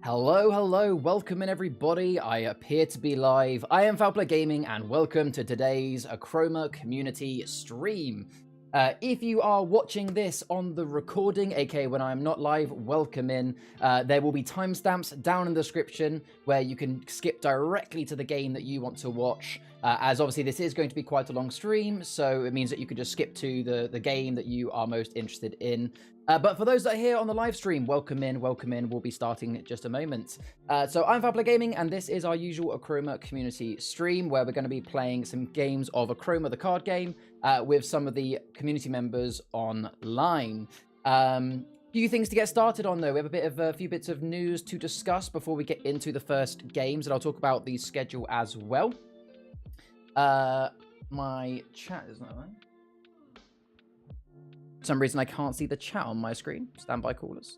Hello, welcome in everybody. I appear to be live. I am FoFB Gaming and welcome to today's Achroma Community stream. If you are watching this on the recording, aka when I'm not live, welcome in. There will be timestamps down in the description where you can skip directly to the game that you want to watch. As obviously this is going to be quite a long stream, so it means that you could just skip to the game that you are most interested in. But for those that are here on the live stream, welcome in. We'll be starting in just a moment. So I'm FoFB Gaming, and this is our usual Achroma Community stream, where we're going to be playing some games of Achroma, the card game, with some of the community members online. Few things to get started on, though. We have a few bits of news to discuss before we get into the first games, and I'll talk about the schedule as well. My chat is not on. For some reason I can't see the chat on my screen. Standby callers.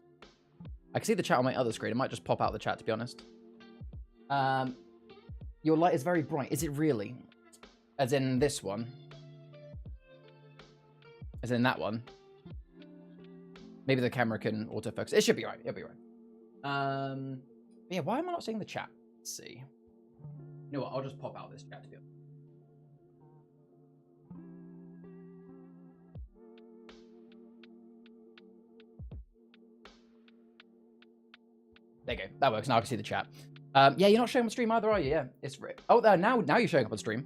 I can see the chat on my other screen. It might just pop out the chat, to be honest. Your light is very bright. Is it really? As in this one? As in that one? Maybe the camera can autofocus. It should be right. It'll be right. Yeah, why am I not seeing the chat? Let's see. You know what? I'll just pop out this chat, to be honest. There you go. That works. Now I can see the chat. Yeah, you're not showing on stream either, are you? Yeah, it's oh, now you're showing up on stream.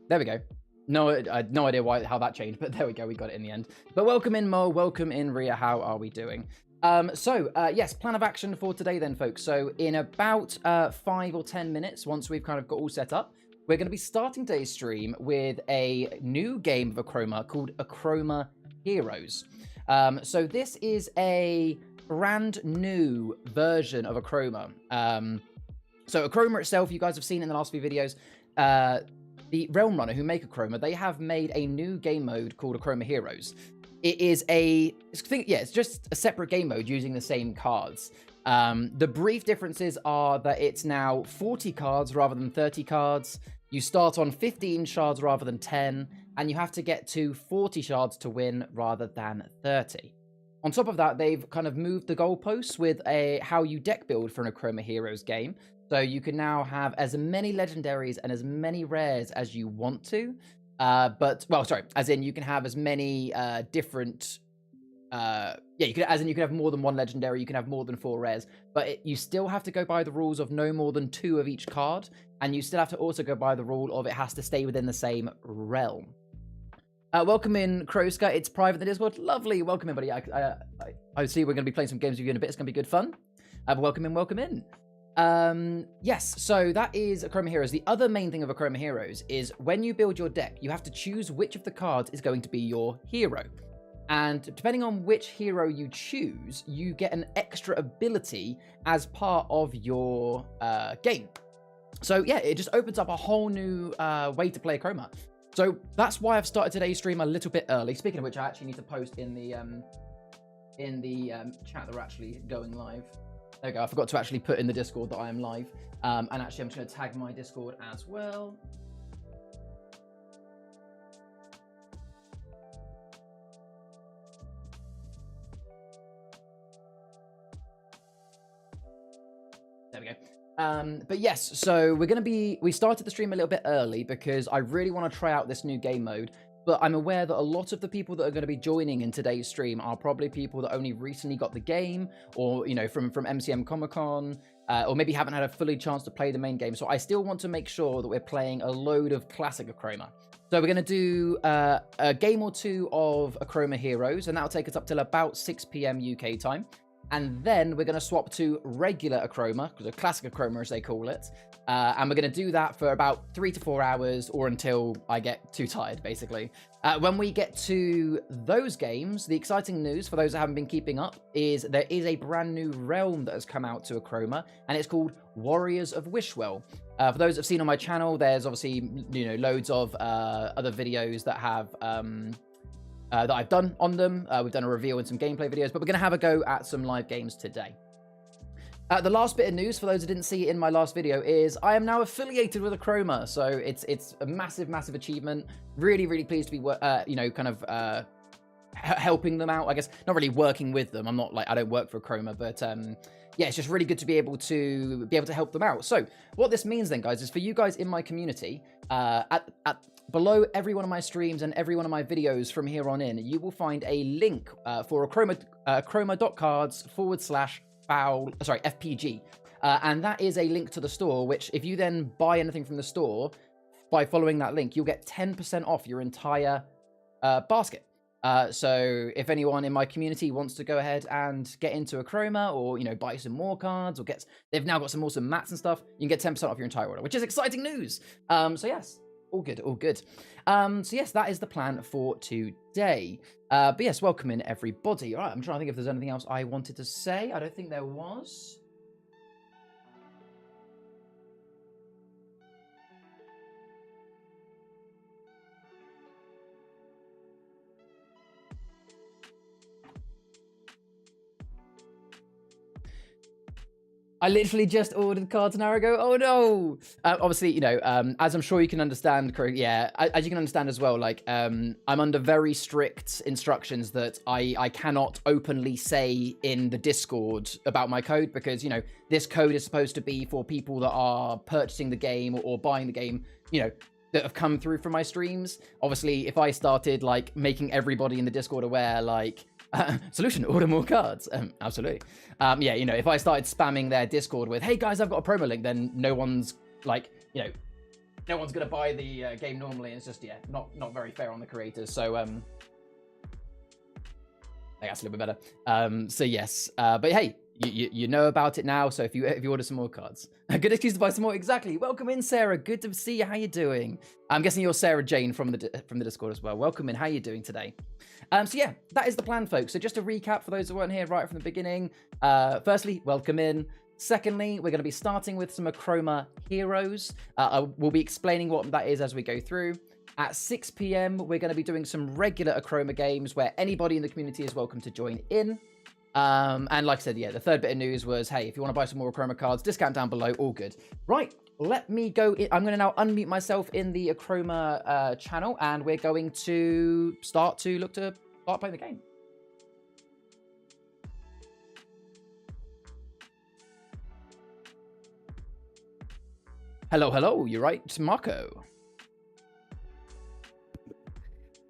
There we go. No, I had no idea how that changed, but there we go. We got it in the end. But welcome in, Mo. Welcome in, Ria. How are we doing? Yes, plan of action for today then, folks. So in about 5 or 10 minutes, once we've kind of got all set up, we're going to be starting today's stream with a new game of Achroma called Achroma Heroes. So this is a brand new version of Achroma. So Achroma itself, you guys have seen in the last few videos, the Realm Runner who make Achroma, they have made a new game mode called Achroma Heroes. It is it's just a separate game mode using the same cards. The brief differences are that it's now 40 cards rather than 30 cards. You start on 15 shards rather than 10, and you have to get to 40 shards to win rather than 30. On top of that, they've kind of moved the goalposts with how you deck build for an Achroma Heroes game. So you can now have as many legendaries and as many rares as you want to. As in you can have as many different... you can have more than one legendary, you can have more than 4 rares. But you still have to go by the rules of no more than 2 of each card. And you still have to also go by the rule of it has to stay within the same realm. Welcome in, Kroska. It's private in the Discord. Lovely. Welcome in, buddy. I see we're going to be playing some games with you in a bit. It's going to be good fun. But welcome in. Yes, so that is Achroma Heroes. The other main thing of Achroma Heroes is when you build your deck, you have to choose which of the cards is going to be your hero. And depending on which hero you choose, you get an extra ability as part of your game. So yeah, it just opens up a whole new way to play Achroma. So that's why I've started today's stream a little bit early. Speaking of which, I actually need to post in the chat that we're actually going live. There we go. I forgot to actually put in the Discord that I am live. And actually, I'm just going to tag my Discord as well. There we go. But yes, so we started the stream a little bit early because I really want to try out this new game mode, but I'm aware that a lot of the people that are going to be joining in today's stream are probably people that only recently got the game, or, you know, from MCM Comic-Con, or maybe haven't had a fully chance to play the main game. So I still want to make sure that we're playing a load of classic Achroma. So we're going to do a game or 2 of Achroma Heroes, and that'll take us up till about 6 PM UK time. And then we're going to swap to regular Achroma, because a classic Achroma as they call it. And we're going to do that for about 3 to 4 hours, or until I get too tired, basically. When we get to those games, the exciting news for those that haven't been keeping up is there is a brand new realm that has come out to Achroma, and it's called Warriors of Wishwell. For those that have seen on my channel, there's obviously, you know, loads of other videos that have... that I've done on them. We've done a reveal and some gameplay videos, but we're going to have a go at some live games today. The last bit of news, for those who didn't see it in my last video, is I am now affiliated with Achroma, so it's a massive achievement. Really pleased to be, helping them out, I guess. Not really working with them. I'm not like, I don't work for Achroma, but yeah, it's just really good to be able to help them out. So what this means then, guys, is for you guys in my community, below every one of my streams and every one of my videos from here on in, you will find a link for Achroma.cards/FPG. And that is a link to the store, which if you then buy anything from the store, by following that link, you'll get 10% off your entire basket. So if anyone in my community wants to go ahead and get into Achroma, or, you know, buy some more cards, or they've now got some awesome mats and stuff, you can get 10% off your entire order, which is exciting news. So yes, all good, all good. So yes, that is the plan for today. But yes, welcome in everybody. All right, I'm trying to think if there's anything else I wanted to say. I don't think there was. I literally just ordered cards an hour ago. Oh no! Obviously, you know, as I'm sure you can understand, yeah, as you can understand as well, like, I'm under very strict instructions that I cannot openly say in the Discord about my code, because, you know, this code is supposed to be for people that are purchasing the game or buying the game, you know, that have come through from my streams. Obviously, if I started, like, making everybody in the Discord aware, like, solution, order more cards. Absolutely. Yeah, you know, if I started spamming their Discord with, hey guys, I've got a promo link, then no one's, like, you know, no one's going to buy the game normally. And it's just, yeah, not very fair on the creators. So, I guess a little bit better. So yes, but hey, you know about it now. So if you order some more cards, a good excuse to buy some more. Exactly. Welcome in, Sarah. Good to see you. How you doing? I'm guessing you're Sarah Jane from the Discord as well. Welcome in. How you doing today? So yeah, that is the plan, folks. So just to recap for those who weren't here right from the beginning. Firstly, welcome in. Secondly, we're going to be starting with some Achroma Heroes. We'll be explaining what that is as we go through. At 6 p.m, we're going to be doing some regular Achroma games where anybody in the community is welcome to join in. And like I said, yeah, the third bit of news was, hey, if you want to buy some more Achroma cards, discount down below, all good. Right, let me go in. I'm going to now unmute myself in the Achroma channel, and we're going to start playing the game. Hello, you're right, it's Marco.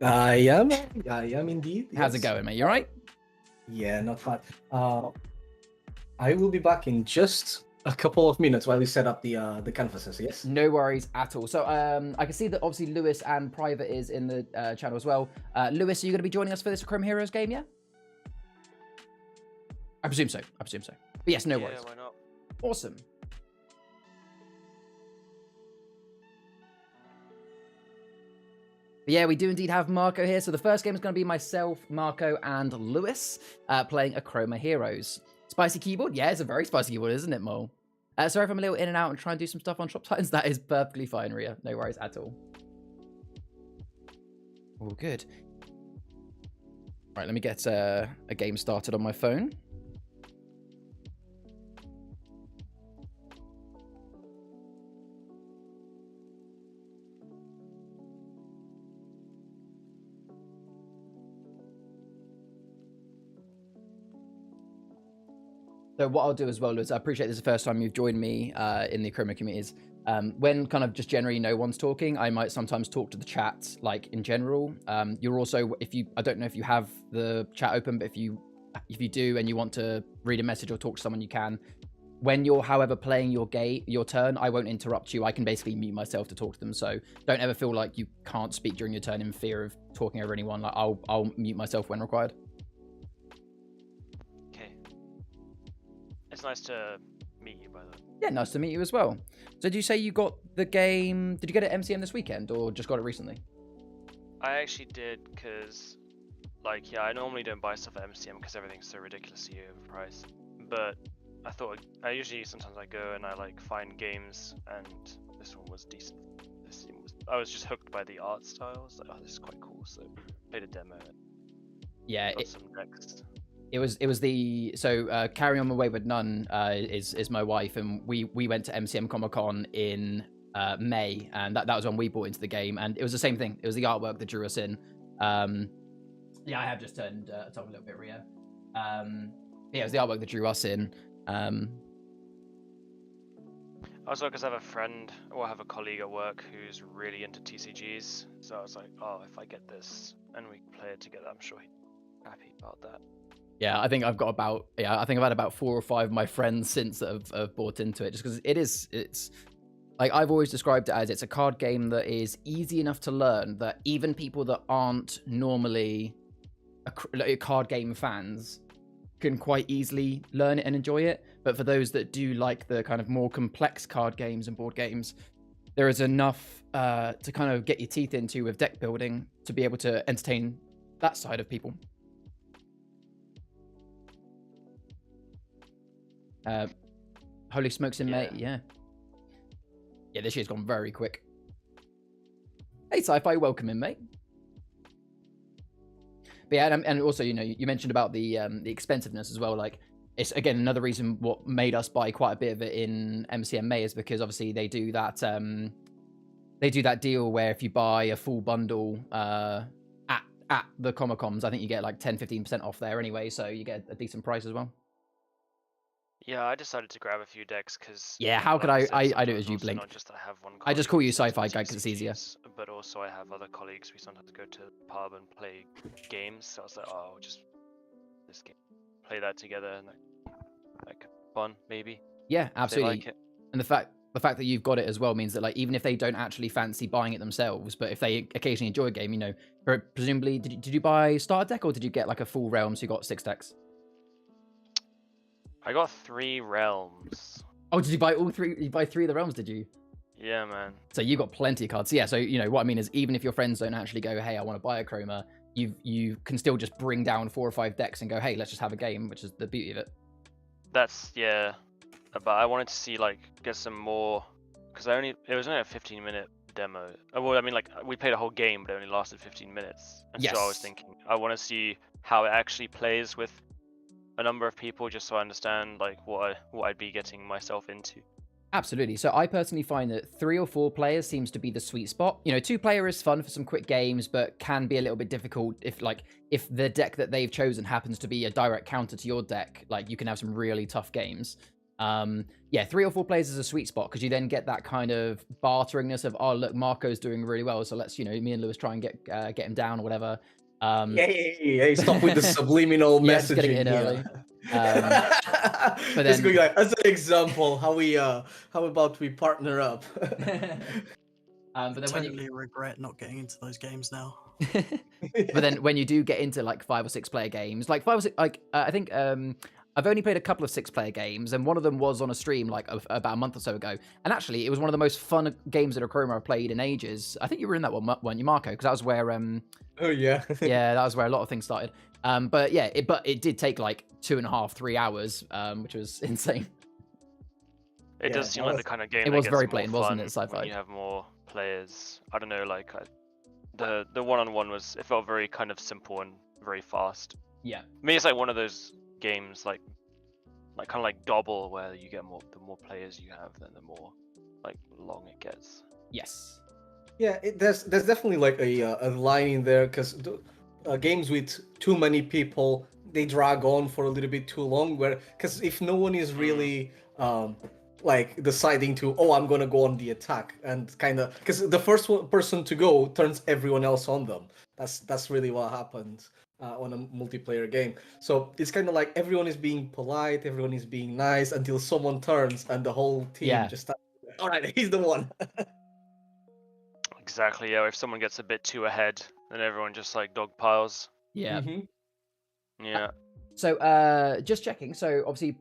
I am indeed. How's it going, mate? You all right? Yeah, not bad. I will be back in just a couple of minutes while we set up the canvases, yes? No worries at all. So I can see that obviously Lewis and Private is in the channel as well. Lewis, are you going to be joining us for this Achroma Heroes game, yeah? I presume so. But yes, no worries. Yeah, why not? Awesome. But yeah, we do indeed have Marco here. So the first game is going to be myself, Marco, and Lewis playing Achroma Heroes. Spicy keyboard? Yeah, it's a very spicy keyboard, isn't it, Mole? Sorry if I'm a little in and out and try and do some stuff on Shop Titans. That is perfectly fine, Ria. No worries at all. All good. Right, let me get a game started on my phone. So what I'll do as well is, I appreciate this is the first time you've joined me in the Achroma communities. When kind of just generally no one's talking, I might sometimes talk to the chat, like in general. You're also, I don't know if you have the chat open, but if you do and you want to read a message or talk to someone, you can. When you're, however, playing your turn, I won't interrupt you. I can basically mute myself to talk to them. So don't ever feel like you can't speak during your turn in fear of talking over anyone. Like I'll mute myself when required. It's nice to meet you, by the way. Yeah, nice to meet you as well. So did you say you got the game, did you get it MCM this weekend or just got it recently? I actually did, because, like, yeah, I normally don't buy stuff at MCM because everything's so ridiculously overpriced. But I thought, sometimes I go and I, like, find games, and this one was decent. I was just hooked by the art style. I was like, oh, this is quite cool, so played a demo. Yeah, got some decks. It was the Carrying On My Wayward Nun is my wife, and we went to MCM Comic Con in May, and that was when we bought into the game, and it was the same thing. It was the artwork that drew us in. Yeah, I have just turned Tom a little bit rear. Yeah, it was the artwork that drew us in. Also, because I have a friend or I have a colleague at work who's really into TCGs, so I was like, oh, if I get this and we play it together, I'm sure he'd be happy about that. Yeah, I think I've got about I think I've had about 4 or 5 of my friends since that have bought into it, just because it's like I've always described it as it's a card game that is easy enough to learn that even people that aren't normally card game fans can quite easily learn it and enjoy it. But for those that do like the kind of more complex card games and board games, there is enough to kind of get your teeth into with deck building to be able to entertain that side of people. Holy smokes in May, yeah, this year's gone very quick. Hey, Sci-Fi, welcome in, mate. But yeah, and also, you know, you mentioned about the expensiveness as well. Like, it's again another reason what made us buy quite a bit of it in MCM May is because obviously they do that deal where if you buy a full bundle at the Comic-Cons, I think you get like 10-15% off there anyway, so you get a decent price as well. Yeah, I decided to grab a few decks because... Yeah, how could I do it as you, Blink? Not just I have one I just call you colleague Sci-Fi who's guy because it's easier. But also I have other colleagues. We sometimes go to the pub and play games. So I was like, oh, just this game, play that together, and like fun maybe. Yeah, absolutely. Like it. And the fact that you've got it as well means that like even if they don't actually fancy buying it themselves, but if they occasionally enjoy a game, you know, presumably did you buy starter deck or did you get like a full realm so you got 6 decks? I got 3 realms. Oh, did you buy all 3? You buy 3 of the realms, did you? Yeah, man. So you got plenty of cards. So yeah, so you know what I mean is even if your friends don't actually go, hey, I want to buy a Achroma, you can still just bring down 4 or 5 decks and go, hey, let's just have a game, which is the beauty of it. That's yeah. But I wanted to see like get some more because it was only a 15-minute demo. Well, I mean like we played a whole game, but it only lasted 15 minutes. And yes. So I was thinking I want to see how it actually plays with a number of people, just so I understand like what I'd be getting myself into. Absolutely. So I personally find that 3 or 4 players seems to be the sweet spot. You know, 2-player is fun for some quick games, but can be a little bit difficult if the deck that they've chosen happens to be a direct counter to your deck. Like you can have some really tough games. Yeah, 3 or 4 players is a sweet spot because you then get that kind of barteringness of, oh look, Marco's doing really well, so let's, you know, me and Lewis try and get him down or whatever. Yeah, stop with the subliminal messaging. Just getting in early. But then, going like, as an example, how about we partner up? But then totally regret not getting into those games now. But then when you do get into like 5 or 6 player games, like 5 or 6, like I think I've only played a couple of 6-player games, and one of them was on a stream like about a month or so ago. And actually, it was one of the most fun games at Achroma I've played in ages. I think you were in that one, weren't you, Marco? Because that was where oh yeah, yeah, that was where a lot of things started. But yeah, it did take like 2.5-3 hours, which was insane. It does seem like the kind of game. It was very blatant, wasn't it, Sci-Fi? When you have more players, I don't know, like the one-on-one it felt very kind of simple and very fast. Yeah. I mean, it's like one of those games like kind of like Dobble, where you get the more players you have, then the more like long it gets. Yes. Yeah, there's definitely like a line in there because games with too many people, they drag on for a little bit too long. Because if no one is really like deciding to, oh, I'm gonna go on the attack, and kind of because the first person to go turns everyone else on them. That's really what happens on a multiplayer game. So it's kind of like everyone is being polite, everyone is being nice until someone turns and the whole team just starts, all right, he's the one. Exactly, yeah. If someone gets a bit too ahead, then everyone just like dog piles. Yeah. Mm-hmm. Yeah. So just checking. So obviously,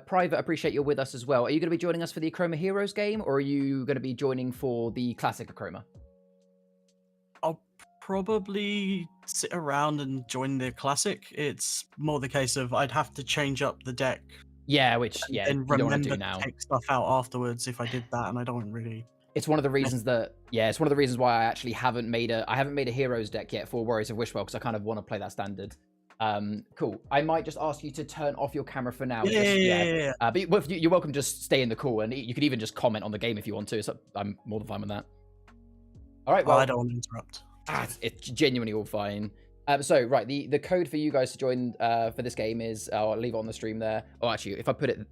Private, appreciate you're with us as well. Are you going to be joining us for the Achroma Heroes game, or are you going to be joining for the classic Achroma? I'll probably sit around and join the classic. It's more the case of I'd have to change up the deck. Yeah, which and you don't want to do now. Take stuff out afterwards if I did that, and I don't really. It's one of the reasons it's one of the reasons why I actually haven't made a Heroes deck yet for Warriors of Wishwell, because I kind of want to play that standard. Cool. I might just ask you to turn off your camera for now. Yeah. But you're welcome to just stay in the call, and you could even just comment on the game if you want to. So I'm more than fine with that. All right. Well, I don't want to interrupt. It's genuinely all fine. So right, the code for you guys to join for this game is I'll leave it on the stream there. Oh, actually, if I put it,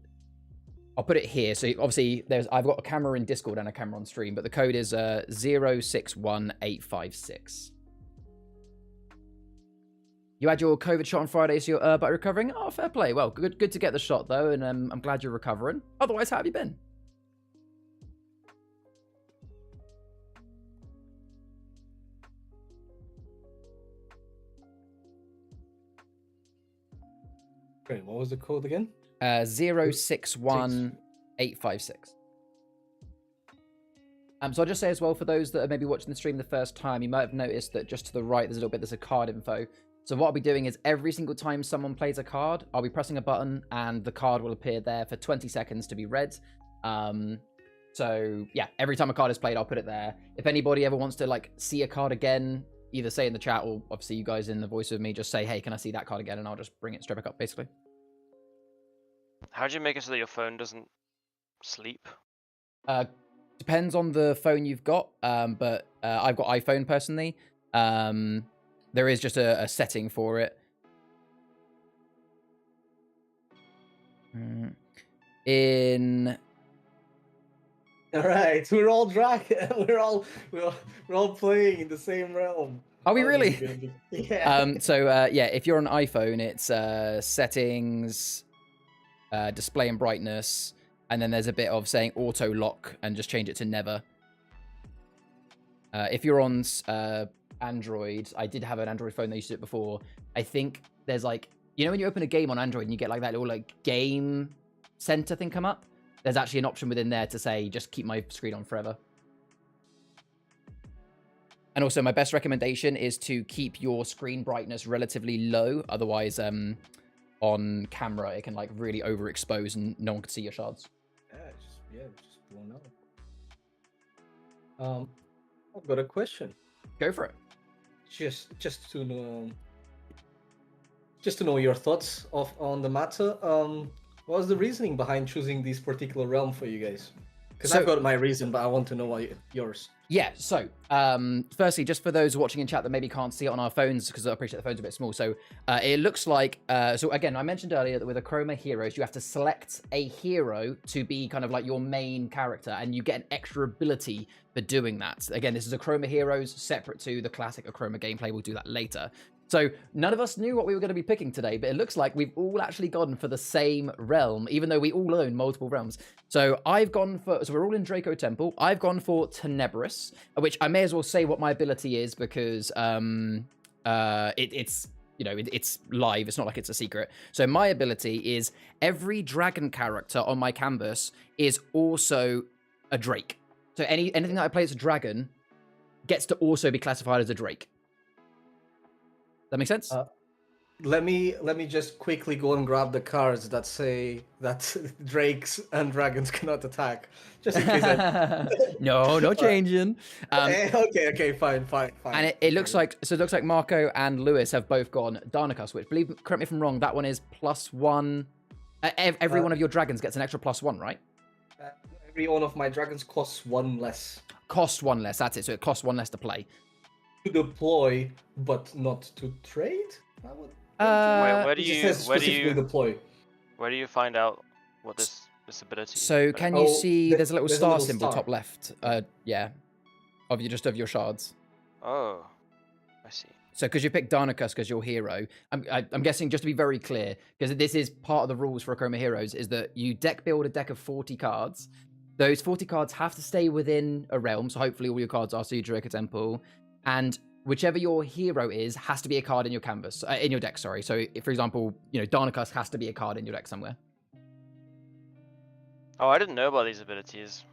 I'll put it here. So obviously, I've got a camera in Discord and a camera on stream, but the code is 061856. You had your COVID shot on Friday, so you're but recovering. Oh, fair play. Well, good to get the shot though, and I'm glad you're recovering. Otherwise, how have you been? Great. What was the code again? 061856. So I'll just say as well, for those that are maybe watching the stream the first time, you might have noticed that just to the right, there's a little bit, there's a card info. So what I'll be doing is every single time someone plays a card, I'll be pressing a button and the card will appear there for 20 seconds to be read. So yeah, every time a card is played, I'll put it there. If anybody ever wants to like see a card again, either say in the chat or obviously you guys in the voice with me, just say, hey, can I see that card again? And I'll just bring it straight back up, basically. How do you make it so that your phone doesn't sleep? Depends on the phone you've got, but I've got iPhone personally. There is just a setting for it. All right, we're all we're all playing in the same realm. Are we really? Yeah. Yeah, if you're on iPhone, it's settings, display and brightness, and then there's a bit of saying auto lock and just change it to never. If you're on Android, I did have an Android phone that used to do it before. I think there's like, you know when you open a game on Android and you get like that little like game center thing come up? There's actually an option within there to say, just keep my screen on forever. And also my best recommendation is to keep your screen brightness relatively low. Otherwise, on camera, it can like really overexpose and no one can see your shards. Just blown out. I've got a question. Go for it. Just to know your thoughts on the matter. What was the reasoning behind choosing this particular realm for you guys? Because I've got my reason, but I want to know yours. Yeah, so firstly, just for those watching in chat that maybe can't see it on our phones, because I appreciate the phone's a bit small. So it looks like, so again, I mentioned earlier that with Achroma Heroes, you have to select a hero to be kind of like your main character, and you get an extra ability for doing that. Again, this is Achroma Heroes, separate to the classic Achroma gameplay. We'll do that later. So none of us knew what we were going to be picking today, but it looks like we've all actually gone for the same realm, even though we all own multiple realms. So I've gone for, so we're all in Draco Temple. I've gone for Tenebris, which I may as well say what my ability is because it's, you know, it's live. It's not like it's a secret. So my ability is every dragon character on my canvas is also a Drake. So anything that I play as a dragon gets to also be classified as a Drake. That make sense? Let me just quickly go and grab the cards that say that drakes and dragons cannot attack, just in case. No changing. Okay, fine. And it looks like, so it looks like Marco and Lewis have both gone Darnacusk, which, correct me if I'm wrong, that one is +1. Every one of your dragons gets an extra +1, right? Every one of my dragons costs 1 less. Cost 1 less. That's it. So it costs 1 less to play. To deploy, but not to trade. Where do you deploy? Where do you find out what this ability is? So can you see? There's a little star symbol star. top left. Yeah, of your shards. Oh, I see. So because you picked Darnacusk as your hero, I'm guessing, just to be very clear, because this is part of the rules for Achroma Heroes, is that you deck build a deck of 40 cards. Those 40 cards have to stay within a realm, so hopefully all your cards are Draco Temple. And whichever your hero is has to be a card in your canvas, in your deck, sorry. So, if, for example, you know, Darnacusk has to be a card in your deck somewhere. Oh, I didn't know about these abilities.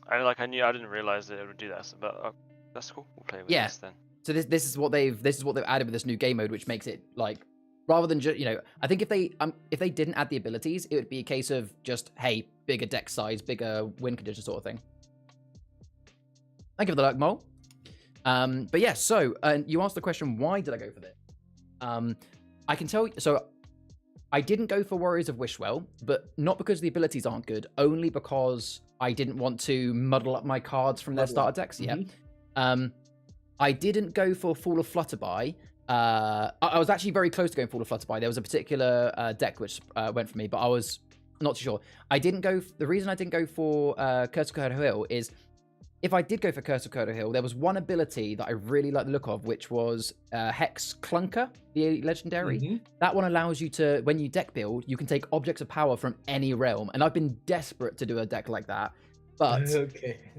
I didn't realize that it would do that. But that's cool. We'll play with this then. So this is what they've added with this new game mode, which makes it like, rather than just, you know, I think if they didn't add the abilities, it would be a case of just, hey, bigger deck size, bigger win condition sort of thing. Thank you for the luck, Mole. But yeah, so you asked the question, why did I go for this? I can tell you, so I didn't go for Warriors of Wishwell, but not because the abilities aren't good, only because I didn't want to muddle up my cards from their starter decks. Yeah. I didn't go for Fall of Flutterby, I was actually very close to going for the Flutterby. There was a particular deck which went for me, but I was not too sure. I didn't go. The reason I didn't go for Curse of Curto Hill is if I did go for Curse of Curto Hill, there was one ability that I really liked the look of, which was Hex Clunker, the legendary. That one allows you to, when you deck build, you can take objects of power from any realm. And I've been desperate to do a deck like that. But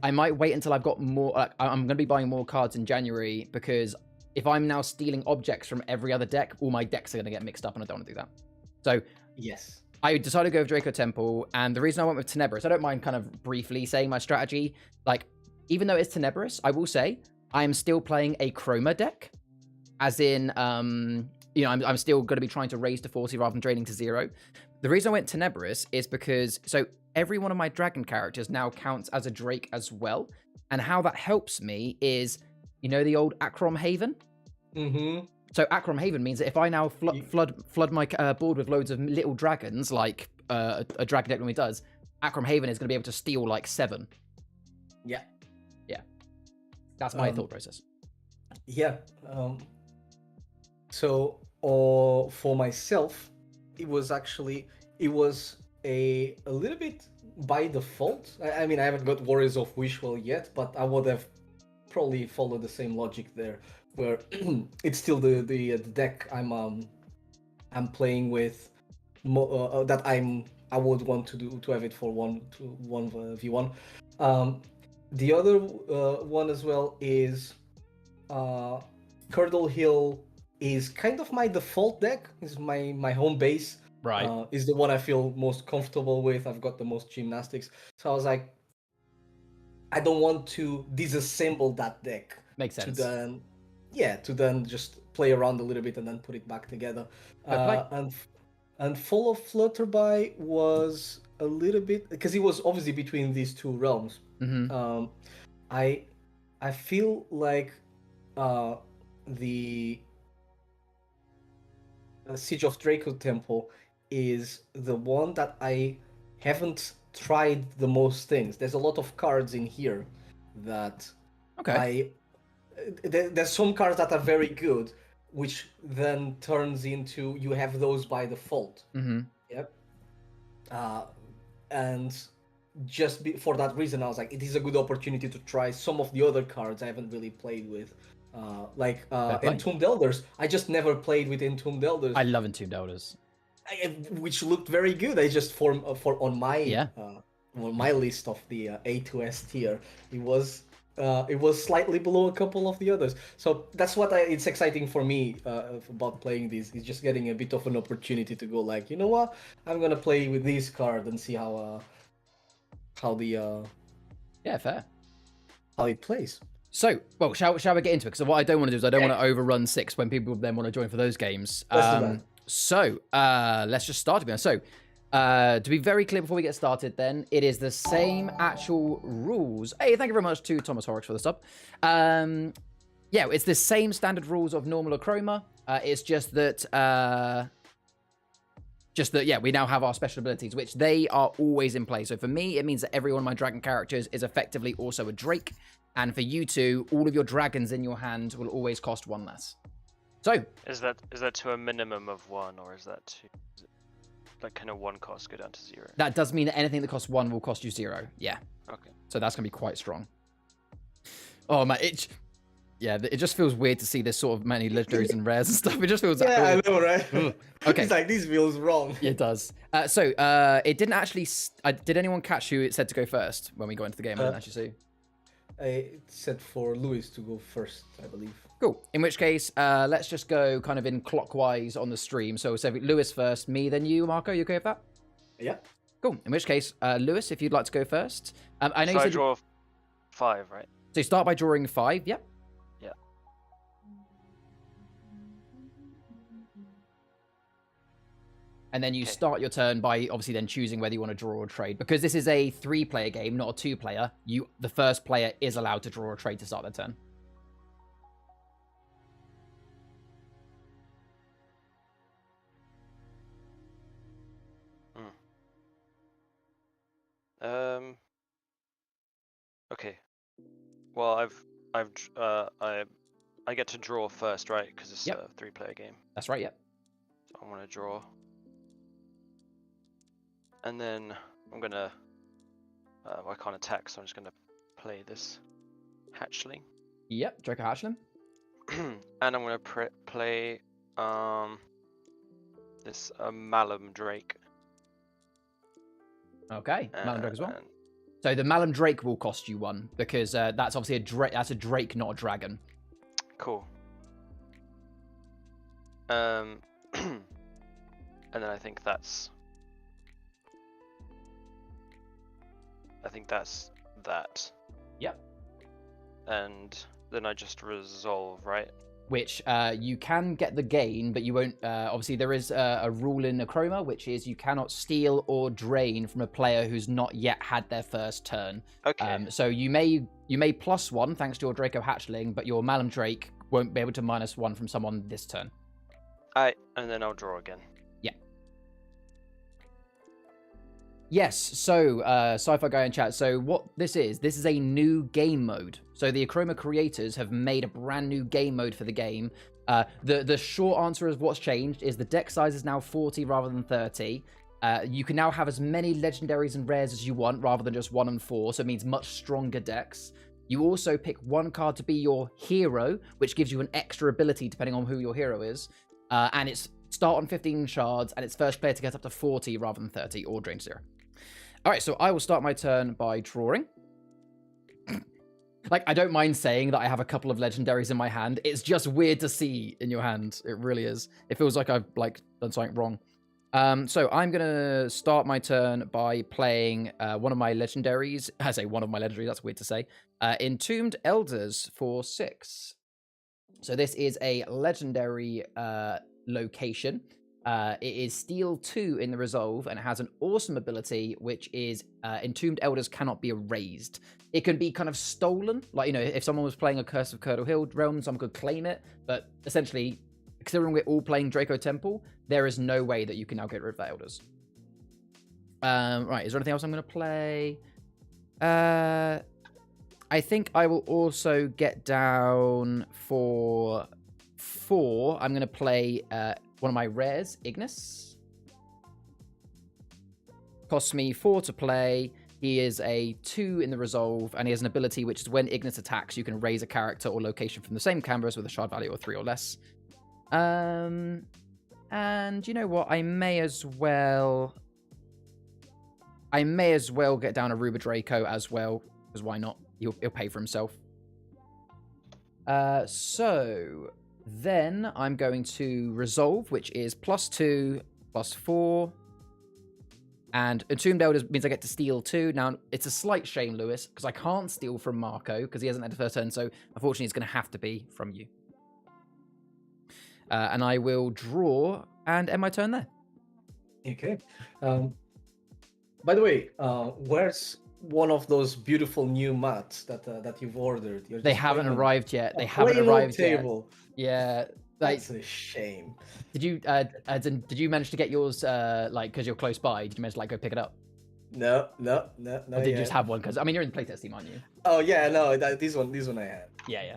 I might wait until I've got more. I'm going to be buying more cards in January because if I'm now stealing objects from every other deck, all my decks are going to get mixed up, and I don't want to do that. So yes, I decided to go with Draco Temple, and the reason I went with Tenebris, I don't mind kind of briefly saying my strategy. Like, even though it's Tenebris, I will say I am still playing a Achroma deck, as in, you know, I'm still going to be trying to raise to 40 rather than draining to 0. The reason I went Tenebris is because so every one of my dragon characters now counts as a Drake as well, and how that helps me is, you know, the old Achroma Haven? So Achroma Haven means that if I now flood my board with loads of little dragons, like a dragon deck normally does, Achroma Haven is going to be able to steal like 7. Yeah. That's my thought process. Yeah. So for myself, it was a little bit by default. I mean, I haven't got Warriors of Wishful yet, but I would have probably followed the same logic there, where it's still the deck I'm playing with, that I would want to have it for 1v1. The other one as well is Curdle Hill is kind of my default deck. Is my home base. Right. Is the one I feel most comfortable with. I've got the most gymnastics. So I was like, I don't want to disassemble that deck. Makes sense. To then just play around a little bit and then put it back together. And Fall of Flutterby was a little bit, because it was obviously between these two realms. I feel like the Siege of Draco Temple is the one that I haven't tried the most things. There's a lot of cards in here that there's some cards that are very good, which then turns into you have those by default. Yep. And just for that reason, I was like, it is a good opportunity to try some of the other cards I haven't really played with. Like Entombed Elders. I just never played with Entombed Elders. I love Entombed Elders. Which looked very good. I just for on my on my list of the A to S tier, it was slightly below a couple of the others. So that's what it's exciting for me about playing this. Is just getting a bit of an opportunity to go like, you know what, I'm gonna play with this card and see how the fair, how it plays. So, well, shall we get into it? Because what I don't want to do is I don't want to overrun 6 when people then want to join for those games. So, let's just start again. So, to be very clear before we get started then, it is the same actual rules. Hey, thank you very much to Thomas Horrocks for the sub. Yeah, it's the same standard rules of normal Achroma. It's just that, yeah, we now have our special abilities, which they are always in play. So for me, it means that every one of my dragon characters is effectively also a Drake. And for you two, all of your dragons in your hand will always cost 1 less. So is that to a minimum of 1, or is that to like kind of 1 cost go down to 0? That does mean that anything that costs 1 will cost you 0. Yeah. Okay. So that's gonna be quite strong. Oh man, it just feels weird to see this sort of many legendaries and rares and stuff. It just feels I know, right? Okay. It's like this feels wrong. It does. So it didn't actually. Did anyone catch who it said to go first when we got into the game? I didn't actually see. I said for Lewis to go first, I believe. Cool. In which case, let's just go kind of in clockwise on the stream. So Lewis first, me, then you, Marco. You okay with that? Yeah. Cool. In which case, Lewis, if you'd like to go first. I know so you said I draw 5, right? So you start by drawing 5. Yep. Yeah. And then you start your turn by obviously then choosing whether you want to draw or trade. Because this is a 3-player game, not a 2-player, the first player is allowed to draw or trade to start their turn. Okay. Well, I I get to draw first, right? Because it's Yep. a 3-player game. That's right, yep. So I'm gonna draw, and then I'm gonna. I can't attack, so I'm just gonna play this hatchling. Yep, Draco Hatchling. And I'm gonna play this Malum Drake. Okay, Malum Drake as well. and- So the Malum Drake will cost you 1 because that's obviously that's a Drake, not a dragon. Cool. And then I think that's that. Yep. And then I just resolve, right? Which you can get the gain, but you won't. Obviously, there is a rule in Achroma, which is you cannot steal or drain from a player who's not yet had their first turn. Okay. So you may +1 thanks to your Draco Hatchling, but your Malum Drake won't be able to -1 from someone this turn. And then I'll draw again. Yes, so Sci-Fi Guy in chat. So what this is a new game mode. So the Achroma creators have made a brand new game mode for the game. The short answer is what's changed is the deck size is now 40 rather than 30. You can now have as many legendaries and rares as you want rather than just 1 and 4, so it means much stronger decks. You also pick 1 card to be your hero, which gives you an extra ability depending on who your hero is. And it's start on 15 shards, and it's first player to get up to 40 rather than 30 or drain 0. All right, so I will start my turn by drawing. Like, I don't mind saying that I have a couple of legendaries in my hand. It's just weird to see in your hand. It really is. It feels like I've done something wrong. So I'm going to start my turn by playing one of my legendaries. I say one of my legendaries, that's weird to say. Entombed Elders for 6. So this is a legendary location. It is Steel 2 in the Resolve, and it has an awesome ability, which is Entombed Elders cannot be erased. It can be kind of stolen, like, you know, if someone was playing a Curse of Curdle Hill realm, someone could claim it, but essentially, considering we're all playing Draco Temple, there is no way that you can now get rid of the Elders. Right, is there anything else I'm going to play? I think I will also get down for 4. I'm going to play one of my rares, Ignis. Costs me 4 to play. He is a 2 in the Resolve, and he has an ability which is when Ignis attacks, you can raise a character or location from the same canvas with a shard value of 3 or less. And you know what? I may as well get down a Ruba Draco as well, because why not? He'll pay for himself. So then I'm going to Resolve, which is +2, +4. And Entombed Elders means I get to steal 2. Now, it's a slight shame, Lewis, because I can't steal from Marco, because he hasn't had a first turn, so unfortunately it's going to have to be from you. And I will draw and end my turn there. Okay. By the way, where's one of those beautiful new mats that you've ordered? They haven't arrived yet. They haven't arrived yet. Yeah. That's a shame. Did you manage to get yours, because you're close by? Did you manage to, go pick it up? No. Or did you just have one? Because, I mean, you're in the playtest team, aren't you? Oh, yeah, no, this one I had. Yeah.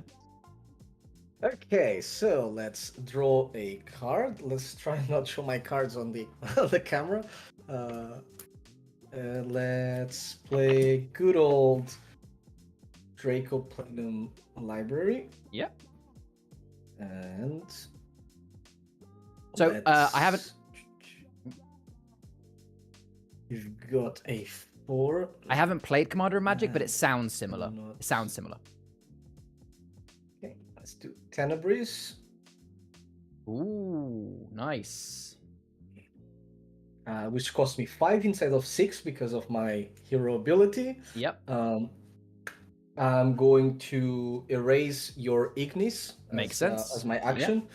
Okay, so let's draw a card. Let's try not show my cards on the the camera. Let's play good old Draco Platinum Library. Yep. And so I haven't. You've got a 4. I haven't played Commander of Magic, but it sounds similar. Not... It sounds similar. Okay, let's do Tenebris. Ooh, nice. Which cost me 5 instead of 6 because of my hero ability. Yep. I'm going to erase your Ignis. Makes sense. As my action.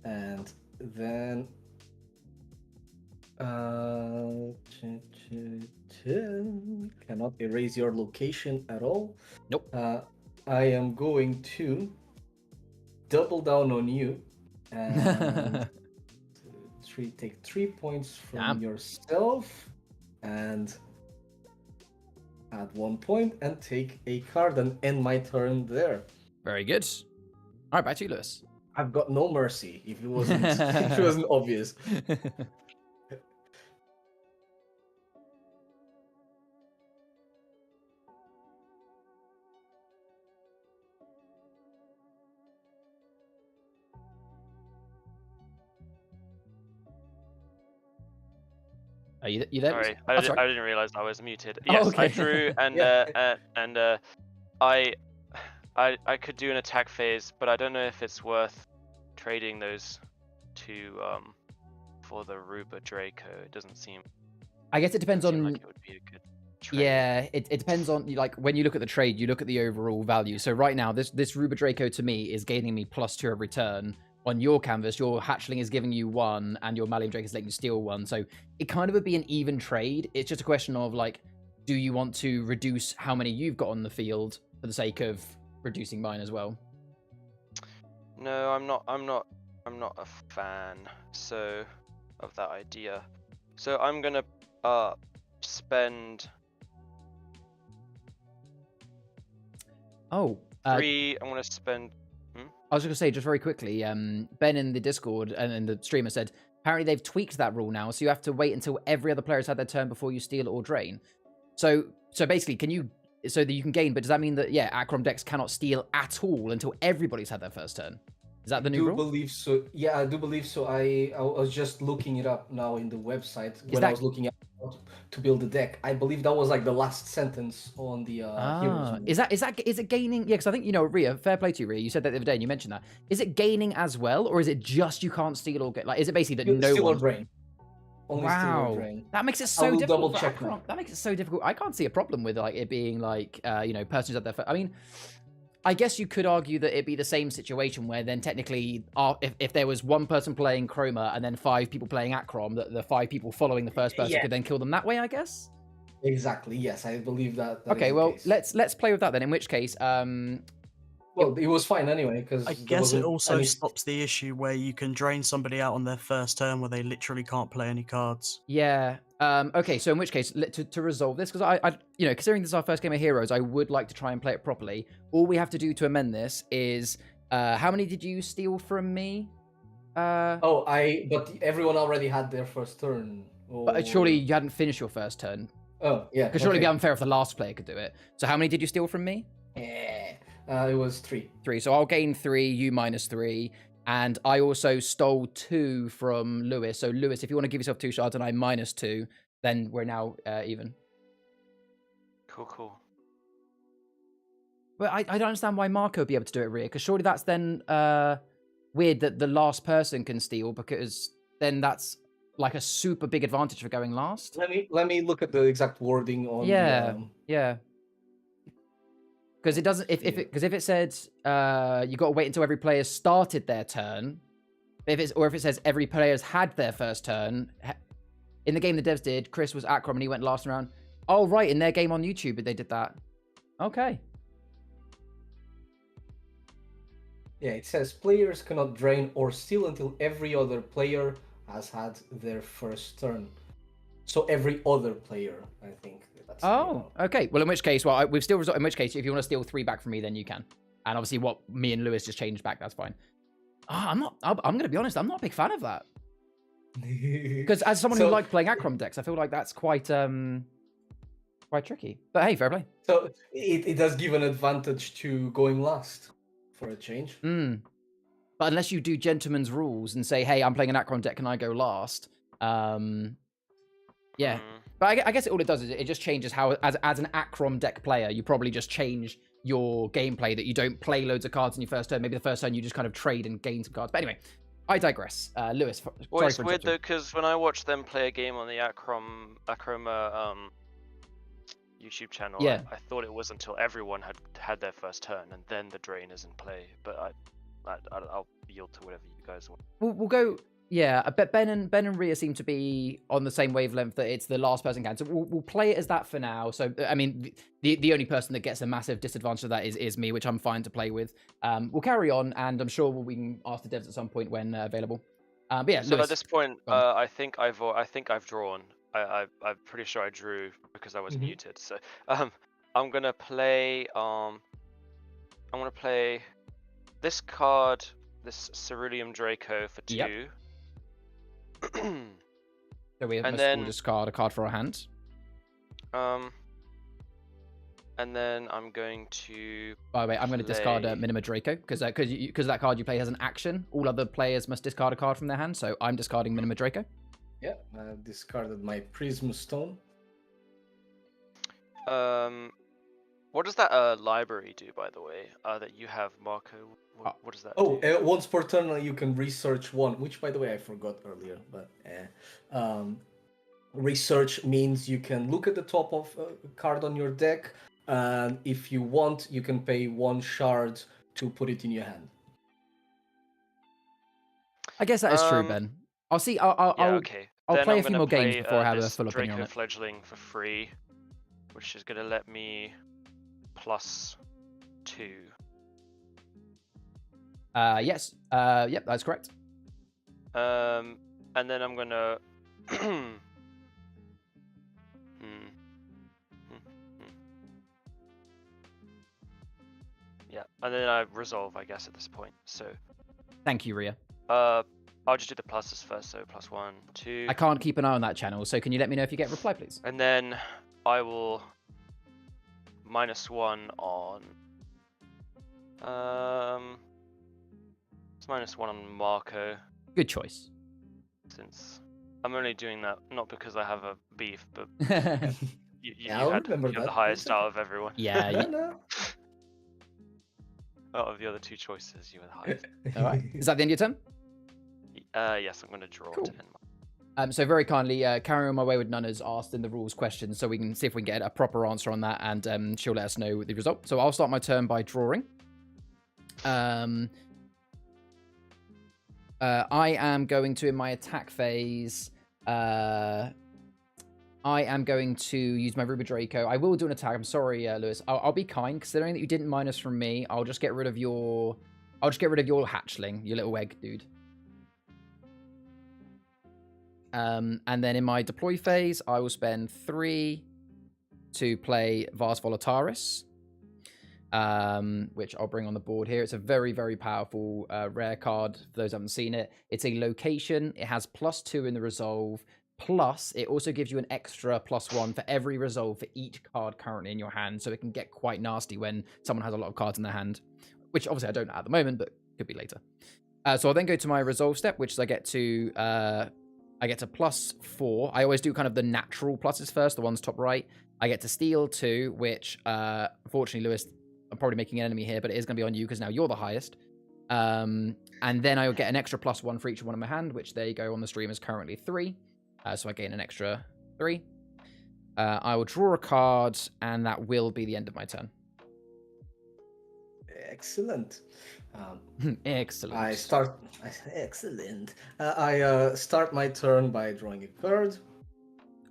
Yep. And then cannot erase your location at all. Nope. I am going to double down on you and take 3 points from yourself and add 1 point and take a card and end my turn there. Very good. All right, back to you, Lewis. I've got no mercy if it wasn't if it wasn't obvious. Are you there? Sorry, Oh, I didn't realize I was muted. Oh, Yes, okay. I drew, and Yeah. I could do an attack phase, but I don't know if it's worth trading those two for the Ruba Draco. It doesn't seem. I guess it depends seem on. like it would be a good trade. Yeah, it depends on, like, when you look at the trade, you look at the overall value. So right now, this Ruba Draco to me is gaining me +2 every turn. On your canvas, your hatchling is giving you 1, and your Malian Drake is letting you steal 1. So it kind of would be an even trade. It's just a question of, like, do you want to reduce how many you've got on the field for the sake of reducing mine as well? No, I'm not a fan of that idea. So I'm gonna spend Oh, 3. I'm gonna spend. I was just going to say, just very quickly, Ben in the Discord and in the streamer said, apparently they've tweaked that rule now, so you have to wait until every other player has had their turn before you steal or drain. So basically, so that you can gain, but does that mean that, yeah, Achroma decks cannot steal at all until everybody's had their first turn? Is that the new rule? I do believe so. Yeah, I do believe so. I was just looking it up now in the website when I was looking at how to build the deck. I believe that was like the last sentence on the Heroes. Is it gaining? Yeah, because I think, you know, Rhea, fair play to you, Rhea. You said that the other day and you mentioned that. Is it gaining as well, or is it just you can't steal or get? Like, is it basically that no steal one? or drain. Only steal Wow, or drain. that makes it I so will difficult. double check Achroma. now. That makes it so difficult. I can't see a problem with, like, it being like, you know, persons at their first. I mean, I guess you could argue that it'd be the same situation where then technically, if there was one person playing Chroma and then 5 people playing Achroma, that the 5 people following the first person could then kill them that way, I guess. Exactly. Yes, I believe that. Okay, well, let's play with that then. In which case, well, it was fine anyway because I guess it also stops the issue where you can drain somebody out on their first turn where they literally can't play any cards. Yeah. Okay, so in which case, to resolve this, because I, you know, considering this is our first game of Heroes, I would like to try and play it properly. All we have to do to amend this is, how many did you steal from me? But everyone already had their first turn. But surely you hadn't finished your first turn. Oh, yeah. Because surely it'd be unfair if the last player could do it. So how many did you steal from me? It was 3. 3. So I'll gain 3, you -3. And I also stole 2 from Lewis. So Lewis, if you want to give yourself 2 shards and I -2, then we're now even. Cool. But I don't understand why Marco would be able to do it, Rhea, because surely that's then weird that the last person can steal, because then that's like a super big advantage for going last. Let me look at the exact wording on. Yeah. Because it doesn't. If it said you got to wait until every player started their turn, if it says every player's had their first turn. In the game the devs did, Chris was Achroma and he went last round. Oh right, in their game on YouTube they did that. Okay. Yeah, it says players cannot drain or steal until every other player has had their first turn. So every other player, I think. That's okay. Well, in which case, we've still resolved. In which case, if you want to steal 3 back from me, then you can. And obviously, what me and Lewis just changed back, that's fine. I'm going to be honest. I'm not a big fan of that. Because as someone who liked playing Achroma decks, I feel like that's quite tricky. But hey, fair play. So it does give an advantage to going last for a change. But unless you do gentleman's rules and say, hey, I'm playing an Achroma deck, can I go last? Yeah. But I guess all it does is it just changes how, as an Achroma deck player, you probably just change your gameplay, that you don't play loads of cards in your first turn. Maybe the first turn you just kind of trade and gain some cards. But anyway, I digress. Lewis, well, it's weird though, because when I watched them play a game on the Achroma YouTube channel, I thought it was until everyone had their first turn and then the drain is in play. But I'll yield to whatever you guys want. We'll go. Yeah, I bet Ben and Rhea seem to be on the same wavelength that it's the last person can. So we'll play it as that for now. So I mean, the only person that gets a massive disadvantage of that is me, which I'm fine to play with. We'll carry on, and I'm sure we can ask the devs at some point when available. But yeah, so Lewis, at this point, I think I've drawn. I'm pretty sure I drew because I was muted. So I'm gonna play this card, this Cerulean Draco for 2. Yep. So we And must then- all discard a card for our hand. And then I'm going to. By the way, I'm going to discard play- Minima Draco because that card you play has an action. All other players must discard a card from their hand, so I'm discarding Minima Draco. Yeah, I discarded my Prism Stone. What does that library do, by the way? That you have, Marco. What does that Oh, do? once per turn you can research one, which by the way I forgot earlier. But research means you can look at the top of a card on your deck, and if you want, you can pay 1 shard to put it in your hand. I guess that is true, Ben. I'll see. I'll Okay. I'll Then play I'm a few gonna more games play, before I have a this full opinion Draco on it. Fledgling for free, which is gonna let me +2. Yes. Yep, that's correct. And then I'm gonna. Yeah, and then I resolve, I guess, at this point. So, Thank you, Ria. I'll just do the pluses first. So +1, 2. I can't keep an eye on that channel, so can you let me know if you get a reply, please? And then I will -1 on. It's -1 on Marco, Good choice. since I'm only doing that not because I have a beef, but you Yeah, I'll had remember the that. highest out of everyone. Yeah. No. Out of the other 2 choices, you were the highest. All right. Is that the end of your turn? Yes, I'm going to draw Cool. to end my... So very kindly, carrying on my way with None has asked in the rules question, so we can see if we can get a proper answer on that, and she'll let us know the result. So I'll start my turn by drawing. I am going to, in my attack phase, I am going to use my Ruby Draco. I will do an attack. I'm sorry, Lewis. I'll be kind, considering that you didn't minus from me. I'll just get rid of your hatchling, your little egg dude. And then in my deploy phase, I will spend 3 to play Vars Volataris, which I'll bring on the board here. It's a very, very powerful rare card, for those who haven't seen it. It's a location. It has +2 in the resolve. Plus, it also gives you an extra +1 for every resolve for each card currently in your hand, so it can get quite nasty when someone has a lot of cards in their hand, which obviously I don't at the moment, but could be later. So I'll then go to my resolve step, which is I get to +4. I always do kind of the natural pluses first, the ones top right. I get to steal 2, which, unfortunately, Lewis, I'm probably making an enemy here, but it is going to be on you because now you're the highest. And then I will get an extra +1 for each one in my hand, which there you go on the stream is currently 3. So I gain an extra 3. I will draw a card, and that will be the end of my turn. Excellent. Excellent. Excellent. I start my turn by drawing a card.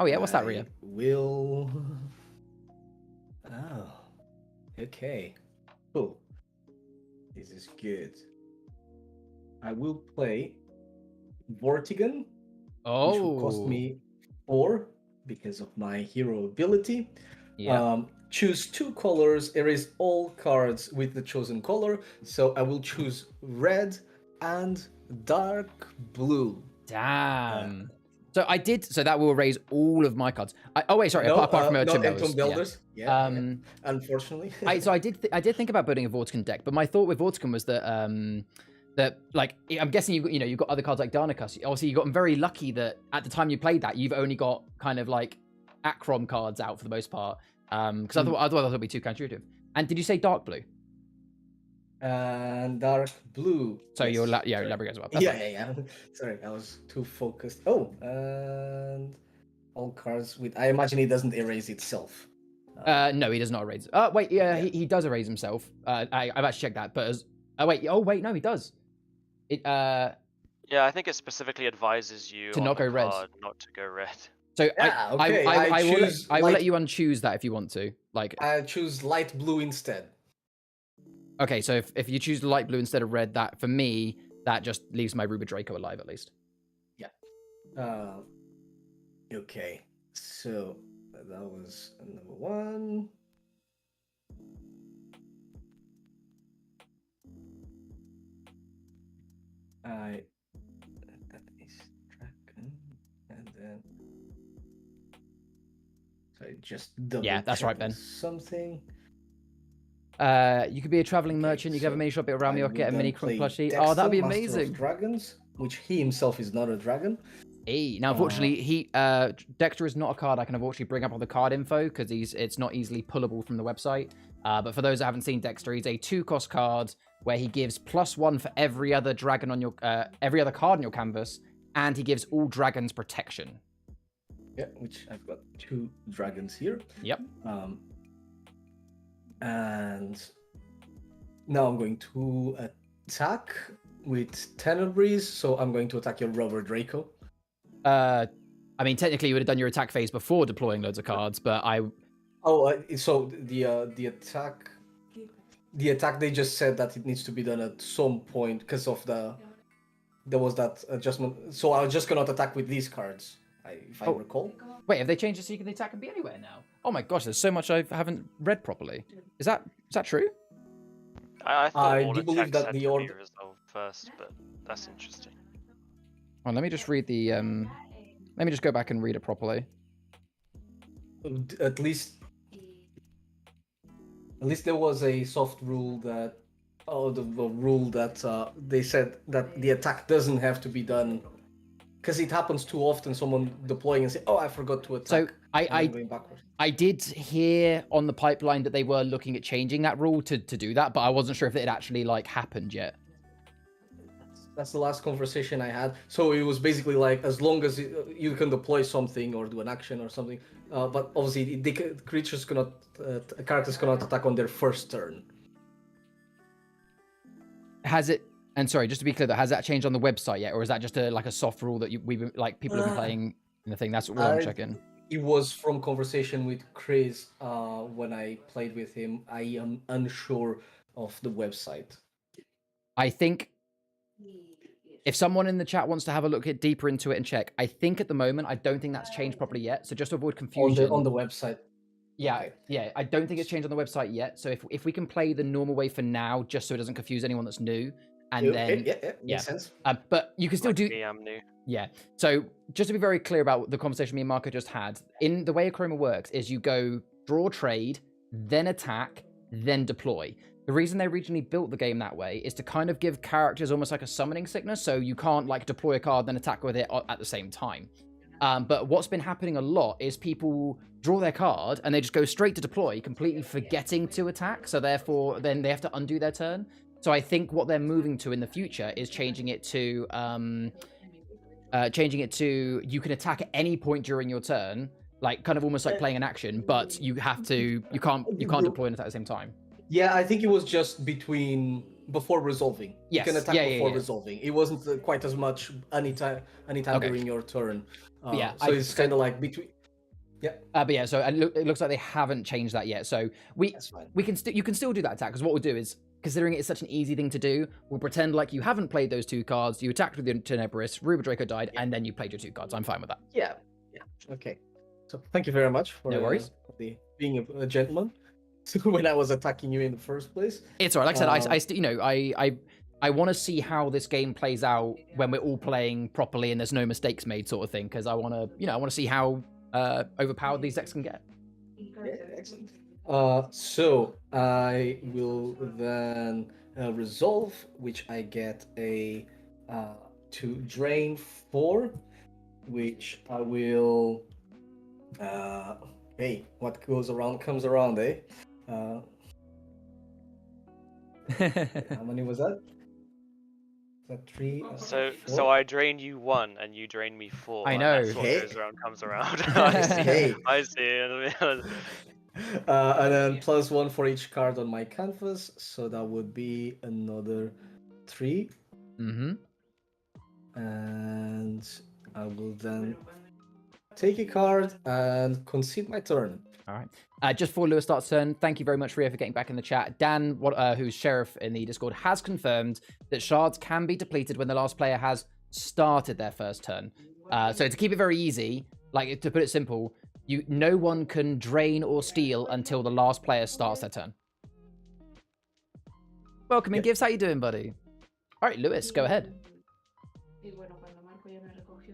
Oh yeah, what's that, Ria? Will. Oh. Okay. Cool. This is good. I will play Vortigern. Oh. Which will cost me 4 because of my hero ability. Yeah. Choose 2 colors, erase all cards with the chosen color. So I will choose red and dark blue. Damn. So I did. So that will erase all of my cards. Oh wait, sorry. Apart from Tomb Builders. Yeah. Unfortunately. I did think about building a Vortigern deck, but my thought with Vortigern was that like I'm guessing you've got other cards like Darnacusk. Obviously, you got very lucky that at the time you played that, you've only got kind of like Achroma cards out for the most part. Because otherwise it would be too counterintuitive. And did you say dark blue? And dark blue. So yes. you're Labyrinth as well. That's Yeah. Sorry, I was too focused. Oh, and all cards with. I imagine it doesn't erase itself. No, he does not erase. Wait, yeah. He does erase himself. I've actually checked that. But no, he does. Yeah, I think it specifically advises you To not go red. not to go red. So okay. I will let you unchoose that if you want to. Like I choose light blue instead. Okay, so if you choose light blue instead of red, that for me that just leaves my Ruby Draco alive at least. Yeah. Okay. So that was number 1. that is dragon, and then sorry, just double that's right, Ben. Something. You could be a traveling Okay, merchant. You could have a so mini shop around me I or get a will mini then crunk play plushie. Dexter, Oh, that'd be Master of amazing. Dragons, which he himself is not a dragon. Hey, now unfortunately, Dexter is not a card I can unfortunately bring up on the card info because it's not easily pullable from the website. But for those that haven't seen Dexter, he's a 2-cost card where he gives +1 for every other dragon on your every other card on your canvas, and he gives all dragons protection. Yeah, which I've got 2 dragons here. Yep. And now I'm going to attack with Tenebris, so I'm going to attack your Rubber Draco. I mean, technically, you would have done your attack phase before deploying loads of cards, but So the attack they just said that it needs to be done at some point because of there was that adjustment. So I just cannot attack with these cards, if I recall. Wait, have they changed it so you can attack and be anywhere now? Oh my gosh, there's so much I haven't read properly. Is that true? I thought I all do believe attacks that had the to be order. resolved first, but that's interesting. Oh, let me just read the let me just go back and read it properly. At least there was a soft rule that, the rule that they said that the attack doesn't have to be done, because it happens too often. Someone deploying and say, "Oh, I forgot to attack." So going backwards. I did hear on the pipeline that they were looking at changing that rule to do that, but I wasn't sure if it had actually like happened yet. That's the last conversation I had. So it was basically like, as long as you can deploy something or do an action or something, but obviously characters cannot attack on their first turn. Has it? And sorry, just to be clear, though, has that changed on the website yet, or is that just like a soft rule that people have been playing in the thing? That's what I'm checking. It was from conversation with Chris when I played with him. I am unsure of the website. I think if someone in the chat wants to have a look at deeper into it and check, I think at the moment I don't think that's changed properly yet. So just to avoid confusion on the website. Yeah, Okay. yeah. I don't think it's changed on the website yet. So if we can play the normal way for now, just so it doesn't confuse anyone that's new, and then makes sense. But you can still do. I'm new. Yeah. So just to be very clear about the conversation me and Marco just had, in the way Achroma works is you go draw trade, then attack, then deploy. The reason they originally built the game that way is to kind of give characters almost like a summoning sickness, so you can't like deploy a card then attack with it at the same time. But what's been happening a lot is people draw their card and they just go straight to deploy, completely forgetting to attack, so therefore then they have to undo their turn. So I think what they're moving to in the future is changing it to you can attack at any point during your turn, like kind of almost like playing an action, but you can't deploy and attack at the same time. Yeah, I think it was just before resolving. Yes. You can attack before resolving. It wasn't quite as much anytime during your turn. So it's kind of like between. Yeah. But yeah, so it looks like they haven't changed that yet. So you can still do that attack, because what we'll do is, considering it's such an easy thing to do, we'll pretend like you haven't played those 2 cards, you attacked with your Tenebris, Rubber Draco died, and then you played your 2 cards. I'm fine with that. Yeah. Okay. So thank you very much for no worries. Being a gentleman when I was attacking you in the first place. It's alright. Like I said, I want to see how this game plays out when we're all playing properly and there's no mistakes made, sort of thing, because I want to see how overpowered these decks can get. Yeah, excellent. So I will then resolve, which I get a to drain 4, which I will. Hey, what goes around comes around, eh? How many was that? Is that 3? So I drain you 1 and you drain me 4. I know. And that's what goes around comes around. I see. I see. And then +1 for each card on my canvas, so that would be another 3. Mm-hmm. And I will then take a card and concede my turn. All right. Just before Lewis starts turn, thank you very much, Ria, for getting back in the chat. Dan, who's sheriff in the Discord, has confirmed that shards can be depleted when the last player has started their first turn. So to keep it very easy, like to put it simple, no one can drain or steal until the last player starts their turn. Welcome in, Gibbs. How you doing, buddy? All right, Lewis, go ahead.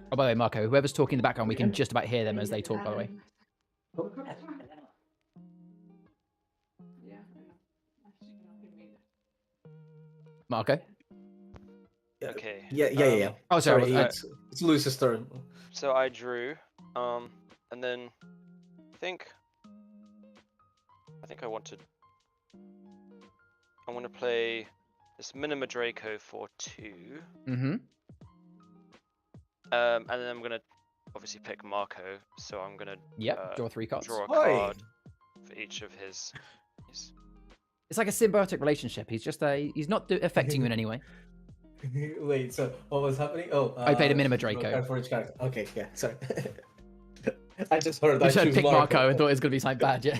Oh, by the way, Marco, whoever's talking in the background, we can just about hear them as they talk, by the way. Marco? Okay. Yeah. Oh, sorry. It's Luis's turn. So I drew, and then I think I want to play this Minima Draco for 2. Mm-hmm. And then I'm gonna obviously pick Marco, so I'm gonna Draw 3 cards. draw a card for each of his. It's like a symbiotic relationship. He's just he's not affecting you in any way. Wait, so what was happening? Oh, I played a Minima Draco. Card for each character. Okay, yeah, sorry. I just heard You I said choose pick Marco. Marco and thought it was gonna be something bad, yeah.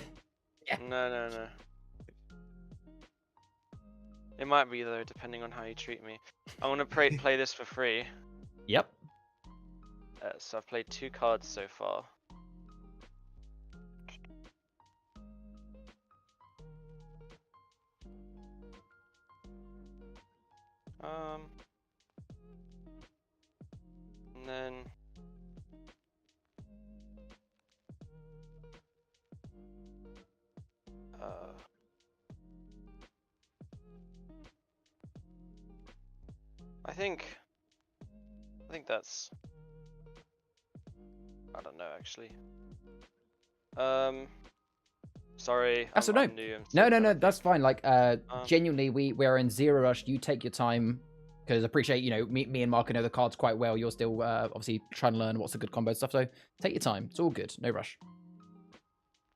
No. It might be though, depending on how you treat me. I want to play this for free. Yep. So I've played 2 cards so far. And then I think that's, I don't know actually. Sorry. That's I'm new. No, that's fine. Like, genuinely, we're in zero rush. You take your time, because I appreciate, you know, me and Marco know the cards quite well. You're still obviously trying to learn what's a good combo stuff. So take your time. It's all good. No rush.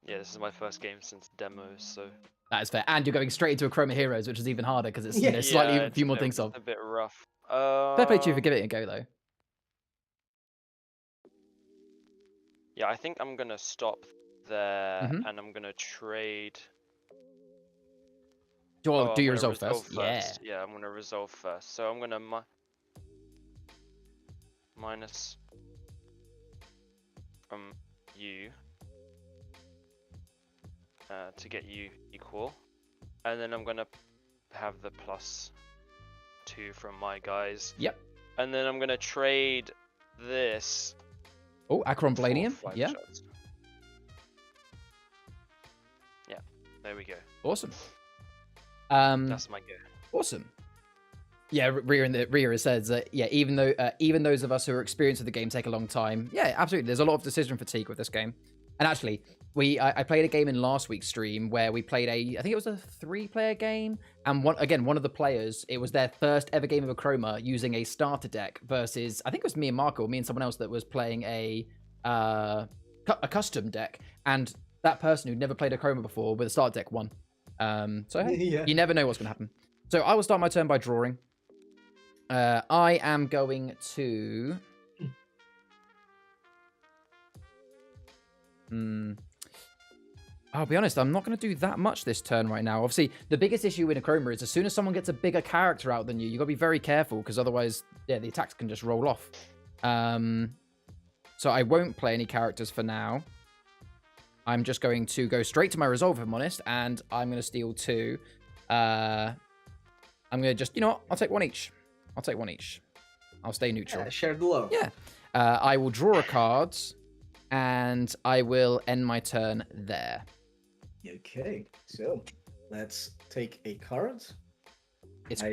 Yeah, this is my first game since demos, so. That is fair. And you're going straight into Achroma Heroes, which is even harder because it's you know, slightly a few more things solved. A bit rough. Fair play to you for giving it a go, though. Yeah, I think I'm gonna stop there, and I'm gonna trade. Do your resolve first. Yeah, I'm gonna resolve first. So I'm gonna minus from you to get you equal, and then I'm gonna have the +2 from my guys. Yep. And then I'm gonna trade this. Oh, Acron Blanium. Yeah. Shots. Yeah. There we go. Awesome. That's my go. Awesome. Yeah, Ria says that. Yeah, even those of us who are experienced with the game take a long time. Yeah, absolutely. There's a lot of decision fatigue with this game. And actually, I played a game in last week's stream where we played I think it was a 3-player game, and one of the players, it was their first ever game of Achroma using a starter deck versus, I think it was me and Marco, me and someone else that was playing a custom deck, and that person who'd never played Achroma before with a starter deck won. So hey, you never know what's going to happen. So I will start my turn by drawing. I am going to. I'll be honest, I'm not going to do that much this turn right now. Obviously, the biggest issue in Achroma is as soon as someone gets a bigger character out than you, got to be very careful, because otherwise, yeah, the attacks can just roll off. So I won't play any characters for now. I'm just going to go straight to my resolve, if I'm honest, and I'm going to steal 2. I'm going to just, you know what? I'll take 1 each. I'll stay neutral. Yeah, share the love. Yeah. I will draw a card, and I will end my turn there. Okay, so let's take a card. It's...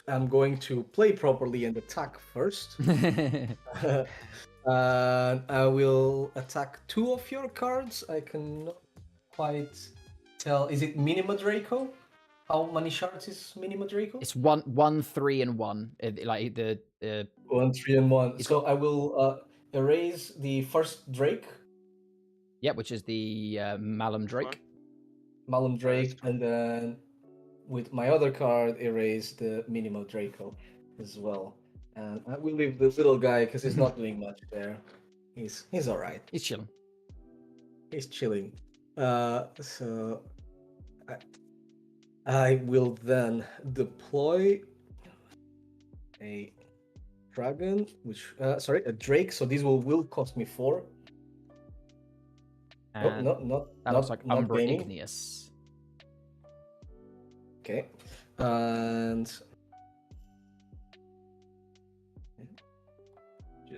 I'm going to play properly and attack first. I will attack 2 of your cards. I cannot quite tell. Is it Minima Draco? How many shards is Minima Draco? It's 1, 3, and 1. Like the 1, 3, and 1. So I will erase the first Drake. Yeah, which is the Malum Drake. Malum Drake, and then with my other card, erase the Minima Draco as well. And I will leave the little guy because he's not doing much there. He's all right. He's chilling. He's chilling. So I will then deploy a dragon, a drake. So these will cost me 4. And that looks like Umbra Igneous. Okay, and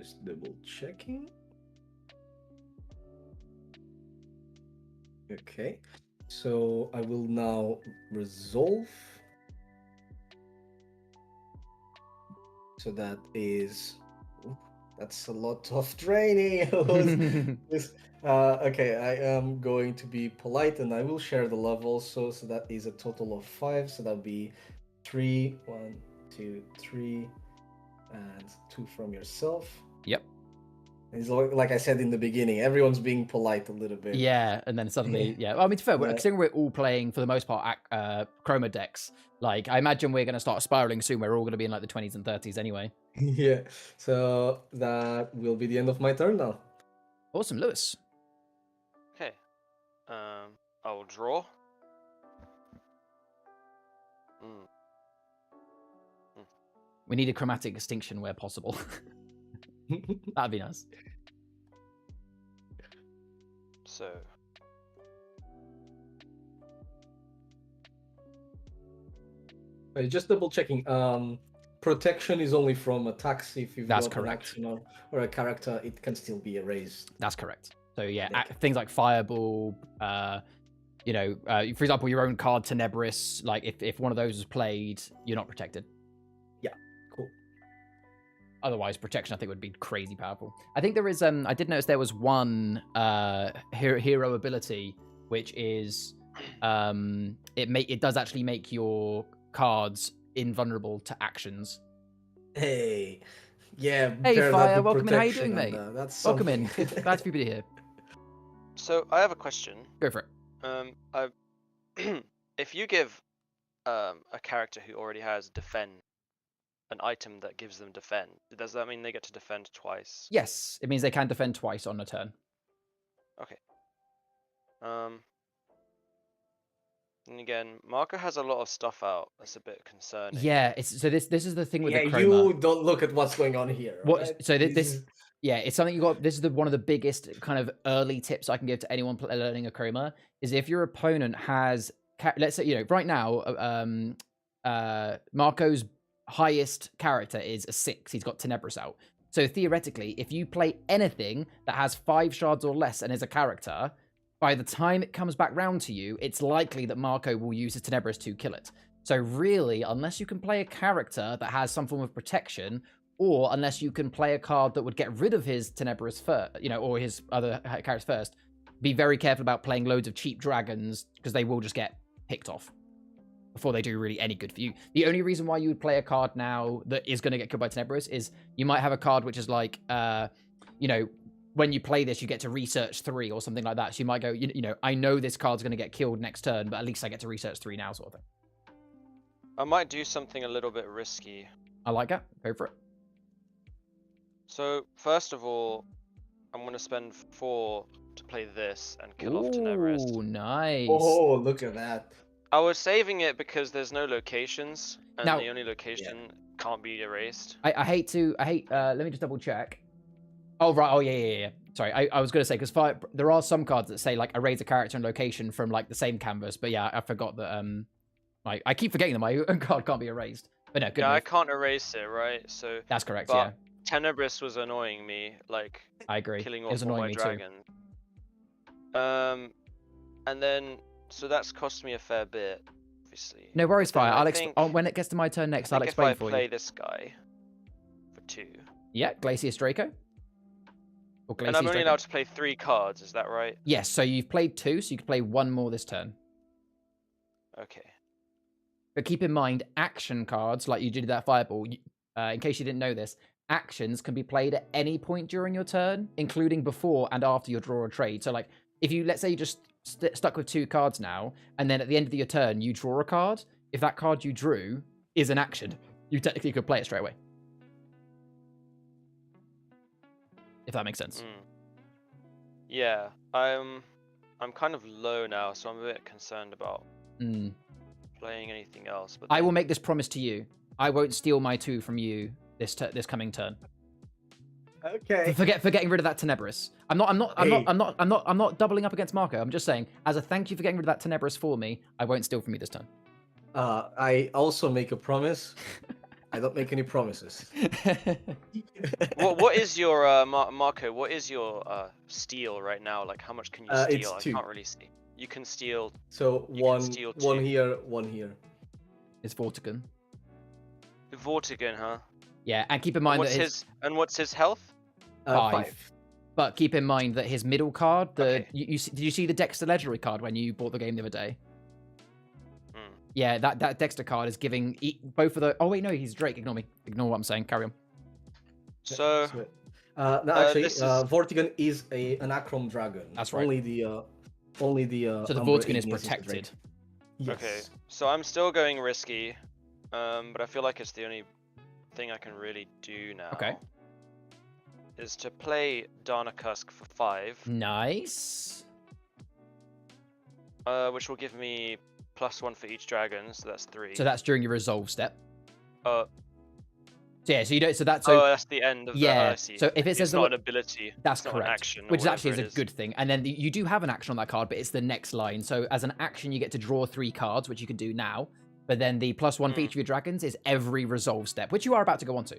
Just double checking. Okay, so I will now resolve. So that is, that's a lot of training. Okay, I am going to be polite and I will share the level. So that is a total of 5. So that'll be 3, 1, 2, 3, and 2 from yourself. Yep. It's like I said in the beginning, everyone's being polite a little bit. Yeah, and then suddenly, yeah. Well, I mean, to be fair, considering we're all playing for the most part Achroma decks, like I imagine we're going to start spiraling soon. We're all going to be in like the 20s and 30s anyway. Yeah. So that will be the end of my turn now. Awesome, Lewis. Okay. I will draw. We need a chromatic extinction where possible. That'd be nice. So. Just double checking. Protection is only from attacks. If you've That's got correct. an action or a character, it can still be erased. That's correct. So yeah, Okay. things like Fireball, you know, for example, your own card Tenebris, like if one of those is played, you're not protected. Yeah, cool. Otherwise, protection I think would be crazy powerful. I think there is. I did notice there was one hero ability which is it does actually make your cards invulnerable to actions. Hey, yeah. Hey, bear Fire, the welcome in. How you protection doing, and, mate? That's Welcome in. something. Glad to be here. So I have a question. Go for it. If you give a character who already has defend an item that gives them defend, does that mean they get to defend twice? Yes, it means they can defend twice on a turn. Okay. And again, Marco has a lot of stuff out. That's a bit concerning. Yeah, it's so this is the thing with Yeah, the Achroma. you don't look at what's going on here. What? Right? So this yeah, it's something you got. This is one of the biggest kind of early tips I can give to anyone learning Achroma is if your opponent has, let's say, you know, right now, Marco's highest character is a 6. He's got Tenebris out. So theoretically, if you play anything that has 5 shards or less and is a character, by the time it comes back round to you, it's likely that Marco will use his Tenebris to kill it. So really, unless you can play a character that has some form of protection, or unless you can play a card that would get rid of his Tenebris first, you know, or his other characters first, be very careful about playing loads of cheap dragons because they will just get picked off before they do really any good for you. The only reason why you would play a card now that is going to get killed by Tenebris is you might have a card which is like, you know, when you play this, you get to research 3 or something like that. So you might go, you know, I know this card's going to get killed next turn, but at least I get to research 3 now, sort of thing. I might do something a little bit risky. I like that. Go for it. So first of all, I'm going to spend 4 to play this and kill off Tenebris. Oh, nice. Oh, look at that. I was saving it because there's no locations, and Now- the only location can't be erased. I hate, let me just double check. Oh, right. Oh, yeah. Sorry, I was going to say, because there are some cards that say, like, erase a character and location from, like, the same canvas. But yeah, I forgot that, I keep forgetting that my own card can't be erased. But no, good Yeah, I move. can't erase it, right? So That's correct, but yeah. Tenebris was annoying me, like I agree. killing It off was all annoying my me too. dragon. And then so that's cost me a fair bit, obviously. No worries, But then Fire. I I'll think- when it gets to my turn next, I I'll think explain if for I play you. this guy for 2, Yeah, Glacius Draco. Or and I'm Glacius only Draco. allowed to play 3 cards, is that right? Yes, so you've played 2, so you can play 1 more this turn. Okay. But keep in mind, action cards, like you did that Fireball, in case you didn't know this, actions can be played at any point during your turn, including before and after your draw or trade. So, like, if you, let's say you just stuck with 2 cards now, and then at the end of your turn, you draw a card, if that card you drew is an action, you technically could play it straight away. If that makes sense. Yeah, I'm kind of low now, so I'm a bit concerned about playing anything else. But I will make this promise to you. I won't steal my 2 from you this coming turn. Okay. For getting rid of that Tenebris. I'm not doubling up against Marco. I'm just saying, as a thank you for getting rid of that Tenebris for me, I won't steal from you this turn. I also make a promise. I don't make any promises. What is your Marco? What is your steal right now? Like, how much can you steal? It's 2. I can't really see. You can steal. So You can one steal 2. here, 1 here. It's Vortigern. Vortigern, huh? Yeah, and keep in mind What's that what's his health? 5. But keep in mind that his middle card, Okay. did you see the Dexter Legendary card when you bought the game the other day? Hmm. Yeah, that Dexter card is giving both of the. Oh wait, no, he's Drake. Ignore me. Ignore what I'm saying. Carry on. So no, actually, this is- Vortigern is an Achroma dragon. That's right. Only the So the Vortigern is protected. Yes. okay, so I'm still going risky, but I feel like it's the only thing I can really do now. Okay. Is to play Darnacusk for 5, Nice. which will give me +1 for each dragon, so that's 3. So that's during your resolve step. Uh, So yeah, so you don't. So that's oh, that's the end of yeah. the. I see. So if it says it's the not wo- an ability, that's it's not correct. an action, or Which actually whatever is it a good thing. And then you do have an action on that card, but it's the next line. So as an action, you get to draw 3 cards, which you can do now. But then the +1 for each of your dragons is every resolve step, which you are about to go on to.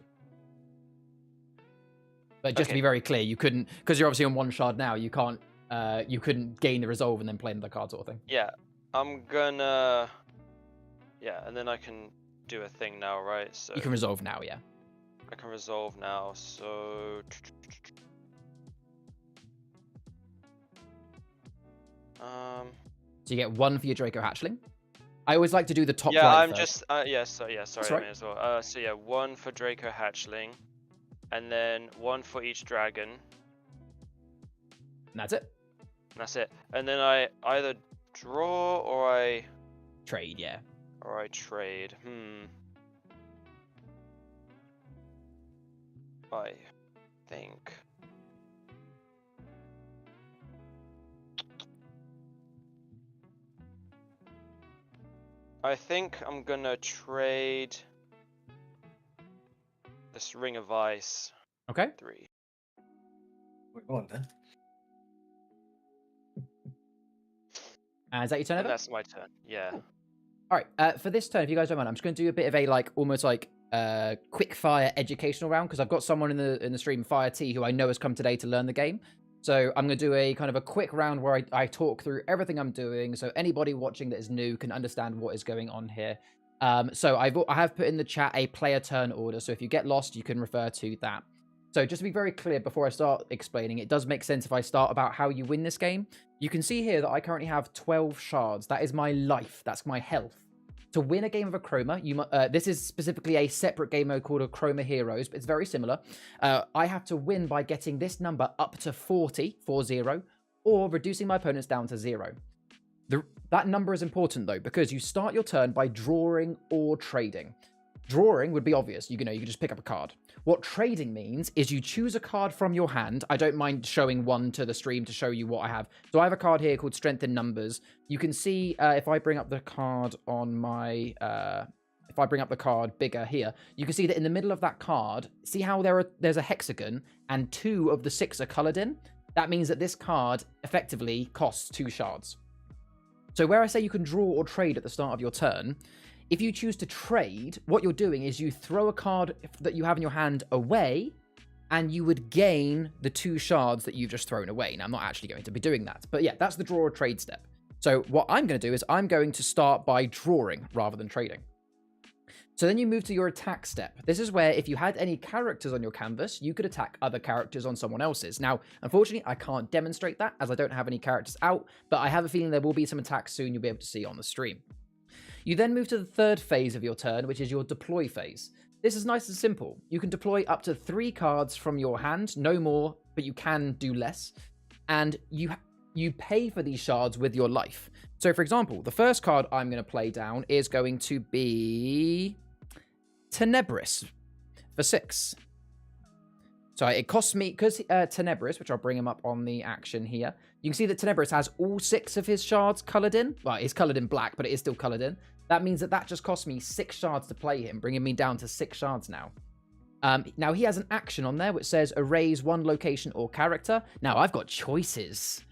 But just to Okay. be very clear, you couldn't, because you're obviously on 1 shard now. You can't. You couldn't gain the resolve and then play another card sort of thing. Yeah, I'm gonna. Yeah, and then I can do a thing now, right? So You can resolve now, yeah. I can resolve now. So. So you get 1 for your Draco Hatchling. I always like to do the top Yeah, right I'm first. just. Yeah, so yeah, sorry, That's I right. may as well. So yeah, 1 for Draco Hatchling, and then 1 for each dragon. And that's it. And that's it. And then I either draw or I Trade, yeah. trade. I think. I think I'm gonna trade this Ring of Ice Okay. 3. Go on then. Is that your turn, And Evan? that's my turn. Yeah. All right. For this turn, if you guys don't mind, I'm just going to do a bit of a almost quick fire educational round because I've got someone in the stream, Fire T, who I know has come today to learn the game. So I'm going to do a kind of a quick round where I talk through everything I'm doing, so anybody watching that is new can understand what is going on here. So I have put in the chat a player turn order. So if you get lost, you can refer to that. So just to be very clear before I start explaining, it does make sense if I start about how you win this game. You can see here that I currently have 12 shards. That is my life. That's my health. To win a game of Achroma, this is specifically a separate game mode called Achroma Heroes, but it's very similar. I have to win by getting this number up to 40, or reducing my opponents down to 0. That number is important though, because you start your turn by drawing or trading. Drawing would be obvious. You can just pick up a card. What trading means is you choose a card from your hand. I don't mind showing one to the stream to show you what I have. So I have a card here called Strength in Numbers. You can see if I bring up the card on my... if I bring up the card bigger here, you can see that in the middle of that card, see how there's a hexagon and 2 of the 6 are colored in? That means that this card effectively costs 2 shards. So where I say you can draw or trade at the start of your turn, if you choose to trade, what you're doing is you throw a card that you have in your hand away, and you would gain the 2 shards that you've just thrown away. Now, I'm not actually going to be doing that, but yeah, that's the draw or trade step. So what I'm going to do is I'm going to start by drawing rather than trading. So then you move to your attack step. This is where if you had any characters on your canvas, you could attack other characters on someone else's. Now, unfortunately, I can't demonstrate that as I don't have any characters out, but I have a feeling there will be some attacks soon you'll be able to see on the stream. You then move to the 3rd phase of your turn, which is your deploy phase. This is nice and simple. You can deploy up to 3 cards from your hand, no more, but you can do less. And you pay for these shards with your life. So for example, the first card I'm going to play down is going to be Tenebris for 6. So it costs me, because Tenebris, which I'll bring him up on the action here, you can see that Tenebris has all 6 of his shards coloured in. Well, it's coloured in black, but it is still coloured in. That means that just cost me 6 shards to play him, bringing me down to 6 shards now. Now, he has an action on there which says erase 1 location or character. Now, I've got choices.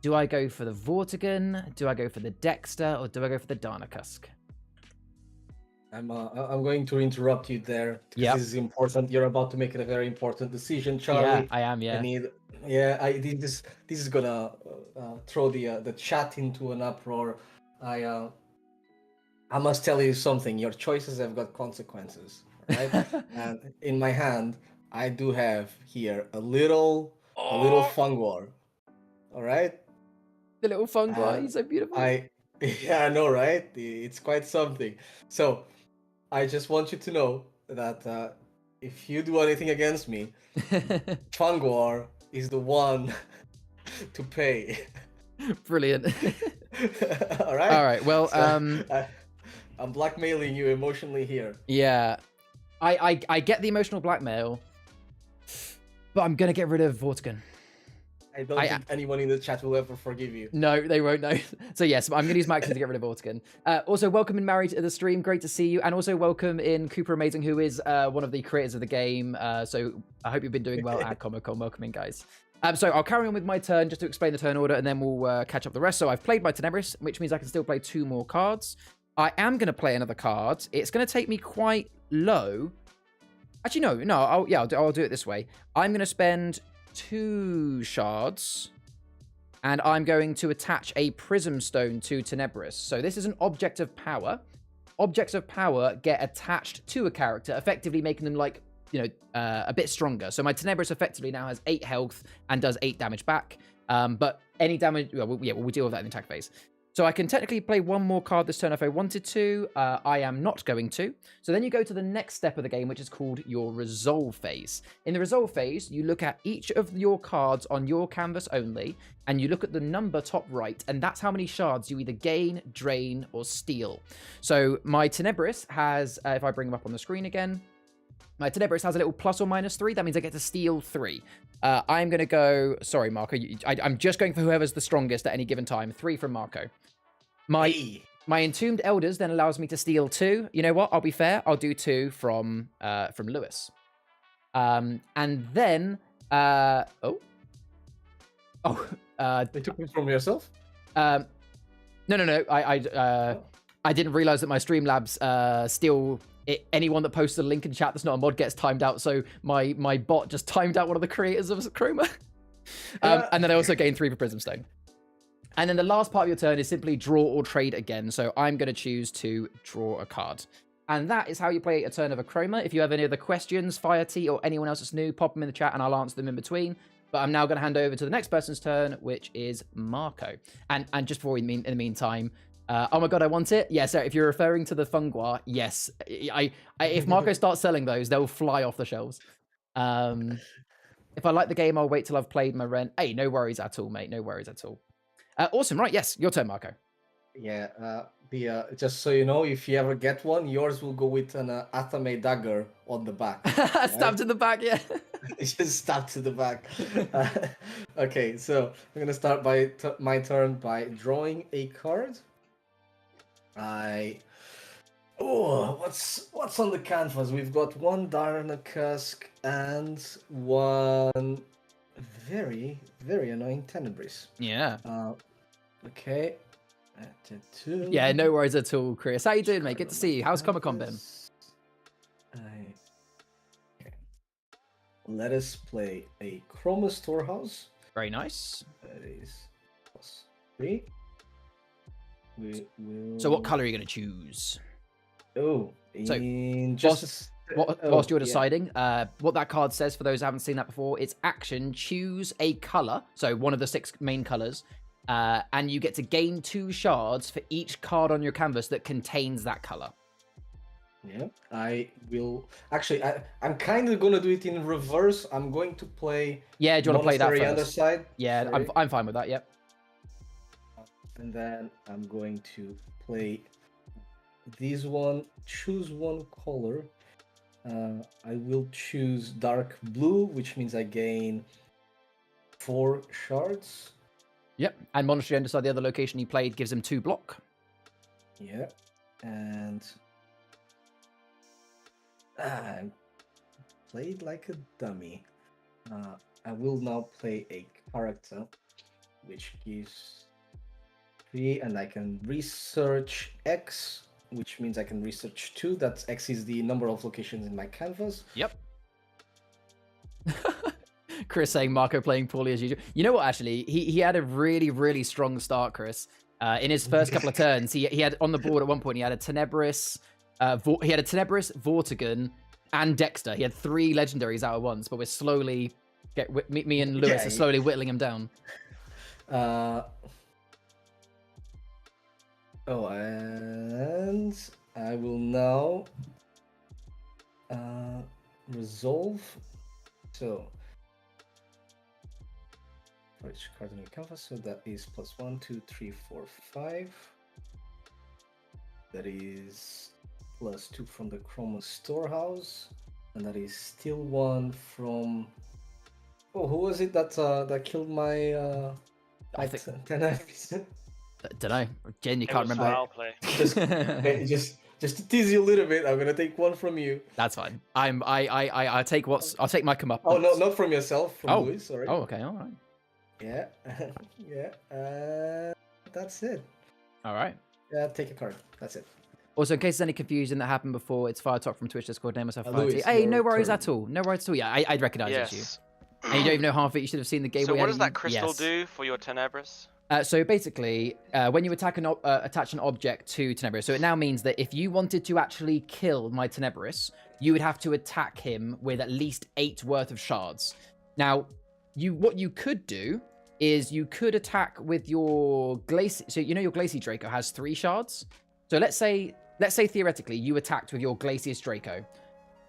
Do I go for the Vortigern? Do I go for the Dexter? Or do I go for the Darnacusk? I'm going to interrupt you there because Yep. this is important. You're about to make a very important decision, Yeah, Charlie. I am. I Yeah. need. Yeah, this is gonna throw the chat into an uproar. I must tell you something. Your choices have got consequences, right? And in my hand, I do have here a little Oh, fungor. All right. the little fungi. And He's so beautiful. yeah, I know, right? It's quite something. So I just want you to know that if you do anything against me, Fungor is the one to pay. Brilliant. All right. All right. Well, I'm blackmailing you emotionally here. yeah, I get the emotional blackmail, but I'm gonna get rid of Vortigan. I don't think anyone in the chat will ever forgive you. No, they won't know. So yes, I'm going to use my action to get rid of Vortigan. Also, welcome in Mary to the stream. Great to see you. And also welcome in Cooper Amazing, who is one of the creators of the game. So I hope you've been doing well at Comic-Con. Welcome in, guys. So I'll carry on with my turn just to explain the turn order, and then we'll catch up the rest. So I've played my Tenebris, which means I can still play 2 more cards. I am going to play another card. It's going to take me quite low. Actually, no. I'll do it this way. I'm going to spend 2 shards, and I'm going to attach a prism stone to Tenebris. So this is an object of power. Objects of power get attached to a character, effectively making them like, a bit stronger. So my Tenebris effectively now has 8 health and does 8 damage back. But any damage, we'll deal with that in the attack phase. So I can technically play 1 more card this turn if I wanted to. I am not going to. So then you go to the next step of the game, which is called your resolve phase. In the resolve phase, you look at each of your cards on your canvas only, and you look at the number top right, and that's how many shards you either gain, drain, or steal. So my Tenebris has, if I bring them up on the screen again, my Tenebris has a little plus or minus 3. That means I get to steal 3. I'm going to go... Sorry, Marco. I'm just going for whoever's the strongest at any given time. 3 from Marco. My Entombed Elders then allows me to steal 2. You know what? I'll be fair. I'll do 2 from Lewis. And then... They took them from yourself? No. I didn't realize that my Streamlabs steal... anyone that posts a link in chat that's not a mod gets timed out, so my bot just timed out one of the creators of Achroma. And then I also gain 3 for Prism Stone. And then the last part of your turn is simply draw or trade again, so I'm going to choose to draw a card. And that is how you play a turn of Achroma. If you have any other questions, Fire T or anyone else that's new, pop them in the chat and I'll answer them in between. But I'm now going to hand over to the next person's turn, which is Marco. And just before in the meantime... oh my god, I want it. Yeah, so if you're referring to the Funguar, yes. If Marco starts selling those, they'll fly off the shelves. If I like the game, I'll wait till I've played my rent. Hey, no worries at all, mate. No worries at all. Awesome, right? Yes, your turn, Marco. Yeah. Just so you know, if you ever get one, yours will go with an Athame dagger on the back. Stabbed in the back, yeah. It's just stabbed to the back. Okay, so I'm gonna start by my turn by drawing a card. What's on the canvas? We've got 1 Darnacusk and 1 very, very annoying Tenebris. Yeah. Okay. 2. Yeah, no worries at all, Chris. How you doing, mate? Good to see you. How's Comic-Con been? Okay. Let us play a Chroma Storehouse. Very nice. That is +3. So what color are you going to choose? Whilst you're deciding, what that card says, for those who haven't seen that before, it's action, choose a color, so one of the 6 main colors, and you get to gain 2 shards for each card on your canvas that contains that color. Yeah, I will... Actually, I'm kind of going to do it in reverse. I'm going to play... Yeah, do you want to play that first? Underside. Yeah, I'm fine with that, yep. And then I'm going to play this one, choose 1 color. I will choose dark blue, which means I gain 4 shards. Yep, and Monastery Underside, the other location he played, gives him 2 block. Yeah, and I played like a dummy. I will now play a character, which gives 3, and I can research X which means I can research 2. That X is the number of locations in my canvas. Yep. Chris saying Marco playing poorly as usual. You know what? Actually, he had a really strong start, Chris. In his first couple of turns, he had on the board at one point. He had a Tenebris, Vortigern, and Dexter. He had 3 legendaries out at once. But we're slowly me and Lewis are slowly whittling him down. Oh, and I will now resolve. So, for each card on your canvas, so that is +1, 2, 3, 4, 5. That is +2 from the Achroma storehouse, and that is still 1 from. Oh, who was it that killed my Tenebris? Don't know. Jen, you can't remember. Foul play. Just to tease you a little bit, I'm gonna take 1 from you. That's fine. I'll take my comeuppance. Oh no, not from yourself, from Louis. Sorry. Oh, okay, all right. Yeah, yeah. That's it. All right. Yeah, take a card. That's it. Also, in case there's any confusion that happened before, it's Firetalk from Twitch Discord. Name myself Fire. Louis, Hey, no your worries turn. at all. No worries at all. Yeah, I'd recognise it's you. Yes. And you don't even know half of it. You should have seen the game. So where what you does had- that crystal yes. do for your Tenebris? So basically, when you attach an object to Tenebris, so it now means that if you wanted to actually kill my Tenebris, you would have to attack him with at least 8 worth of shards. Now, what you could do is you could attack with your Glacier. So you know your Glacier Draco has 3 shards. So let's say theoretically you attacked with your Glacier Draco.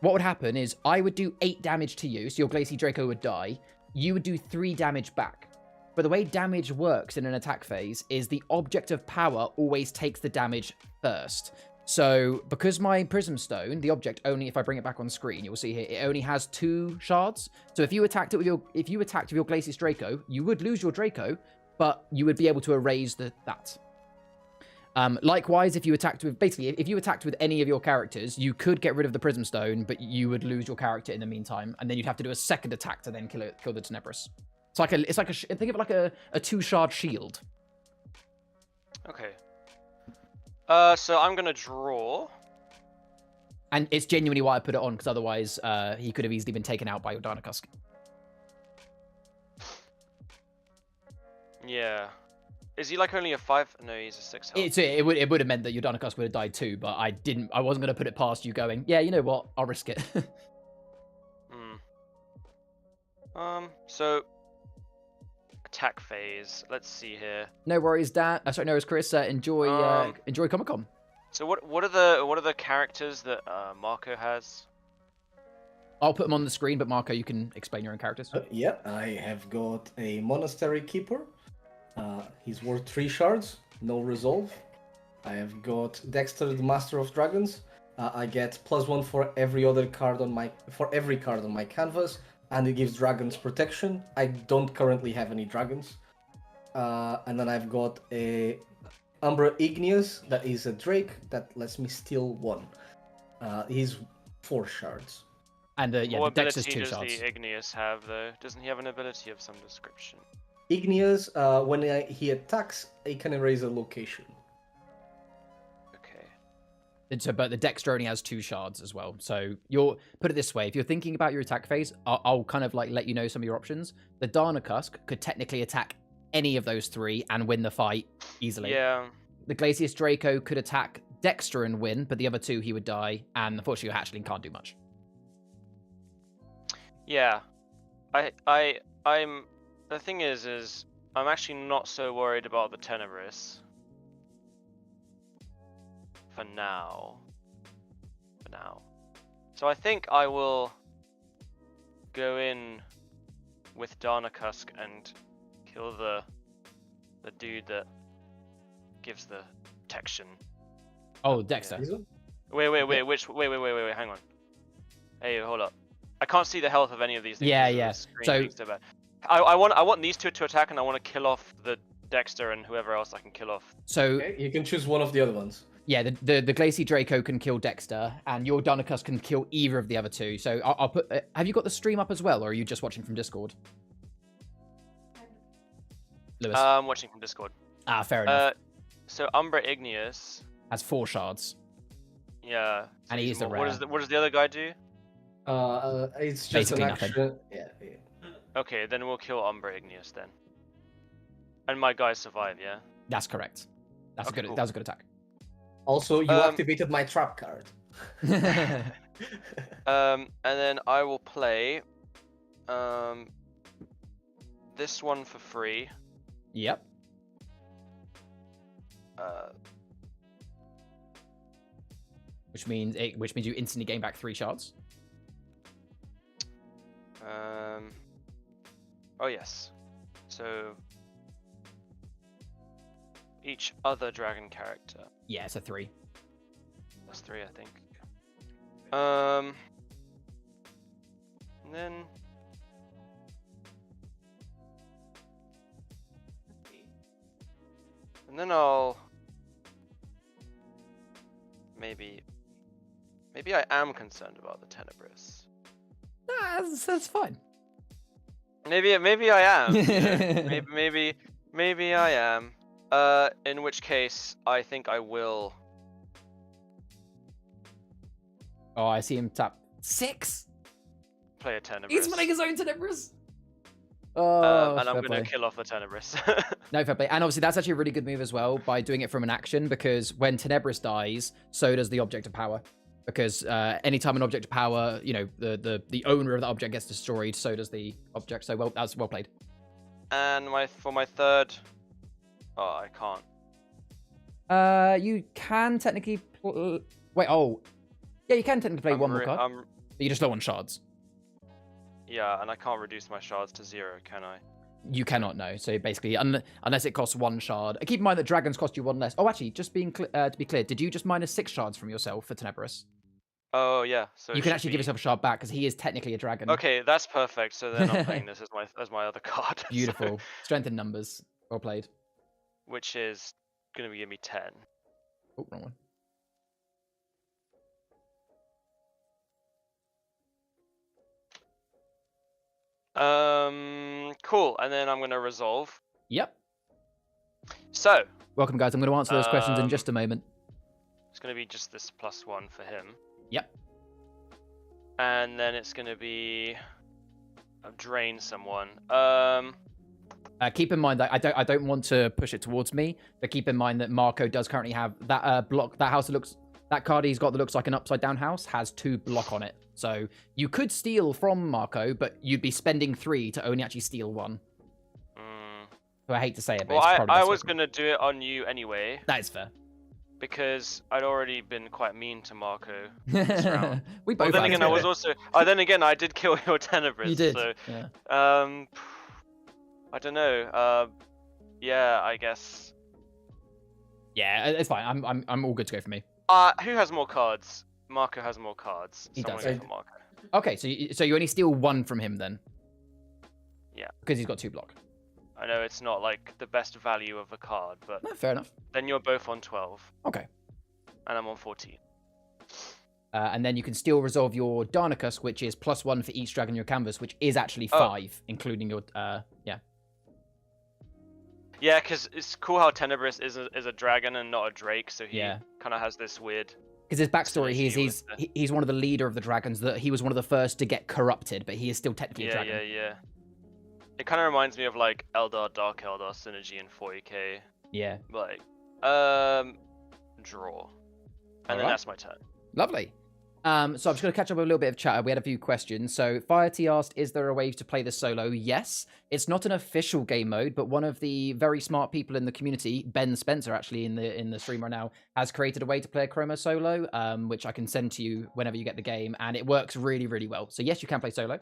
What would happen is I would do 8 damage to you, so your Glacier Draco would die. You would do 3 damage back. But the way damage works in an attack phase is the object of power always takes the damage first. So because my Prism Stone, the object only, if I bring it back on screen, you'll see here, it only has 2 shards. So if you attacked with your Glacier Draco, you would lose your Draco, but you would be able to erase that. Likewise, if you attacked with any of your characters, you could get rid of the Prism Stone, but you would lose your character in the meantime, and then you'd have to do a second attack to then kill the Tenebris. Think of it like a 2-shard shield. Okay. So I'm gonna draw. And it's genuinely why I put it on, because otherwise he could have easily been taken out by your Darnacusk. Yeah. Is he like only a 5? No, he's a 6 health. It would have meant that your Darnacusk would have died too, but I wasn't going to put it past you going, yeah, you know what, I'll risk it. So attack phase. Let's see here. No worries, Dan. No worries, Chris. Enjoy Comic-Con. So what are the characters that Marco has? I'll put them on the screen, but Marco, you can explain your own characters. Yeah, I have got a Monastery Keeper. He's worth 3 shards, no resolve. I have got Dexter, the Master of Dragons. I get +1 for every card on my canvas, and it gives dragons protection. I don't currently have any dragons. And then I've got a Umbra Igneous, that is a Drake that lets me steal 1. He's 4 shards. And the Dexter's 2 shards. What ability does the Igneous have, though? Doesn't he have an ability of some description? Igneous, when he attacks, he can erase a location. Okay. But the Dexter only has 2 shards as well. So put it this way: if you're thinking about your attack phase, I'll kind of like let you know some of your options. The Darnacusk could technically attack any of those 3 and win the fight easily. Yeah. The Glacius Draco could attack Dexter and win, but the other 2 he would die, and unfortunately your Hatchling can't do much. Yeah. I'm. The thing is I'm actually not so worried about the Tenebris. For now. So I think I will go in with Darnacusk and kill the dude that gives the protection. Oh, Dexter. Wait, hang on. Hey, hold up. I can't see the health of any of these things. Yeah. So bad. I want these 2 to attack, and I want to kill off the Dexter and whoever else I can kill off. So okay, you can choose one of the other ones. Yeah, the Glacier Draco can kill Dexter, and your Darnacusk can kill either of the other 2. So I'll put. Have you got the stream up as well, or are you just watching from Discord? Lewis. I'm watching from Discord. Fair enough. So Umbra Igneous has 4 shards. Yeah. And he is the What rare. what does the other guy do? It's just Basically an nothing. action. Yeah. Okay, then we'll kill Umbra Igneous then. And my guys survive, yeah? That's correct. That's Okay, a good. cool. That was a good attack. Also, you activated my trap card. And then I will play this one for free. Yep. Which means you instantly gain back 3 shards. Oh yes. So each other dragon character. Yeah, it's a 3. That's 3, I think. And then I'll maybe I am concerned about the Tenebris. That's fine. Maybe I am. You know, maybe I am. In which case I think I will. Oh, I see him tap 6. Play a Tenebris. He's playing his own Tenebris. Oh, and I'm fair gonna play. kill off the Tenebris. No, fair play. And obviously that's actually a really good move as well by doing it from an action, because when Tenebris dies, so does the object of power. Because anytime an object of power, you know, the owner of the object gets destroyed, so does the object. So that's well played. And for my third, oh, I can't. You can technically wait. Oh, yeah, you can technically play one more card. But you're just low on shards. Yeah, and I can't reduce my shards to 0, can I? You cannot, no. So basically, unless it costs 1 shard. Keep in mind that dragons cost you 1 less. Oh, actually, just being to be clear, did you just minus 6 shards from yourself for Tenebris? Oh yeah. So you can actually give yourself a shard back because he is technically a dragon. Okay, that's perfect. So then I'm playing this as my other card. Beautiful. Strength in numbers. Well played. Which is gonna give me 10. Oh, wrong one. Cool. And then I'm gonna resolve. Yep. So. Welcome, guys. I'm going to answer those questions in just a moment. It's gonna be just this +1 for him. Yep. And then it's gonna be drain someone. Keep in mind that I don't want to push it towards me, but keep in mind that Marco does currently have that block. That house that looks, that card he's got that looks like an upside down house has 2 block on it. So you could steal from Marco, but you'd be spending 3 to only actually steal 1. So I hate to say it, but well, it's probably I was gonna do it on you anyway. That is fair. Because I'd already been quite mean to Marco this round. We both. Well, then again, I was also. Then again, I did kill your Tenebris. You did. So, yeah. I don't know. Yeah, I guess. Yeah, it's fine. I'm all good to go for me. Who has more cards? Marco has more cards. He does. Go for Marco. Okay, so you only steal 1 from him then. Yeah. Because he's got 2 block. I know it's not like the best value of a card, but No, fair enough. then you're both on 12. Okay. And I'm on 14. And then you can still resolve your Darnacusk, which is +1 for each dragon in your canvas, which is actually 5, including your yeah. Yeah, because it's cool how Tenebris is a dragon and not a drake, so he kind of has this weird. Because his backstory, synergy he's one of the leader of the dragons. That he was one of the first to get corrupted, but he is still technically a dragon. Yeah. It kind of reminds me of like Eldar, Dark Eldar synergy in 40k. Yeah. Like, draw. And then that's my turn. Lovely. So I'm just going to catch up with a little bit of chatter. We had a few questions. So FireT asked, is there a way to play this solo? Yes. It's not an official game mode, but one of the very smart people in the community, Ben Spencer, actually in the stream right now, has created a way to play Achroma solo, which I can send to you whenever you get the game, and it works really, really well. So yes, you can play solo.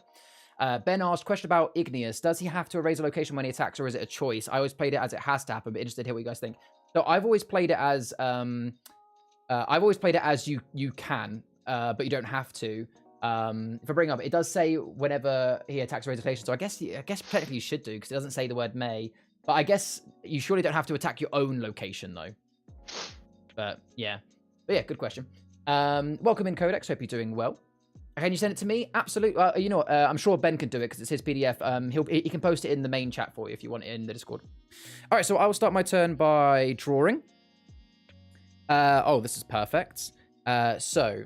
Ben asked, question about Igneous. Does he have to erase a location when he attacks, or is it a choice? I always played it as it has to happen, but interested to hear what you guys think. So I've always played it as you can. But you don't have to. If I bring up, it does say whenever he attacks a location. So I guess technically you should do, because it doesn't say the word may. But I guess you surely don't have to attack your own location though. But yeah, good question. Welcome in, Codex. Hope you're doing well. Can you send it to me? Absolutely. You know, I'm sure Ben can do it because it's his PDF. He can post it in the main chat for you if you want it in the Discord. All right, so I will start my turn by drawing. Oh, this is perfect. So,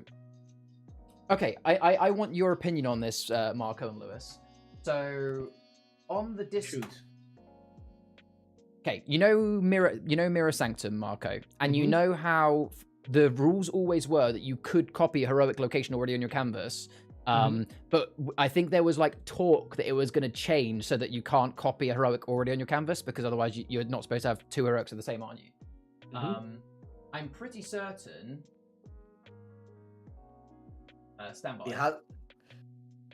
okay, I want your opinion on this, Marco and Lewis. So, on the Shoot. Okay, you know Mirror Sanctum, Marco, and you know how the rules always were that you could copy a heroic location already on your canvas. But I think there was like talk that it was going to change so that you can't copy a heroic already on your canvas, because otherwise you're not supposed to have 2 heroics of the same, aren't you? I'm pretty certain. Stand by. It had.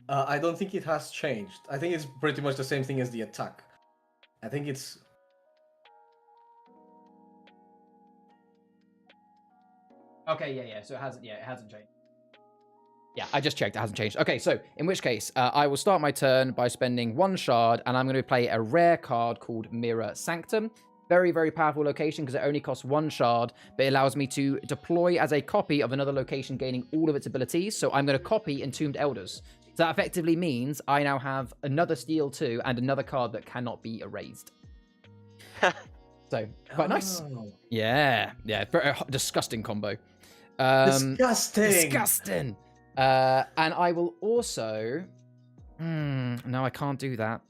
I don't think it has changed. I think it's pretty much the same thing as the attack. I think it's. Okay, yeah. So it hasn't changed. Yeah, I just checked. It hasn't changed. Okay, so in which case, I will start my turn by spending 1 shard, and I'm going to play a rare card called Mirror Sanctum. Very, very powerful location because it only costs 1 shard, but it allows me to deploy as a copy of another location, gaining all of its abilities. So I'm going to copy Entombed Elders. So that effectively means I now have another Steel 2 and another card that cannot be erased. So, quite nice. Yeah. Very disgusting combo. Disgusting. And I will also... no, I can't do that.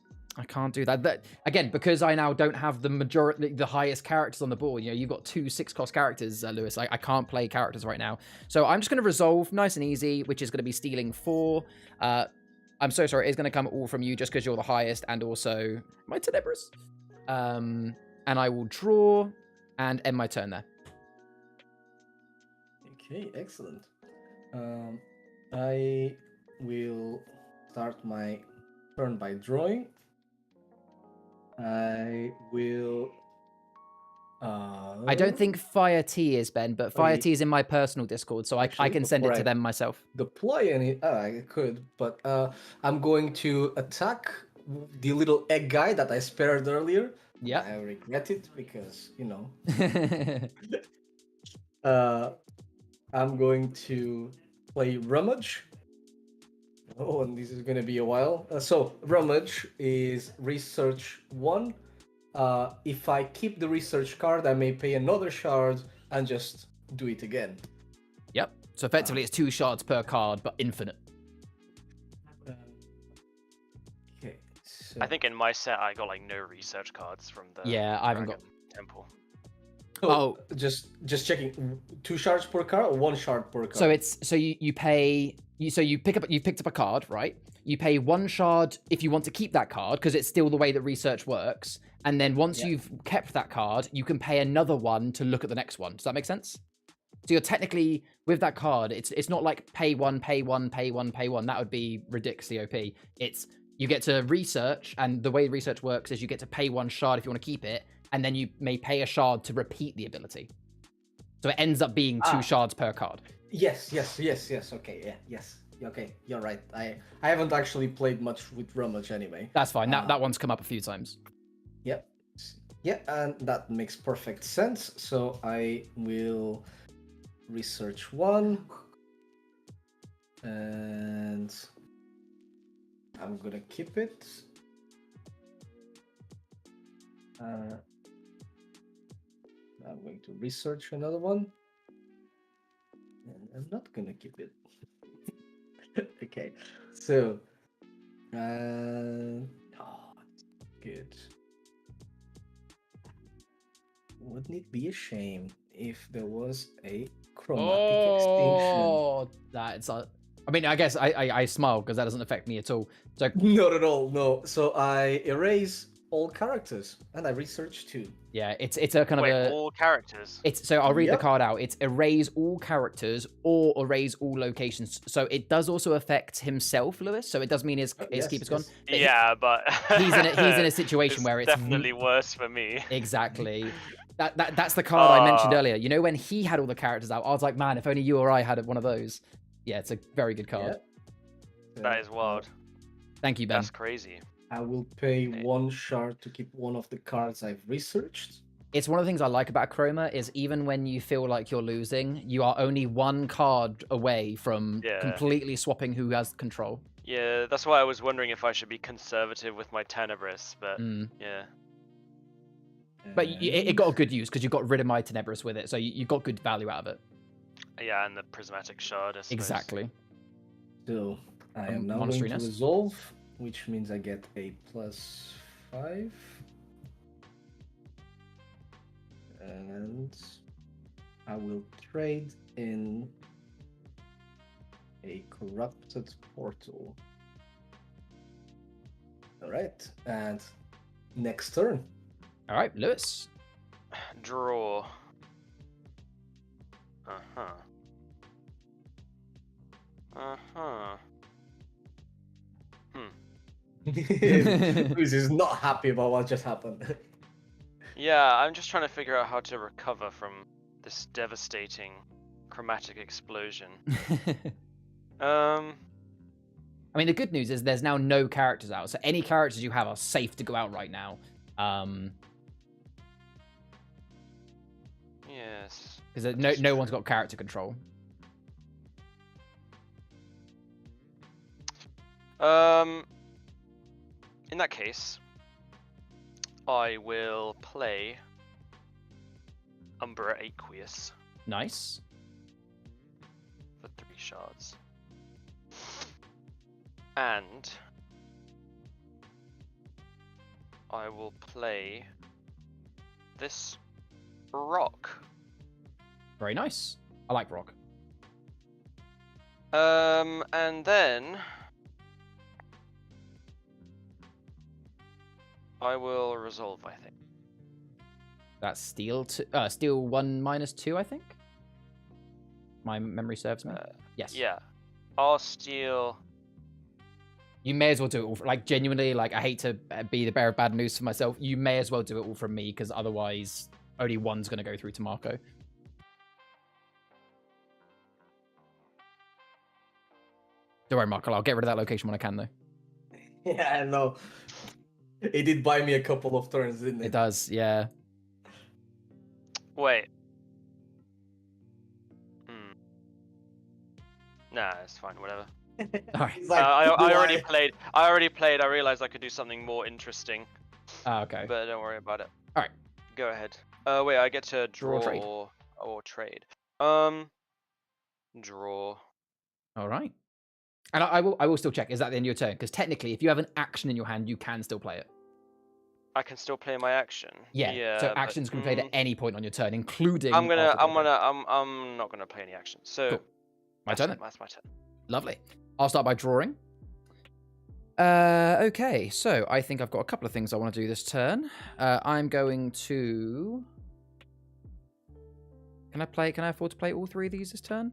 Again, because I now don't have the highest characters on the board. You know, you've got 2 6-cost characters, Lewis. I can't play characters right now. So I'm just going to resolve nice and easy, which is going to be stealing 4. I'm so sorry. It's going to come all from you just because you're the highest, and also my Tenebris. And I will draw and end my turn there. Okay, excellent. I will start my turn by drawing. I will. I don't think Fire T is, Ben, but Fire T is in my personal Discord, so I can send it to them myself. Deploy any. I could, but I'm going to attack the little egg guy that I spared earlier. Yeah. I regret it because, you know. I'm going to play Rummage. Oh, and this is going to be a while. So, Rummage is Research 1. If I keep the Research card, I may pay another shard and just do it again. Yep. So, effectively, it's 2 shards per card, but infinite. Okay. So... I think in my set, I got like no Research cards from the I haven't got Temple. Oh, just checking. 2 shards per card or 1 shard per card? So it's you pay you picked up a card, right? You pay 1 shard if you want to keep that card because it's still the way that Research works. And then once you've kept that card, you can pay another 1 to look at the next one. Does that make sense? So you're technically with that card. It's not like pay 1, pay 1, pay 1, pay 1. That would be ridiculously OP. It's you get to Research, and the way Research works is you get to pay 1 shard if you want to keep it. And then you may pay a shard to repeat the ability. So it ends up being 2 shards per card. Yes. Okay, yes. Okay, you're right. I haven't actually played much with Rummage anyway. That's fine. That one's come up a few times. Yep. Yeah, and that makes perfect sense. So I will Research 1. And I'm gonna keep it. I'm going to Research another one. And I'm not gonna keep it. Okay, so good. Wouldn't it be a shame if there was a chromatic extinction? Oh, that's I mean, I guess I smile because that doesn't affect me at all. So not at all, no. So I erase all characters and I Research 2. Yeah, it's a kind of a all characters. So I'll read the card out. It's erase all characters or erase all locations. So it does also affect himself, Lewis. So it does mean his keeper's gone. But he's in a situation where it's definitely worse for me. Exactly. That's the card I mentioned earlier. You know, when he had all the characters out, I was like, man, if only you or I had one of those. Yeah, it's a very good card. Yeah. That is wild. Thank you, Ben. That's crazy. I will pay 1 shard to keep one of the cards I've researched. It's one of the things I like about Achroma is even when you feel like you're losing, you are only 1 card away from completely swapping who has control. Yeah, that's why I was wondering if I should be conservative with my Tenebris, but yeah. But it got a good use because you got rid of my Tenebris with it, so you got good value out of it. Yeah, and the prismatic shard. I suppose. Exactly. So I am now Monastery going to Nest. resolve, which means I get a +5. And I will trade in a corrupted portal. All right, and next turn. All right, Lewis. Draw. Who's is not happy about what just happened. Yeah, I'm just trying to figure out how to recover from this devastating chromatic explosion. I mean, the good news is there's now no characters out, so any characters you have are safe to go out right now. Yes. Because no one's got character control. In that case, I will play Umbra Aqueous Nice. for 3 shards. And I will play this rock. Very nice. I like rock. And then I will resolve, I think. That's steel 1 minus 2, I think. My memory serves me. Yes. Yeah. I'll steal. You may as well do it all. Like, genuinely, like, I hate to be the bearer of bad news for myself. You may as well do it all from me, because otherwise, only one's going to go through to Marco. Don't worry, Marco. I'll get rid of that location when I can, though. Yeah, I know. It did buy me a couple of turns, didn't it? It does, yeah. Wait. Nah, it's fine. Whatever. All right. He's like, I "Do already played. I realized I could do something more interesting. Okay. But don't worry about it. All right. Go ahead. Wait, I get to draw trade. or trade. Draw. All right. And I will still check. Is that the end of your turn? Because technically, if you have an action in your hand, you can still play it. I can still play my action. Yeah. So actions can be played at any point on your turn, including. I'm not after gonna play any action. So Cool. My turn then. That's my turn. Lovely. I'll start by drawing. Okay, so I think I've got a couple of things I want to do this turn. I'm going to. Can I afford to play all 3 of these this turn?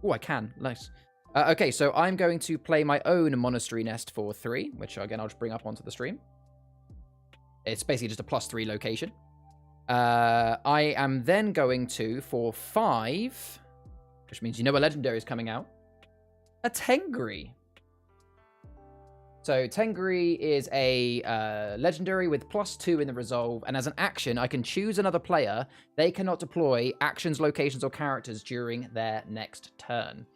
Oh, I can. Nice. Okay, so I'm going to play my own Monastery Nest for 3, which again I'll just bring up onto the stream. It's basically just a +3 location. I am then going to, for 5, which means you know a legendary is coming out, a Tengri. So Tengri is a legendary with +2 in the resolve, and as an action, I can choose another player. They cannot deploy actions, locations, or characters during their next turn.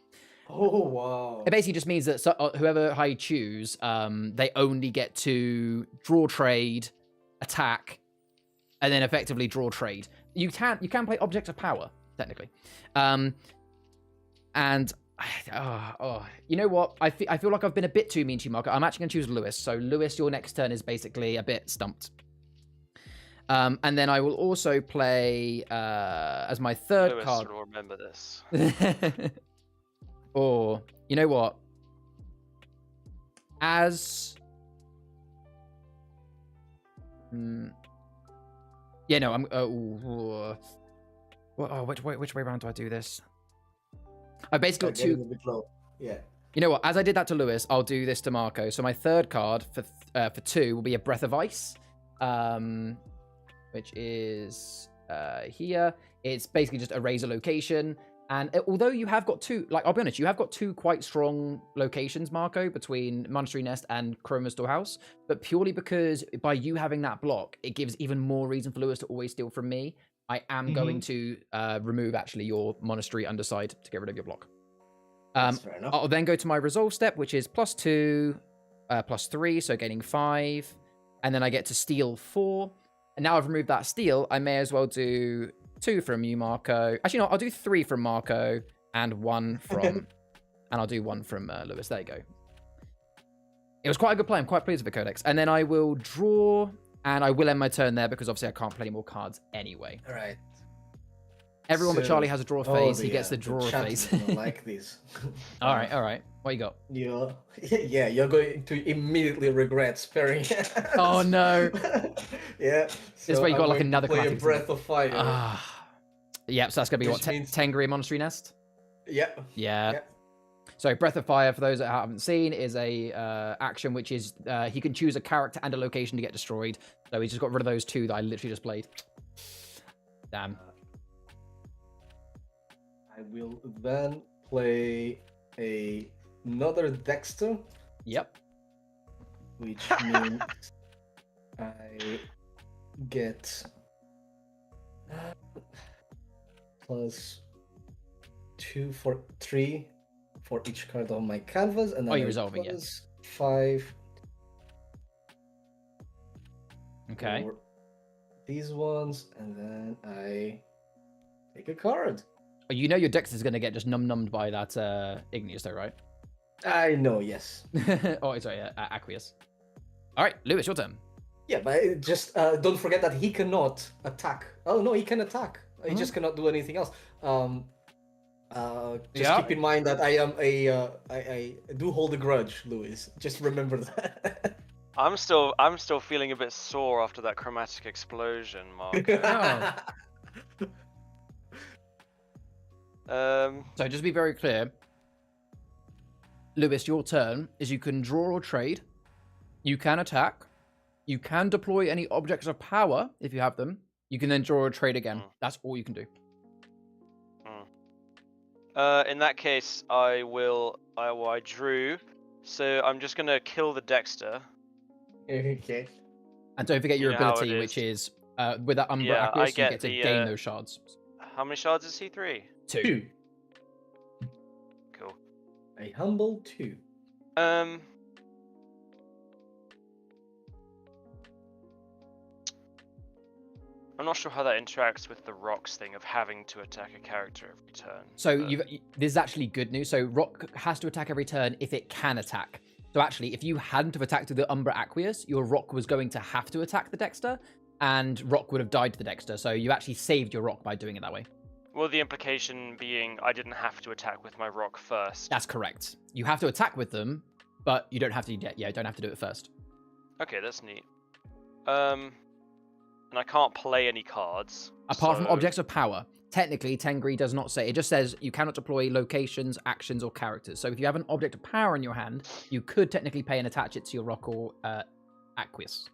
Oh, wow. It basically just means that whoever I choose, they only get to draw trade, attack, and then effectively draw trade. You can play Object of Power, technically. And you know what? I feel like I've been a bit too mean to you, Marco. I'm actually going to choose Lewis. So Lewis, your next turn is basically a bit stumped. And then I will also play as my third Lewis card. will remember this. Or you know what? As yeah, no, I'm. Which way around do I do this? I basically got 2. A bit low. Yeah. You know what? As I did that to Lewis, I'll do this to Marco. So my third card for 2 will be a Breath of Ice, which is here. It's basically just a razor location. And although you have got 2, like, I'll be honest, you have got 2 quite strong locations, Marco, between Monastery Nest and Achroma Storehouse, but purely because by you having that block, it gives even more reason for Lewis to always steal from me. I am going to remove, actually, your Monastery Underside to get rid of your block. Fair enough. I'll then go to my Resolve step, which is +2, +3, so gaining 5, and then I get to steal 4. And now I've removed that steal, I may as well do 2 from you, Marco. Actually, no, I'll do 3 from Marco and 1 from, and I'll do 1 from Lewis. There you go. It was quite a good play. I'm quite pleased with the Codex. And then I will draw, and I will end my turn there because obviously I can't play any more cards anyway. All right. Everyone but Charlie has a draw phase. He gets the draw chat phase. don't like this. All right. What you got? You're going to immediately regret sparing. Oh no. Yeah. This way you got like another play a classic. Breath of Fire. Yeah, so that's gonna be Which what, means- Tengri Monastery Nest? Yeah. Yeah. So Breath of Fire, for those that haven't seen, is a action which is he can choose a character and a location to get destroyed. So he's just got rid of those 2 that I literally just played. Damn. I will then play another Dexter, Yep. which means I get +2 for 3 for each card on my canvas, and then you're resolving, yeah. +5 Okay. for these ones, and then I take a card. You know your Dex is gonna get just nummed by that Igneous though, right? I know, yes. Oh, sorry, Aqueous. All right, Lewis, your turn. Yeah, but just don't forget that he cannot attack. Oh no, he can attack. He just cannot do anything else. Just keep in mind that I am I do hold a grudge, Lewis. Just remember that. I'm still feeling a bit sore after that chromatic explosion, Mark. So just to be very clear, Lewis, your turn is you can draw or trade, you can attack, you can deploy any objects of power if you have them, you can then draw or trade again. That's all you can do. In that case, I drew, so I'm just gonna kill the Dexter. Okay. And don't forget your You know how ability, it which is. is with that Umbra Yeah, Aqueous, I get you get to the, gain those shards. How many shards is he? 3? 2. Cool. A humble 2. I'm not sure how that interacts with the rocks thing of having to attack a character every turn. So but- this is actually good news. So Rock has to attack every turn if it can attack. So actually, if you hadn't have attacked with the Umbra Aqueous, your Rock was going to have to attack the Dexter, and Rock would have died to the Dexter. So you actually saved your Rock by doing it that way. Well, the implication being I didn't have to attack with my rock first. That's correct. You have to attack with them, but you don't have to. Yeah, don't have to do it first. Okay, that's neat. And I can't play any cards. Apart from so- objects of power. Technically, Tengri does not say. It just says you cannot deploy locations, actions, or characters. So if you have an object of power in your hand, you could technically pay and attach it to your Rock or Aqueous.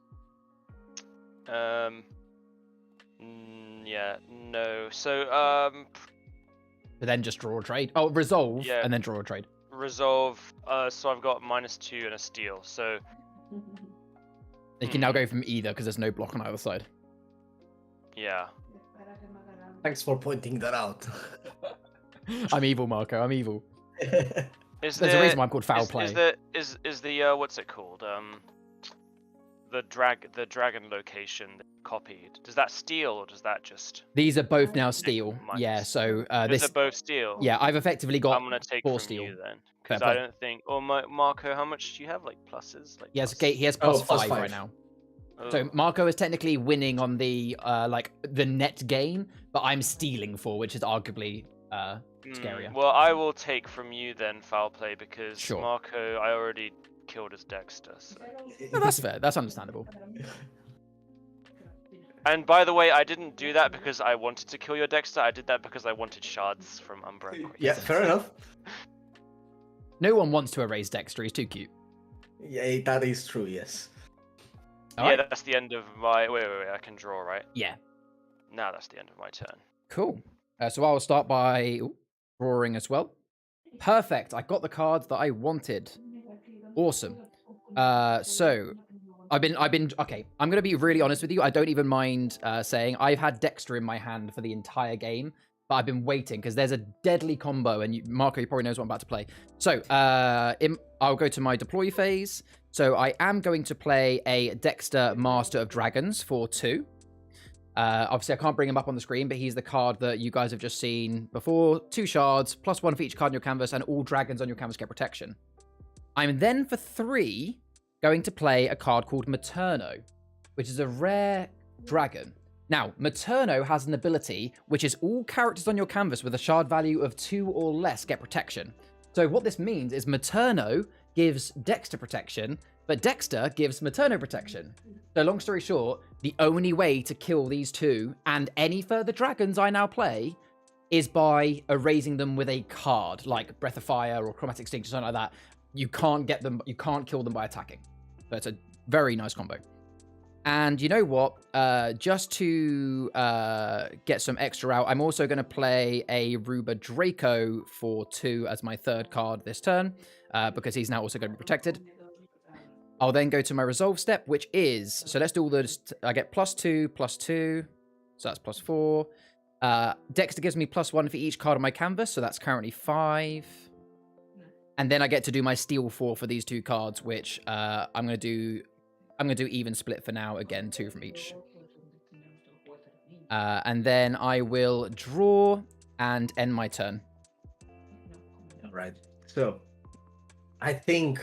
Yeah, no. So, But then just draw or trade. Oh, resolve, Yeah. and then draw or trade. resolve. So I've got -2 and a steal. So You can now go from either because there's no block on either side. yeah. Thanks for pointing that out. I'm evil, Marco. I'm evil. Is There's a reason why I'm called foul play. Is the what's it called? The dragon location copied. Does that steal or does that just? These are both now steel. Minus. Yeah, so These this. are both steal. Yeah, I've effectively got I'm gonna take 4 from steel. you then, Fair because I play. don't think. Or Marco, how much do you have? Like pluses? Like He has, plus- he has Oh, +5 +5. right now. So Oh. Marco is technically winning on the like the net gain, but I'm stealing 4, which is arguably scarier. Well, I will take from you then foul play because Sure. Marco, I already killed his Dexter. So. No, that's fair. That's understandable. And by the way, I didn't do that because I wanted to kill your Dexter. I did that because I wanted shards from Umbra. Yeah, fair enough. No one wants to erase Dexter. He's too cute. Yeah, that is true, yes. Yeah, Alright. that's the end of my. Wait. I can draw, right? Yeah. Now that's the end of my turn. Cool. So I'll start by drawing as well. Perfect. I got the cards that I wanted. Awesome. So I've been okay. I'm gonna be really honest with you. I don't even mind saying I've had Dexter in my hand for the entire game, but I've been waiting because there's a deadly combo, and Marco, you probably knows what I'm about to play. So I'll go to my deploy phase. So I am going to play a Dexter Master of Dragons for 2. Obviously, I can't bring him up on the screen, but he's the card that you guys have just seen before. 2 shards, +1 for each card on your canvas, and all dragons on your canvas get protection. I'm then, for 3, going to play a card called Materno, which is a rare dragon. Now, Materno has an ability, which is all characters on your canvas with a shard value of 2 or less get protection. So what this means is Materno gives Dexter protection, but Dexter gives Materno protection. So long story short, the only way to kill these 2 and any further dragons I now play is by erasing them with a card, like Breath of Fire or Chromatic Extinction, something like that. You can't get them, you can't kill them by attacking. So it's a very nice combo. And you know what? Just to get some extra out, I'm also going to play a Ruba Draco for 2 as my 3rd card this turn, because he's now also going to be protected. I'll then go to my resolve step, which is, so let's do all this. I get +2, so that's +4. Dexter gives me +1 for each card on my canvas, so that's currently 5. And then I get to do my steal 4 for these 2 cards, which I'm going to do even split for now. Again, 2 from each. And then I will draw and end my turn. All right. So I think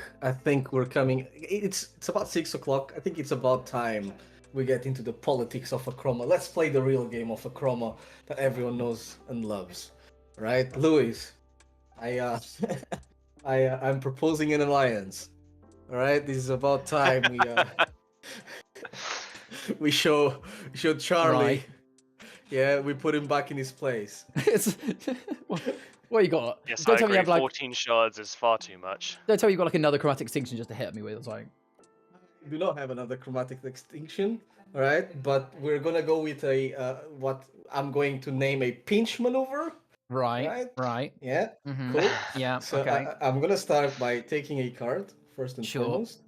we're coming. It's about 6 o'clock. I think it's about time we get into the politics of Achroma. Let's play the real game of Achroma that everyone knows and loves. Right, Luis? I'm proposing an alliance. All right, this is about time we show Charlie. Right. Yeah, we put him back in his place. What you got? Yes, Don't I tell me agree. you have, like, 14 shards is far too much. Don't tell me you got like another Chromatic Extinction just to hit me with or something. We do not have another Chromatic Extinction, all right? But we're gonna go with a what I'm going to name a pinch maneuver. Right. Yeah. Mm-hmm. Cool. Yeah. So Okay. I'm gonna start by taking a card first and foremost.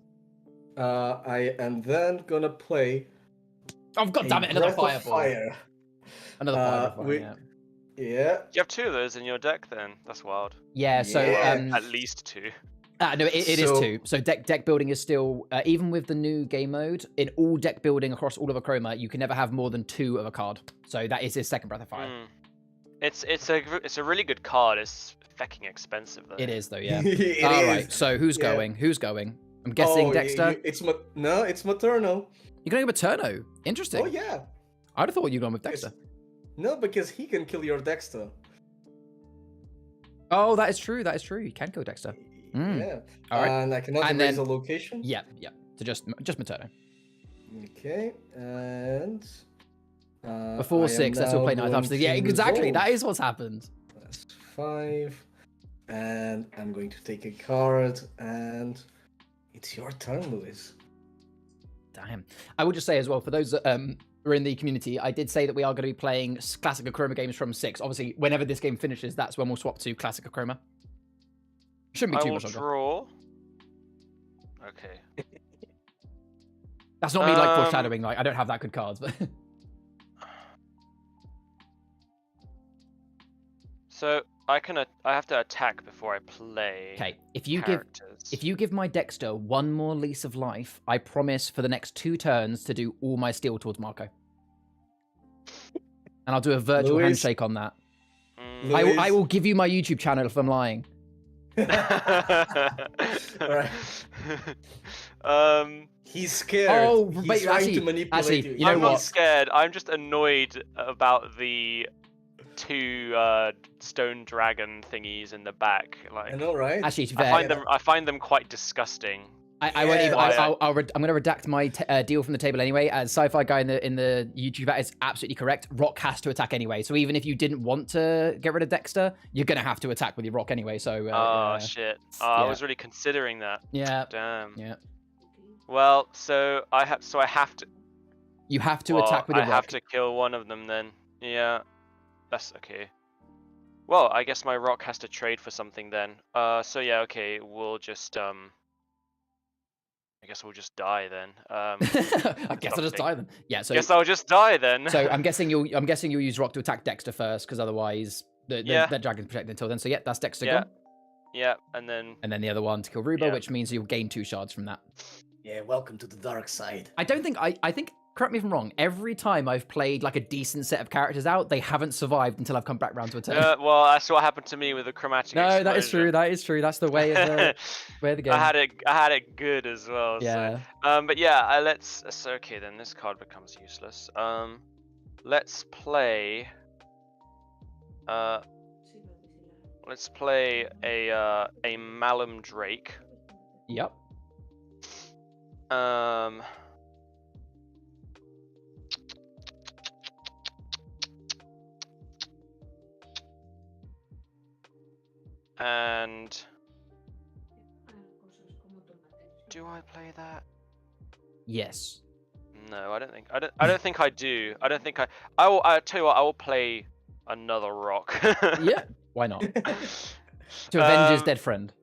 I am then gonna play. Oh, God damn it! Another Breath of fireball. Fire. Another fireball. Yeah. Yeah. You have 2 of those in your deck then? That's wild. Yeah. So Yeah. At least 2. no, it is So- 2. So deck building is still even with the new game mode in all deck building across all of Achroma, you can never have more than 2 of a card. So that is his second Breath of Fire. It's a really good card. It's fucking expensive though. It is though. Yeah. It All is. right. So who's Yeah. going? Who's going? I'm guessing Dexter. It's Materno. You're going with Materno. Interesting. Oh yeah. I'd have thought you'd gone with It's- Dexter. No, because he can kill your Dexter. Oh, that is true. That is true. You can kill Dexter. Mm. Yeah. All right. And I cannot And erase then- a location. Yeah. So just Materno. Okay. And Before I 6, am let's all now play 9 going after. Yeah, to exactly. resolve. That is what's happened. That's 5. And I'm going to take a card, and it's your turn, Luis. Damn. I would just say as well, for those that are in the community, I did say that we are going to be playing classic Achroma games from 6. Obviously, whenever this game finishes, that's when we'll swap to classic Achroma. Shouldn't be I too will much longer. draw. Okay. That's not me like foreshadowing. Like I don't have that good cards, but So I have to attack before I play. okay. If you give my Dexter 1 more lease of life, I promise for the next 2 turns to do all my steal towards Marco, and I'll do a virtual Luis. handshake on that. Luis. I will give you my YouTube channel if I'm lying. Alright. He's scared. Oh, He's wait, trying actually- to manipulate actually, you. you know I'm what? not scared. I'm just annoyed about the 2 stone dragon thingies in the back. Like I know, right? Actually, to be I fair, find them quite disgusting. I won't even. Yeah. I'm going to redact my deal from the table anyway. As sci-fi guy in the YouTube, that is absolutely correct. Rock has to attack anyway. So even if you didn't want to get rid of Dexter, you're going to have to attack with your rock anyway. So. Shit. yeah. I was really considering that. Yeah. Damn. Yeah. Well, so I have to. You have to Well, attack with your I rock. have to kill one of them then. Yeah. That's okay. Well, I guess my rock has to trade for something then. So yeah, okay, we'll just I guess we'll just die then. I guess I'll just die then. Yeah. So. Guess I'll just die then. So I'm guessing you'll use rock to attack Dexter first, because otherwise the dragon's protected until then. So yeah, that's Dexter Yeah. gone. Yeah, and then And then the other one to kill Ruba, Yeah. which means you'll gain 2 shards from that. Yeah, welcome to the dark side. I don't think I think correct me if I'm wrong. Every time I've played like a decent set of characters out, they haven't survived until I've come back round to a turn. Well, that's what happened to me with the chromatic No, explosion. that is true. That is true. That's the way of the game. I had it good as well. Yeah. So, but yeah, let's. So okay, then this card becomes useless. Let's play. Let's play a Malum Drake. Yep. And do I play that? Yes. No, I don't think. I don't think I do. I don't think I. I will. I tell you what. I will play another rock. Yeah. Why not? To avenge his dead friend.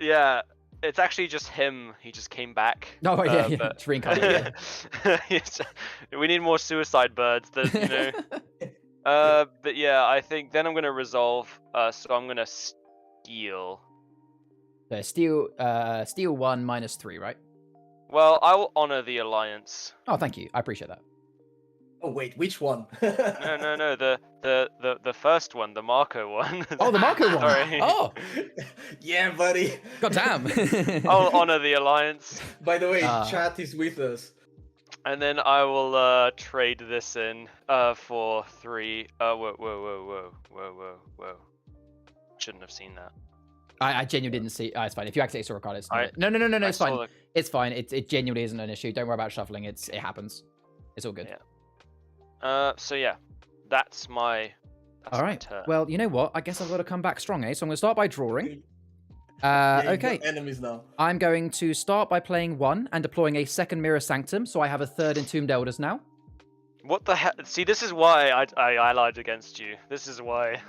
Yeah. It's actually just him. He just came back. Oh yeah, yeah. But... It's reincarnated. We need more suicide birds. That you know. But yeah, I think then I'm gonna resolve. So I'm gonna steal. So steal 1 -3, right? Well, I will honor the alliance. Oh, thank you. I appreciate that. Oh wait, which one? No. The first one, the Marco one. Oh, the Marco one. Sorry. Oh, Yeah, buddy. god damn. I'll honor the alliance, By the way, chat is with us. and then I will trade this in for 3. Whoa. Shouldn't have seen that. I genuinely didn't see. It's fine. If you accidentally saw a card, it's I- no. I It's saw fine. the- It's fine. It genuinely isn't an issue. Don't worry about shuffling. It happens. It's all good. Yeah. So yeah, that's my. That's All my right. turn. Well, you know what? I guess I've got to come back strong, eh? So I'm going to start by drawing. Yeah, you've Okay. got enemies now. I'm going to start by playing 1 and deploying a second Mirror Sanctum, so I have a third Entombed Elders now. What the hell? See, this is why I lied against you. This is why.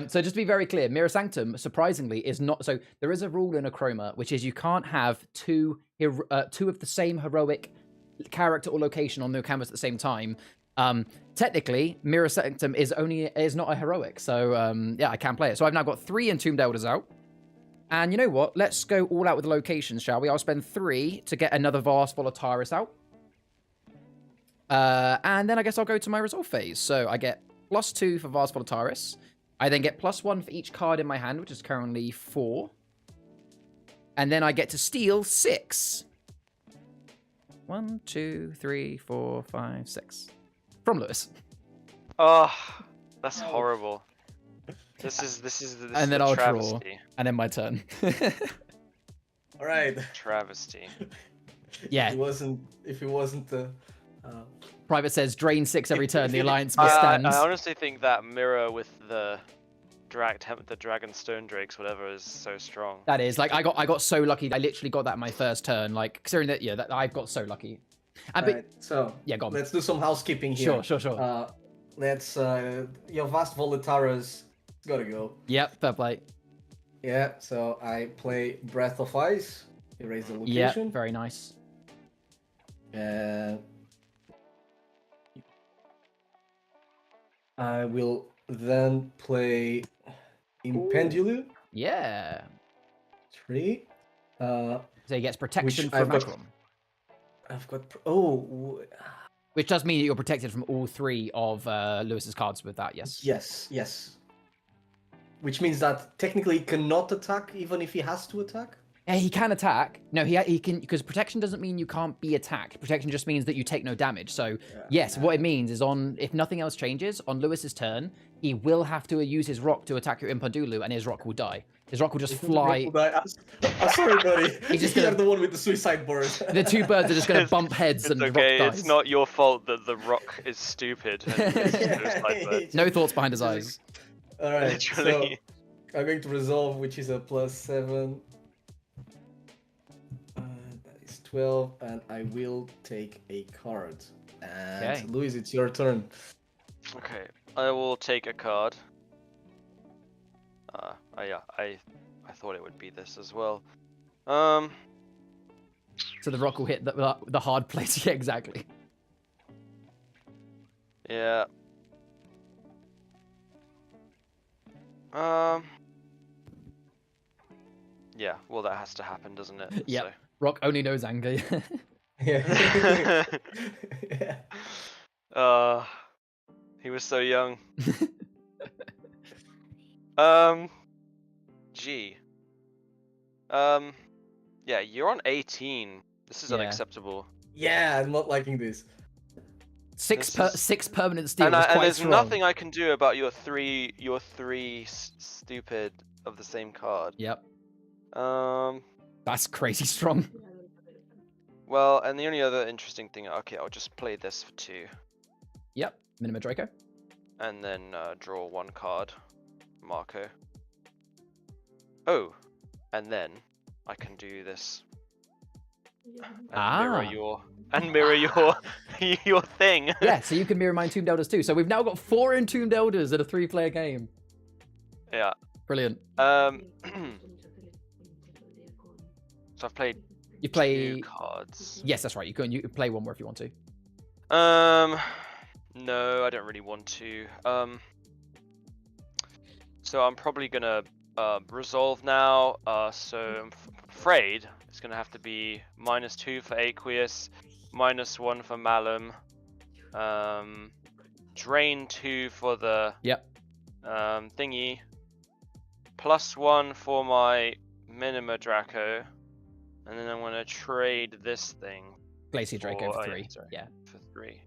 So just to be very clear, Mirror Sanctum, surprisingly, is not... So there is a rule in Achroma, which is you can't have two of the same heroic character or location on the canvas at the same time. Technically, Mirror Sanctum is not a heroic, so yeah, I can play it. So I've now got 3 Entombed Elders out. And you know what? Let's go all out with the locations, shall we? I'll spend 3 to get another Vast Volataris out. And then I guess I'll go to my resolve phase. So I get +2 for Vast Volataris. I then get +1 for each card in my hand, which is currently 4. And then I get to steal 6. 1, 2, 3, 4, 5, 6. From Lewis. Oh, that's horrible. This is And then I'll travesty. draw. And then my turn. All right. Travesty. Yeah. If it wasn't Private says drain 6 every turn. The alliance withstands. I honestly think that mirror with the dragon stone drakes, whatever, is so strong. That is like I got so lucky. I literally got that in my first turn. Like considering that, yeah, that I've got so lucky. And right, so yeah, go on. let's do some housekeeping here. Sure. Let's your Vast Volataris gotta go. Yep, fair play. Yeah, so I play Breath of Ice. Erase the Yeah, location. very nice. I will then play Impendulu. Yeah. 3. So he gets protection Which from I've got- Achroma. I've got Which does mean that you're protected from all 3 of Lewis's cards with that, yes. yes. Which means that technically he cannot attack even if he has to attack. Yeah, he can attack. No, he can, because protection doesn't mean you can't be attacked. Protection just means that you take no damage. So yes, what it means is if nothing else changes, on Lewis's turn, he will have to use his rock to attack your Impandulu, and his rock will die. His rock will just fly. I'm sorry, buddy. He's just You're gonna- the one with the suicide bird. The 2 birds are just going to bump heads, It's and the okay. rock dies. It's not your fault that the rock is stupid. And suicide bird. No thoughts behind his eyes. All right, Literally. so I'm going to resolve, which is a +7. That is 12, and I will take a card. And Okay. Luis, it's your turn. Okay, I will take a card. Yeah, I thought it would be this as well. So the rock will hit the hard place. Yeah, exactly. Yeah. Yeah, well that has to happen, doesn't it? Yep. So, Rock only knows anger. Yeah. Yeah. He was so young. Gee. Yeah, you're on 18. This is Yeah. unacceptable. Yeah, I'm not liking this. Six This permanent steel And, is and quite there's strong. nothing I can do about your three stupid of the same card. Yep. Um. That's crazy strong. Well, and the only other interesting thing. Okay, I'll just play this for 2, Yep. Minima Draco. and then draw 1 card, Marco. Oh, and then I can do this. And mirror your thing. Yeah, so you can mirror my Entombed Elders too. So we've now got 4 Entombed Elders in a 3-player game. Yeah. Brilliant. So I've played You play 2 cards. Yes, that's right. You can play one more if you want to. No, I don't really want to. So I'm probably gonna resolve now. So I'm afraid it's gonna have to be -2 for Aqueous, -1 for Malum, drain 2 for the thingy, +1 for my Minima Draco, and then I'm gonna trade this thing. Glacier Draco for Oh, 3. yeah, sorry. Yeah. For 3.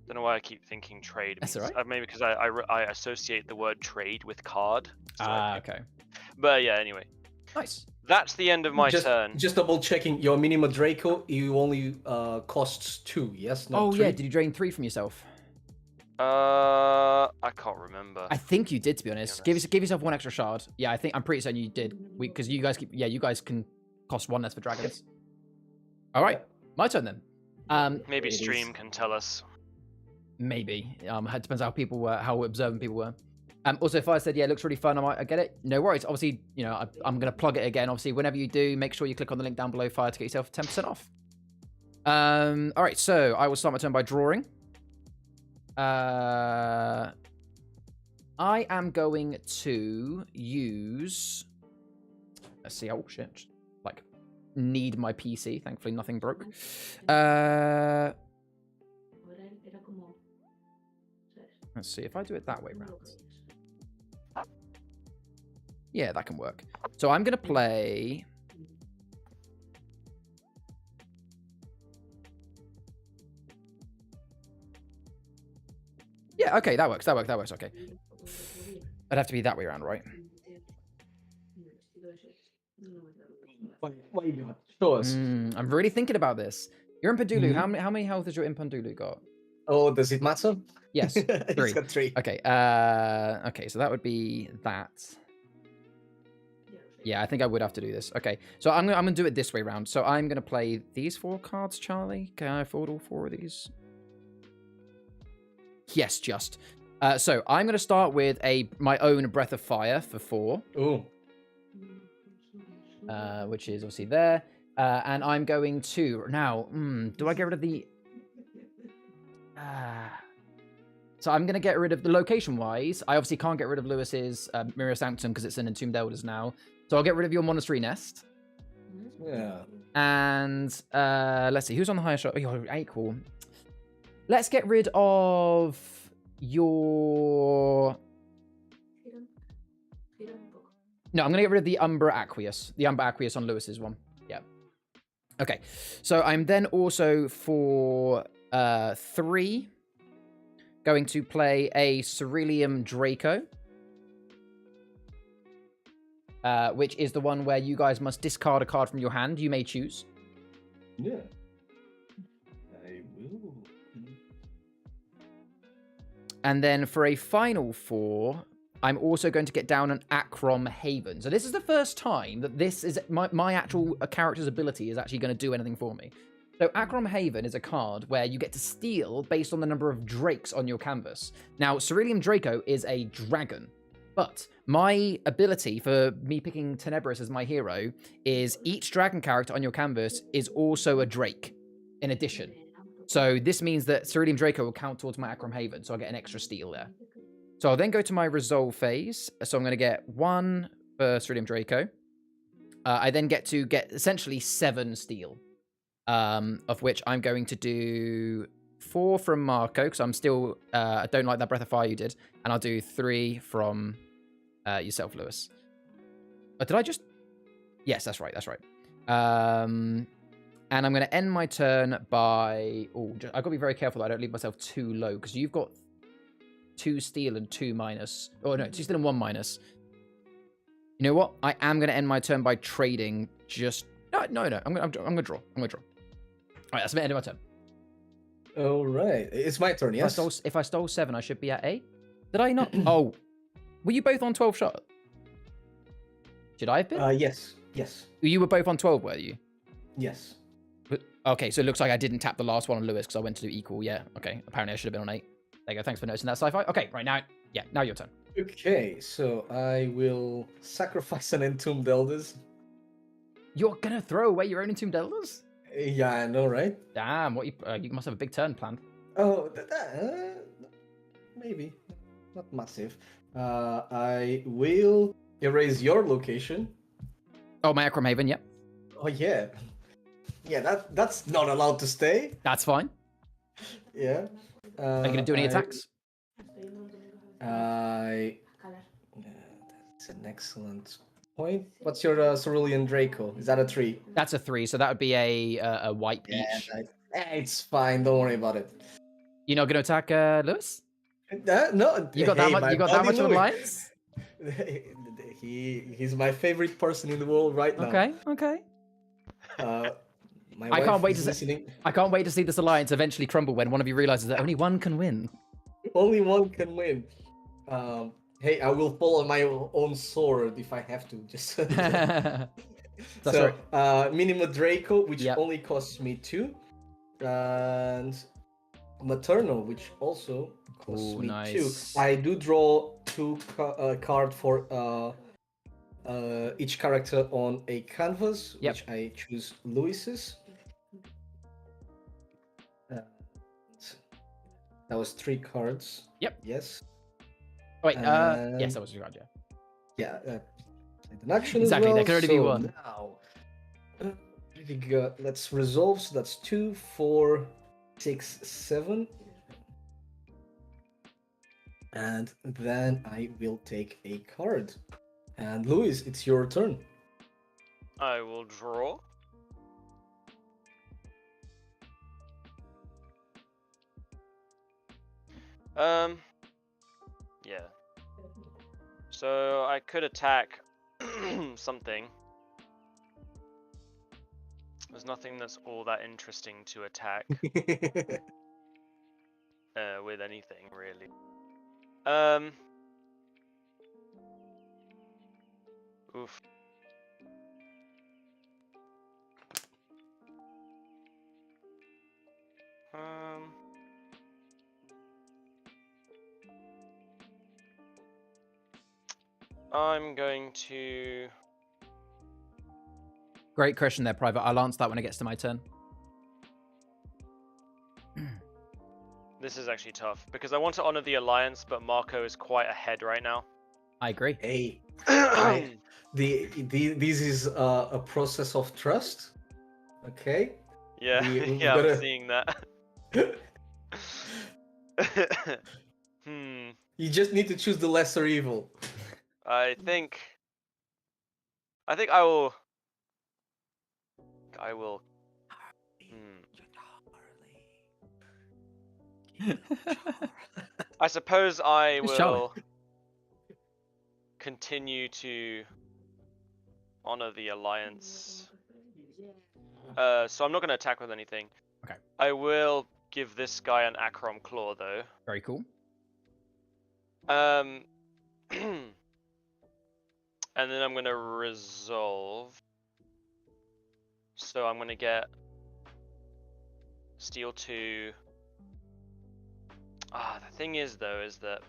Don't know why I keep thinking trade. That's means- alright. Maybe because I associate the word trade with card. So Okay. But yeah, anyway. Nice. That's the end of my turn. Just double checking your Minima Draco. You only costs 2, yes? Not Oh 3? yeah, did you drain 3 from yourself? I can't remember. I think you did, to be honest. Give yourself 1 extra shard. Yeah, I'm pretty certain you did. Because you guys you guys can cost 1 less for dragons. All right, my turn then. Maybe it stream is. can tell us. Maybe. It depends how people were, how observant people were. Also, if I said, yeah, it looks really fun, I get it. No worries. Obviously, you know, I'm going to plug it again. Obviously, whenever you do, make sure you click on the link down below, Fire, to get yourself 10% off. All right, so I will start my turn by drawing. I am going to use... Let's see. Oh, shit. Like, need my PC. Thankfully, nothing broke. Let's see if I do it that way round. Yeah, that can work. So I'm going to play... Yeah, okay, that works, okay. It'd have to be that way around, right? Why you show us? I'm really thinking about this. Your Impandulu, how many health has your Impandulu got? Oh, does it matter? Yes, 3. It's got 3. Okay, okay, so that would be that. Yeah, I think I would have to do this. Okay, so I'm gonna do it this way round. So I'm gonna play these 4 cards, Charlie. Can I afford all 4 of these? Yes, just. So I'm gonna start with my own Breath of Fire for 4. Ooh. Which is obviously there. And I'm going to now. Do I get rid of the? So I'm going to get rid of the location-wise. I obviously can't get rid of Lewis's Mirror Sanctum because it's an Entombed Elders now. So I'll get rid of your Monastery Nest. Yeah. And let's see, who's on the highest shot? Oh, 8, cool. Let's get rid of your... No, I'm going to get rid of the Umbra Aqueous. The Umbra Aqueous on Lewis's one. Yeah. Okay. So I'm then also for 3 going to play a Cerulean Draco. Which is the one where you guys must discard a card from your hand. You may choose. Yeah. I will. And then for a final 4... I'm also going to get down an Achroma Haven. So this is the first time that this is my actual character's ability is actually going to do anything for me. So Achroma Haven is a card where you get to steal based on the number of drakes on your canvas. Now, Cerulean Draco is a dragon, but my ability for me picking Tenebris as my hero is each dragon character on your canvas is also a drake in addition. So this means that Cerulean Draco will count towards my Achroma Haven, so I'll get an extra steal there. So I'll then go to my resolve phase. So I'm going to get 1 for Cerulean Draco. I then get to get essentially 7 steel. of which I'm going to do 4 from Marco, because I'm still, I don't like that Breath of Fire you did, and I'll do 3 from yourself, Lewis. Did I just... Yes, that's right, that's right. And I'm going to end my turn by... Oh, I've got to be very careful that I don't leave myself too low, because you've got 2 steel and 2 minus. Oh, no, 2 steel and 1 minus. You know what? I am going to end my turn by trading just... No. I'm going to draw. All right, that's the end of my turn. All right. It's my turn, yes? If I stole 7, I should be at A? Did I not? Oh. Were you both on 12 shot? Should I have been? Yes. You were both on 12, were you? Yes. Okay, so it looks like I didn't tap the last one on Lewis because I went to do equal. Yeah, okay. Apparently I should have been on 8. There you go. Thanks for noticing that, Sci-Fi. Okay, right now. Yeah, now your turn. Okay, so I will sacrifice an Entombed Elders. You're going to throw away your own Entombed Elders? Yeah, I know, right? Damn, what you must have a big turn planned. Oh, maybe. Not massive. I will erase your location. Oh, my Achroma Haven, yep. Oh, yeah. Yeah, that's not allowed to stay. That's fine. Yeah. Are you going to do any attacks? That's an excellent point. What's your Cerulean Draco? Is that a 3? That's a 3, so that would be a wipe each. It's fine. Don't worry about it. You're not going to attack Lewis? No. You got that much of alliance? He's my favorite person in the world right now. Okay. I can't wait to see this alliance eventually crumble when one of you realizes that only one can win. Only one can win. Hey, I will follow my own sword if I have to. Just so, right. Minima Draco, which only costs me 2, and Maternal, which also costs me 2. I do draw 2 cards for each character on a canvas, which I choose Lewis's. That was 3 cards. Yep. Yes. Oh, wait. Yes, that was 3 cards. Yeah. Yeah. An action exactly. As well. There can only be one. Now, let's resolve. So that's 2, 4, 6, 7. And then I will take a card. And Lewis, it's your turn. I will draw. Yeah. So I could attack something. There's nothing that's all that interesting to attack with anything, really. Oof. I'm going to... Great question there, Private. I'll answer that when it gets to my turn. This is actually tough, because I want to honor the alliance, but Marco is quite ahead right now. I agree. Hey, this is a process of trust, okay? Yeah, yeah, I'm seeing that. You just need to choose the lesser evil. I think I will. I suppose I will continue to honor the alliance. So I'm not going to attack with anything. Okay. I will give this guy an Achroma Claw, though. Very cool. And then I'm going to resolve. So I'm going to get Steel 2. The thing is, though, is that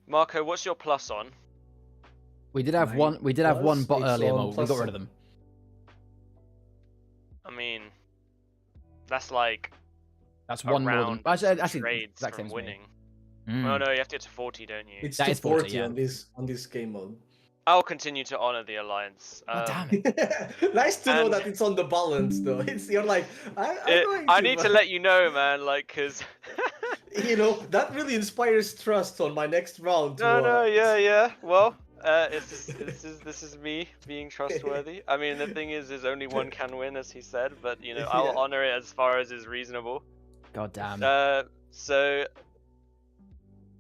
Marco, what's your plus on? We did have one. We did have one bot earlier, Mo. We got rid of them. I mean, that's like one more than trades actually from winning. Oh no, you have to get to 40, don't you? It's That to is 40, 40 yeah. on this game mode. I'll continue to honor the alliance. Oh, damn it. Nice to know and- that it's on the balance, though. You're like, I'm going I to, need to but- let you know, man, like, cause You know, that really inspires trust on my next round. no, yeah. Well, this is me being trustworthy. I mean, the thing is only one can win, as he said, but you know, I'll Yeah. honor it as far as is reasonable. God damn. So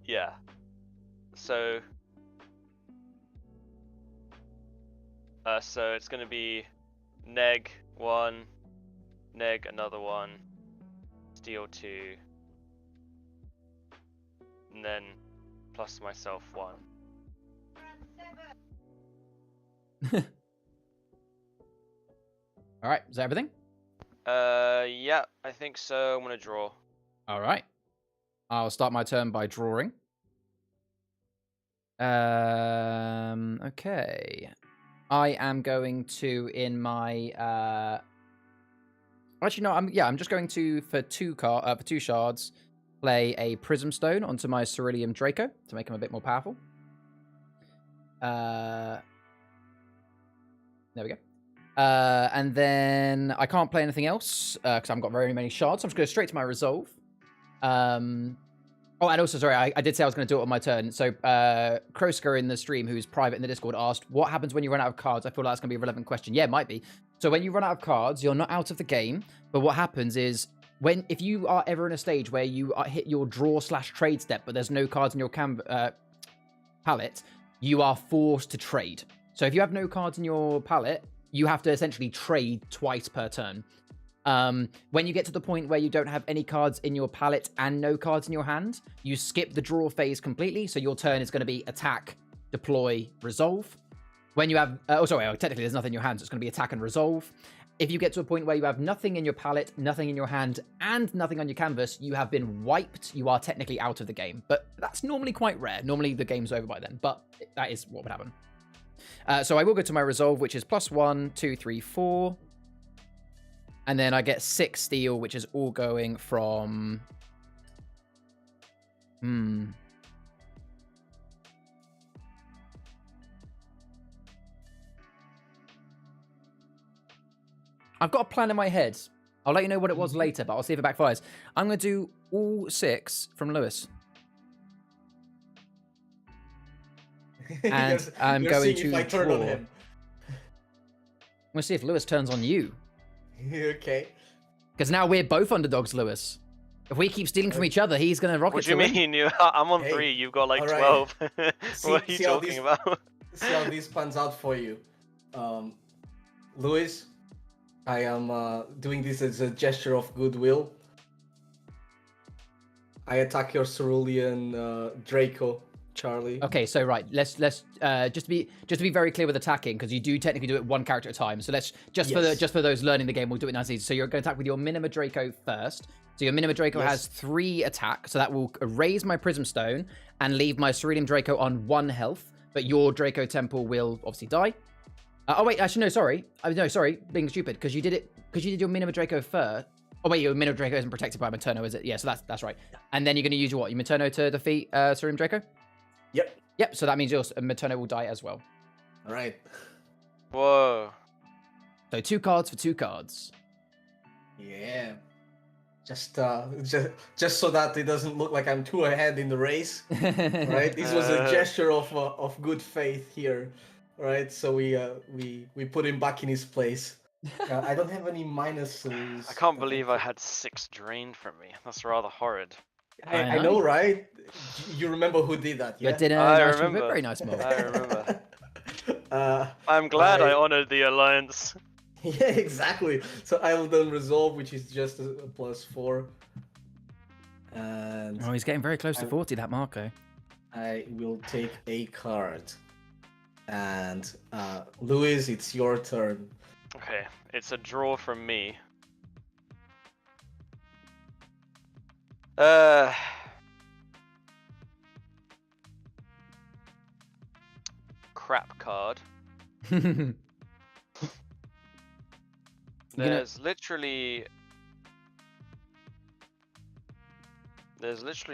yeah, so it's gonna be neg 1, neg another 1, steal 2, and then plus myself 1. All right, is that everything? Yeah, I think so. I'm gonna draw. All right. I'll start my turn by drawing. Okay. I am going to in my actually no, I'm just going to for two shards play a Prism Stone onto my Cerulean Draco to make him a bit more powerful. There we go. And then I can't play anything else because I haven't got very many shards. So I'm just going straight to my resolve. Oh, and also, sorry, I did say I was going to do it on my turn. So Kroska in the stream, who's private in the Discord, asked, what happens when you run out of cards? I feel like that's going to be a relevant question. Yeah, it might be. So when you run out of cards, you're not out of the game. But what happens is, if you are ever in a stage where you hit your draw/trade step, but there's no cards in your palette, you are forced to trade. So if you have no cards in your palette, you have to essentially trade twice per turn. When you get to the point where you don't have any cards in your palette and no cards in your hand, you skip the draw phase completely. So your turn is going to be attack, deploy, resolve. When you have, technically there's nothing in your hand, so it's going to be attack and resolve. If you get to a point where you have nothing in your palette, nothing in your hand, and nothing on your canvas, you have been wiped. You are technically out of the game. But that's normally quite rare. Normally the game's over by then, but that is what would happen. So I will go to my resolve, which is +1, 2, 3, 4. And then I get 6 steel, which is all going from... I've got a plan in my head. I'll let you know what it was later, but I'll see if it backfires. I'm going to do all 6 from Lewis. And I'm going to I turn draw. on him. I'm going to see if Lewis turns on you. Okay. Because now we're both underdogs, Lewis. If we keep stealing from each other, he's going to rocket What do you to win. mean? I'm on Hey, 3. You've got like all right. 12. See- What are you see how talking this- about? See how this pans out for you. Louis, I am doing this as a gesture of goodwill. I attack your Cerulean Draco, Charlie. Okay, so right, let's just to be very clear with attacking, because you do technically do it one character at a time. So let's just for those learning the game, we'll do it nice and easy. So you're going to attack with your Minima Draco first. So your Minima Draco has 3 attack, so that will erase my Prism Stone and leave my Cerulean Draco on 1 health. But your Draco Temple will obviously die. Oh wait, actually no, sorry. No, sorry, being stupid, because you did your Minima Draco first. Oh wait, your Minima Draco isn't protected by Materno, is it? Yeah, so that's right. And then you're going to use your Materno to defeat Cerulean Draco? Yep. Yep, so that means your Materno will die as well. All right. Whoa. So 2 cards for 2 cards. Yeah. Just so that it doesn't look like I'm too ahead in the race, right? This was a gesture of good faith here, right? So we put him back in his place. I don't have any minuses. I can't believe I had 6 drained from me. That's rather horrid. I know, right? You remember who did that? Yeah. But did I nice remember. Very nice move. I remember. Uh, I'm glad I I- honored the alliance. yeah, exactly. So I'll then resolve, which is just a +4, and Oh, he's getting very close to 40, that Marco. I will take a card. And Louis, it's your turn. Okay, it's a draw from me. Crap card. There's literally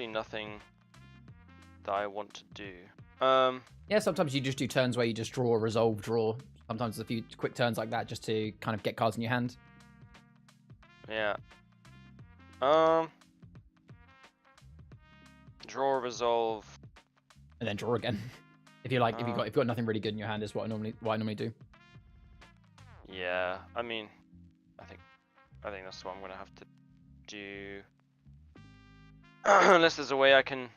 nothing that I want to do. Yeah, sometimes you just do turns where you just draw, resolve, draw. Sometimes there's a few quick turns like that just to kind of get cards in your hand. Yeah. Draw, resolve, And then draw again. If you like, if you've got nothing really good in your hand, is what I normally do. Yeah, I mean, I think that's what I'm gonna have to do. Unless there's a way I can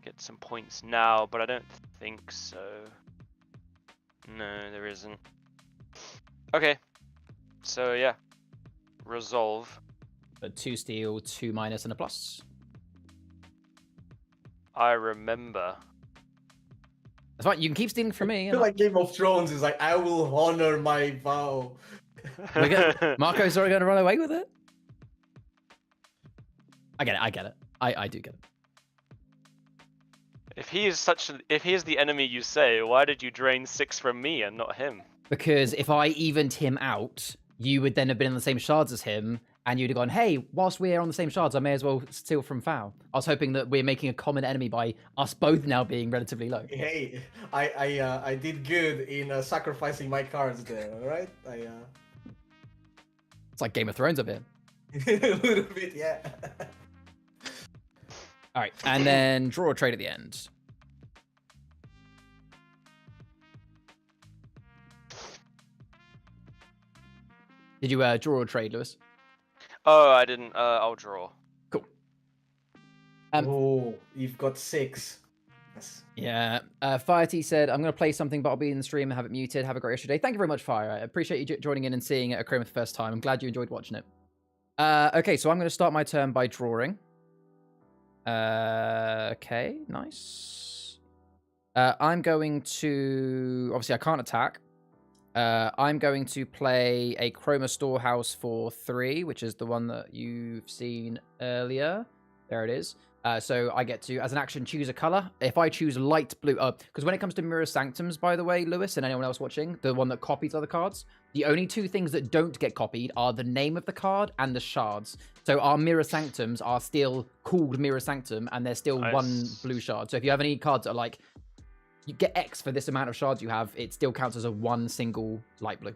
get some points now, but I don't think so. No, there isn't. Okay, so yeah, resolve. But 2 steel, 2 minus, and a plus. I remember. That's fine. You can keep stealing from me. I feel like Game of Thrones is like, I will honor my vow. Marco's already going to run away with it. I get it. I do get it. If he is the enemy you say, why did you drain 6 from me and not him? Because if I evened him out, you would then have been in the same shards as him, and you'd have gone, hey, whilst we're on the same shards, I may as well steal from Foul. I was hoping that we're making a common enemy by us both now being relatively low. Hey, I did good in sacrificing my cards there, alright? It's like Game of Thrones up here. A little bit, yeah. All right, and then draw a trade at the end. Did you draw a trade, Lewis? Oh, I didn't. I'll draw. Cool. Oh, you've got 6. Yes. Yeah. FireT said, I'm going to play something, but I'll be in the stream and have it muted. Have a great rest of your day. Thank you very much, Fire. I appreciate you joining in and seeing it at Achroma for the first time. I'm glad you enjoyed watching it. Okay, so I'm going to start my turn by drawing. Okay, nice. I'm going to... Obviously, I can't attack. I'm going to play a Achroma Storehouse for 3, which is the one that you've seen earlier. There it is. So I get to, as an action, choose a color. If I choose light blue, because when it comes to Mirror Sanctums, by the way, Lewis and anyone else watching, the one that copies other cards, the only 2 things that don't get copied are the name of the card and the shards. So our Mirror Sanctums are still called Mirror Sanctum, and they're still one blue shard. So if you have any cards that are like, you get X for this amount of shards you have, it still counts as a 1 single light blue.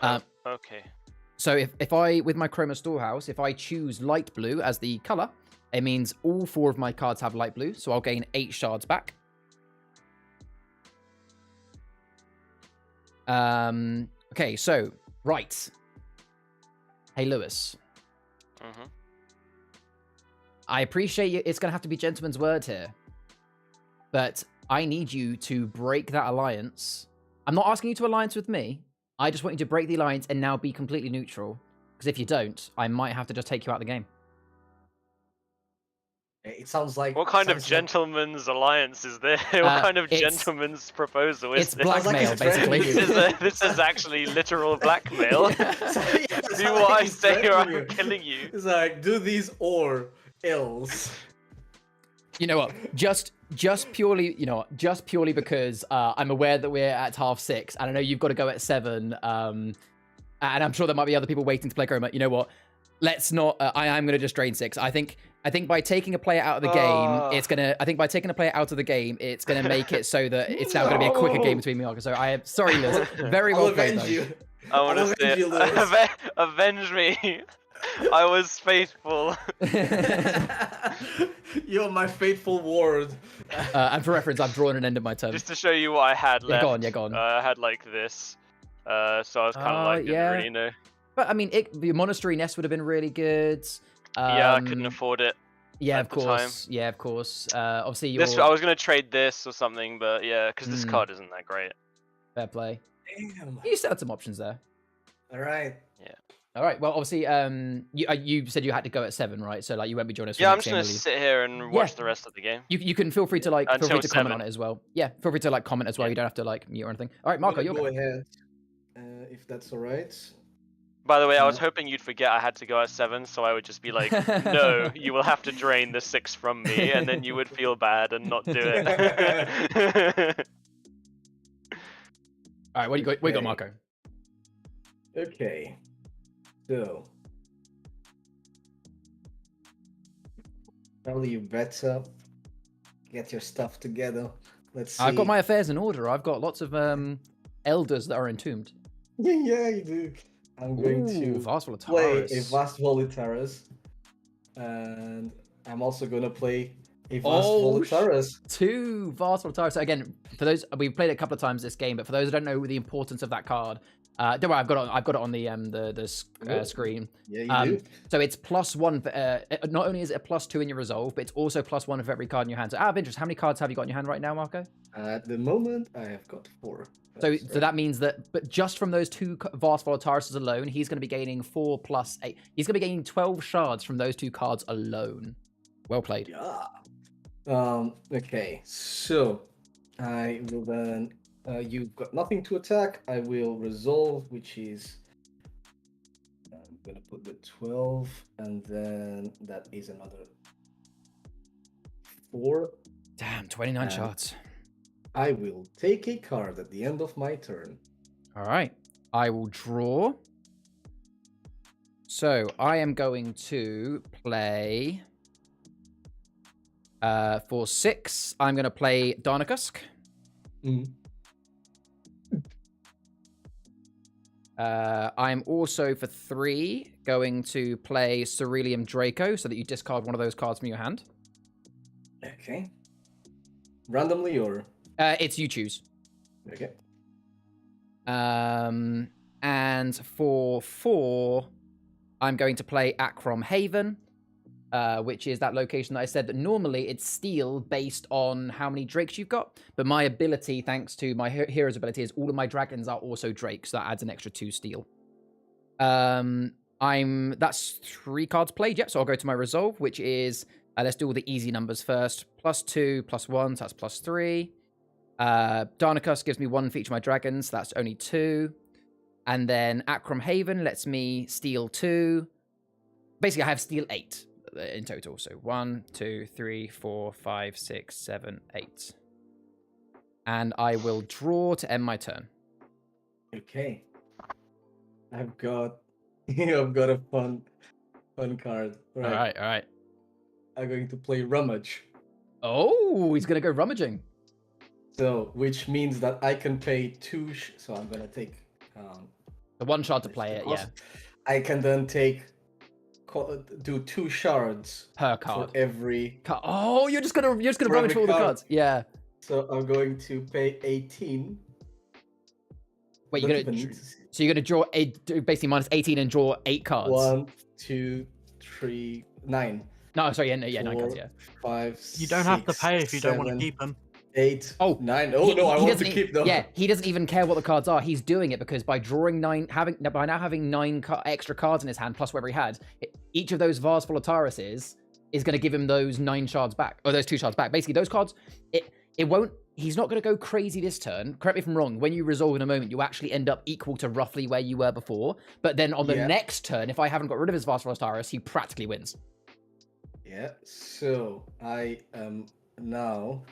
Okay. So if I, with my Achroma Storehouse, if I choose light blue as the color, it means all 4 of my cards have light blue, so I'll gain 8 shards back. Okay, so, right. Hey, Lewis. Mm-hmm. I appreciate you. It's going to have to be gentleman's word here. But I need you to break that alliance. I'm not asking you to alliance with me. I just want you to break the alliance and now be completely neutral. Because if you don't, I might have to just take you out of the game. It sounds like... What kind of gentleman's alliance is there? What kind of gentleman's proposal is it's this? blackmail, basically. This is actually literal blackmail. Do what I say or I'm killing you. It's like, do these or else. You know what? Just purely, just purely because I'm aware that we're at 6:30, and I know you've got to go at 7. And I'm sure there might be other people waiting to play Achroma. You know what? Let's not. I am going to just drain 6. I think by taking a player out of the game, it's gonna. I think by taking a player out of the game, it's gonna make it so that it's now gonna be a quicker game between me and Marco. So I am sorry, Liz. Very well played, though. You. I want to say, avenge me. I was faithful. You're my faithful ward. And for reference, I've drawn an end of my turn. Just to show you what I had left. Yeah, go on. I had like this. So I was kind of like, didn't really know. But I mean, the Monastery Nest would have been really good. Yeah, I couldn't afford it. Yeah, of course. Yeah, of course. Obviously, I was gonna trade this or something, but yeah, because this card isn't that great. Fair play. Damn. You still had some options there. All right. Yeah. All right. Well, obviously, you said you had to go at 7, right? So like, you won't be joining us. Yeah, I'm just gonna sit here and watch the rest of the game. You can feel free to comment on it as well. Yeah, feel free to comment as well. You don't have to mute or anything. All right, Marco, you're go ahead. If that's all right. By the way, I was hoping you'd forget I had to go at 7, so I would just be like, no, you will have to drain the 6 from me, and then you would feel bad and not do it. All right, what do you got, Marco? Okay. So. Probably you better get your stuff together. Let's see. I've got my affairs in order. I've got lots of elders that are entombed. Yeah, you do. I'm going Ooh, to Vast play a Volataris. Vast Volataris. And I'm also going to play a Vast Oh, Volataris. 2 Vast Volataris. So again, for those, we've played it a couple of times this game, but for those who don't know the importance of that card, don't worry, I've got it on the screen. Yeah, you do. So it's +1 for, not only is it a +2 in your resolve, but it's also +1 for every card in your hand. So out of interest, how many cards have you got in your hand right now, Marco? At the moment, I have got 4. So that means that, but just from those 2 Vast Volatarises alone, he's going to be gaining 4 + 8. He's going to be gaining 12 shards from those 2 cards alone. Well played. Yeah. Okay, so I will then. You've got nothing to attack. I will resolve, which is. I'm gonna put the 12, and then that is another 4. Damn, 29 shards. I will take a card at the end of my turn. All right. I will draw. So I am going to play for 6. I'm going to play Darnacusk. I'm also for 3 going to play Cerulean Draco so that you discard one of those cards from your hand. Okay. Randomly or? It's you choose. Okay. And for 4, I'm going to play Achroma Haven, which is that location that I said that normally it's steel based on how many drakes you've got. But my ability, thanks to my hero's ability, is all of my dragons are also drakes. So that adds an extra 2 steel. That's 3 cards played. Yep. So I'll go to my resolve, which is let's do all the easy numbers first. +2, +1, so that's +3. Darnacusk gives me 1 for each of my dragons. So that's only 2. And then Achroma Haven lets me steal 2. Basically, I have steal 8 in total. So 1, 2, 3, 4, 5, 6, 7, 8. And I will draw to end my turn. Okay. I've got a fun card. All right. I'm going to play Rummage. Oh, he's gonna go rummaging. So, which means that I can pay 2. So I'm gonna take The 1 shard to play it, yeah. I can then do 2 shards Per card. for every. Oh, you're just gonna rummage for all the cards. Yeah. So I'm going to pay 18. Wait, so you're gonna draw basically minus 18 and draw 8 cards. 1, 2, 3, 9. No, sorry, yeah, 9 cards, yeah. 5. You don't have to 6, pay if you don't want to 7, keep them. 8. Oh, 9. Oh no, I want to keep them. Yeah, he doesn't even care what the cards are. He's doing it because by drawing 9, by now having 9 extra cards in his hand plus whatever he had, each of those Vast Volatarises is going to give him those 9 shards back, or those 2 shards back. Basically, those cards, it won't. He's not going to go crazy this turn. Correct me if I'm wrong. When you resolve in a moment, you actually end up equal to roughly where you were before. But then on the next turn, if I haven't got rid of his Vast Volataris, he practically wins. Yeah. So I am now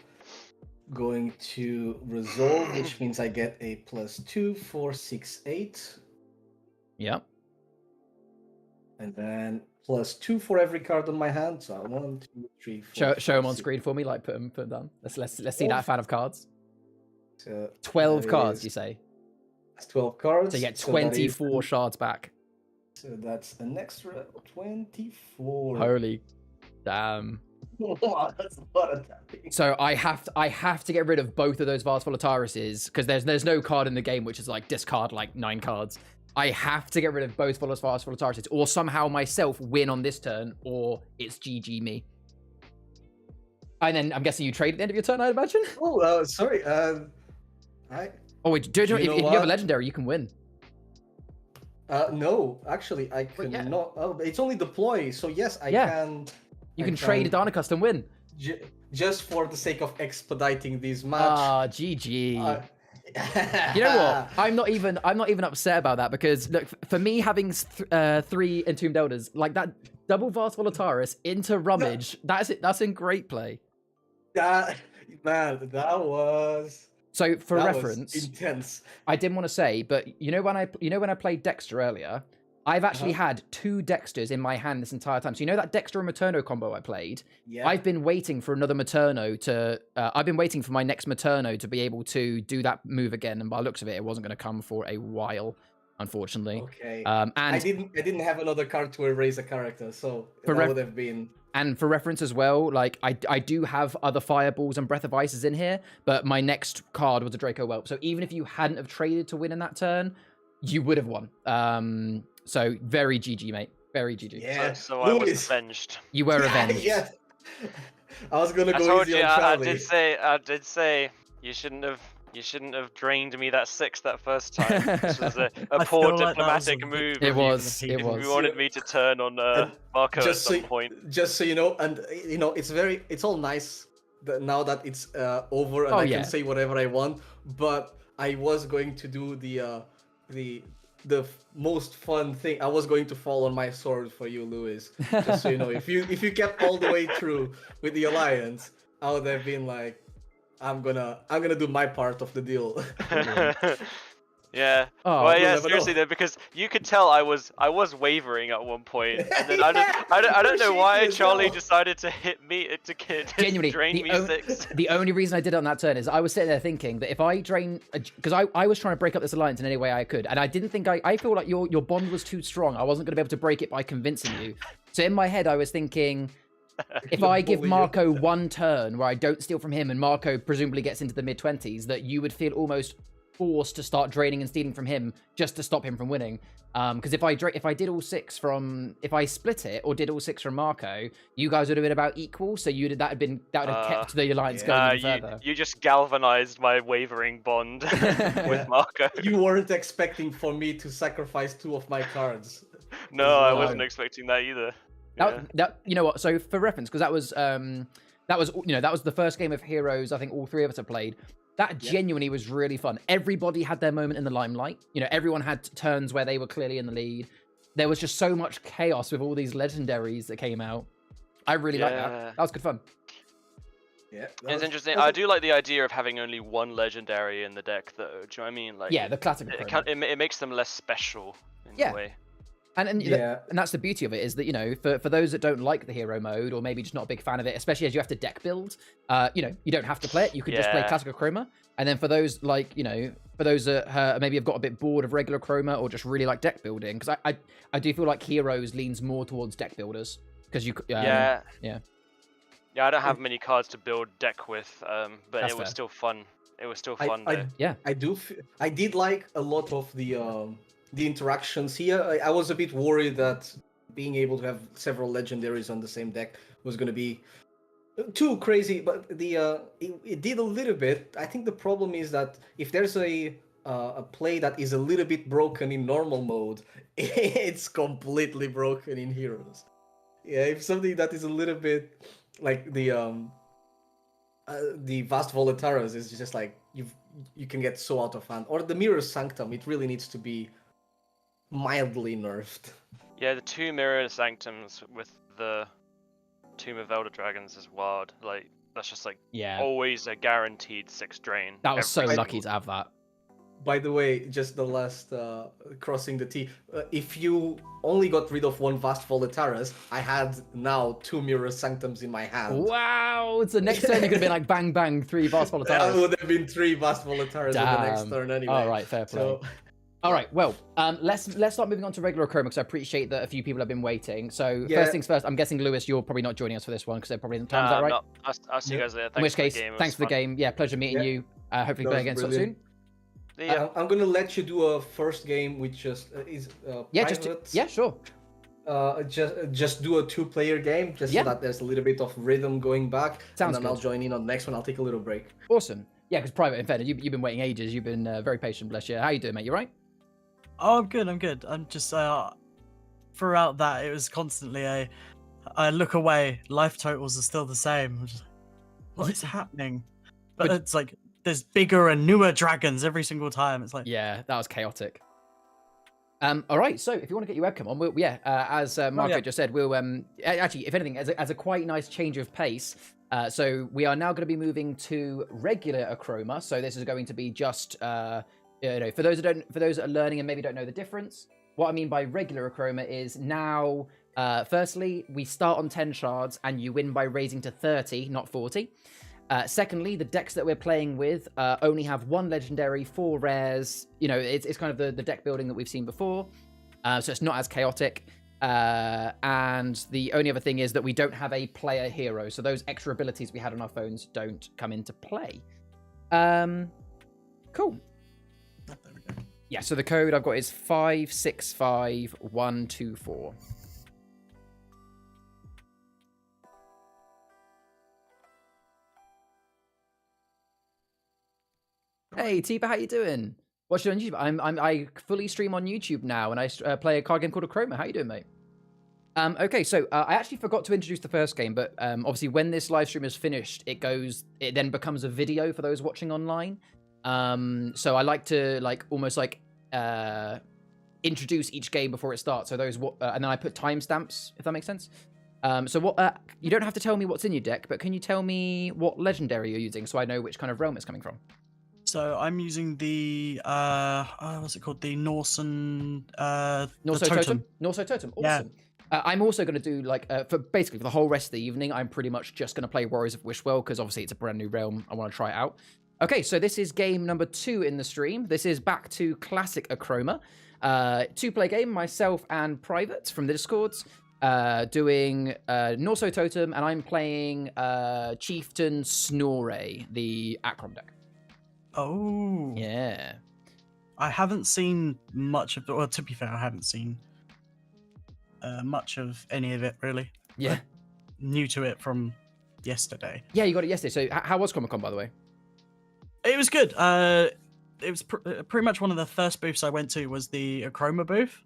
going to resolve, which means I get a +2, 4, 6, 8. Yep. And then +2 for every card on my hand. So 1, 2, 3, 4. Show him on screen for me. Like put him down. Let's see that fan of cards. So 12 cards, you say? That's 12 cards. So you get 24 shards back. So that's an extra 24. Holy damn. Wow, that's a lot of tapping. So I have to get rid of both of those Vast Volatarises because there's no card in the game which is like discard like 9 cards. I have to get rid of both Vast Volatarises or somehow myself win on this turn or it's GG me. And then I'm guessing you trade at the end of your turn, I'd imagine? Oh, sorry. Oh wait, if you have a legendary, you can win. No, actually, I cannot. Oh, it's only deploy, so yes, I can. You can trade a Darnacusk and win. Just for the sake of expediting this match. Ah, GG. You know what? I'm not even upset about that because look, for me having 3 Entombed Elders like that double Vast Volataris into Rummage, that's in great play. That was. So for reference, intense. I didn't want to say, but you know when I played Dexter earlier, I've actually had 2 Dexters in my hand this entire time. So you know that Dexter and Materno combo I played? Yeah. I've been waiting for another Materno to... I've been waiting for my next Materno to be able to do that move again. And by the looks of it, it wasn't going to come for a while, unfortunately. Okay. And I didn't have another card to erase a character, so that would have been... And for reference as well, like, I do have other Fireballs and Breath of Ices in here, but my next card was a Draco Whelp. So even if you hadn't have traded to win in that turn, you would have won. So very GG, mate. Very GG. Yeah. So I was avenged. You were avenged. Yes. I was gonna I go told easy you. on I Charlie. did say you shouldn't have drained me that 6 that first time. This was a I poor feel like that was diplomatic a move. It was. If It If was. you wanted me to turn on Marco at some point. Just so you know, and you know, it's all nice that now that it's over and I can say whatever I want. But I was going to do the most fun thing. I was going to fall on my sword for you, Lewis. Just so you know, if you kept all the way through with the alliance, I would have been like, I'm gonna do my part of the deal. Yeah. Oh, well, we'll yeah. never Seriously know. though, because you could tell I was wavering at one point, and then I don't know why Shaky as Charlie hell. decided to hit me to Genuinely, drain me 6. the only reason I did it on that turn is I was sitting there thinking that if I drain... Because I was trying to break up this alliance in any way I could, and I didn't think... I feel like your bond was too strong. I wasn't going to be able to break it by convincing you. So in my head, I was thinking... If I give Marco one turn where I don't steal from him and Marco presumably gets into the mid-20s, that you would feel almost forced to start draining and stealing from him just to stop him from winning. Because if I did all 6 from... If I split it or did all 6 from Marco, you guys would have been about equal, so that would have kept the alliance going even further. You just galvanized my wavering bond with Marco. You weren't expecting for me to sacrifice 2 of my cards. No, I wasn't expecting that either. That you know what? So for reference, because that was the first game of Heroes I think all 3 of us have played. That genuinely was really fun. Everybody had their moment in the limelight. You know, everyone had turns where they were clearly in the lead. There was just so much chaos with all these legendaries that came out. I really liked that. That was good fun. Yeah, It's interesting. I do like the idea of having only one legendary in the deck, though. Do you know what I mean? Like, yeah, the classic. It makes them less special in a way. And that's the beauty of it, is that, you know, for those that don't like the hero mode, or maybe just not a big fan of it, especially as you have to deck build, you know, you don't have to play it. You can just play classic Achroma. And then for those, like, you know, for those that maybe have got a bit bored of regular Achroma or just really like deck building, because I do feel like Heroes leans more towards deck builders. Because you Yeah, I don't have many cards to build deck with, but it was still fun. It was still fun, though. I did like a lot of the interactions here. I was a bit worried that being able to have several legendaries on the same deck was going to be too crazy, but it did a little bit. I think the problem is that if there's a play that is a little bit broken in normal mode, it's completely broken in Heroes. Yeah, if something that is a little bit like the Vast Volataras is just like you can get so out of hand, or the Mirror Sanctum, it really needs to be mildly nerfed. Yeah, the 2 Mirror Sanctums with the Tomb of Elder Dragons is wild. Like, that's just like always a guaranteed 6 drain. That was so lucky to have that. By the way, just the last crossing the T. If you only got rid of 1 Vast Volataras, I had now 2 Mirror Sanctums in my hand. Wow! So next turn you're gonna be like bang bang 3 Vast Volataras. That would have been 3 Vast Volataras in the next turn anyway. All right, fair play. So... All right, well, let's start moving on to regular Achroma, because I appreciate that a few people have been waiting. So first things first, I'm guessing, Lewis, you're probably not joining us for this one because there probably isn't time. Is that right? No, I'll see you guys later. In which case, for thanks for the game. Yeah, pleasure meeting you. Hopefully play again soon. I'm gonna let you do a first game, which just is private. Sure. Just do a 2-player game, just so that there's a little bit of rhythm going back. Sounds and then I'll join in on the next one. I'll take a little break. Awesome. Yeah, because private, in fairness, you've been waiting ages. You've been very patient, bless you. How you doing, mate? You right? Oh, I'm good. I'm just throughout that it was constantly I look away. Life totals are still the same. I'm just, what is happening? But it's like there's bigger and newer dragons every single time. It's like that was chaotic. All right, so if you want to get your webcam on, as Marco just said, we'll actually, if anything, as a quite nice change of pace. So we are now going to be moving to regular Achroma. So this is going to be just. You know, for those that are learning and maybe don't know the difference, what I mean by regular Achroma is now, firstly, we start on 10 shards and you win by raising to 30, not 40. Secondly, the decks that we're playing with only have 1 legendary, 4 rares. You know, it's kind of the deck building that we've seen before. So it's not as chaotic. And the only other thing is that we don't have a player hero. So those extra abilities we had on our phones don't come into play. Cool. There we go. Yeah, so the code I've got is 565124. Hey, Tiba, how you doing? Watch it on YouTube. I fully stream on YouTube now, and I play a card game called Achroma. How you doing, mate? Okay, so I actually forgot to introduce the first game, but obviously when this live stream is finished, it then becomes a video for those watching online. So I like to almost introduce each game before it starts. So those and then I put timestamps, if that makes sense. So what you don't have to tell me what's in your deck, but can you tell me what legendary you're using so I know which kind of realm it's coming from? So I'm using the what's it called? The Norso Totem. Norso Totem. Awesome. Yeah. I'm also going to do for the whole rest of the evening, I'm pretty much just going to play Warriors of Wishwell because obviously it's a brand new realm. I want to try it out. Okay, so this is game number 2 in the stream. This is back to classic Achroma. 2-player game, myself and Private from the Discords, doing Norso Totem, and I'm playing Chieftain Snorre, the Achroma deck. Oh. Yeah. I haven't seen much of well, to be fair, I haven't seen much of any of it, really. Yeah. I'm new to it from yesterday. Yeah, you got it yesterday. So how was Comic-Con, by the way? It was good. It was pretty much one of the first booths I went to was the Achroma booth.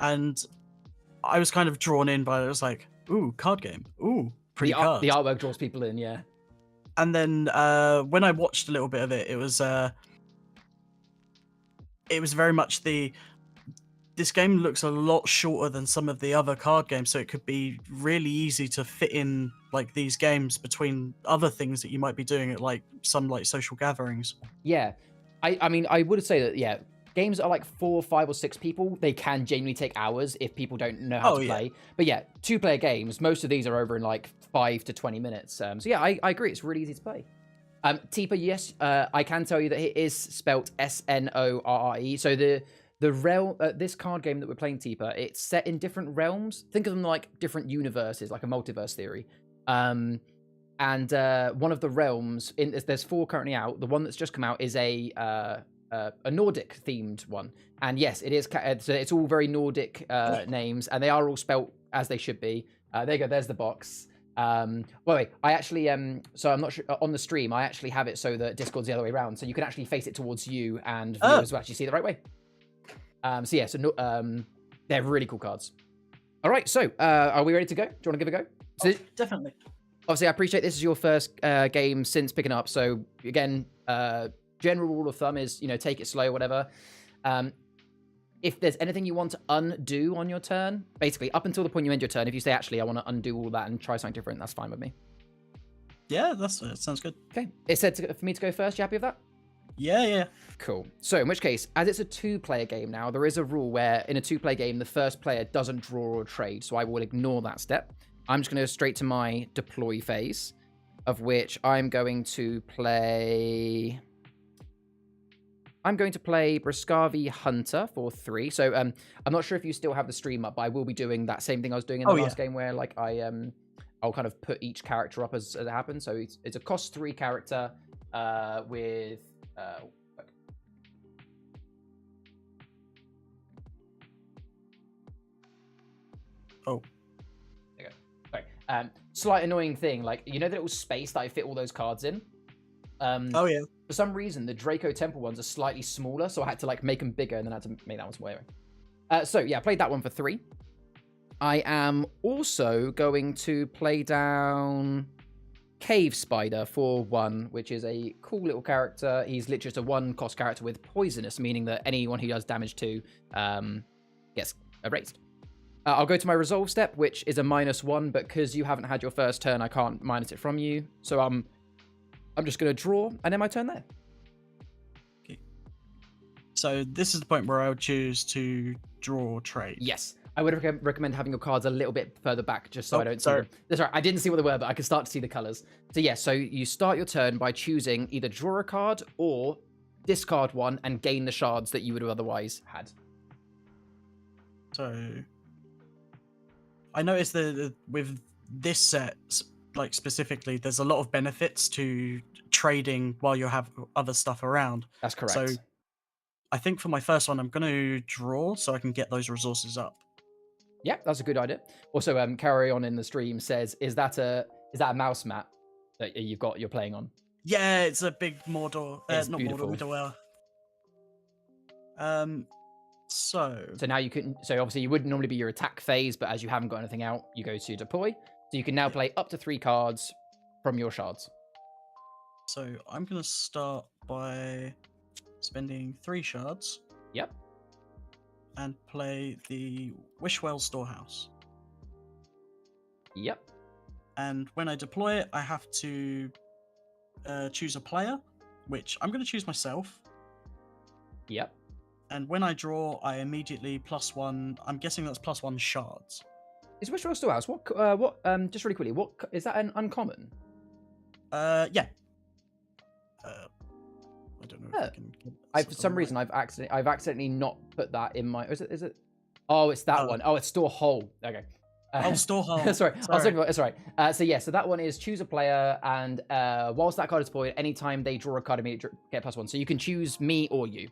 And I was kind of drawn in by it. I was like, ooh, card game. Ooh, pretty cards. The artwork draws people in, yeah. And then when I watched a little bit of it, it was very much this game looks a lot shorter than some of the other card games, so it could be really easy to fit in these games between other things that you might be doing at some social gatherings. Yeah, I mean, I would say that, yeah, games that are 4, 5, or 6 people, they can genuinely take hours if people don't know how to play. But yeah, 2-player games, most of these are over in 5 to 20 minutes. So yeah, I agree. It's really easy to play. Tipa, yes, I can tell you that it is spelt Snorre. So the realm, this card game that we're playing, Tipa, it's set in different realms. Think of them like different universes, like a multiverse theory. And one of the realms, there's 4 currently out. The one that's just come out is a Nordic themed one, and yes, it is. So it's all very Nordic names, and they are all spelt as they should be. There you go. There's the box. Wait, I actually so I'm not sure on the stream. I actually have it so that Discord's the other way around, so you can actually face it towards you, and viewers will actually see it the right way. So yeah, they're really cool cards. All right, so are we ready to go? Do you want to give it a go? So, definitely. Obviously, I appreciate this is your first game since picking up. So again, general rule of thumb is, take it slow, whatever. If there's anything you want to undo on your turn, basically up until the point you end your turn, if you say, actually, I want to undo all that and try something different, that's fine with me. Yeah, that sounds good. Okay. It said for me to go first. You happy with that? Yeah. Cool. So in which case, as it's a 2-player game now, there is a rule where in a 2-player game, the first player doesn't draw or trade. So I will ignore that step. I'm just going to go straight to my deploy phase, of which I'm going to play Briscavi Hunter for 3. So I'm not sure if you still have the stream up, but I will be doing that same thing I was doing in the last game where I'll kind of put each character up as it happens. So it's a cost 3 character with oh. There you go. Sorry. Slight annoying thing, that little space that I fit all those cards in? Oh yeah. For some reason, the Draco Temple ones are slightly smaller, so I had to make them bigger, and then I had to make that one smaller. So yeah, I played that one for 3. I am also going to play down Cave Spider for 1, which is a cool little character. He's literally just a 1-cost character with poisonous, meaning that anyone he does damage to gets erased. I'll go to my resolve step, which is a -1, but because you haven't had your first turn, I can't minus it from you. So I'm just going to draw, and then my turn there. Okay. So this is the point where I would choose to draw or trade. Yes. I would recommend having your cards a little bit further back just so I don't see sorry. them. That's right. I didn't see what they were, but I can start to see the colors. So yeah, so you start your turn by choosing either draw a card or discard one and gain the shards that you would have otherwise had. So I noticed that with this set, like specifically, there's a lot of benefits to trading while you have other stuff around. That's correct. So I think for my first one, I'm going to draw so I can get those resources up. Yeah, that's a good idea. Also, Carry On in the stream says, is that a mouse mat that you're playing on? Yeah, it's a big Mordor. It's not beautiful. Mordor, Middleware. So now you can. So obviously you wouldn't normally be your attack phase, but as you haven't got anything out, you go to deploy. So you can now play up to 3 cards from your shards. So I'm going to start by spending 3 shards. Yep. And play the Wishwell Storehouse. Yep. And when I deploy it, I have to choose a player, which I'm going to choose myself. Yep. And when I draw, I immediately +1. I'm guessing that's +1 shards. Is Wishwell Storehouse what? Just really quickly, what is that? An uncommon? Yeah. I don't know if I can. For some reason, I've accidentally not put that in my. Is it? Oh, it's that one. Oh, it's Store Hole. Okay. Store Hole. sorry. I was thinking about, sorry. So that one is choose a player, and whilst that card is deployed, anytime they draw a card, immediately get +1. So you can choose me or you.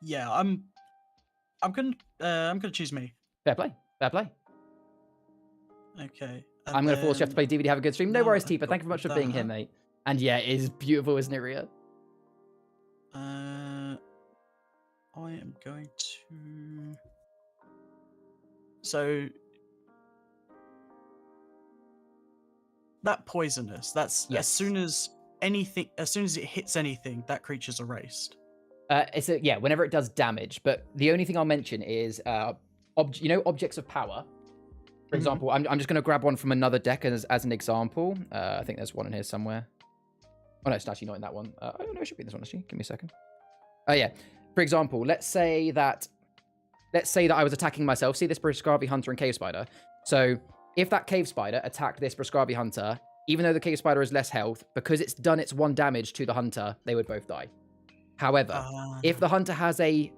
Yeah, I'm gonna choose me. Fair play. Fair play. Okay. I'm gonna force you to play DVD. Have a good stream. No worries, Tifa. Thank you very much for being here, that. mate. And yeah, it is beautiful, isn't it, Ria? I am going to. So that poisonous. That's Yes. as soon as it hits anything, that creature's erased. Whenever it does damage. But the only thing I'll mention is, objects of power. For example, I'm just going to grab one from another deck as an example. I think there's one in here somewhere. Oh no, it's actually not in that one. Oh no, it should be in this one actually. Give me a second. Oh yeah. For example, let's say that I was attacking myself. See this Prescribe Hunter and Cave Spider. So if that Cave Spider attacked this Prescribe Hunter, even though the Cave Spider has less health, because it's done its 1 damage to the Hunter, they would both die. However, if the Hunter has a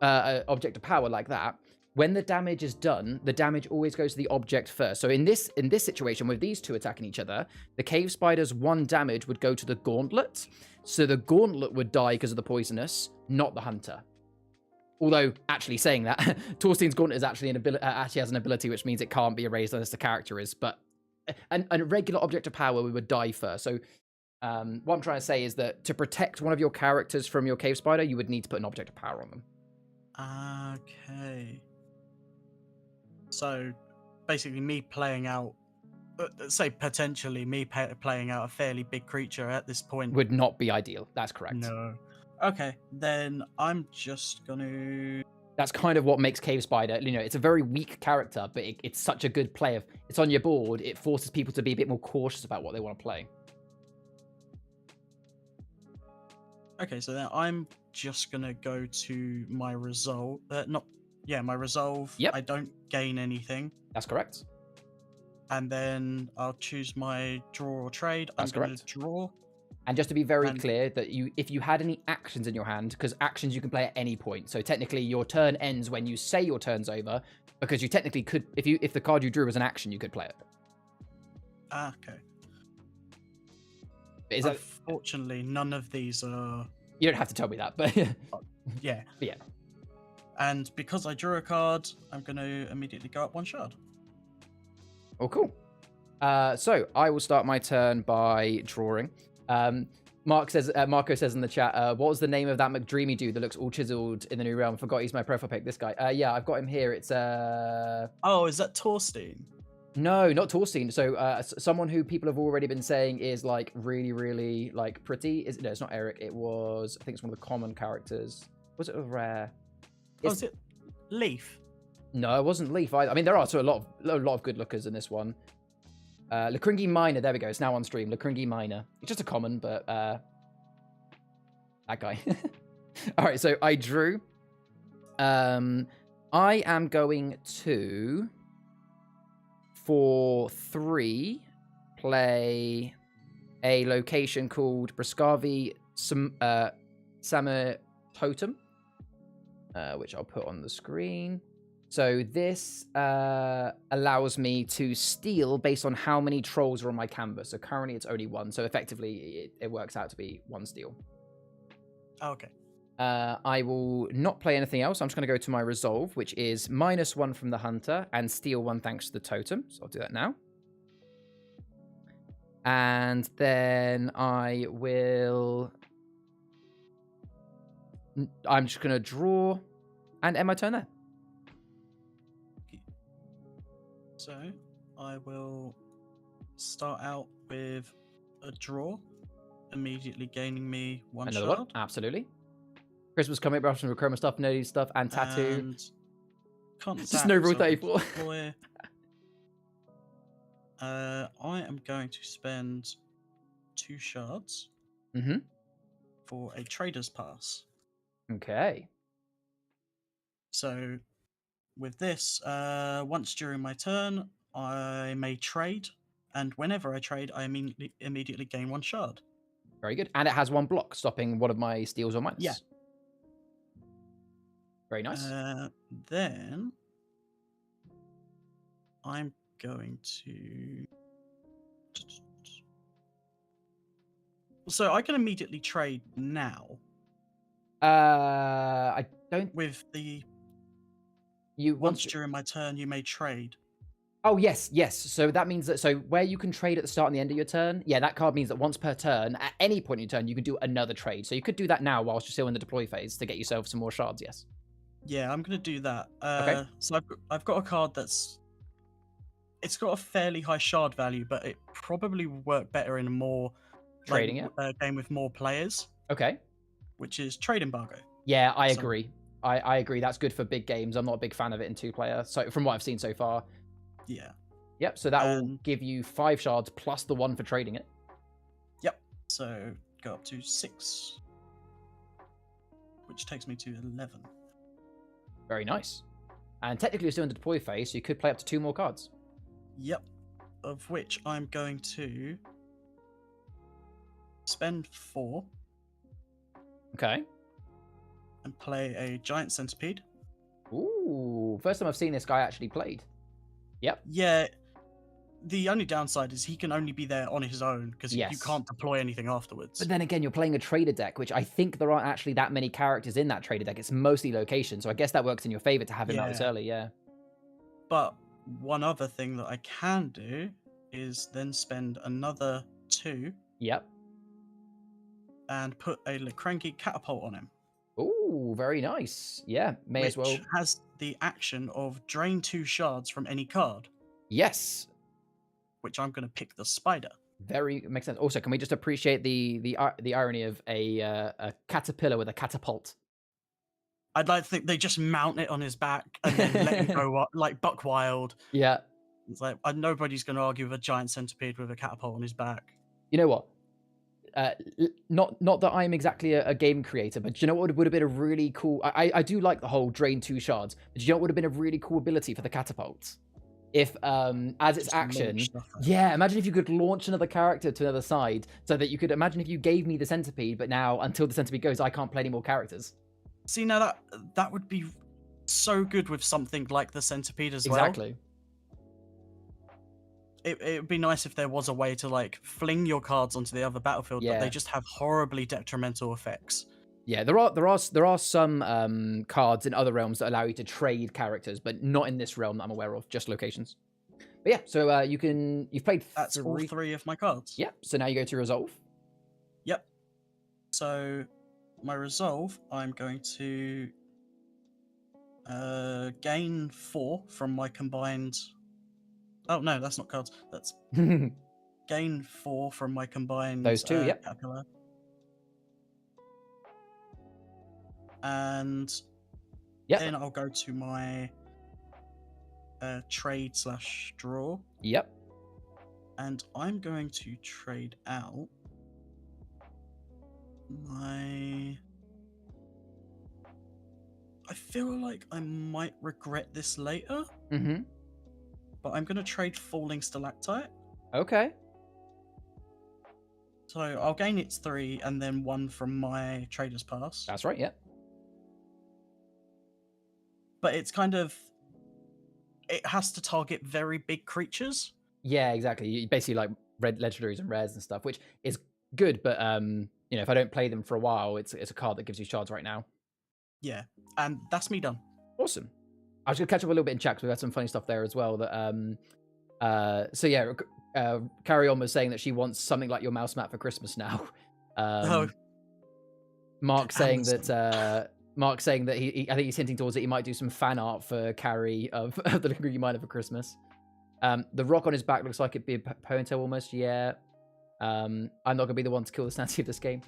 object of power like that, when the damage is done, the damage always goes to the object first. So in this situation, with these two attacking each other, the Cave Spider's 1 damage would go to the Gauntlet. So the Gauntlet would die because of the poisonous, not the Hunter. Although, actually saying that, Torstein's Gauntlet is actually actually has an ability, which means it can't be erased unless the character is. But a regular object of power, we would die first. So what I'm trying to say is that to protect one of your characters from your Cave Spider, you would need to put an object of power on them. Okay. So, basically, me playing out, potentially me playing out a fairly big creature at this point would not be ideal. That's correct. No. Okay, then I'm just gonna. That's kind of what makes Cave Spider. It's a very weak character, but it's such a good play. If it's on your board, it forces people to be a bit more cautious about what they want to play. Okay, so then I'm just gonna go to my resolve. My resolve. Yep. I don't gain anything. That's correct. And then I'll choose my draw or trade. That's I'm gonna correct. draw. And just to be very clear, that if you had any actions in your hand, because actions you can play at any point. So technically, your turn ends when you say your turn's over, because you technically could, if the card you drew was an action, you could play it. Okay. Is Unfortunately, none of these are. You don't have to tell me that, but yeah. Yeah. And because I drew a card, I'm going to immediately go up 1 shard. Oh, cool. So I will start my turn by drawing. Marco says in the chat, what was the name of that McDreamy dude that looks all chiseled in the new realm? Forgot he's my profile pic. This guy. Yeah, I've got him here. It's Oh, is that Torstein? No, not Torstein. So someone who people have already been saying is like really, really like pretty. No, it's not Eric. It was, I think it's one of the common characters. Was it a rare? Was it Leaf? No, it wasn't Leaf. I mean, there are a lot of good lookers in this one. Lacringi Minor, there we go. It's now on stream. Lacringi Minor. It's just a common, but that guy. All right, so I drew. I am going to, for 3, play a location called Briskavi Summer Totem, which I'll put on the screen. So this allows me to steal based on how many trolls are on my canvas. So currently it's only 1, so effectively it works out to be 1 steal. Oh, okay. I will not play anything else. I'm just going to go to my resolve, which is -1 from the hunter and steal 1 thanks to the totem. So I'll do that now. And then I'm just going to draw and end my turn there. So I will start out with a draw, immediately gaining me 1 Another shard. one, absolutely. Christmas comic brush and Achroma stuff, nerdy stuff, and tattoo. And can't Just no rule 34. I am going to spend 2 shards for a trader's pass. Okay. So with this, once during my turn, I may trade, and whenever I trade, I immediately gain 1 shard. Very good. And it has 1 block, stopping one of my steals or minus. Yeah. Very nice. Then I'm going to... So I can immediately trade now. I don't... With the... You Once during my turn, you may trade. Oh, yes, yes. So that means that, so where you can trade at the start and the end of your turn, yeah, that card means that once per turn, at any point in your turn, you can do another trade. So you could do that now whilst you're still in the deploy phase to get yourself some more shards, yes. Yeah, I'm going to do that. Okay. So I've got a card it's got a fairly high shard value, but it probably would work better in a more... Trading game with more players. Okay. Which is Trade Embargo. Yeah, I agree. I agree. That's good for big games. I'm not a big fan of it in 2-player. So from what I've seen so far. Yeah. Yep. So that will give you 5 shards plus the 1 for trading it. Yep. So go up to 6, which takes me to 11. Very nice. And technically you're still in the deploy phase, so you could play up to 2 more cards. Yep. Of which I'm going to spend 4. Okay. And play a Giant Centipede. Ooh, first time I've seen this guy actually played. Yep. Yeah. The only downside is he can only be there on his own because you Yes. can't deploy anything afterwards. But then again, you're playing a trader deck, which I think there aren't actually that many characters in that trader deck. It's mostly location, so I guess that works in your favor to have him out this early, yeah. But one other thing that I can do is then spend another 2. Yep. And put a Cranky Catapult on him. Ooh, very nice. Yeah, may as well. Which has the action of drain 2 shards from any card. Yes. Which I'm going to pick the spider. Very makes sense. Also, can we just appreciate the irony of a caterpillar with a catapult? I'd like to think they just mount it on his back and then let him go like buck wild. Yeah. It's like nobody's going to argue with a giant centipede with a catapult on his back. You know what? Not that I'm exactly a game creator, but do you know what would have been a really cool... I do like the whole drain 2 shards, but do you know what would have been a really cool ability for the catapult? If, as its action... Yeah, imagine if you could launch another character to another side, so that you could... Imagine if you gave me the centipede, but now, until the centipede goes, I can't play any more characters. See, now that would be so good with something like the centipede as well. Exactly. It would be nice if there was a way to like fling your cards onto the other battlefield, but they just have horribly detrimental effects. Yeah, there are some cards in other realms that allow you to trade characters, but not in this realm that I'm aware of, just locations. But yeah, so you've played That's all 3 of my cards. Yep. So now you go to resolve. Yep. So my resolve, I'm going to gain 4 from my combined... Oh, no, that's not cards. That's gain 4 from my combined... Those 2, yep. Caterpillar. And then I'll go to my trade/draw. Yep. And I'm going to trade out my I feel like I might regret this later, Mm-hmm. but I'm gonna trade Falling Stalactite. Okay. So I'll gain its 3 and then 1 from my Trader's Pass. That's right, yeah. But it's kind of... It has to target very big creatures. Yeah, exactly. You basically like red legendaries and rares and stuff, which is good, but you know, if I don't play them for a while, it's a card that gives you shards right now. Yeah, and that's me done. Awesome. I was gonna catch up a little bit in chat because we had some funny stuff there as well. That so yeah, Carry On was saying that she wants something like your mouse mat for Christmas now. Mark saying that he I think he's hinting towards that he might do some fan art for Carrie of the Green Miner for Christmas. The rock on his back looks like it'd be a ponytail almost. Yeah. I'm not gonna be the one to kill the Snazzy of this game.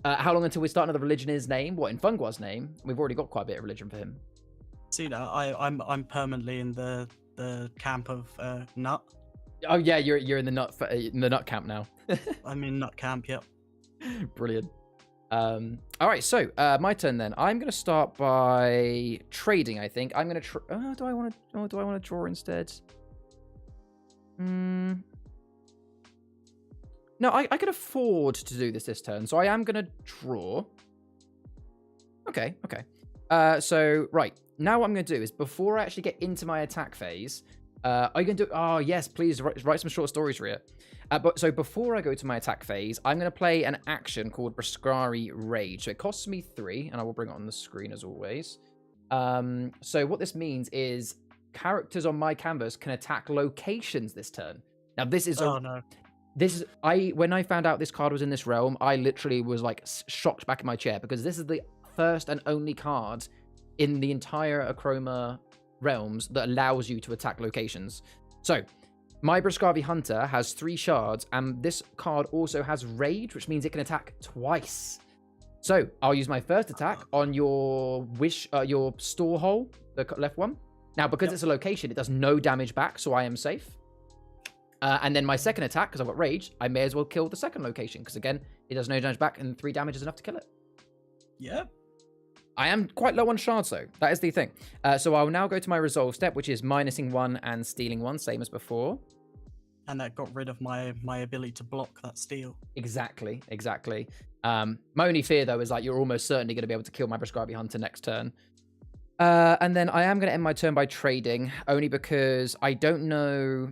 How long until we start another religion in his name? What, in Fungua's name? We've already got quite a bit of religion for him. See that I'm permanently in the camp of Nut. Oh yeah, you're in the nut camp now. I'm in Nut camp. Yep. Brilliant. All right, so my turn then. I'm gonna start by trading. I think I'm gonna. Do I want to draw instead? No, I can afford to do this turn, so I am gonna draw. Okay. So right now, what I'm gonna do is before I actually get into my attack phase, are you gonna do? Oh yes, please write some short stories, Rhea. But so before I go to my attack phase, I'm going to play an action called Brascari Rage. So it costs me 3, and I will bring it on the screen as always. So what this means is characters on my canvas can attack locations this turn. Now this is when I found out this card was in this realm, I literally was like shocked back in my chair because this is the first and only card in the entire Achroma realms that allows you to attack locations. So my Brascari Hunter has 3 shards, and this card also has Rage, which means it can attack twice. So I'll use my first attack on your your store hole, the left one. Now, because it's a location, it does no damage back, so I am safe. And then my second attack, because I've got Rage, I may as well kill the second location, because again, it does no damage back, and 3 damage is enough to kill it. Yep. I am quite low on shards, though. That is the thing. So I'll now go to my resolve step, which is minusing 1 and stealing 1, same as before. And that got rid of my ability to block that steal. Exactly. My only fear, though, is like you're almost certainly going to be able to kill my Brascari Hunter next turn. And then I am going to end my turn by trading, only because I don't know...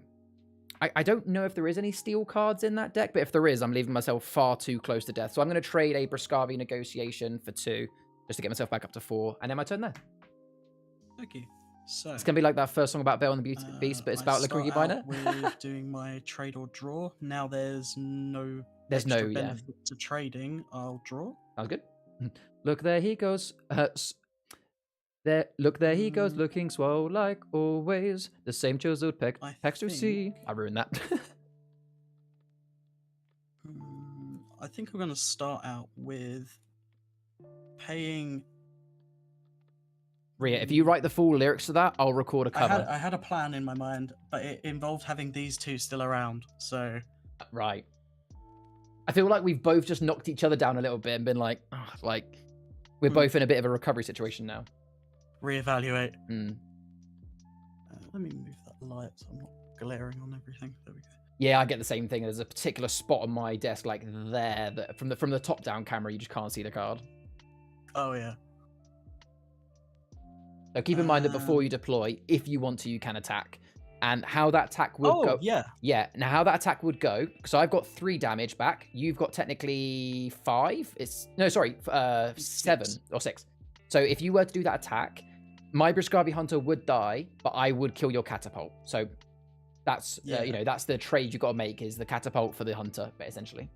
I don't know if there is any steal cards in that deck, but if there is, I'm leaving myself far too close to death. So I'm going to trade a Brascari Negotiation for 2, just to get myself back up to 4, and then my turn there. Thank you. So it's going to be like that first song about Belle and the Beast, but it's about Liquid Miner. With doing my trade or draw. Now there's no benefit to trading. I'll draw. Sounds good. Look, there he goes. There he goes, looking swole like always. The same chiseled pecs to see. I ruined that. I think I'm going to start out with paying... Rhea, if you write the full lyrics to that, I'll record a cover. I had a plan in my mind, but it involved having these 2 still around, so... Right. I feel like we've both just knocked each other down a little bit and been like, oh, like, we're both in a bit of a recovery situation now. Reevaluate. Let me move that light so I'm not glaring on everything. There we go. Yeah, I get the same thing. There's a particular spot on my desk, like there, that from the top-down camera, you just can't see the card. Oh, yeah. So keep in mind that before you deploy, if you want to, you can attack. And how that attack would go... Yeah. Now, how that attack would go... So I've got 3 damage back. You've got technically 5. 7 or 6. So if you were to do that attack, my Brascari Hunter would die, but I would kill your catapult. So that's, that's the trade you got to make, is the catapult for the Hunter, essentially.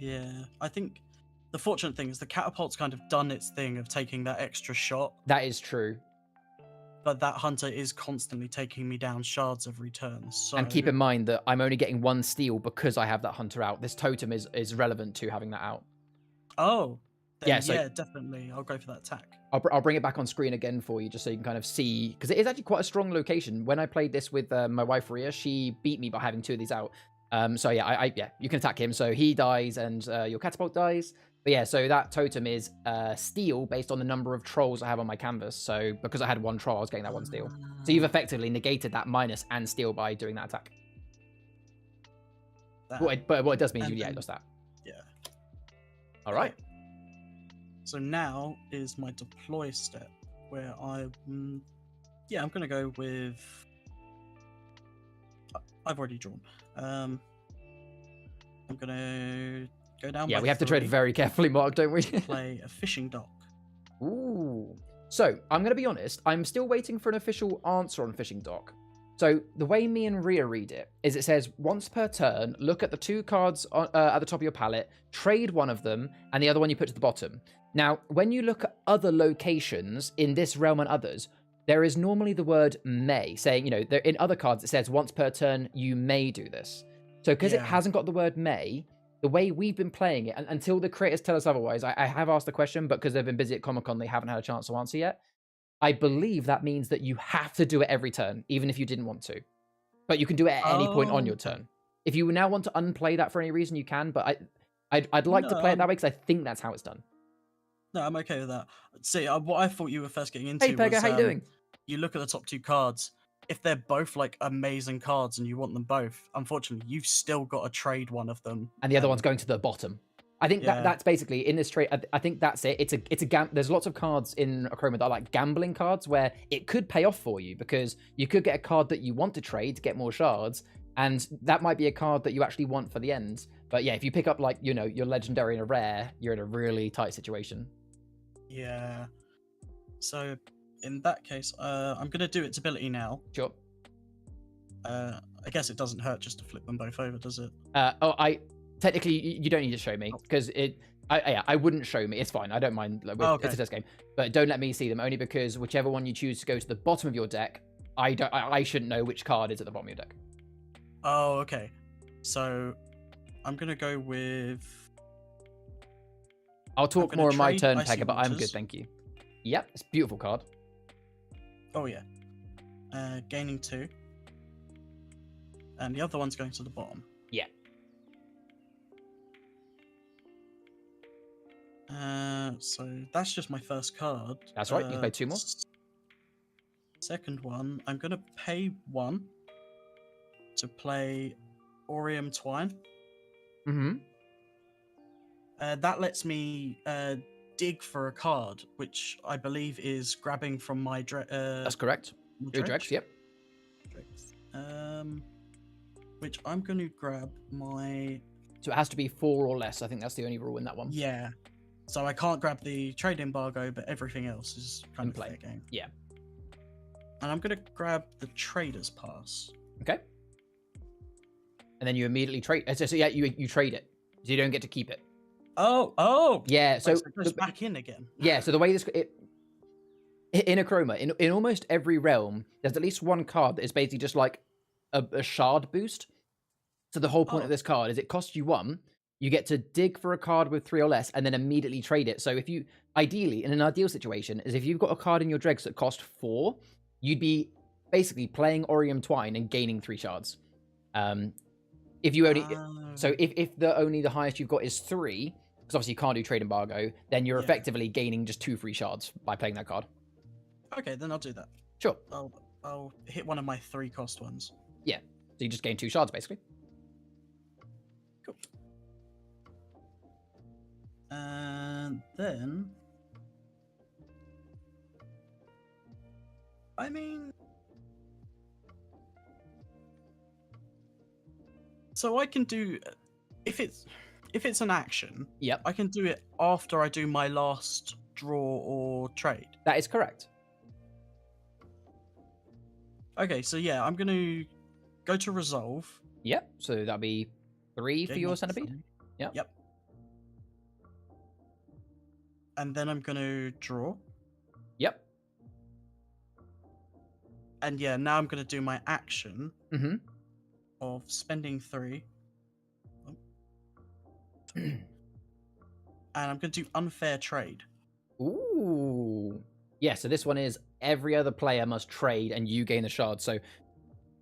Yeah, I think... The fortunate thing is the catapult's kind of done its thing of taking that extra shot. That is true. But that Hunter is constantly taking me down shards every turn. So... And keep in mind that I'm only getting 1 steal because I have that Hunter out. This totem is relevant to having that out. Oh. Yeah, definitely. I'll go for that attack. I'll bring it back on screen again for you just so you can kind of see. Because it is actually quite a strong location. When I played this with my wife, Rhea, she beat me by having 2 of these out. So yeah, yeah, you can attack him. So he dies and your catapult dies. But yeah, so that totem is steel based on the number of trolls I have on my canvas. So because I had one troll, I was getting that one steel. So you've effectively negated that minus and steel by doing that attack. But what it does mean is you lost that. Yeah. All right. So now is my deploy step, where I'm going to go with. I've already drawn. I'm going to go down. Yeah, we have to tread very carefully, Mark, don't we? Play a fishing dock. Ooh. So I'm going to be honest. I'm still waiting for an official answer on fishing dock. So the way me and Rhea read it is it says once per turn, look at the 2 cards at the top of your palette, trade one of them, and the other one you put to the bottom. Now, when you look at other locations in this realm and others, there is normally the word may, saying, in other cards it says once per turn, you may do this. So because it hasn't got the word may, the way we've been playing it, and until the creators tell us otherwise, I have asked the question, but because they've been busy at Comic-Con, they haven't had a chance to answer yet. I believe that means that you have to do it every turn, even if you didn't want to. But you can do it at any point on your turn. If you now want to unplay that for any reason, you can, but I'd like to play it that way because I think that's how it's done. No, I'm okay with that. See, what I thought you were first getting into Hey, Pega, was, how you doing? You look at the top 2 cards. If they're both like amazing cards and you want them both, unfortunately, you've still got to trade one of them. And the other one's going to the bottom. I think that's basically in this trade. I think that's it. It's a there's lots of cards in Achroma that are like gambling cards where it could pay off for you because you could get a card that you want to trade to get more shards, and that might be a card that you actually want for the end. But yeah, if you pick up like your legendary and a rare, you're in a really tight situation. Yeah. So in that case, I'm gonna do its ability now. Sure. I guess it doesn't hurt just to flip them both over, does it? Technically, you don't need to show me because I wouldn't show me. It's fine. I don't mind. It's a test game, but don't let me see them only because whichever one you choose to go to the bottom of your deck, I shouldn't know which card is at the bottom of your deck. Oh, okay. So I'm gonna go with. I'll talk more on my turn, Pega, but I'm good, thank you. Yep, it's a beautiful card. Oh yeah. Gaining 2, and the other one's going to the bottom. Yeah. So that's just my first card. That's right. You play 2 more. Second one, I'm gonna pay 1 to play Orium Twine. Mm-hmm. That lets me dig for a card, which I believe is grabbing from my That's correct. Your Drex, yep. Which I'm going to grab my. So it has to be 4 or less. I think that's the only rule in that one. Yeah. So I can't grab the trade embargo, but everything else is kind of fair game. Yeah. And I'm going to grab the Trader's Pass. Okay. And then you immediately trade. So yeah, you trade it. So you don't get to keep it. Oh. Yeah. So it goes back in again. Yeah. So the way in Achroma, in almost every realm, there's at least one card that is basically just like a shard boost. So the whole point of this card is it costs you 1. You get to dig for a card with 3 or less, and then immediately trade it. So if you, ideally, in an ideal situation, is if you've got a card in your dregs that cost 4, you'd be basically playing Orium Twine and gaining 3 shards. If you only, so if the highest you've got is 3, because obviously you can't do trade embargo, then you're effectively gaining just 2 free shards by playing that card. Okay, then I'll do that. Sure. I'll hit one of my 3 cost ones. Yeah. So you just gain 2 shards basically. Cool. And then, I mean, so I can do if it's an action. Yep. I can do it after I do my last draw or trade. That is correct. Okay, so yeah, I'm gonna go to resolve. Yep. So that'll be 3 for your centipede. Yep. Yep. And then I'm gonna draw. Yep. And yeah, now I'm gonna do my action of spending 3. And I'm gonna do unfair trade. Ooh. Yeah, so this one is every other player must trade and you gain a shard. So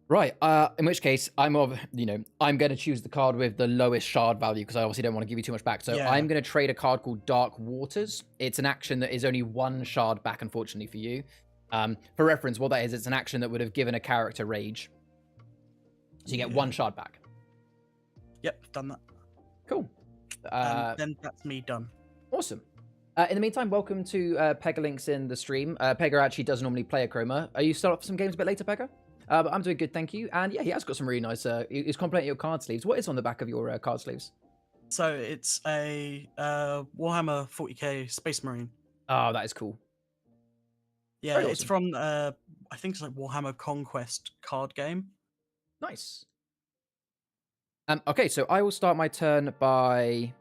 Right. In which case, I'm going to choose the card with the lowest shard value because I obviously don't want to give you too much back. So Yeah. I'm going to trade a card called Dark Waters. It's an action that is only 1 shard back, unfortunately for you. For reference, what that is, it's an action that would have given a character rage. So you get 1 shard back. Yep, done that. Cool. Then that's me done. Awesome. In the meantime, welcome to Peggerlinks in the stream. Pegger actually does normally play Achroma. Are you still up for some games a bit later, Pegger? But I'm doing good, thank you. And yeah, he has got some really nice... he's complimenting your card sleeves. What is on the back of your card sleeves? So it's a Warhammer 40k Space Marine. Oh, that is cool. Yeah, Very it's awesome. from, I think it's like Warhammer Conquest card game. Nice. Okay, so I will start my turn by...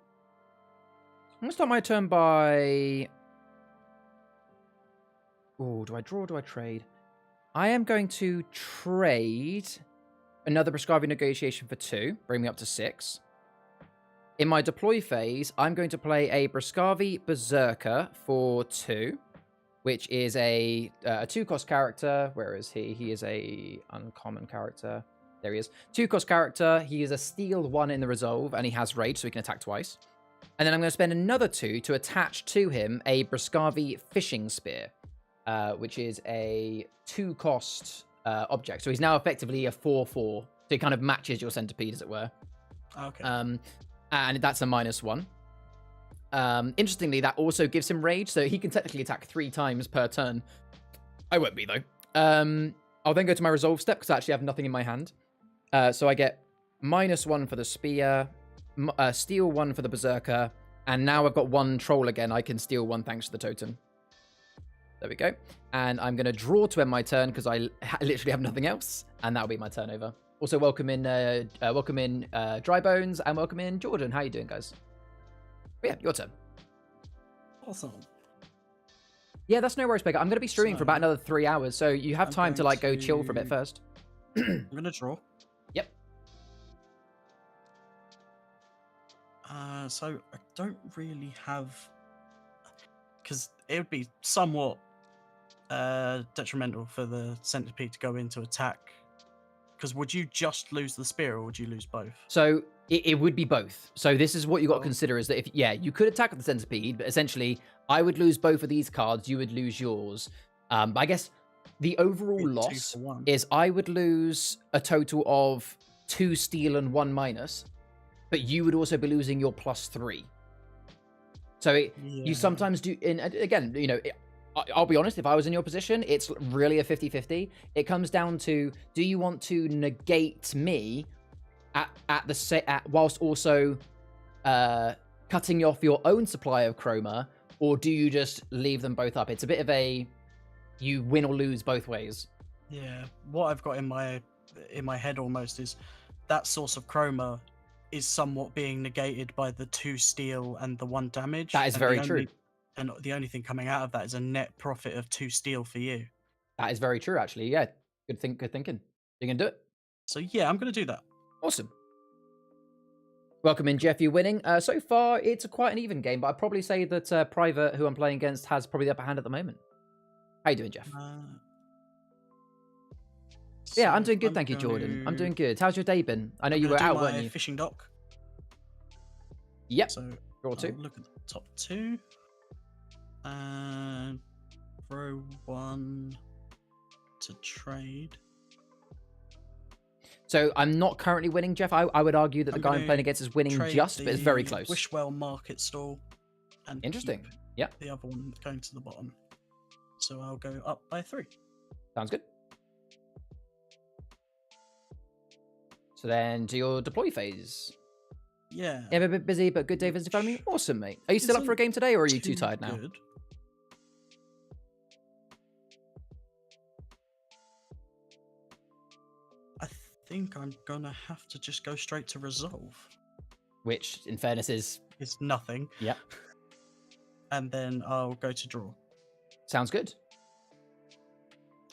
I'm going to start my turn by... Oh, do I draw or do I trade? I am going to trade another Prescribing Negotiation for 2, bring me up to 6. In my deploy phase, I'm going to play a Briscavi Berserker for 2, which is a 2-cost character. Where is he? He is a uncommon character. There he is. 2-cost character. He is a steel 1 in the resolve, and he has rage, so he can attack twice. And then I'm going to spend another 2 to attach to him a Briscavi Fishing Spear, which is a 2-cost object. So he's now effectively a 4/4. So he kind of matches your centipede, as it were. Okay. And that's a -1. Interestingly, that also gives him rage, so he can technically attack 3 times per turn. I won't be, though. I'll then go to my resolve step, because I actually have nothing in my hand. So I get -1 for the spear, steal 1 for the berserker, and now I've got 1 troll again. I can steal 1 thanks to the totem. There we go. And I'm going to draw to end my turn, because I literally have nothing else, and that'll be my turn over. Also, welcome in Dry Bones, and welcome in Jordan. How you doing, guys? But yeah, your turn. Awesome. Yeah, that's no worries, Pegger. I'm going to be streaming for about another 3 hours, so you have time to like go chill for a bit first. I'm gonna draw. Yep. So I don't really have, because it would be somewhat detrimental for the centipede to go into attack. Because would you just lose the spear, or would you lose both? So it would be both. So this is what you got to consider is that if you could attack the centipede, but essentially I would lose both of these cards. You would lose yours. But I guess the overall loss is I would lose a total of 2 steal and 1 minus, but you would also be losing your +3. So you sometimes do. And again, I'll be honest, if I was in your position, it's really a 50-50. It comes down to, do you want to negate me whilst also cutting off your own supply of chroma, or do you just leave them both up? It's a bit of a, you win or lose both ways. Yeah, what I've got in my head almost is that source of chroma is somewhat being negated by the 2 steel and the 1 damage. That is very true. And the only thing coming out of that is a net profit of 2 steel for you. That is very true, actually. Yeah, good thinking. You can do it. So yeah, I'm going to do that. Awesome. Welcome in, Jeff. You're winning. So far, it's quite an even game, but I'd probably say that Private, who I'm playing against, has probably the upper hand at the moment. How you doing, Jeff? Yeah, I'm doing good, thank you, Jordan. I'm doing good. How's your day been? I know you were out, weren't you? Fishing dock. Yep. So Draw 2. Look at the top 2. And throw 1 to trade. So I'm not currently winning, Jeff. I would argue that the guy I'm playing against is winning just, but it's very close. Wishwell market stall. And interesting. Yeah. The other one going to the bottom. So I'll go up by 3. Sounds good. So then to your deploy phase. Yeah. Yeah, a bit busy, but good day visiting family. Awesome, mate. Are you still up for a game today, or are you too tired now? Good. I think I'm gonna have to just go straight to resolve. Which, in fairness, is nothing. Yep. And then I'll go to draw. Sounds good.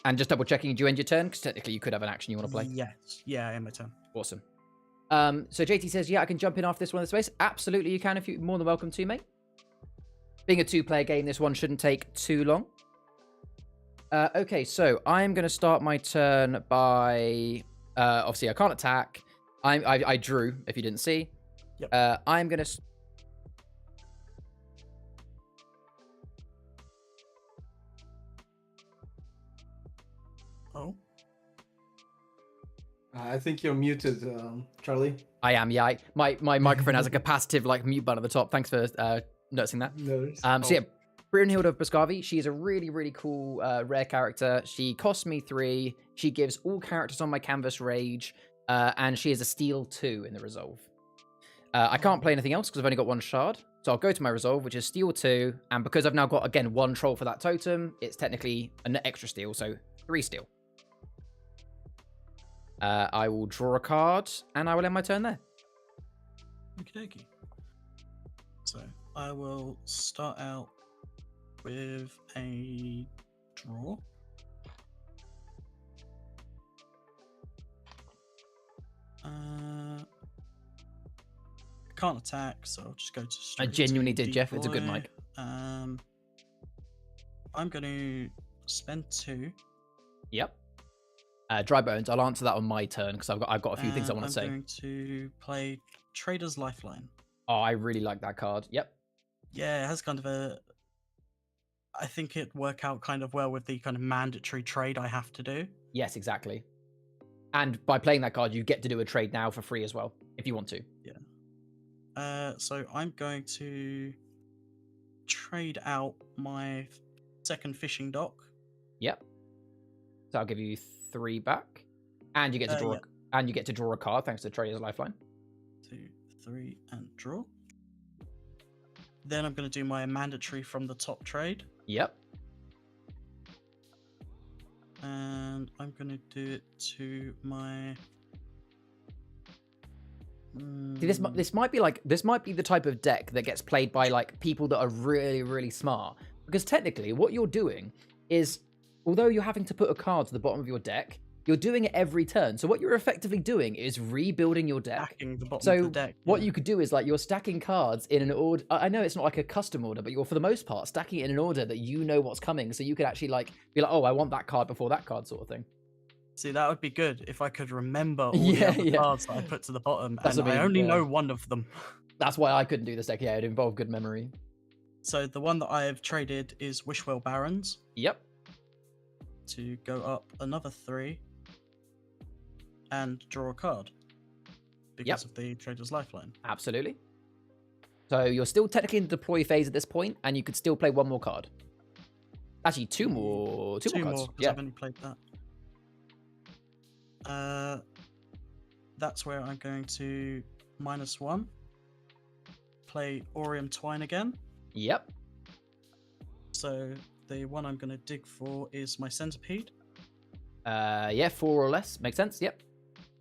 And just double checking, do you end your turn? Because technically you could have an action you want to play. Yes. Yeah, I end my turn. Awesome. So JT says, yeah, I can jump in after this one in the space. Absolutely, you can if you're more than welcome to, mate. Being a 2-player game, this one shouldn't take too long. Okay, so I'm going to start my turn by Obviously, I can't attack. I drew, if you didn't see. Yep. I'm going to... Oh. I think you're muted, Charlie. I am, yeah. My microphone has a capacitive like mute button at the top. Thanks for noticing that. No. So yeah, Brunhilde of Boscavi. She's a really cool rare character. She costs me 3. She gives all characters on my canvas rage, and she is a steal 2 in the resolve. I can't play anything else because I've only got 1 shard. So I'll go to my resolve, which is steal 2, and because I've now got again 1 troll for that totem, it's technically an extra steal, so 3 steal. I will draw a card, and I will end my turn there. Okie dokie. So I will start out with a draw. Can't attack, so I'll just go to straight. I genuinely to did, Jeff. It's a good deploy. mic. I'm going to spend 2. Yep. Dry Bones. I'll answer that on my turn because I've got a few things I want to say. I'm going to play Trader's Lifeline. Oh, I really like that card. Yep. Yeah, it has kind of a... I think it'd work out kind of well with the kind of mandatory trade I have to do. Yes, exactly. And by playing that card, you get to do a trade now for free as well, if you want to. Yeah. So I'm going to trade out my 2nd fishing dock. Yep. So I'll give you 3 back, and you get to draw. And you get to draw a card thanks to Trader's Lifeline. 2, 3, and draw. Then I'm going to do my mandatory from the top trade. Yep. And I'm going to do it to my... See, this might be the type of deck that gets played by like people that are really smart, because technically what you're doing is, although you're having to put a card to the bottom of your deck, you're doing it every turn. So what you're effectively doing is rebuilding your deck. Stacking the bottom So of the deck. what you could do is like you're stacking cards in an order. I know it's not like a custom order, but you're for the most part stacking it in an order that you know what's coming. So you could actually like be like, oh, I want that card before that card, sort of thing. See, that would be good if I could remember all the other cards that I put to the bottom, and I only know 1 of them. That's why I couldn't do this deck. Yeah, it involved good memory. So the one that I have traded is Wishwell Barons. Yep. To go up another 3 and draw a card because of the Trader's Lifeline. Absolutely. So you're still technically in the deploy phase at this point, and you could still play 1 more card. Actually, 2 more. 2 more cards. Because I've only played that. That's where I'm going to -1. Play Orium Twine again. Yep. So the one I'm going to dig for is my Centipede. Yeah, 4 or less. Makes sense. Yep.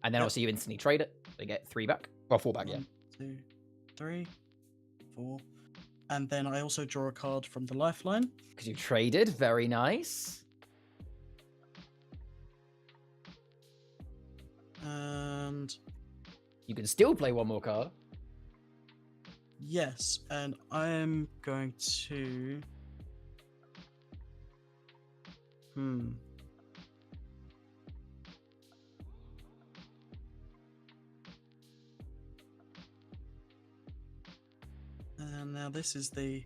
And then obviously you instantly trade it. They get 3 back. Well, 4 back, 1, 2, 3, 4. And then I also draw a card from the Lifeline. Because you traded. Very nice. And you can still play 1 more card. Yes, and I'm going to... And now this is the...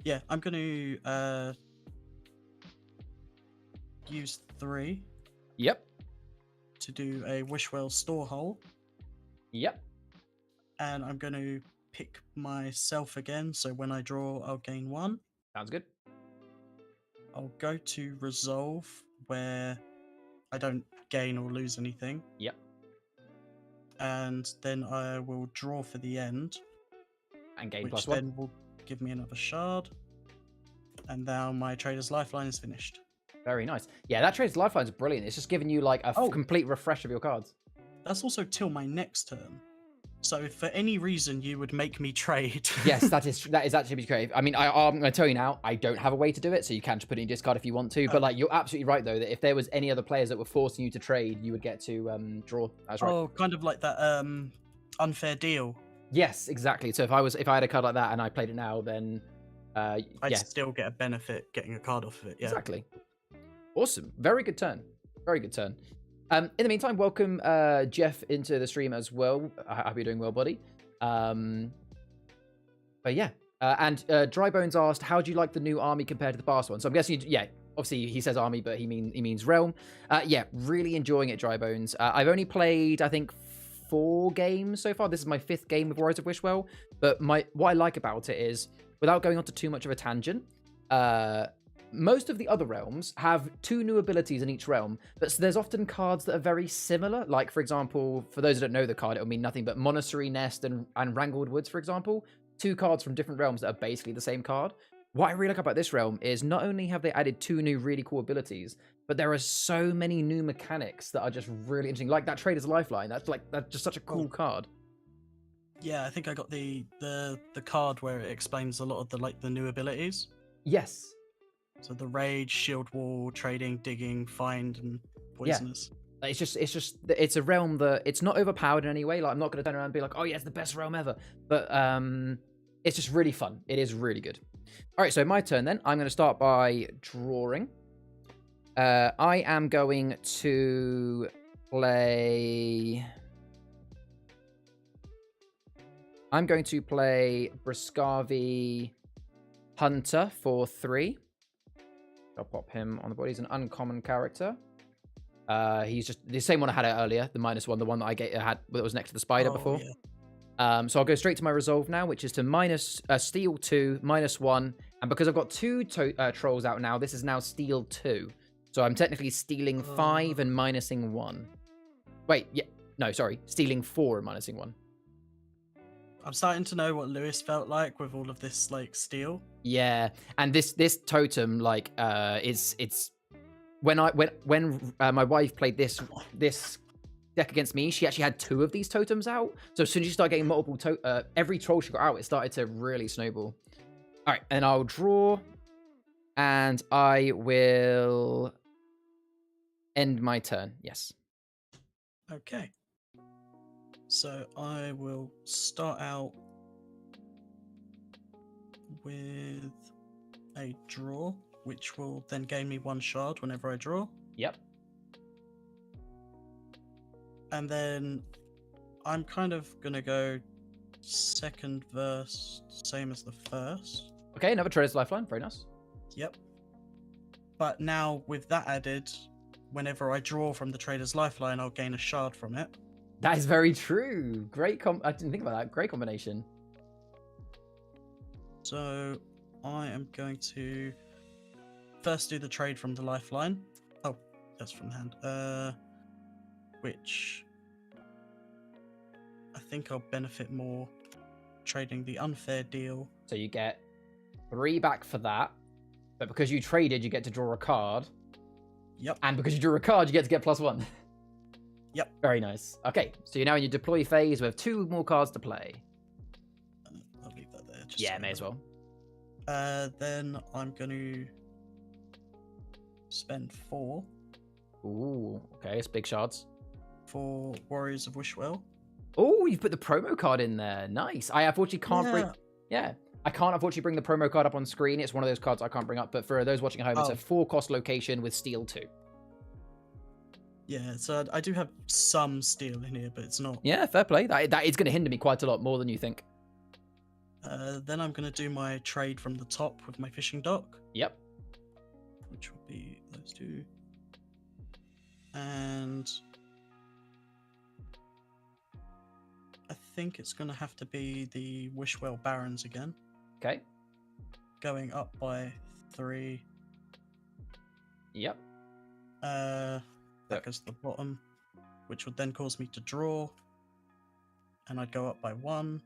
Yeah, I'm going to use 3. Yep. To do a Wishwell Storehole. Yep. And I'm going to pick myself again, so when I draw, I'll gain 1. Sounds good. I'll go to Resolve, where I don't gain or lose anything. Yep. And then I will draw for the end. And gain which +1. then will give me another shard. And now my Trader's Lifeline is finished. Very nice. Yeah, that Trader's Lifeline is brilliant. It's just giving you like a complete refresh of your cards. That's also till my next turn. So if for any reason you would make me trade... Yes, that is actually great. I mean, I'm going to tell you now, I don't have a way to do it, so you can just put it in your discard if you want to. But like, you're absolutely right, though, that if there was any other players that were forcing you to trade, you would get to draw. That's right. Oh, kind of like that unfair deal. Yes, exactly. So if I had a card like that and I played it now, then I yeah, still get a benefit getting a card off of it. Yeah. exactly. Awesome. Very good turn. Very good turn. In the meantime, welcome Jeff into the stream as well. I hope you're doing well, buddy. But yeah. And Dry Bones asked, how do you like the new army compared to the past one? So I'm guessing, yeah, obviously he says army, but he means realm. Yeah, really enjoying it, Dry Bones. I've only played, I think, 4 games so far. This is my 5th game with Warriors of Wishwell. But what I like about it is, without going on to too much of a tangent, most of the other realms have 2 new abilities in each realm, but there's often cards that are very similar. Like, for example, for those who don't know the card, it'll mean nothing, but Monastery Nest and Wrangled Woods, for example, 2 cards from different realms that are basically the same card. What I really like about this realm is not only have they added 2 new really cool abilities, but there are so many new mechanics that are just really interesting. Like that Trader's Lifeline, that's just such a cool card. Yeah, I think I got the card where it explains a lot of the new abilities. Yes. So the Rage, Shield Wall, Trading, Digging, Find, and Poisonous. Yeah. It's a realm that it's not overpowered in any way. Like I'm not going to turn around and be like, oh yeah, it's the best realm ever. But it's just really fun. It is really good. All right, so my turn then. I'm going to start by drawing. I am going to play. I'm going to play Briscavi Hunter for 3. I'll pop him on the board. He's an uncommon character. He's just the same one I had earlier, the -1, the one that I had that was next to the spider before. Yeah. So I'll go straight to my resolve now, which is to steal 2, -1, and because I've got 2 trolls out now, this is now steal 2. So I'm technically stealing 5 and minusing 1. Wait, yeah, no, sorry, stealing 4 and minusing 1. I'm starting to know what Lewis felt like with all of this steal. Yeah, and this totem it's when my wife played this deck against me, she actually had 2 of these totems out. So as soon as you start getting multiple every troll she got out, it started to really snowball. All right, and I'll draw, and I will end my turn. Yes. Okay. So I will start out with a draw, which will then gain me 1 shard whenever I draw. Yep. And then I'm kind of going to go second verse, same as the first. Okay, another Trader's Lifeline. Very nice. Yep. But now with that added, whenever I draw from the Trader's Lifeline, I'll gain a shard from it. That is very true. Great I didn't think about that. Great combination. So I am going to first do the trade from the Lifeline. Oh, that's from hand. Which I think I'll benefit more trading the Unfair Deal. So you get 3 back for that, but because you traded, you get to draw a card. Yep. And because you drew a card, you get to get +1. Yep. Very nice. Okay, so you're now in your deploy phase with 2 more cards to play. I'll leave that there. Just Yeah, so may as well. Then I'm going to spend 4 Ooh, okay, it's big shards. for Warriors of Wishwell. Oh, you've put the promo card in there. Nice. I unfortunately can't bring. Yeah, I can't unfortunately bring the promo card up on screen. It's one of those cards I can't bring up. But for those watching at home, it's a 4-cost location with steal 2. Yeah, so I do have some steel in here, but it's not. Yeah, fair play. That is going to hinder me quite a lot more than you think. Then I'm going to do my trade from the top with my fishing dock. Yep. Which will be those 2. And I think it's going to have to be the Wishwell Barons again. Okay. Going up by 3. Yep. That goes to the bottom, which would then cause me to draw. And I'd go up by 1.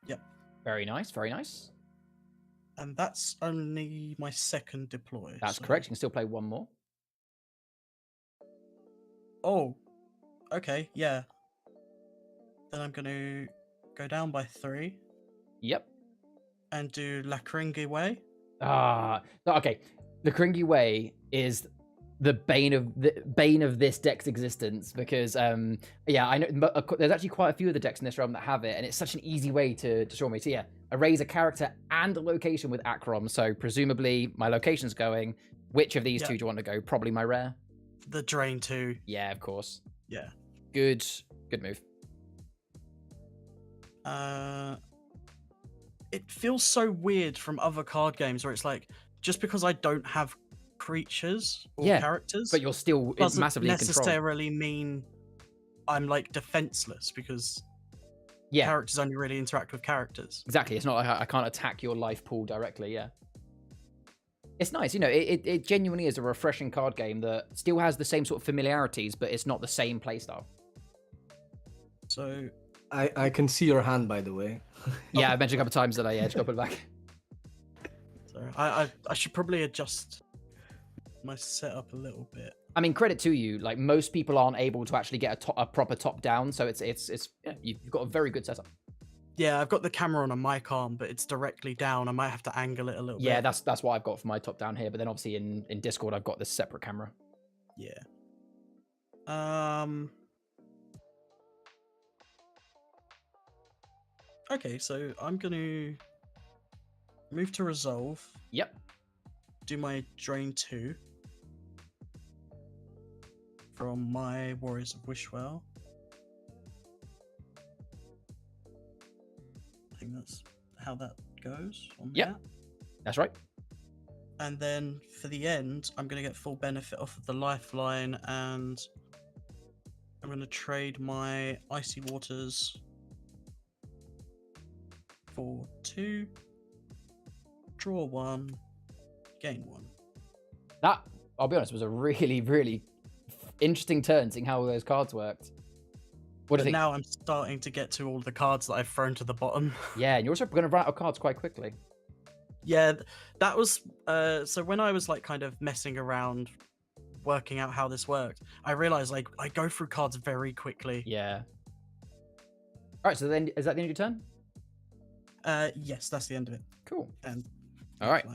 Yep. Very nice, very nice. And that's only my second deploy. That's so... correct. You can still play 1 more. Oh, okay, yeah. Then I'm going to go down by 3. Yep. And do La Kringi Way. Okay. The Kringi Way is the bane of this deck's existence, because yeah, I know there's actually quite a few of the decks in this realm that have it, and it's such an easy way to destroy me. So yeah, erase a character and a location with Achroma. So presumably my location's going. Which of these two do you want to go? Probably my rare. The drain 2. Yeah, of course. Yeah. Good move. It feels so weird from other card games where it's like, just because I don't have creatures or characters, but you're still doesn't massively in control. necessarily mean I'm like defenseless, because characters only really interact with characters. Exactly. It's not like I can't attack your life pool directly. Yeah. It's nice, you know, it genuinely is a refreshing card game that still has the same sort of familiarities, but it's not the same playstyle. So I can see your hand, by the way. Yeah, I mentioned a couple of times that I just got to put it back. Sorry, I should probably adjust my setup a little bit. I mean, credit to you, like most people aren't able to actually get a proper top down, so it's you've got a very good setup. Yeah, I've got the camera on a mic arm, but it's directly down. I might have to angle it a little bit. Yeah, that's what I've got for my top down here. But then obviously in Discord, I've got this separate camera. Yeah. Okay, so I'm going to move to Resolve. Yep. Do my Drain 2 from my Warriors of Wishwell. I think that's how that goes on Yep. that. That's right. And then for the end, I'm going to get full benefit off of the lifeline, and I'm going to trade my Icy Waters for 2, draw 1, gain 1. That, I'll be honest, was a really, really interesting turn, seeing how those cards worked. What do you think? Now I'm starting to get to all the cards that I've thrown to the bottom. Yeah, and you're also going to run out of cards quite quickly. Yeah, that was so when I was like kind of messing around, working out how this worked, I realized like I go through cards very quickly. Yeah. All right, so then is that the end of your turn? Yes, that's the end of it. Cool. And all right.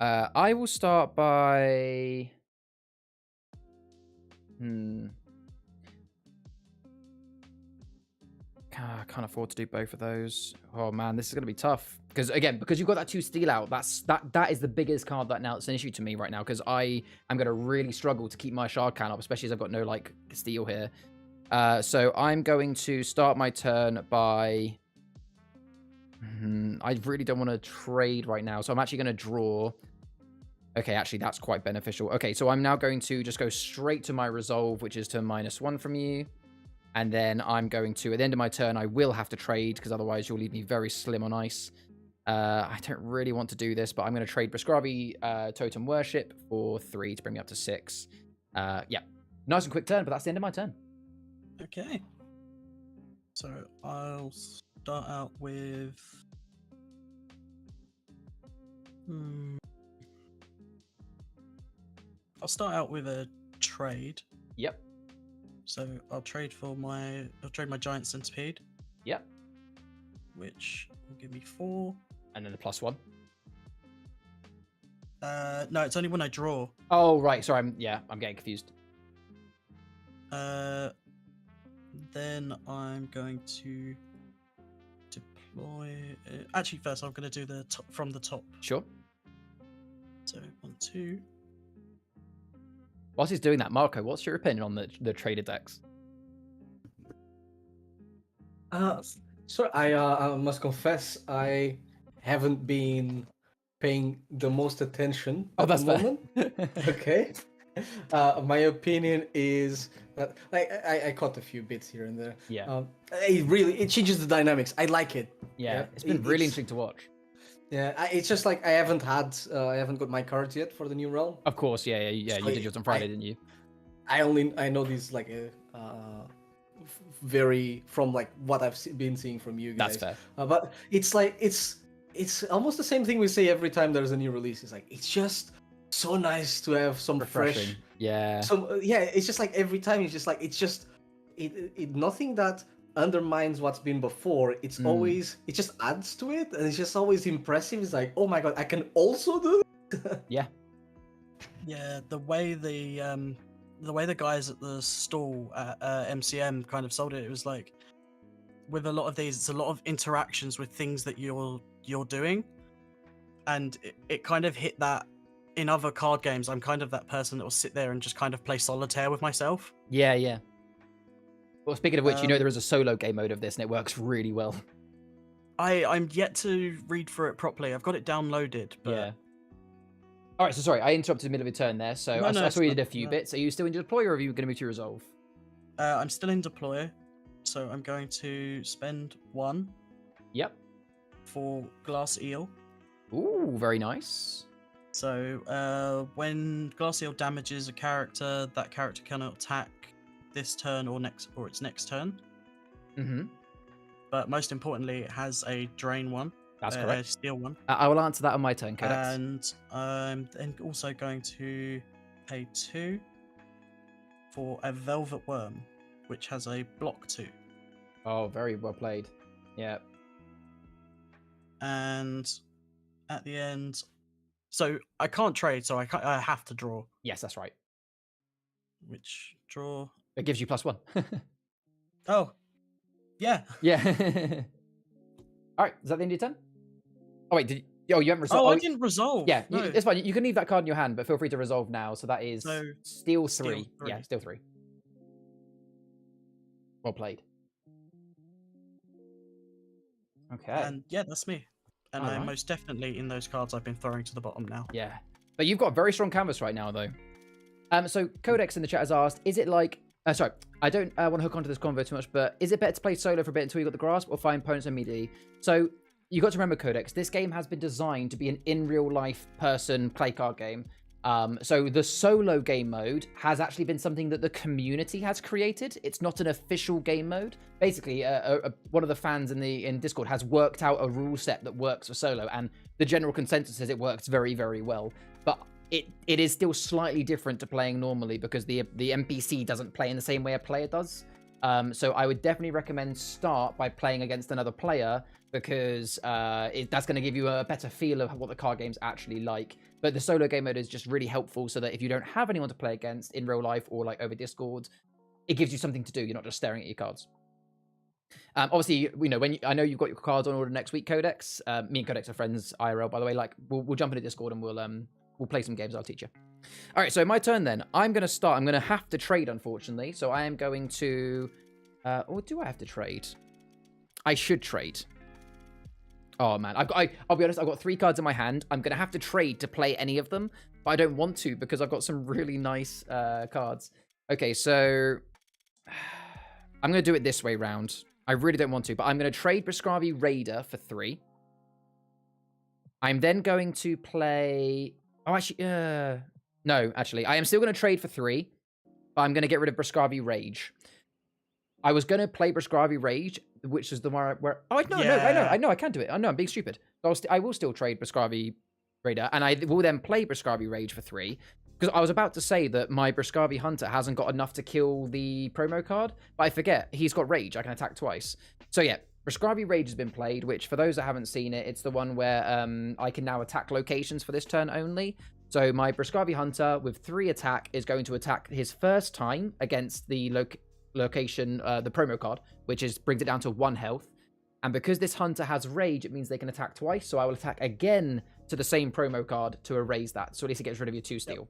I will start by. I can't afford to do both of those. Oh man, this is gonna be tough. Because again, because you've got that 2 steal out, that is the biggest card that now it's an issue to me right now. Because I am gonna really struggle to keep my shard count up, especially as I've got no like steal here. So I'm going to start my turn by. I really don't want to trade right now, so I'm actually gonna draw. Okay, actually that's quite beneficial. Okay, so I'm now going to just go straight to my resolve, which is to -1 from you. And then I'm going to, at the end of my turn, I will have to trade, because otherwise you'll leave me very slim on ice. I don't really want to do this, but I'm going to trade Prescribe Totem Worship for 3 to bring me up to 6. Yeah, nice and quick turn, but that's the end of my turn. Okay. So I'll start out with... I'll start out with a trade. Yep. So I'll trade my Giant Centipede. Yep. Which will give me 4. And then the +1. No, it's only when I draw. Oh right, sorry. I'm getting confused. Then I'm going to deploy. Actually, first I'm going to do the top from the top. Sure. So 1, 2. Whilst he's doing that, Marco, what's your opinion on the traded decks? So I must confess I haven't been paying the most attention at the moment. Okay. My opinion is that I caught a few bits here and there. Yeah. It changes the dynamics. I like it. Yeah. It's been really interesting to watch. Yeah, it's just like I haven't got my cards yet for the new realm. Of course, yeah. You did yours on Friday, didn't you? I know these like very from like what I've been seeing from you guys. That's fair. But it's like it's almost the same thing we say every time there's a new release. It's like it's just so nice to have some refreshing. Fresh. Yeah. It's just like every time it's just like it nothing that undermines what's been before. It's always, it just adds to it, and it's just always impressive. It's like, oh my god, I can also do it. Yeah. Yeah, the way the guys at the stall at MCM kind of sold it, it was like with a lot of these, it's a lot of interactions with things that you're doing, and it kind of hit that. In other card games, I'm kind of that person that will sit there and just kind of play solitaire with myself. Yeah, yeah. Well, speaking of which, you know there is a solo game mode of this, and it works really well. I'm yet to read through it properly. I've got it downloaded, but Yeah. All right, so sorry, I interrupted in the middle of your turn there. So I saw you did a few bits. Are you still in deploy, or are you going to move to resolve? I'm still in deploy, so I'm going to spend 1. Yep. For Glass Eel. Ooh, very nice. So when Glass Eel damages a character, that character cannot attack this turn or its next turn. Mm-hmm. But most importantly, it has a drain 1. That's correct. Steal 1. I will answer that on my turn, Codex. And I'm then also going to pay 2 for a Velvet Worm, which has a block 2. Oh, very well played. Yeah. And at the end, so I can't trade, so I have to draw. Yes, that's right. Which draw? It gives you +1. Oh, yeah. Yeah. All right, is that the end of your turn? Oh wait, you haven't resolved? Oh, I didn't resolve. Yeah, no. it's fine. You can leave that card in your hand, but feel free to resolve now. So that is steal 3. Yeah, steal 3. Well played. Okay. And yeah, that's me. And I'm most definitely in those cards I've been throwing to the bottom now. Yeah. But you've got a very strong canvas right now, though. So Codex in the chat has asked, is it like... sorry, I don't want to hook onto this convo too much, but is it better to play solo for a bit until you got the grasp, or find opponents immediately? So you got to remember, Codex, this game has been designed to be an in-real-life person play card game. So the solo game mode has actually been something that the community has created. It's not an official game mode. Basically, one of the fans in Discord has worked out a rule set that works for solo, and the general consensus is it works very, very well. But it is still slightly different to playing normally because the NPC doesn't play in the same way a player does. So I would definitely recommend start by playing against another player because that's going to give you a better feel of what the card game's actually like. But the solo game mode is just really helpful so that if you don't have anyone to play against in real life or like over Discord, it gives you something to do. You're not just staring at your cards. Obviously, you know, I know you've got your cards on order next week, Codex. Me and Codex are friends IRL, by the way. Like, we'll jump into Discord and we'll play some games. I'll teach you. All right, so my turn then. I'm going to start. I'm going to have to trade, unfortunately. So I am going to... or do I have to trade? I should trade. Oh, man. I'll be honest, I've got 3 cards in my hand. I'm going to have to trade to play any of them, but I don't want to because I've got some really nice cards. Okay, so I'm going to do it this way round. I really don't want to, but I'm going to trade Briscavi Raider for 3. I'm then going to play... Oh, actually, no, actually. I am still going to trade for 3, but I'm going to get rid of Briscavi Rage. I was going to play Briscavi Rage, which is the one where... Oh, no, I know, I can't do it. I know, I'm being stupid. I will still trade Briscavi Raider, and I will then play Briscavi Rage for 3, because I was about to say that my Briscavi Hunter hasn't got enough to kill the promo card, but I forget. He's got Rage. I can attack twice. So yeah, Briscavi Rage has been played, which for those that haven't seen it, it's the one where I can now attack locations for this turn only. So my Briscavi Hunter with 3 attack is going to attack his first time against the location, the promo card, which brings it down to 1 health. And because this Hunter has Rage, it means they can attack twice. So I will attack again to the same promo card to erase that. So at least it gets rid of your 2 steal.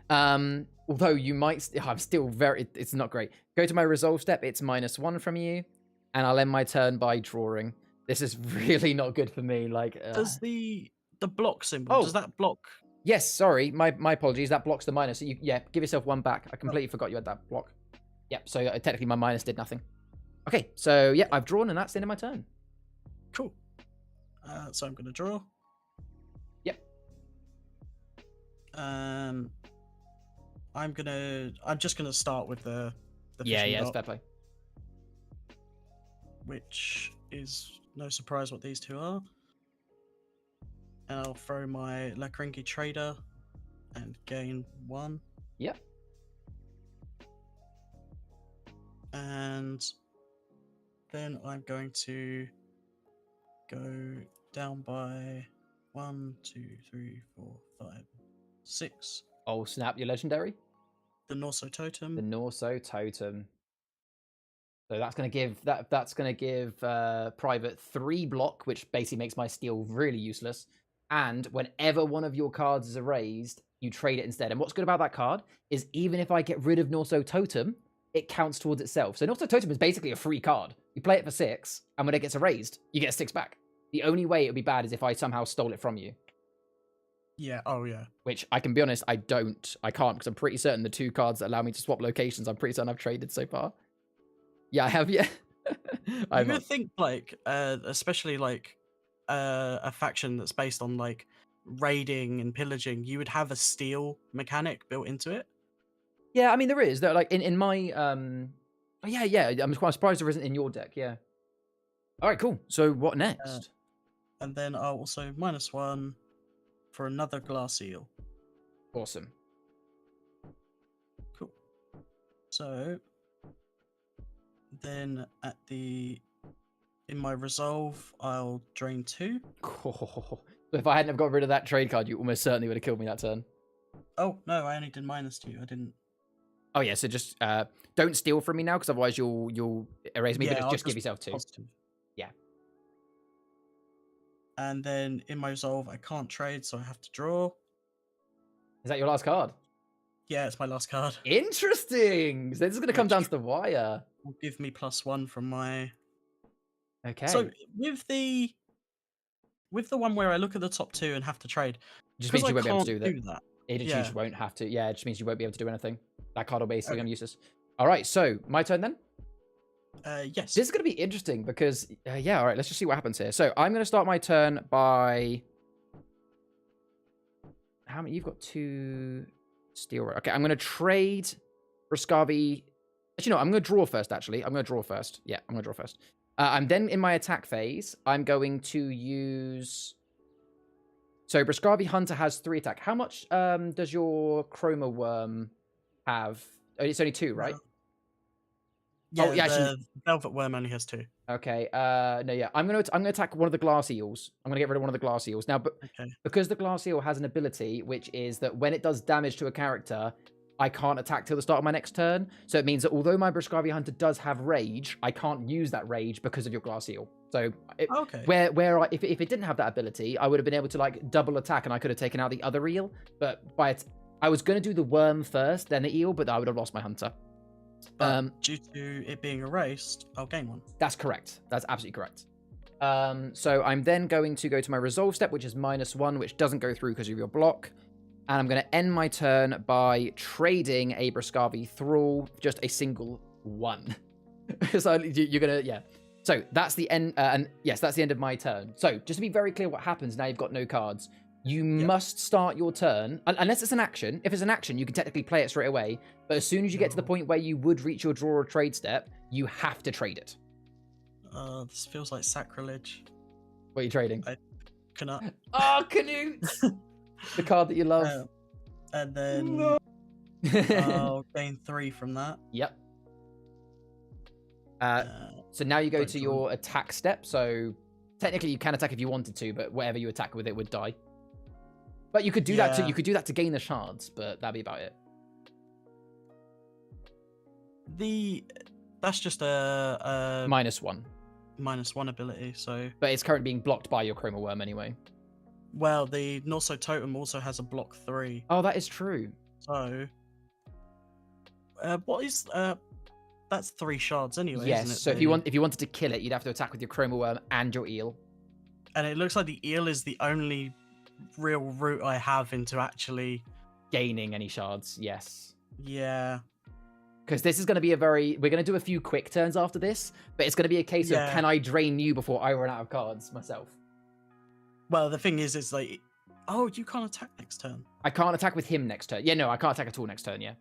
Although you might... I'm still very... It's not great. Go to my resolve step. It's -1 from you. And I'll end my turn by drawing. This is really not good for me. Like, does the block symbol, does that block? Yes, sorry. My apologies. That blocks the minus. So yeah, give yourself 1 back. I completely forgot you had that block. Yep, so technically my minus did nothing. Okay, so yeah, I've drawn and that's the end of my turn. Cool. So I'm going to draw. Yep. I'm just going to start with the yeah, fishing it's dot, fair play. which is no surprise what these 2 are. And I'll throw my Lakringi Trader and gain 1. Yep. And then I'm going to go down by 1, 2, 3, 4, 5, 6. Oh snap! Your legendary. The Norso Totem. The Norso Totem. So that's gonna give Private 3 block, which basically makes my steel really useless. And whenever one of your cards is erased, you trade it instead. And what's good about that card is even if I get rid of Norso Totem, it counts towards itself. So Norso Totem is basically a free card. You play it for 6, and when it gets erased, you get 6 back. The only way it would be bad is if I somehow stole it from you. Yeah, oh yeah. Which, I can be honest, I can't, because I'm pretty certain the 2 cards that allow me to swap locations, I'm pretty certain I've traded so far. Yeah, I have, yeah. I would think, like, especially, like, a faction that's based on, like, raiding and pillaging, you would have a steal mechanic built into it. Yeah, I mean, there is. Like, in my, oh, yeah, I'm quite surprised there isn't in your deck, yeah. All right, cool. So, what next? And then I'll also -1 for another glass eel. Awesome. Cool. So then in my resolve, I'll drain 2. So if I hadn't have got rid of that trade card, you almost certainly would have killed me that turn. Oh no, I only did -2. I didn't. Oh yeah, so just don't steal from me now, because otherwise you'll erase me. Yeah, but just give yourself 2. Positive. Yeah. And then in my resolve, I can't trade, so I have to draw. Is that your last card? Yeah, it's my last card. Interesting. So this is going to come down to the wire. Will give me +1 from my. Okay. So with the one where I look at the top 2 and have to trade, Just means you won't be able to do that. that. It Yeah. just won't have to. Yeah, it just means you won't be able to do anything. That card will basically become useless. All right, so my turn then. Yes. This is going to be interesting because, yeah, all right, let's just see what happens here. So I'm going to start my turn by... How many? You've got 2 steel. Okay, I'm going to trade Brascavi. Actually, no, I'm going to draw first, actually. I'm going to draw first. Yeah, I'm going to draw first. I'm then in my attack phase. I'm going to use... So Brascavi Hunter has 3 attack. How much does your Chroma Worm have? Oh, it's only 2, right? Yeah, oh, yeah, the Velvet Worm only has 2. Okay. No, yeah. I'm gonna attack one of the glass eels. I'm gonna get rid of one of the glass eels now. But because the glass eel has an ability, which is that when it does damage to a character, I can't attack till the start of my next turn. So it means that although my Brascavi Hunter does have rage, I can't use that rage because of your glass eel. So if it didn't have that ability, I would have been able to like double attack and I could have taken out the other eel. But I was gonna do the worm first, then the eel, but I would have lost my hunter. But due to it being erased, I'll gain 1. That's correct. That's absolutely correct. So I'm then going to go to my resolve step, which is -1, which doesn't go through because of your block. And I'm going to end my turn by trading a Brascavi Thrall, just a single 1. So you're going to, yeah. So that's the end. And yes, that's the end of my turn. So just to be very clear what happens now you've got no cards. You must start your turn, unless it's an action. If it's an action, you can technically play it straight away. But as soon as you get to the point where you would reach your draw or trade step, you have to trade it. This feels like sacrilege. What are you trading? Canute. Oh, Canute! The card that you love. And then I'll gain 3 from that. Yep. So now you go to your attack step. So technically you can attack if you wanted to, but whatever you attack with it would die. But you could do that too. You could do that to gain the shards, but that'd be about it. That's just a -1. -1 ability, so. But it's currently being blocked by your Chroma Worm anyway. Well, the Norso Totem also has a block 3. Oh, that is true. So, what is that's 3 shards anyway. Yes. Isn't it? So if you wanted to kill it, you'd have to attack with your Chroma Worm and your eel. And it looks like the eel is the only real route I have into actually gaining any shards. Yes. Yeah. Because this is going to be we're going to do a few quick turns after this, but it's going to be a case of can I drain you before I run out of cards myself? Well, the thing is, it's like, oh, you can't attack next turn. I can't attack with him next turn. Yeah, no, I can't attack at all next turn. Yeah.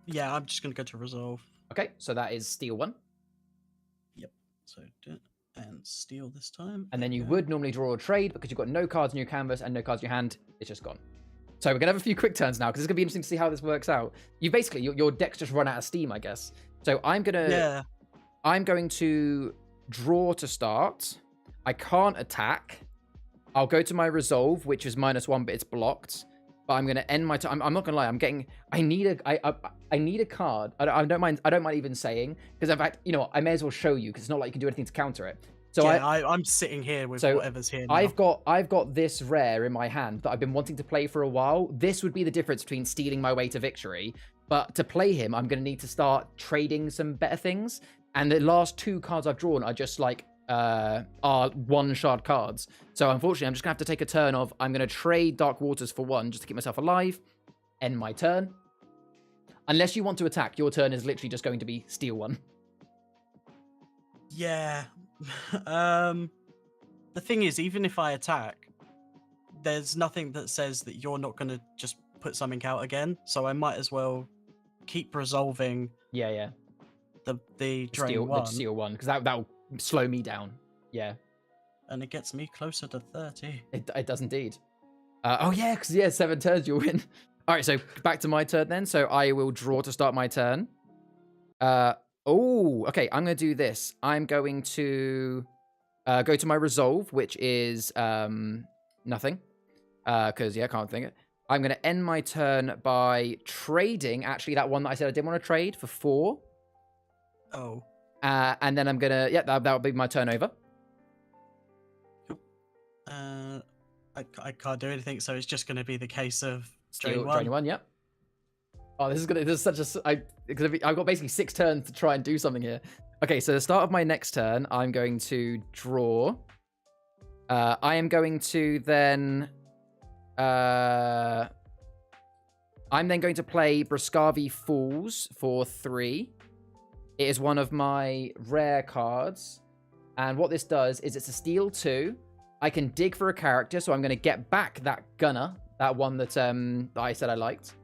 Yeah, I'm just going to go to resolve. Okay, so that is steal 1. Yep. So, and steal this time. And then you would normally draw a trade because you've got no cards in your canvas and no cards in your hand. It's just gone. So we're going to have a few quick turns now because it's going to be interesting to see how this works out. You basically, your deck's just run out of steam, I guess. So I'm going to draw to start. I can't attack. I'll go to my resolve, which is -1, but it's blocked. But I'm gonna end my turn. I'm not gonna lie. I need a card. I don't mind even saying, because in fact, you know what, I may as well show you because it's not like you can do anything to counter it. So yeah, I'm sitting here with whatever's here now. I've got this rare in my hand that I've been wanting to play for a while. This would be the difference between stealing my way to victory. But to play him, I'm gonna need to start trading some better things. And the last 2 cards I've drawn are just like are 1 shard cards. So unfortunately, I'm just gonna have to take a turn of, I'm gonna trade Dark Waters for 1 just to keep myself alive. End my turn. Unless you want to attack, your turn is literally just going to be steal 1. Yeah. The thing is, even if I attack, there's nothing that says that you're not gonna just put something out again. So I might as well keep resolving. Yeah. The drain 1. The steal 1, because that'll slow me down. Yeah. And it gets me closer to 30. It does indeed. Oh yeah, because 7 turns you'll win. All right, so back to my turn then. So I will draw to start my turn. Oh, okay. I'm going to do this. I'm going to go to my resolve, which is nothing. Because, I can't think it. I'm going to end my turn by trading, actually, that one that I said I didn't want to trade for 4. Oh. And then I'm going to, that'll be my turn over. I can't do anything, so it's just going to be the case of Drain 1. 1, yep. Oh, this is such a... Because I've got basically 6 turns to try and do something here. Okay, so the start of my next turn, I'm going to draw. I am going to then... I'm then going to play Bruscavi Fools for 3. It is one of my rare cards. And what this does is it's a steal 2. I can dig for a character, so I'm going to get back that Gunner, that one that I said I liked.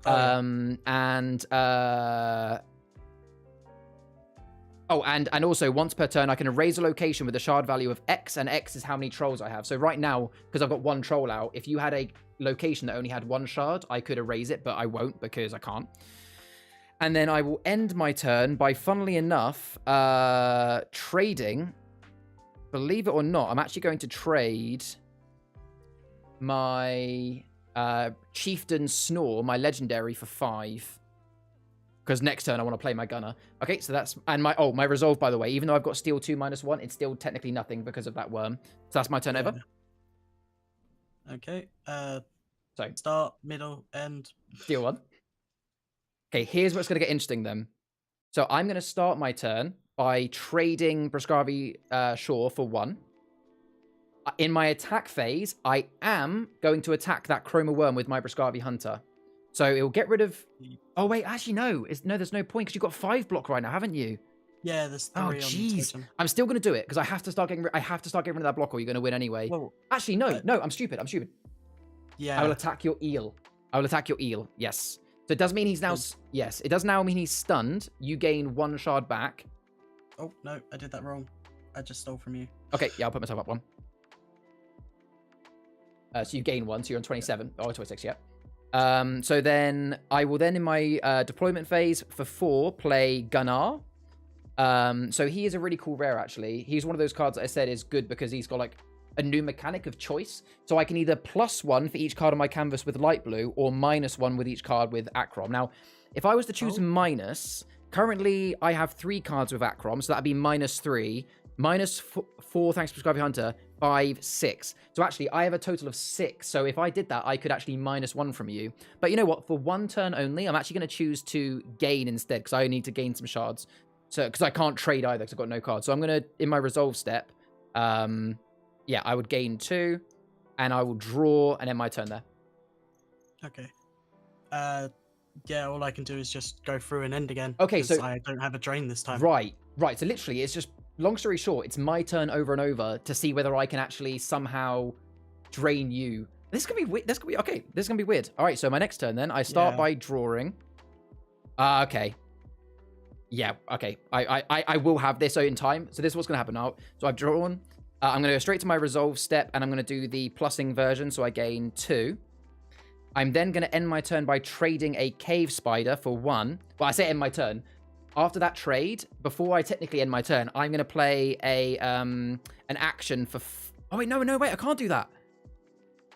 And also once per turn I can erase a location with a shard value of X, and X is how many trolls I have. So right now, because I've got 1 troll out, if you had a location that only had 1 shard, I could erase it, but I won't because I can't. And then I will end my turn by, funnily enough, trading. Believe it or not, I'm actually going to trade my Chieftain Snorre, my legendary, for 5. Because next turn I want to play my Gunner. Okay, so that's... And my resolve, by the way, even though I've got steal 2 -1, it's still technically nothing because of that worm. So that's my turn over. Okay. So start, middle, end. Steal 1. Okay, here's what's going to get interesting then. So I'm going to start my turn by trading Bruscavi Shore for 1. In my attack phase, I am going to attack that Chroma Worm with my Bruscavi Hunter. So it will get rid of... Oh, wait, actually, no. There's no point, because you've got 5 block right now, haven't you? Yeah, there's 3 on the totem. I'm still going to do it, because I have to start getting rid of that block, or you're going to win anyway. Well, actually, no, I'm stupid. Yeah. I will attack your eel. Yes. So it does mean he's now... Yes, it does now mean he's stunned. You gain 1 shard back. Oh, no, I did that wrong. I just stole from you. Okay, yeah, I'll put myself up 1. So you gain 1, so you're on 27. Oh, 26, yeah. So then I will then in my deployment phase for 4 play Gunnar. So he is a really cool rare, actually. He's one of those cards that I said is good because he's got like a new mechanic of choice. So I can either +1 for each card on my canvas with light blue or -1 with each card with Achroma. Now, if I was to choose minus, currently I have 3 cards with Achroma, so that'd be -3, -4 thanks to Bruscavi Hunter, 5, 6. So actually, I have a total of 6. So if I did that, I could actually -1 from you. But you know what? For 1 turn only, I'm actually going to choose to gain instead, because I need to gain some shards. So because I can't trade either, because I've got no cards. So I'm going to, in my resolve step, yeah, I would gain 2, and I will draw, and end my turn there. Okay. Yeah, all I can do is just go through and end again. Okay, so I don't have a drain this time. Right. So literally, it's just, long story short, it's my turn over and over to see whether I can actually somehow drain you. This could be weird. This can be weird. All right, so my next turn then, I start by drawing. Okay. Yeah, okay. I will have this in time. So this is what's going to happen now. So I've drawn. I'm going to go straight to my resolve step, and I'm going to do the plussing version, so I gain 2. I'm then going to end my turn by trading a cave spider for 1. Well, I say end my turn. After that trade, before I technically end my turn, I'm going to play an action for... Oh wait, no, wait, I can't do that.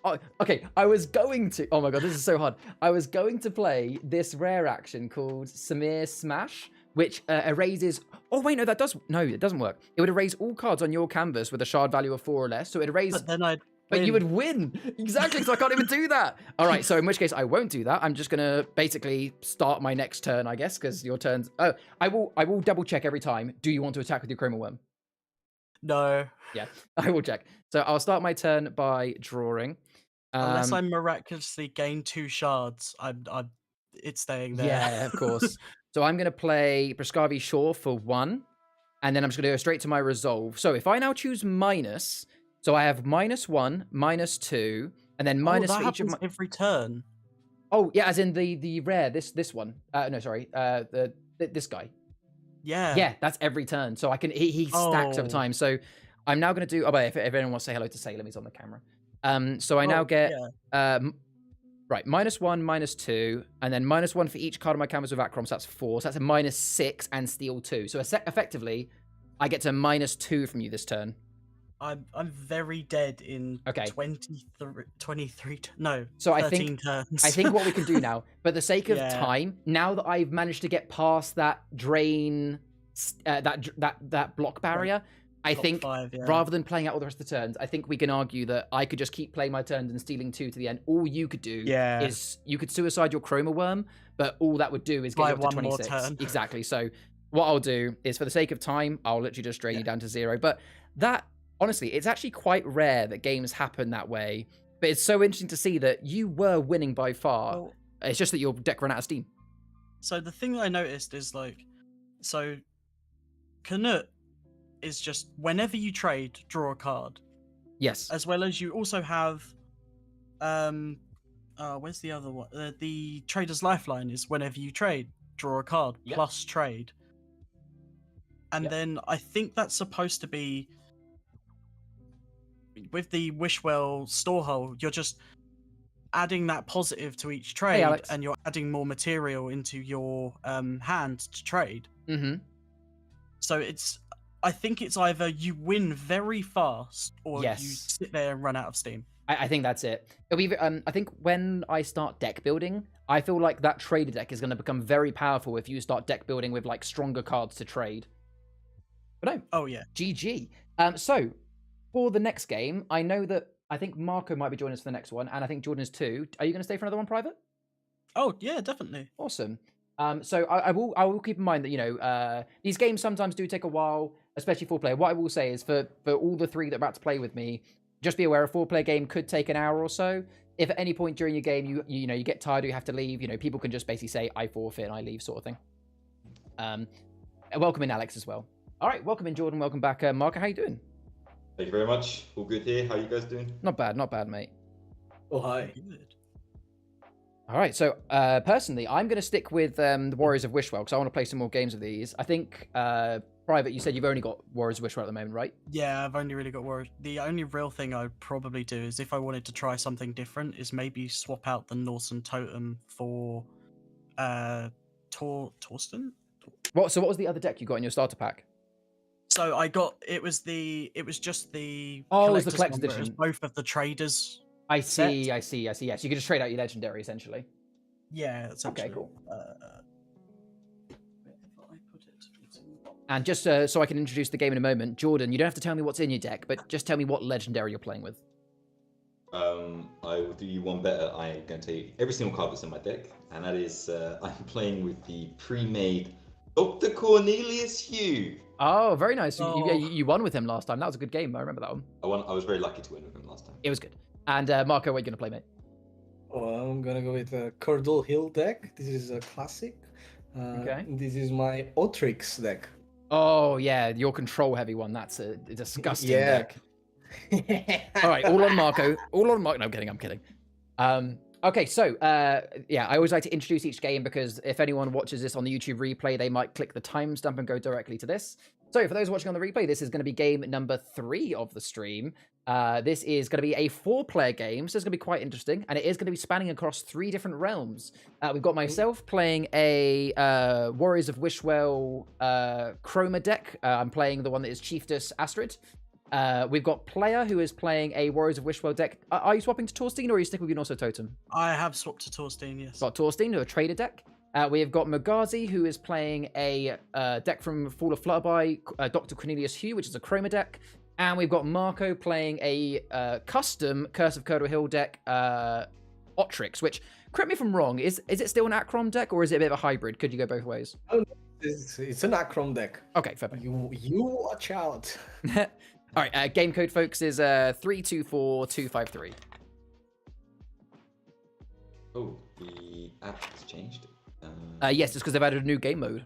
Oh, okay, I was going to. Oh my god, this is so hard. I was going to play this rare action called Samir Smash, which erases. Oh wait, no, that does. No, it doesn't work. It would erase all cards on your canvas with a shard value of 4 or less. So it erase. But then I'd. But you would win. Exactly, so I can't even do that. All right, so in which case I won't do that. I'm just going to basically start my next turn, I guess, because your turns... Oh, I will double check every time. Do you want to attack with your Chroma Worm? No. Yeah, I will check. So I'll start my turn by drawing. Unless I miraculously gain 2 shards, it's staying there. Yeah, of course. So I'm going to play Prescavi Shore for 1, and then I'm just going to go straight to my Resolve. So if I now choose minus... So I have -1, -2, and then minus that for each of happens my... every turn. Oh, yeah, as in the rare, this one. No, sorry, this guy. Yeah. Yeah, that's every turn. So I can, he stacks over time. So I'm now going to do, oh, but if anyone wants to say hello to Salem, he's on the camera. So I now get, right, -1, -2, and then -1 for each card on my canvas with Achroma, so that's 4. So that's a -6 and steal 2. So effectively, I get to -2 from you this turn. I'm very dead in 23 no, so 13 turns. I think what we can do now, for the sake of time, now that I've managed to get past that drain, that block barrier, I think 5, rather than playing out all the rest of the turns, I think we can argue that I could just keep playing my turns and stealing 2 to the end. All you could do is you could suicide your Chroma Worm, but all that would do is get you up to 26. More turn. Exactly. So what I'll do is, for the sake of time, I'll literally just drain you down to 0. But that... Honestly, it's actually quite rare that games happen that way, but it's so interesting to see that you were winning by far. Well, it's just that your deck ran out of steam. So the thing that I noticed is so Canute is just whenever you trade, draw a card. Yes. As well as you also have, where's the other one? The Trader's Lifeline is whenever you trade, draw a card plus trade. And then I think that's supposed to be. With the Wishwell Storehole, you're just adding that positive to each trade, and you're adding more material into your hand to trade. Mm-hmm. So I think it's either you win very fast, or you sit there and run out of steam. I think that's it. It'll be, I think when I start deck building, I feel like that trader deck is going to become very powerful if you start deck building with like stronger cards to trade. But no. Oh yeah. GG. So. For the next game, I know that I think Marco might be joining us for the next one, and I think Jordan is too. Are you going to stay for another one private? Oh yeah, definitely. Awesome. So I will keep in mind that these games sometimes do take a while, especially 4-player. What I will say is for all the 3 that are about to play with me, just be aware a 4-player game could take an hour or so. If at any point during your game you get tired or you have to leave, people can just basically say I forfeit and I leave, sort of thing. Welcome in Alex as well. All right, welcome in Jordan. Welcome back, Marco. How you doing? Thank you very much. All good here. How are you guys doing? Not bad, mate. Oh, hi. Good. All right, so personally, I'm going to stick with the Warriors of Wishwell because I want to play some more games of these. I think, Private, you said you've only got Warriors of Wishwell at the moment, right? Yeah, I've only really got Warriors. The only real thing I'd probably do is if I wanted to try something different is maybe swap out the Norso Totem for Torstein? So what was the other deck you got in your starter pack? So I got it was just the it was the collector's one, but edition. it was both of the traders. I see. Yes, you can just trade out your legendary essentially. Yeah, it's okay, cool. I and just so I can introduce the game in a moment, Jordan, you don't have to tell me what's in your deck, but just tell me what legendary you're playing with. I will do you one better. I'm going to take every single card that's in my deck, and that is I'm playing with the pre-made Dr Cornelius Hue. Oh, very nice. Oh. You won with him last time. That was a good game. I remember that one. I was very lucky to win with him last time. It was good. And Marco, what are you going to play, mate? Oh, I'm going to go with a Curdle Hill deck. This is a classic. Okay. This is my Otrix deck. Oh, yeah, your control-heavy one. That's a disgusting deck. All right, all on Marco. No, I'm kidding. Okay, so, I always like to introduce each game because if anyone watches this on the YouTube replay, they might click the timestamp and go directly to this. So for those watching on the replay, this is going to be game number 3 of the stream. This is going to be a 4-player game, so it's going to be quite interesting, and it is going to be spanning across 3 different realms. We've got myself playing a Warriors of Wishwell Chroma deck. I'm playing the one that is Chieftess Astrid. We've got Player, who is playing a Warriors of Wishwell deck. Are you swapping to Torstein, or are you sticking with your Norso Totem? I have swapped to Torstein, yes. Got Torstein, who a trader deck. We have got Magazi, who is playing a deck from Fall of Flutterby, Dr Cornelius Hue, which is a Achroma deck. And we've got Marco playing a custom Curse of Curdle Hill deck, Otrix, which, correct me if I'm wrong, is it still an Acrom deck, or is it a bit of a hybrid? Could you go both ways? Oh, it's an Acrom deck. Okay, fair play. You watch out. All right, game code, folks, is 324253. Oh, the app has changed. Yes, it's because they've added a new game mode.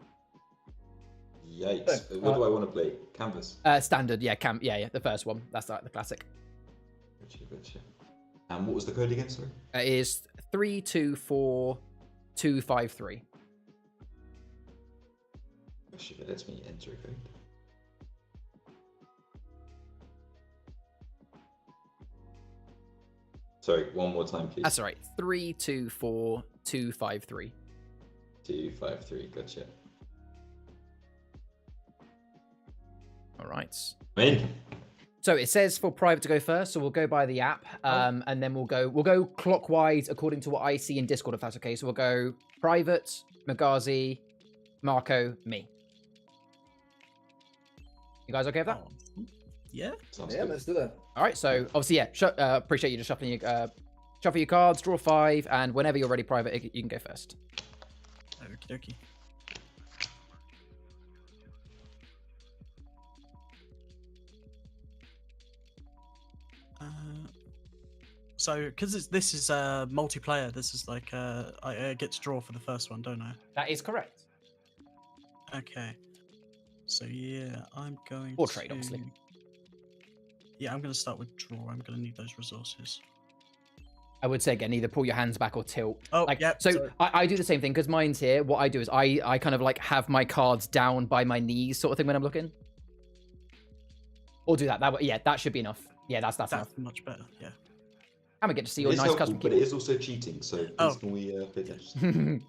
Yikes. What do I want to play? Canvas? Standard, yeah, yeah, the first one. That's the classic. Gotcha. And what was the code again, sorry? It is 324253. Actually, it lets me enter a code. Sorry, one more time, please. That's all right. 324253. 253, gotcha. All right. I'm in. So it says for private to go first, so we'll go by the app, and then we'll go clockwise according to what I see in Discord, if that's okay. So we'll go private, Magazi, Marco, me. You guys okay with that? Yeah. Sounds Yeah, good. let's do that. All right. So obviously, yeah. Appreciate you just shuffling your cards, draw 5, and whenever you're ready, private, you can go first. Okie dokie. So, because this is multiplayer, this is like I get to draw for the first one, don't I? That is correct. Okay. So yeah, I'm going Or to... trade, obviously. Yeah, I'm going to start with draw. I'm going to need those resources. I would say again, either pull your hands back or tilt. Oh, like, yeah. So I do the same thing because mine's here. What I do is I kind of like have my cards down by my knees, sort of thing when I'm looking. Or do that. Yeah, that should be enough. Yeah, that's enough. That's much better. Yeah. And we get to see It your is nice helpful, custom but it keyboard. is also cheating, so please Oh. can we pay attention?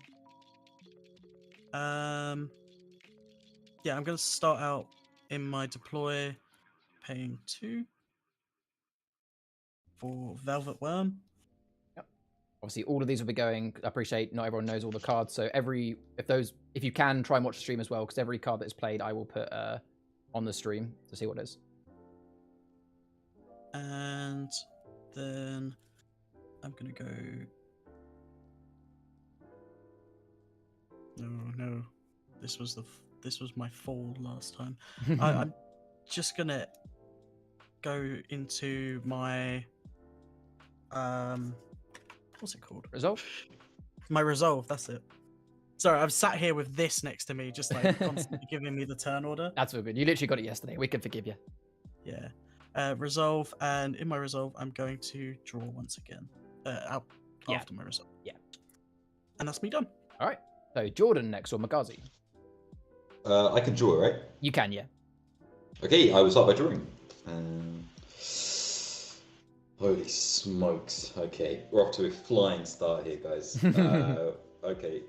Yeah, I'm going to start out in my deploy, paying 2 for Velvet Worm. Obviously, all of these will be going. I appreciate not everyone knows all the cards, so if you can, try and watch the stream as well, because every card that is played, I will put on the stream to see what it is. And then I'm going to go... No. This was my fall last time. I'm just going to go into my... what's it called? Resolve? My resolve, that's it. Sorry, I've sat here with this next to me, just like constantly giving me the turn order. That's all good. You literally got it yesterday. We can forgive you. Yeah. Resolve, and in my resolve, I'm going to draw once again. Out Yeah. after my resolve. Yeah. And that's me done. All right. So Jordan next, or Magazi? I can draw, right? You can, yeah. Okay, I will start by drawing. Holy smokes. Okay, we're off to a flying start here, guys. Okay,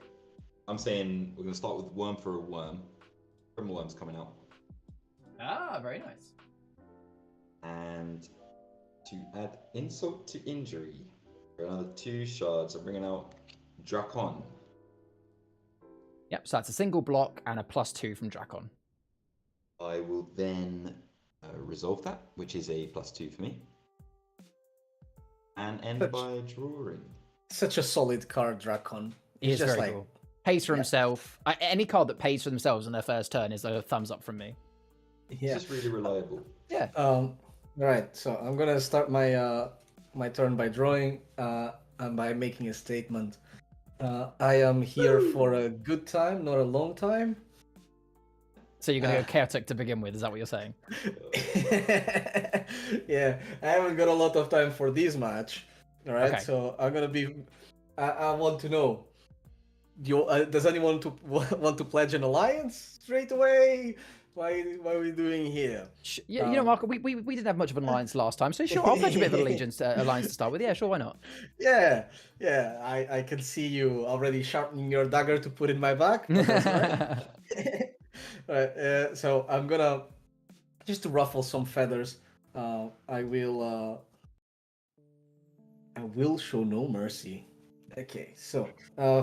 I'm saying we're going to start with worm for a worm. Criminal worm's coming out. Ah, very nice. And to add insult to injury, for another 2 shards, I'm bringing out Drakon. Yep, so that's a single block and a +2 from Drakon. I will then resolve that, which is a +2 for me. And end by drawing. Such a solid card, Drakon. He is It's just very like, cool. Pays for himself. Any card that pays for themselves on their first turn is a thumbs up from me. yeah. It's just really reliable. Yeah. All right, so I'm gonna start my my turn by drawing and by making a statement. I am here for a good time, not a long time. So you're going to go chaotic to begin with, is that what you're saying? Yeah, I haven't got a lot of time for this match. All right, Okay. so I'm gonna be. I want to know. Does anyone want to pledge an alliance straight away? Why are we doing here? Yeah, you know, Marco, we didn't have much of an alliance last time, so sure, I'll pledge a bit of an allegiance alliance to start with. Yeah, sure, why not? Yeah. I can see you already sharpening your dagger to put in my back. But that's all right. All right, so I'm gonna just to ruffle some feathers. I will show no mercy. Okay, so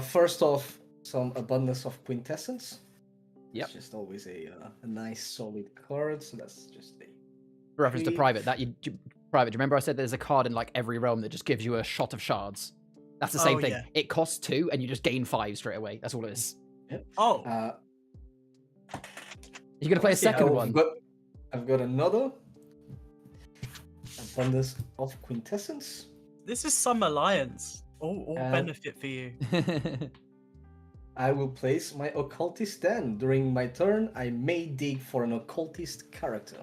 first off, some abundance of quintessence. Yep. It's just always a nice solid card. So that's just a Reference to three. private. Private. Do you remember I said there's a card in like every realm that just gives you a shot of shards? That's the same Oh, thing. yeah. It costs 2, and you just gain 5 straight away. That's all it is. Yep. Oh, You're gonna play a second one. I've got another abundance of quintessence. this is some alliance. All benefit for you. I will place my occultist then. During my turn, I may dig for an occultist character.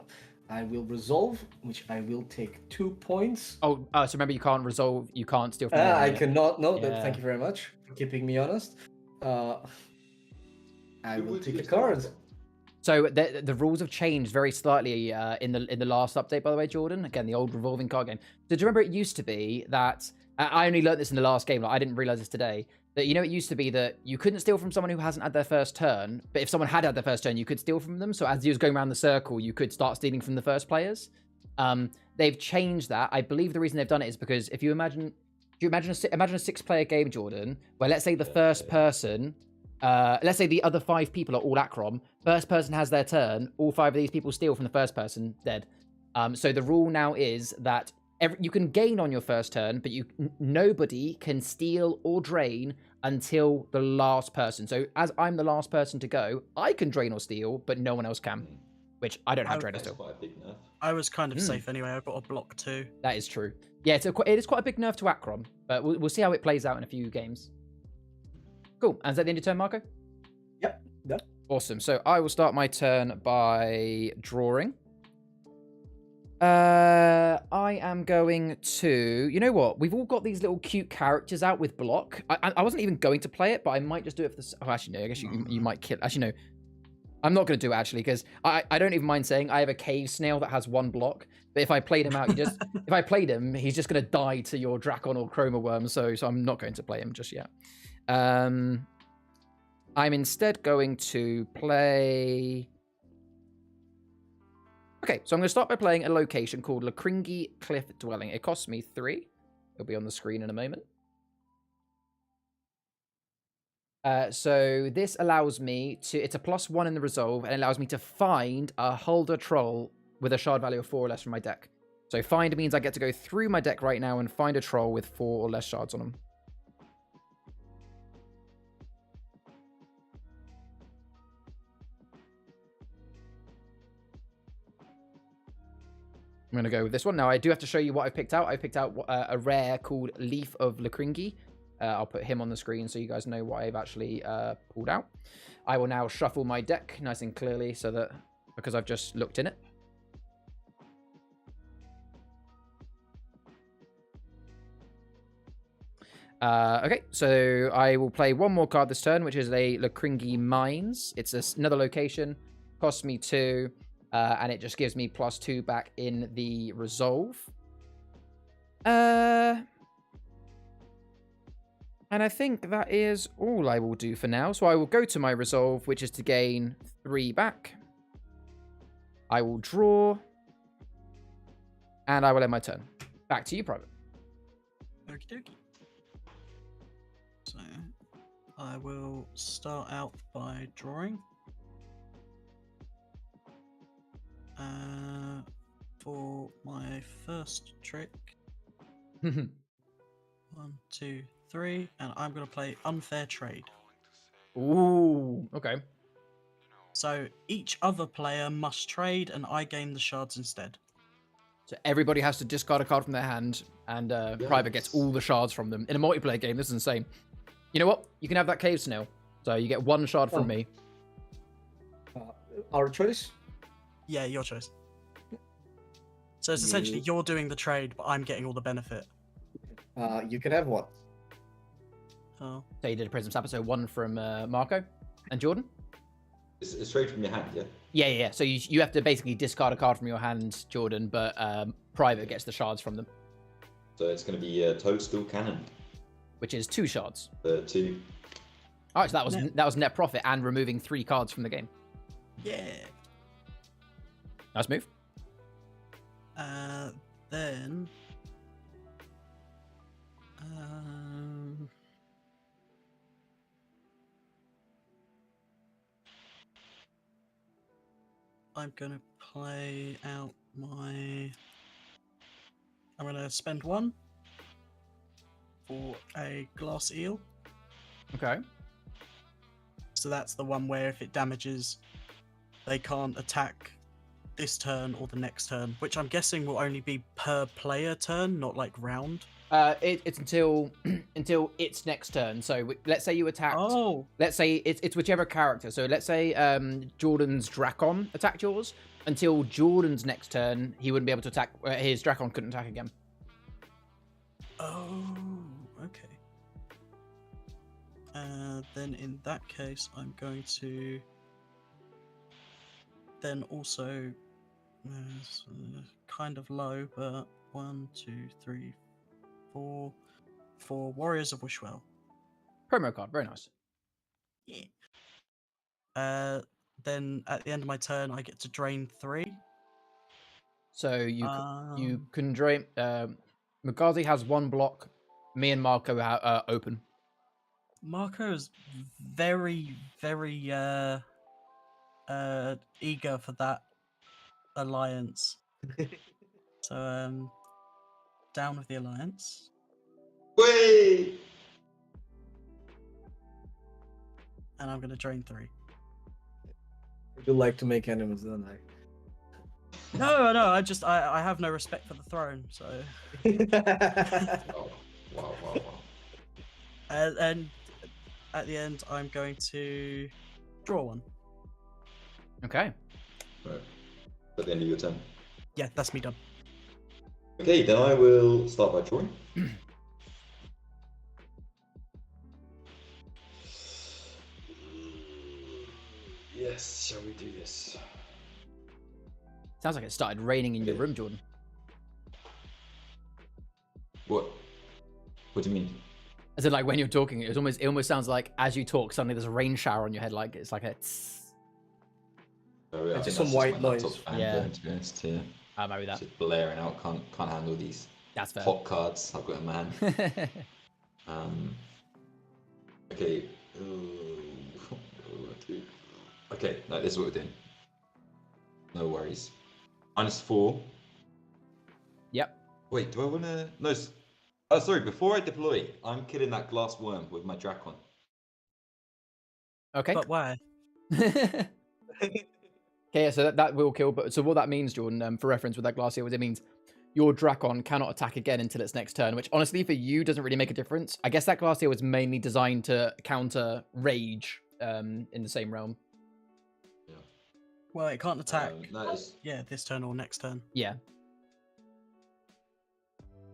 I will resolve, which I will take 2 points. so remember you can't resolve. You can't steal from. I cannot. No, Yeah. thank you very much for keeping me honest. I Who will would take you a start card. with? So the rules have changed very slightly in the last update, by the way, Jordan. Again, the old revolving card game. So do you remember it used to be that I only learned this in the last game. Like, I didn't realize this today. That it used to be that you couldn't steal from someone who hasn't had their first turn, but if someone had their first turn, you could steal from them. So as you was going around the circle, you could start stealing from the first players. They've changed that. I believe the reason they've done it is because if you imagine a 6-player game, Jordan, where let's say the first person. Let's say the other 5 people are all Acrom. First person has their turn. All 5 of these people steal from the first person. Dead. So the rule now is that you can gain on your first turn, but nobody can steal or drain until the last person. So as I'm the last person to go, I can drain or steal, but no one else can. Which I don't have drain or That's steal. quite a big nerf. I was kind of safe anyway. I got a block 2. That is true. Yeah, it is quite a big nerf to Acrom, but we'll see how it plays out in a few games. Cool. And is that the end of your turn, Marco? Yep. Yep. Awesome. So I will start my turn by drawing. I am going to... You know what? We've all got these little cute characters out with block. I wasn't even going to play it, but I might just do it for the... Oh, actually, no. I guess you might kill... Actually, no. I'm not going to do it, actually, because I don't even mind saying I have a cave snail that has 1 block. But if I played him out, if I played him, he's just going to die to your Drakon or Chroma Worm, so I'm not going to play him just yet. I'm instead going to play... Okay, so I'm going to start by playing a location called Lacringi Cliff Dwelling. It costs me 3. It'll be on the screen in a moment. So this allows me to... It's a +1 in the resolve, and it allows me to find a Hulder Troll with a shard value of 4 or less from my deck. So find means I get to go through my deck right now and find a troll with 4 or less shards on them. I'm going to go with this one. Now, I do have to show you what I picked out. I picked out a rare called Leaf of Lacringi. I'll put him on the screen so you guys know what I've actually pulled out. I will now shuffle my deck nice and clearly so that, because I've just looked in it. Okay, so I will play one more card this turn, which is a Lacringi Mines. It's another location, costs me 2. And it just gives me +2 back in the resolve. And I think that is all I will do for now. So I will go to my resolve, which is to gain 3 back. I will draw. And I will end my turn. Back to you, Private. Okie dokie. So I will start out by drawing. For my first trick, 1, 2, 3, and I'm going to play Unfair Trade. Ooh, okay. So each other player must trade, and I gain the shards instead. So everybody has to discard a card from their hand, and Private gets all the shards from them. In a multiplayer game, this is insane. You know what? You can have that cave snail. So you get 1 shard from me. Our choice? Yeah, your choice. So it's essentially you're doing the trade, but I'm getting all the benefit. You can have 1. Oh. So you did a Prism Sapper, so 1 from Marco. And Jordan? It's straight from your hand, yeah? Yeah. So you have to basically discard a card from your hand, Jordan, but Private gets the shards from them. So it's going to be Toadstool Cannon. Which is 2 shards. 2. Alright, so that was net profit and removing 3 cards from the game. Yeah. Nice move. Then. I'm gonna play out my. I'm gonna spend 1 for a glass eel. Okay. So that's the one where if it damages, they can't attack this turn or the next turn, which I'm guessing will only be per player turn, not like round. It's until until its next turn. So let's say you attacked. Oh. Let's say it's whichever character. So let's say Jordan's Drakon attacked yours. Until Jordan's next turn, he wouldn't be able to attack. His Drakon couldn't attack again. Oh, okay. Then in that case, I'm going to then also kind of low, but 1, 2, 3, 4 for Warriors of Wishwell. Promo card, very nice. Yeah. Then at the end of my turn, I get to drain 3. So you can drain. Magazi has 1 block. Me and Marco are open. Marco is very, very eager for that alliance. So down with the alliance. Wait! And I'm gonna drain 3. I do like to make enemies, don't I? No, I have no respect for the throne, so. Oh, wow. And at the end, I'm going to draw 1. Okay. Right. At the end of your turn. Yeah, that's me done. Okay, then I will start by drawing. Yes, shall we do this? Sounds like it started raining in your room, Jordan. What? What do you mean? As in, like when you're talking, it almost sounds like as you talk, suddenly there's a rain shower on your head. Like it's like a. Oh, yeah, I It's think some that's white just my laptop noise. fan Yeah. going, to be honest, yeah. I'm happy with that. Just blaring out. Can't handle these That's fair. hot cards. I've got a man. Okay. Okay, no, this is what we're doing. No worries. -4. Yep. Wait, do I want to? No. Oh, sorry. Before I deploy, I'm killing that glass worm with my Drakon. Okay. But why? Okay, yeah, so that will kill. But so what that means, Jordan, for reference with that glass here, it means your Drakon cannot attack again until its next turn. Which honestly, for you, doesn't really make a difference. I guess that glass here was mainly designed to counter rage in the same realm. Yeah. Well, it can't attack. That is Yeah, this turn or next turn. Yeah.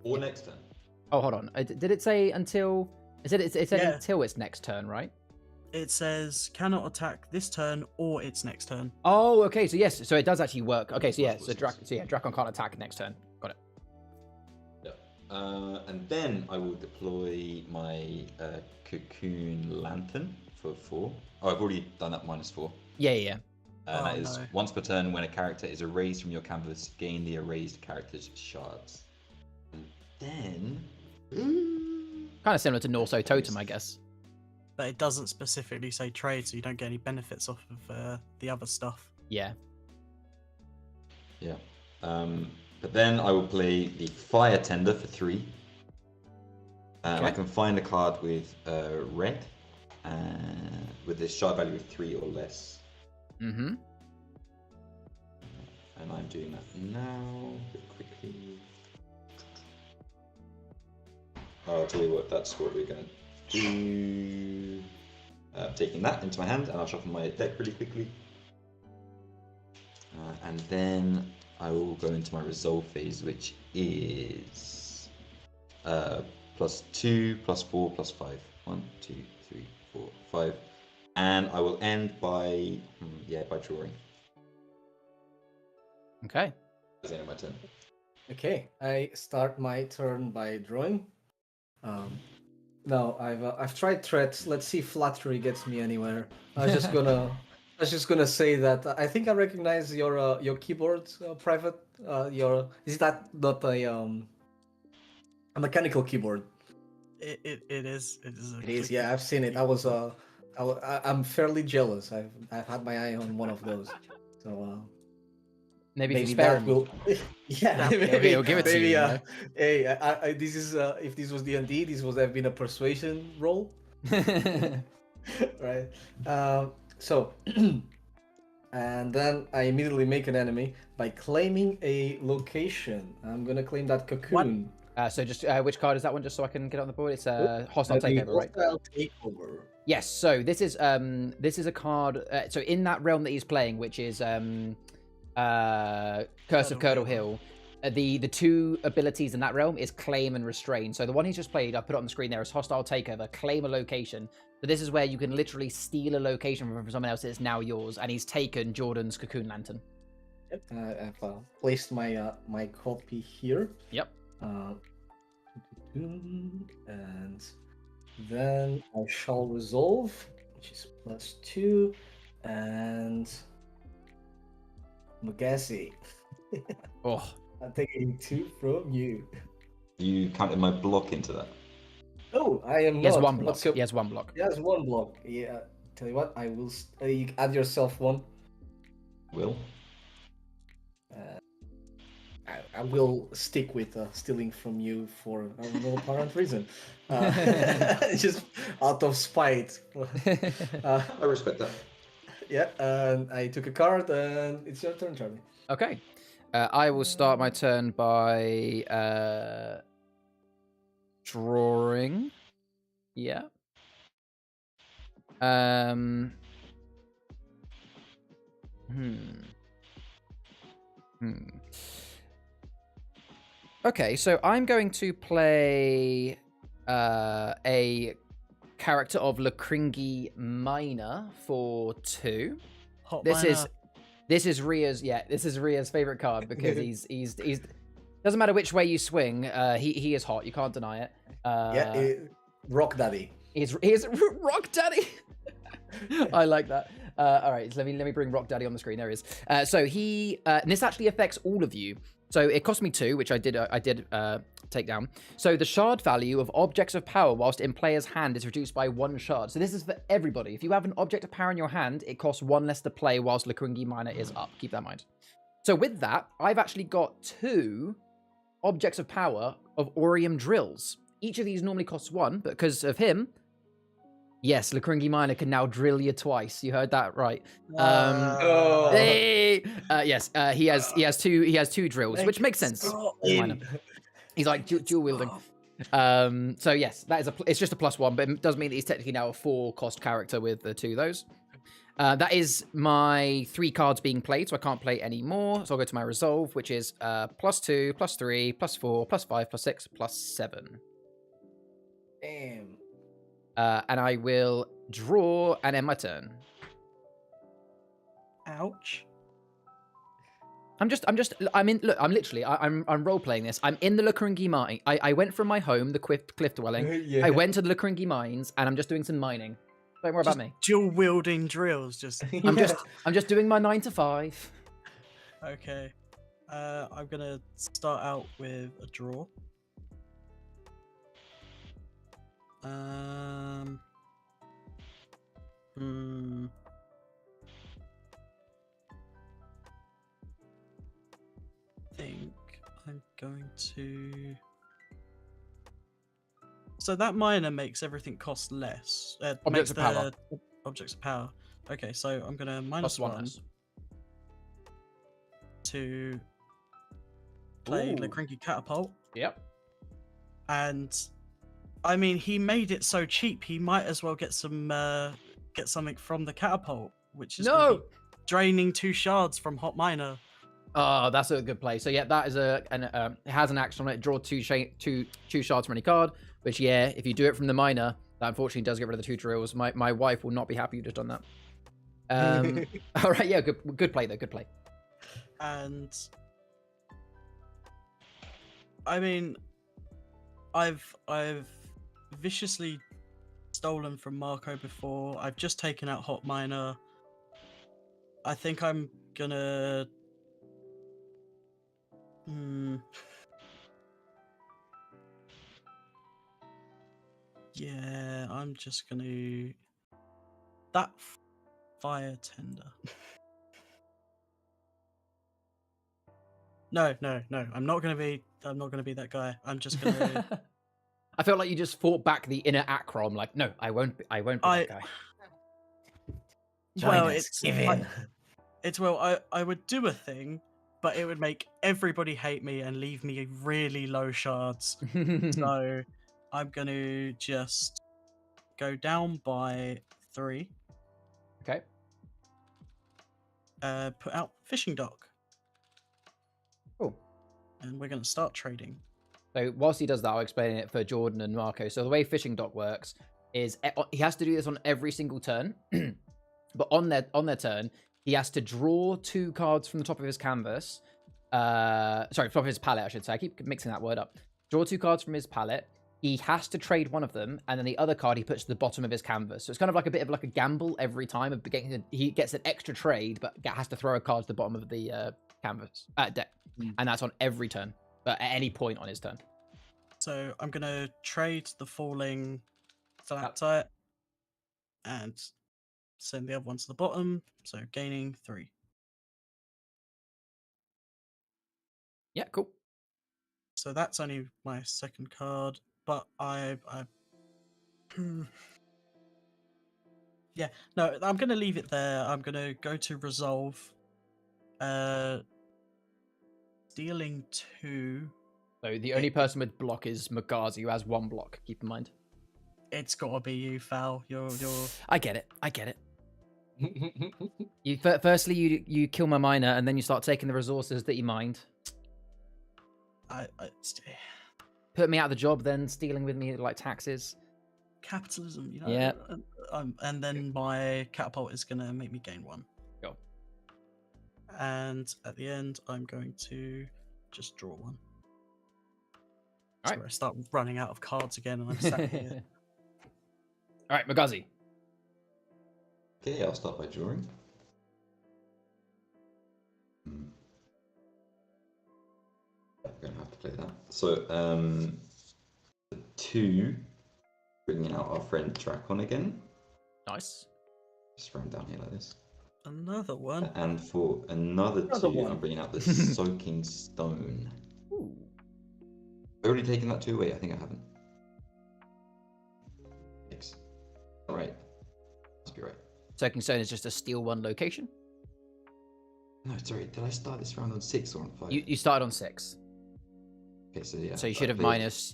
or next turn. Oh, hold on. Did it say until? It said Yeah. until its next turn, right? It says cannot attack this turn or its next turn. Oh, okay. So yes, so it does actually work. Okay, so yeah, That's so what it says. Drakon can't attack next turn. Got it. Yeah. And then I will deploy my Cocoon Lantern for 4. Oh, I've already done that -4. Yeah. And that Oh, is no. once per turn when a character is erased from your canvas, gain the erased character's shards. And then. Kind of similar to Norso Totem, I guess. But it doesn't specifically say trade, so you don't get any benefits off of the other stuff. Yeah. Yeah. But then I will play the Fire Tender for 3. I Okay. can find a card with red, with a shard value of 3 or less. Mm-hmm. And I'm doing that now, a bit quickly. I'll tell you what, that's what we're going to do. Taking that into my hand, and I'll shuffle my deck really quickly. And then I will go into my resolve phase, which is +2, +4, +5. 1, 2, 3, 4, 5. And I will end by drawing. Okay. That's the end of my turn. Okay, I start my turn by drawing. No, I've tried threats. Let's see if flattery gets me anywhere. I was just gonna say that I think I recognize your keyboard, Private your is that not a mechanical keyboard? It is. It is. It is. Yeah, I've seen it. I was I'm fairly jealous. I've had my eye on one of those. So Maybe if you maybe spare that him. will. Yeah, Yeah, maybe he'll give it to you, you know? Hey, this is if this was D&D, this would have been a persuasion roll, right? So, and then I immediately make an enemy by claiming a location. I'm gonna claim that cocoon. So just which card is that one? Just so I can get on the board. It's hostile The takeover, right? hostile takeover. Yes. So this is a card. So in that realm that he's playing, which is Curse of Curdle Hill, the two abilities in that realm is claim and restrain. So the one he's just played, I put it on the screen there, is hostile takeover, claim a location. So this is where you can literally steal a location from someone else that's now yours, and he's taken Jordan's cocoon lantern. Yep. I've placed my my copy here. Yep. And then I shall resolve, which is +2, and Magassi. Oh, I'm taking 2 from you. You counted my block into that. Oh, I am he has not. one block. What's your... He has one block. He has 1 block. Yeah. Tell you what, I will. You add yourself 1. Will. I will stick with stealing from you for no apparent reason. Just out of spite. I respect that. Yeah, and I took a card, and it's your turn, Charlie. Okay. I will start my turn by drawing. Yeah. Okay, so I'm going to play a character of Lakringi Miner for 2. Hot This Miner. is Ria's favorite card because he's doesn't matter which way you swing, he is hot. You can't deny it. Rock Daddy. He's Rock Daddy. I like that. All right, so let me bring Rock Daddy on the screen. There he is. So he and this actually affects all of you. So it cost me 2, which I did take down. So the shard value of objects of power whilst in player's hand is reduced by 1 shard. So this is for everybody. If you have an object of power in your hand, it costs 1 less to play whilst Lakringi Miner is up. Keep that in mind. So with that, I've actually got 2 objects of power of Aurium drills. Each of these normally costs 1, but because of him, yes, Lakringi Miner can now drill you twice. You heard that right. Hey! Yes, he has 2 drills, which makes sense. He's like dual wielding. So yes, it's just a +1, but it does mean that he's technically now a 4 cost character with the 2 of those. That is my 3 cards being played, so I can't play any more. So I'll go to my resolve, which is +2, +3, +4, +5, +6, +7. Damn. And I will draw and end my turn. Ouch. I'm role playing this. I'm in the Lakringi mine. I went from my home, the cliff dwelling. Yeah. I went to the Lakringi mines, and I'm just doing some mining. Don't worry about me. Dual wielding drills. Just. I'm just doing my 9 to 5. Okay. I'm gonna start out with a draw. I think I'm going to. So that miner makes everything cost less. Objects of power. Objects of power. Okay, so I'm gonna -1 to play Ooh. Lakringi Catapult. Yep. And I mean, he made it so cheap. He might as well get something from the catapult, which is gonna be draining 2 shards from Hot Miner. Oh, that's a good play. So yeah, that is it has an action on it. Draw 2 shards from any card. Which yeah, if you do it from the miner, that unfortunately does get rid of the 2 drills. My wife will not be happy you just done that. All right, yeah, good play though. Good play. And I mean, I've viciously stolen from Marco before. I've just taken out Hot Miner. I think I'm gonna Yeah, I'm just gonna that fire tender. No, I'm not gonna be that guy. I'm just gonna. I felt like you just fought back the inner Acrom. Like, no, I won't be that guy. Well, give in. I would do a thing, but it would make everybody hate me and leave me really low shards. So I'm gonna just go down by 3. Okay. Put out fishing dock. Cool. And we're gonna start trading. So whilst he does that, I'll explain it for Jordan and Marco. So the way fishing dock works is he has to do this on every single turn, but on their turn, he has to draw 2 cards from the top of his canvas. Top of his palette, I should say. I keep mixing that word up. Draw 2 cards from his palette. He has to trade one of them, and then the other card he puts to the bottom of his canvas. So it's kind of like a bit of like a gamble every time. He gets an extra trade, but has to throw a card to the bottom of the canvas deck, and that's on every turn, but at any point on his turn. So I'm gonna trade the falling stalactite and send the other one to the bottom. So gaining 3. Yeah, cool. So that's only my second card, but yeah, no, I'm gonna leave it there. I'm gonna go to resolve. Dealing 2. So the only person with block is Magazi, who has 1 block. Keep in mind. It's gotta be you, Fal. You're. I get it. Firstly, you kill my miner, and then you start taking the resources that you mined. Put me out of the job, then stealing with me like taxes. Capitalism, you know. Yeah. And then my catapult is gonna make me gain 1. Go. And at the end, I'm going to just draw 1. All right. I start running out of cards again, and I'm sat here. All right, Magazi. Okay, I'll start by drawing. I'm gonna have to play that. So, the 2, bringing out our friend Drakon again. Nice. Just run down here like this. Another one. And for another 2, I'm bringing out the Soaking Stone. Ooh. I've already taken that 2 away. I think I haven't. Thanks. All right. Must be right. Soaking Stone is just a steal 1 location. No, sorry. Did I start this round on 6 or on 5? You started on 6. Okay, so yeah. So you should have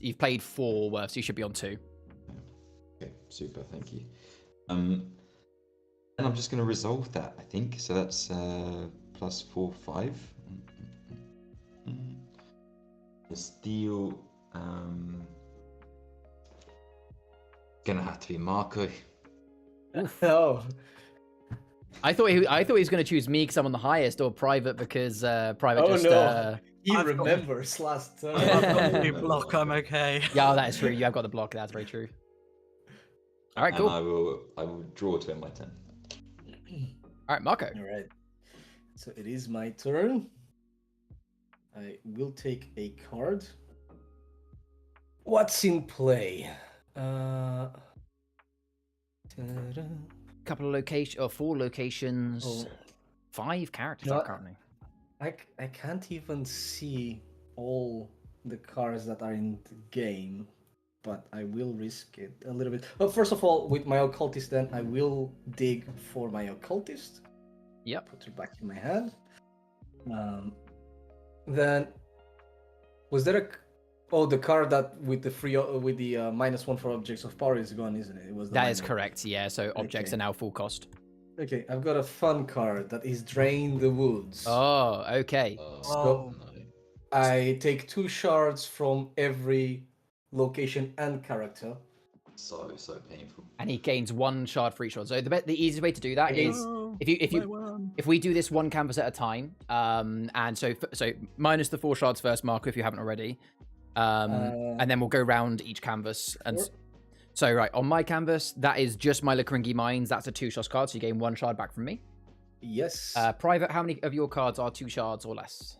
you've played 4 worth, so you should be on 2. Okay, super, thank you. And I'm just going to resolve that, I think. So that's plus 4, 5. The steal. Gonna have to be Marco. Oh. I thought he was going to choose me because I'm on the highest, or Private because Private Oh just. no. He I've remembers last turn. I've got a new block. I'm okay. Yeah, that is true. You have got the block. That's very true. All right, cool. And I will draw to end my turn. All right, Marco. All right. So it is my turn. I will take a card. What's in play? Couple of locations, or 4 locations, Oh. 5 characters No, currently. I can't even see all the cards that are in the game, but I will risk it a little bit. But first of all, with my occultist, then I will dig for my occultist. Yep. Put her back in my hand. Then was there the card that with the free with the -1 for objects of power is gone, isn't it? It was That is correct. Yeah. So objects Okay. are now full cost. Okay, I've got a fun card that is Drain the Woods. Oh, okay. Oh. No. I take 2 shards from every location and character. So painful. And he gains 1 shard for each one. So the easiest way to do that is if we do this 1 canvas at a time, and so minus the 4 shards first, Marco, if you haven't already, and then we'll go round each canvas. And Sure. so right on my canvas, that is just my Lacringi Mines. That's a 2-shard card, so you gain 1 shard back from me. Yes. Private, how many of your cards are 2 shards or less?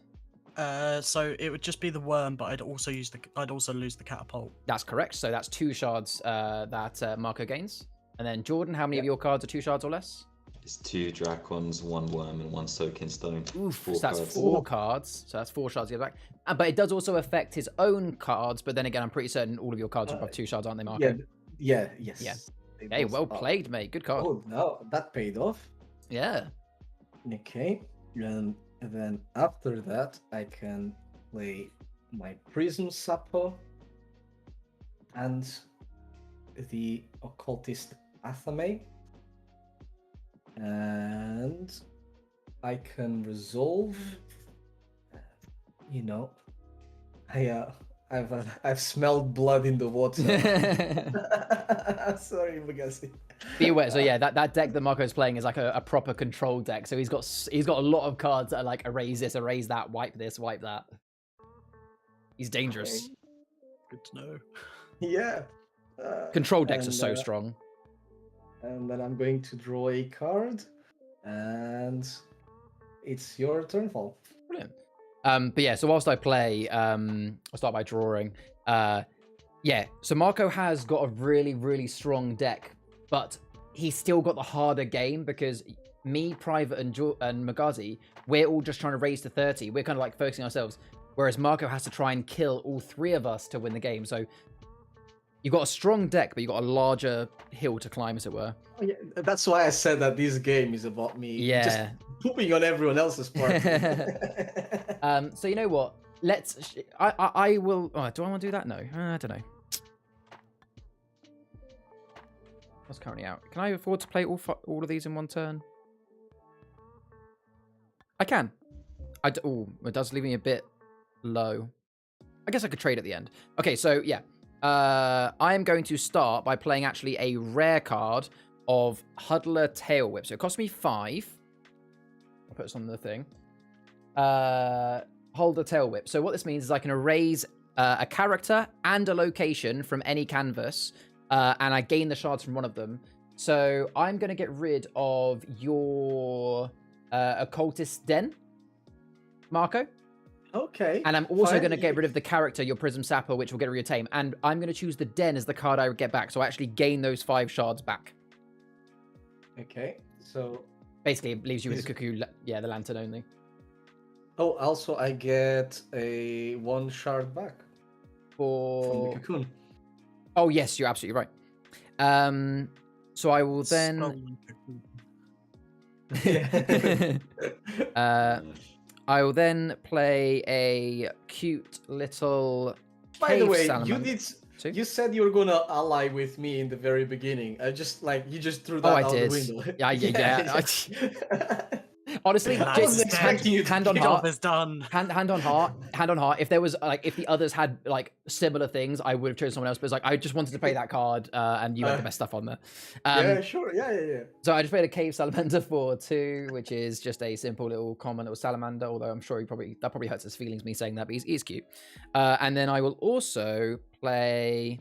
So it would just be the worm, but I'd also lose the catapult. That's correct. So that's 2 shards that Marco gains. And then Jordan, how many of your cards are 2 shards or less? It's 2 dracons, 1 worm, and 1 soaking stone. Oof, so 4 that's cards. 4 cards. So that's 4 shards to get back. But it does also affect his own cards. But then again, I'm pretty certain all of your cards are above 2 shards, aren't they, Marco? Yes. Yeah. It Hey, was well up. played, mate. Good card. Oh, no, that paid off. Yeah. Okay, and then after that, I can play my Prism Sapper and the Occultist Athame, and I can resolve. You know, I've smelled blood in the water. Sorry, Magasi. Be aware. So yeah, that deck that Marco's playing is like a proper control deck. So he's got a lot of cards that are like erase this, erase that, wipe this, wipe that. He's dangerous. Okay. Good to know. Yeah. Control decks are and, so strong. And then I'm going to draw a card, and it's your turn, Fall. Brilliant. But yeah, so whilst I play, I'll start by drawing. Yeah, so Marco has got a really, really strong deck, but he's still got the harder game because me, Private, and Magazi, we're all just trying to raise to 30. We're kind of like focusing ourselves, whereas Marco has to try and kill all 3 of us to win the game. So you've got a strong deck, but you've got a larger hill to climb, as it were. Oh, yeah, that's why I said that this game is about me just pooping on everyone else's part. So you know what? I will. Oh, do I want to do that? No, I don't know. What's currently out? Can I afford to play all of these in one turn? I can. Oh, it does leave me a bit low. I guess I could trade at the end. Okay, so yeah. I am going to start by playing actually a rare card of Huddler Tail Whip. So it costs me 5. I'll put this on the thing. Hold a Tail Whip. So what this means is I can erase a character and a location from any canvas, and I gain the shards from one of them. So I'm going to get rid of your Occultist Den, Marco. Okay. And I'm also fine. going to get rid of the character, your Prism Sapper, which will get rid of your Tame. And I'm going to choose the Den as the card I would get back. So I actually gain those 5 shards back. Okay, so... Basically, it leaves you with the Cuckoo, the Lantern only. Oh, also I get a 1 shard back from the Cocoon. Oh, yes, you're absolutely right. So I will then... I will then play a cute little By the way, salamander. you said you were gonna ally with me in the very beginning. I just you just threw that out the window. Yeah. Honestly, I wasn't expecting you to hand on Job heart, is done. hand on heart. If there was if the others had similar things, I would have chosen someone else. But it's I just wanted to play that card, and you had the best stuff on there. Yeah, sure. Yeah. So I just played a Cave Salamander for 2, which is just a simple little common little salamander. Although I'm sure that probably hurts his feelings me saying that, but he's cute. And then I will also play.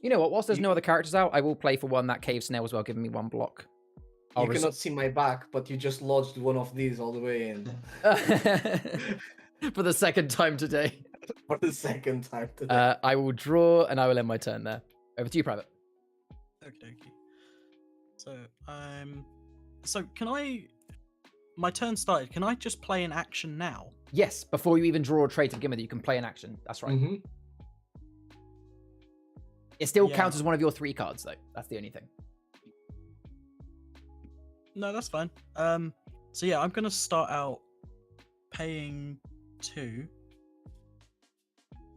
You know what? Whilst there's no other characters out, I will play for 1 that Cave Snail as well, giving me 1 block. You cannot see my back, but you just lodged one of these all the way in. For the second time today. For the second time today. I will draw and I will end my turn there. Over to you, Private. Okay. So can I? My turn started. Can I just play an action now? Yes, before you even draw a trait to begin with, you can play an action. That's right. Mm-hmm. It still counts as one of your 3 cards, though. That's the only thing. No, that's fine. So yeah, I'm gonna start out paying 2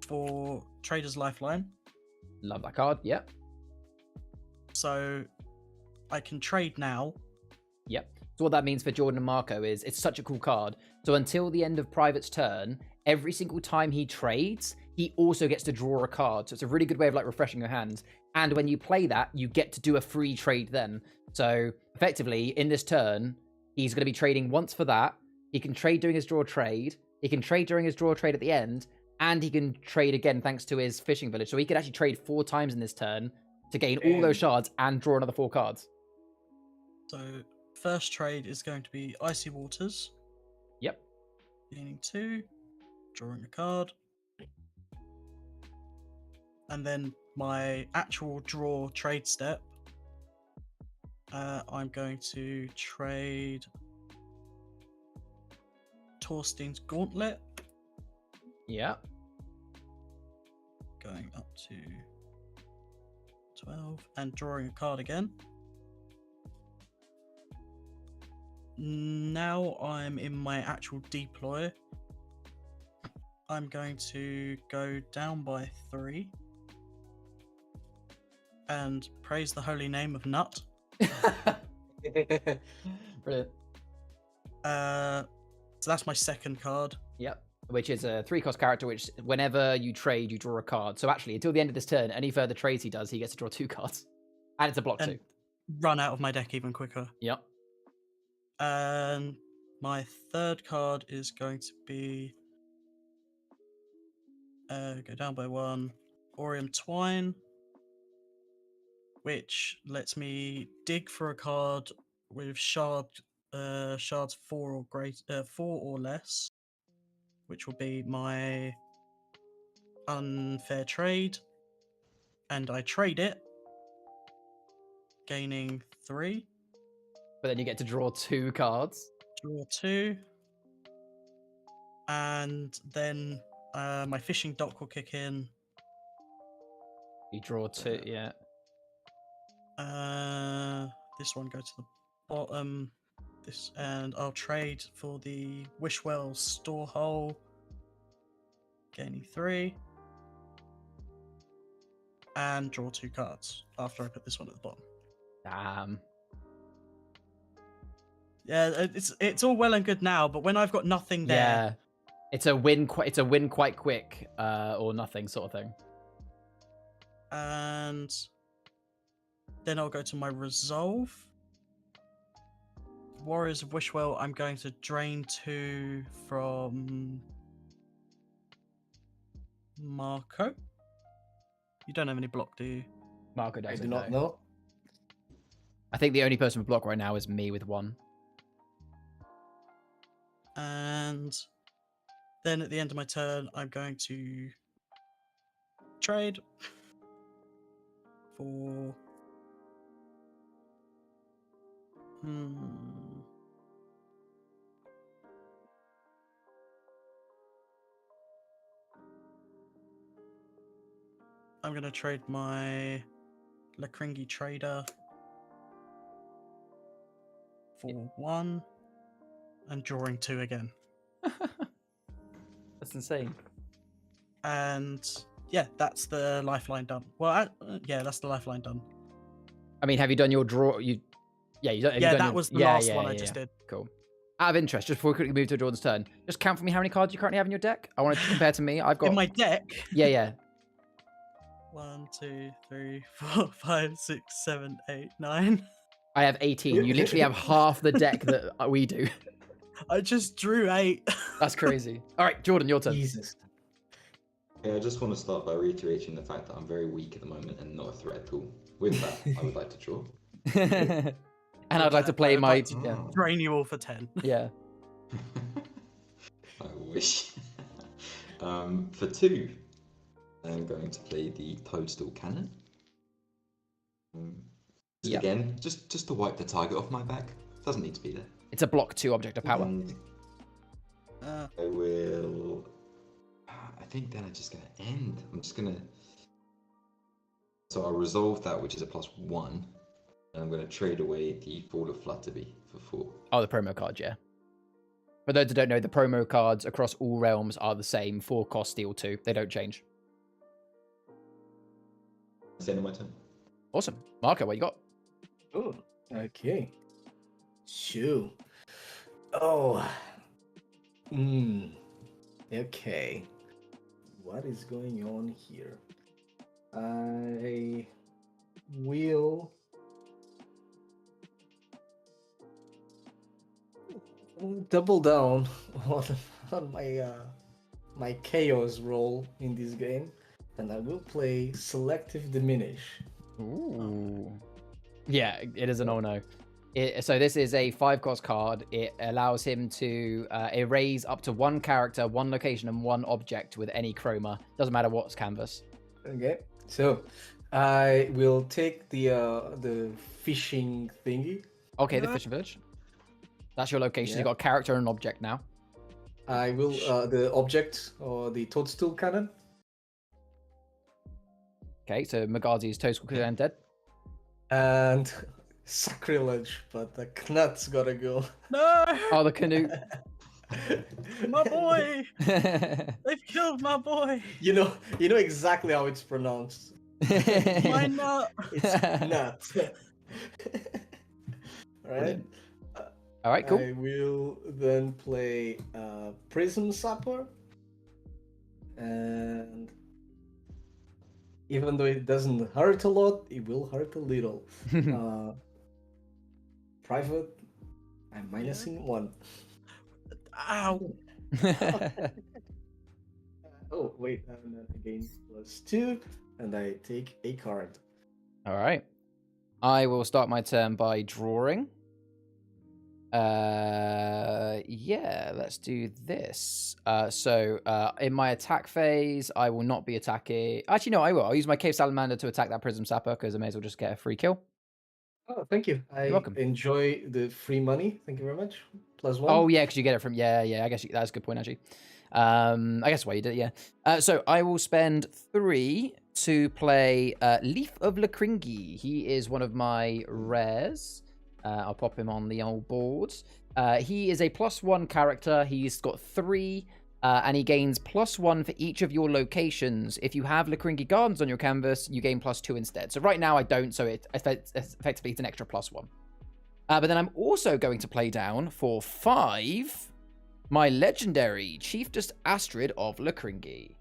for Trader's Lifeline. Love that card. Yep. So I can trade now. Yep. So what that means for Jordan and Marco is it's such a cool card. So until the end of Private's turn, every single time he trades, he also gets to draw a card. So it's a really good way of refreshing your hand. And when you play that, you get to do a free trade then. So effectively, in this turn, he's going to be trading once for that. He can trade during his draw trade. He can trade during his draw trade at the end. And he can trade again thanks to his fishing village. So he could actually trade 4 times in this turn to gain all those shards and draw another 4 cards. So first trade is going to be Icy Waters. Yep. Gaining 2. drawing a card. And then my actual draw trade step, I'm going to trade Torstein's Gauntlet, Yeah. going up to 12, and drawing a card again. Now I'm in my actual deploy. I'm going to go down by 3 and praise the holy name of Nut. Brilliant. So that's my second card. Yep. Which is a 3-cost character, which whenever you trade, you draw a card. So actually, until the end of this turn, any further trades he does, he gets to draw 2 cards. And it's a block And 2. run out of my deck even quicker. Yep. And my third card is going to be go down by 1, Orium Twine, which lets me dig for a card with shards 4 or less, which will be my unfair trade, and I trade it, gaining 3. But then you get to draw 2 cards. Draw 2, and then my fishing dock will kick in. You draw 2, yeah. This one goes to the bottom. This, and I'll trade for the Wishwell Storehole, gaining 3, and draw 2 cards after I put this one at the bottom. Damn. Yeah, it's all well and good now, but when I've got nothing there, Yeah. It's a win. It's a win quite quick, or nothing sort of thing. and then I'll go to my resolve. Warriors of Wishwell, I'm going to drain 2 from Marco. You don't have any block, do you? Marco I doesn't do not know. I think the only person with block right now is me with 1. And then at the end of my turn, I'm going to trade for I'm going to trade my Lakringi Trader for 1 and drawing 2 again. That's insane. And yeah, that's the lifeline done. Well, yeah, that's the lifeline done. I mean, have you done your draw? You Yeah, done that your... was the last one I just did. Cool. Out of interest, just before we quickly move to Jordan's turn, just count for me how many cards you currently have in your deck. I want to compare to me. I've got In my deck. Yeah. 1, 2, 3, 4, 5, 6, 7, 8, 9. I have 18. You literally have half the deck that we do. I just drew 8. That's crazy. All right, Jordan, your turn. Jesus. Yeah, I just want to start by reiterating the fact that I'm very weak at the moment and not a threat at all. With that, I would like to draw. And I'd like to play I'd my... like to drain you all for 10. Yeah. I wish. For 2, I'm going to play the Toadstool Cannon. Yep. Again, just to wipe the target off my back. Doesn't need to be there. It's a block 2 object of power. And I will... I think then I'm just going to end. I'm just going to... So I'll resolve that, which is a +1. And I'm going to trade away the Fall of Flutterby for 4. Oh, the promo card, yeah. For those that don't know, the promo cards across all realms are the same. 4 cost, steal 2. They don't change. That's the end of my turn. Awesome. Marco, what you got? Oh, okay. Shoo. Oh. Okay. What is going on here? I will double down on my chaos role in this game, and I will play Selective Diminish. Ooh. Yeah, it is an oh no. So this is a 5-cost card. It allows him to erase up to 1 character, 1 location, and 1 object with any chroma. Doesn't matter what's canvas. Okay, so I will take the fishing thingy. Okay, the fishing village. That's your location. Yeah. You've got a character and an object now. I will the object or the toadstool cannon. Okay, so Magazi's Toadstool Cannon dead. And sacrilege, but the knut's gotta go. No, Oh, the canoe. my boy! They've killed my boy. You know exactly how it's pronounced. My nut. It's nut. Alright. All right, cool. I will then play Prism Sapper. And even though it doesn't hurt a lot, it will hurt a little. Private, I'm minusing 1. Ow. Oh, wait, and then again +2, and I take a card. All right. I will start my turn by drawing. Yeah, let's do this. In my attack phase, I will not be attacking. Actually, no, I will. I'll use my Cave Salamander to attack that Prism Sapper because I may as well just get a free kill. Oh, thank you. You're welcome. Enjoy the free money. Thank you very much. +1. Oh, yeah, because you get it from... Yeah, I guess that's a good point, actually. I guess why you did it, yeah. So I will spend 3 to play Leaf of Lakringi. He is one of my rares. I'll pop him on the old board. He is a +1 character. He's got 3, and he gains +1 for each of your locations. If you have Lakringi Gardens on your canvas, you gain +2 instead. So right now I don't, so effectively it's an extra +1. But then I'm also going to play down for 5 my legendary Chieftess Astrid of Lakringi.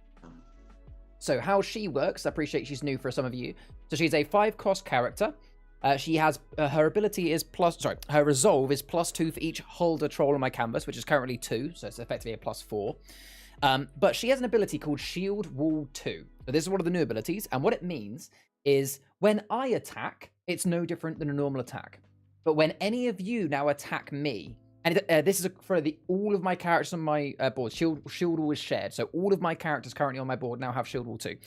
So how she works, I appreciate she's new for some of you. So she's a 5-cost character. She has her ability is her resolve is +2 for each holder troll on my canvas, which is currently 2, so it's effectively a +4. But she has an ability called Shield Wall 2. So this is one of the new abilities, and what it means is when I attack, it's no different than a normal attack. But when any of you now attack me, and this is for all of my characters on my board, Shield Wall is shared, so all of my characters currently on my board now have Shield Wall 2.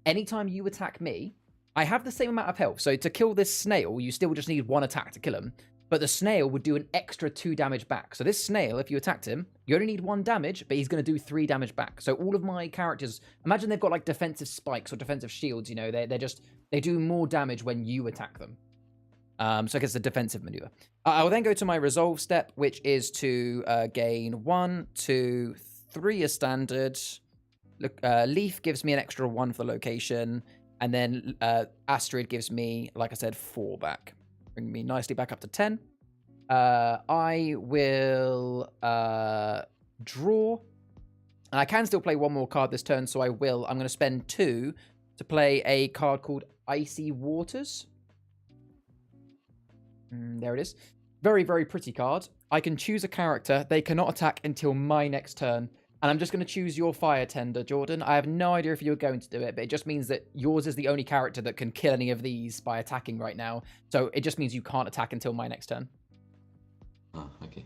Anytime you attack me, I have the same amount of health, so to kill this snail, you still just need 1 attack to kill him, but the snail would do an extra 2 damage back. So this snail, if you attacked him, you only need 1 damage, but he's going to do 3 damage back. So all of my characters, imagine they've got like defensive spikes or defensive shields, you know, they do more damage when you attack them. So I guess it's a defensive maneuver. I will then go to my resolve step, which is to gain 1, 2, 3 as standard. Look, Leaf gives me an extra 1 for the location. And then Astrid gives me, like I said, 4 back. Bring me nicely back up to 10. I will draw. And I can still play 1 more card this turn, so I will. I'm going to spend 2 to play a card called Icy Waters. There it is. Very, very pretty card. I can choose a character. They cannot attack until my next turn. And I'm just going to choose your Fire Tender, Jordan. I have no idea if you're going to do it, but it just means that yours is the only character that can kill any of these by attacking right now. So it just means you can't attack until my next turn. Oh, okay.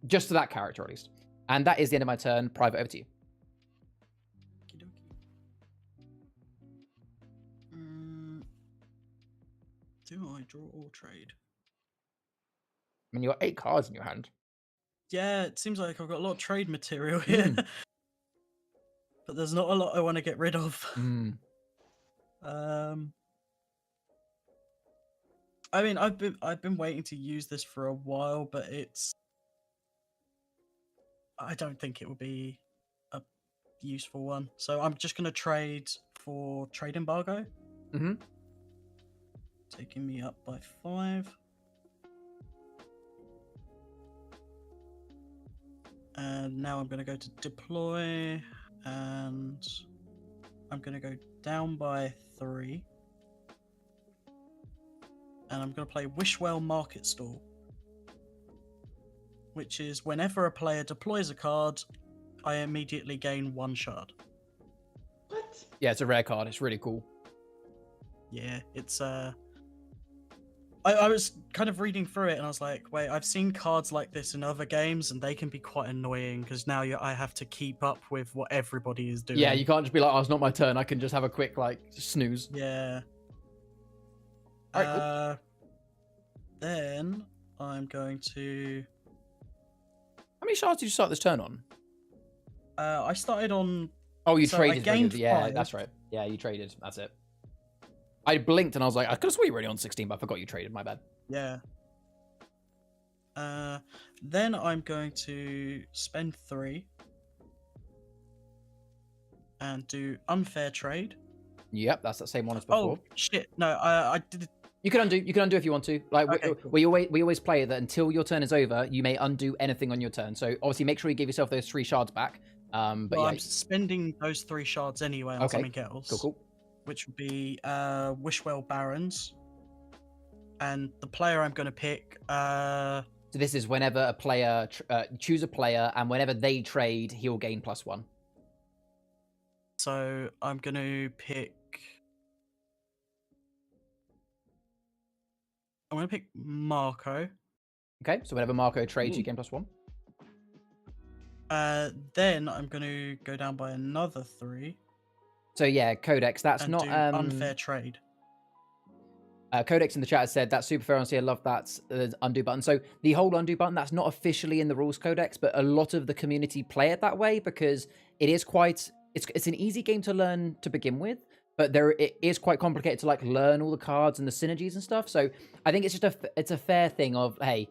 Just to that character, at least. And that is the end of my turn. Private, over to you. Do I draw or trade? I mean, you got 8 cards in your hand. Yeah, it seems like I've got a lot of trade material here. But there's not a lot I want to get rid of. I mean, I've been waiting to use this for a while, but I don't think it will be a useful one. So I'm just going to trade for trade embargo. Taking me up by 5. And now I'm going to go to deploy, and I'm going to go down by 3. And I'm going to play Wishwell Market Stall, which is whenever a player deploys a card, I immediately gain 1 shard. What? Yeah, it's a rare card. It's really cool. Yeah, it's I was kind of reading through it and I was like, wait, I've seen cards like this in other games and they can be quite annoying because now I have to keep up with what everybody is doing. Yeah, you can't just be like, oh, it's not my turn. I can just have a quick, like, snooze. Yeah. All right, cool. Then I'm going to... How many shards did you start this turn on? I started on... Oh, you So I traded. gained Yeah, 5. that's right. Yeah, you traded. That's it. I blinked and I was like, I could have sworn you were already on 16, but I forgot you traded. My bad. Yeah. Then I'm going to spend 3 and do unfair trade. Yep, that's the same one as before. Oh shit! No, I did. You can undo. You can undo if you want to. Like Okay, cool. we always play that until your turn is over, you may undo anything on your turn. So obviously, make sure you give yourself those 3 shards back. But Well, yeah, I'm spending those 3 shards anyway on Okay. something else. cool. Which would be Wishwell Barons, and the player I'm going to pick. So this is whenever a player choose a player, and whenever they trade, he'll gain +1. So I'm going to pick. I'm going to pick Marco. Okay, so whenever Marco trades, you gain +1. Then I'm going to go down by another 3. So yeah, Codex. That's and not do unfair trade. Codex in the chat has said that's super fair on. I love that undo button. So the whole undo button, that's not officially in the rules codex, but a lot of the community play it that way because it is quite. It's an easy game to learn to begin with, but it is quite complicated to like learn all the cards and the synergies and stuff. So I think it's just it's a fair thing of, hey,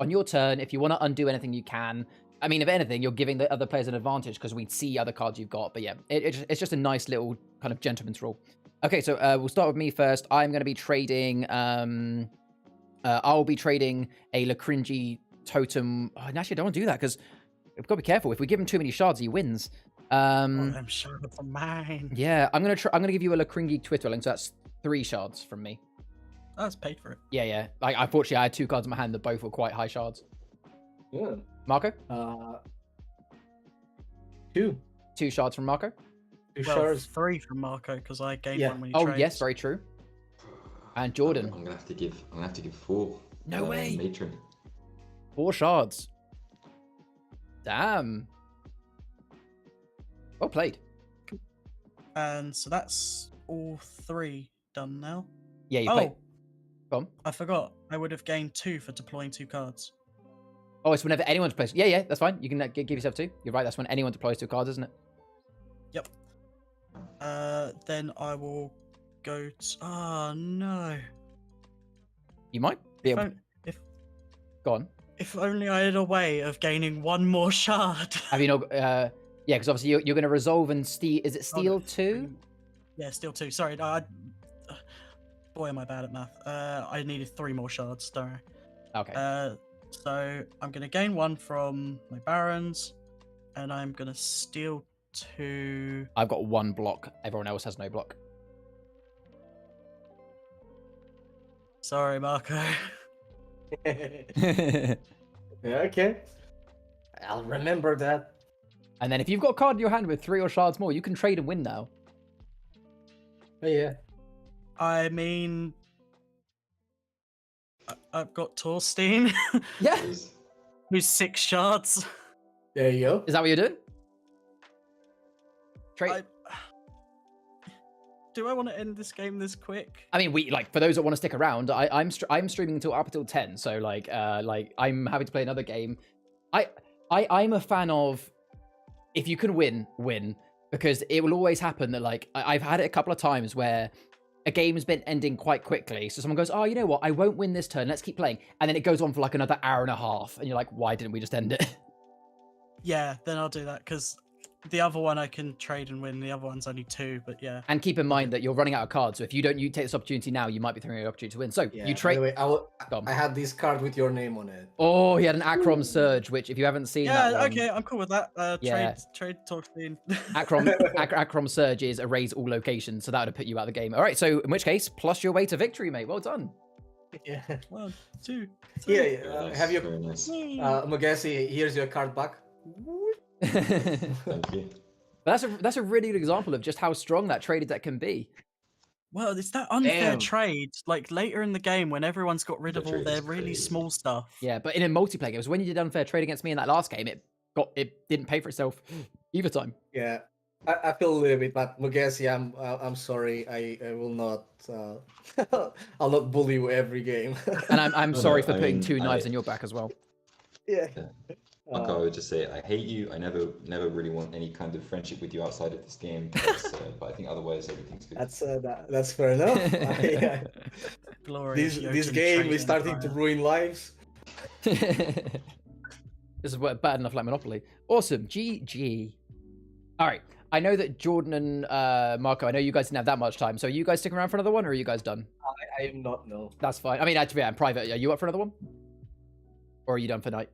on your turn, if you want to undo anything, you can. I mean, if anything, you're giving the other players an advantage because we see other cards you've got. But yeah, it's just a nice little kind of gentleman's rule. Okay, so we'll start with me first. I'm going to be trading... I'll be trading a Lacringi Totem. Oh, and actually, I don't want to do that because we've got to be careful. If we give him too many shards, he wins. I'm sure it's mine. Yeah, I'm gonna give you a Lacringi Twitterling, so that's 3 shards from me. Oh, that's paid for it. Yeah. Like, unfortunately, I had 2 cards in my hand that both were quite high shards. Yeah. Marco? 2. 2 shards from Marco? 2 Well, shards. 3 from Marco because I gave Yeah. one when he Oh, trades. yes, very true. And Jordan? I'm gonna have to give 4. No way. Matron. 4 shards. Damn. Well played. And so that's all 3 done now. Yeah, you Oh, played. Go on. I forgot. I would have gained 2 for deploying 2 cards. Oh, it's whenever anyone deploys. Yeah, that's fine. You can give yourself 2. You're right. That's when anyone deploys 2 cards, isn't it? Yep. Then I will go to... Oh, no. You might be able. Go on. If only I had a way of gaining 1 more shard. Have you not? Yeah, because obviously you're going to resolve and steal. Is it steal 2? Yeah, steal 2. Sorry, boy, am I bad at math. I needed 3 more shards. Don't worry. Okay. So I'm going to gain 1 from my barons, and I'm going to steal 2. I've got 1 block. Everyone else has no block. Sorry, Marco. Yeah, okay. I'll remember that. And then if you've got a card in your hand with 3 or shards more, you can trade and win now. Oh, yeah. I mean, I've got Torstein, Yeah. who's 6 shards. There you go. Is that what you're doing? Trade. Do I want to end this game this quick? I mean, we like for those that want to stick around. I'm streaming up until 10, so like I'm happy to play another game. I'm a fan of if you can win, because it will always happen that like I've had it a couple of times where a game has been ending quite quickly. So someone goes, oh, you know what? I won't win this turn. Let's keep playing. And then it goes on for like another hour and a half. And you're like, why didn't we just end it? Yeah, then I'll do that because the other one I can trade and win. The other one's only 2, but yeah. And keep in mind that you're running out of cards. So if you take this opportunity now, you might be throwing an opportunity to win. So Yeah, you by trade. the way, Go on. I had this card with your name on it. Oh, he had an Achroma Surge, which if you haven't seen Yeah, that one, okay, I'm cool with that. Yeah. Trade Torstein. Achroma Surge is erase all locations, so that would have put you out of the game. All right, so in which case, plus your way to victory, mate. Well done. Yeah. 1, 2, 3. Yeah, have you... Very nice. Magassi, here's your card back. Thank you. That's a really good example of just how strong that traded deck can be. Well, it's that unfair Damn. trade. Like later in the game, when everyone's got rid of all trade their is really crazy. small stuff. Yeah, but in a multiplayer game, it was when you did unfair trade against me in that last game, it didn't pay for itself either time. Yeah, I feel a little bit, but Mugesi, I'm sorry. I will not. I'll not bully you every game. And I'm No, sorry no, for I putting mean, two knives I- in your back as well. Yeah. Marco, I would just say I hate you. I never really want any kind of friendship with you outside of this game. But I think otherwise everything's good. That's fair enough. Glorious This Jotun game trade is starting to empire. ruin lives. This is bad enough like Monopoly. Awesome. GG. All right. I know that Jordan and Marco, I know you guys didn't have that much time. So are you guys sticking around for another one, or are you guys done? I am not. No. That's fine. I mean, actually, yeah, I'm private. Are you up for another one? Or are you done for night?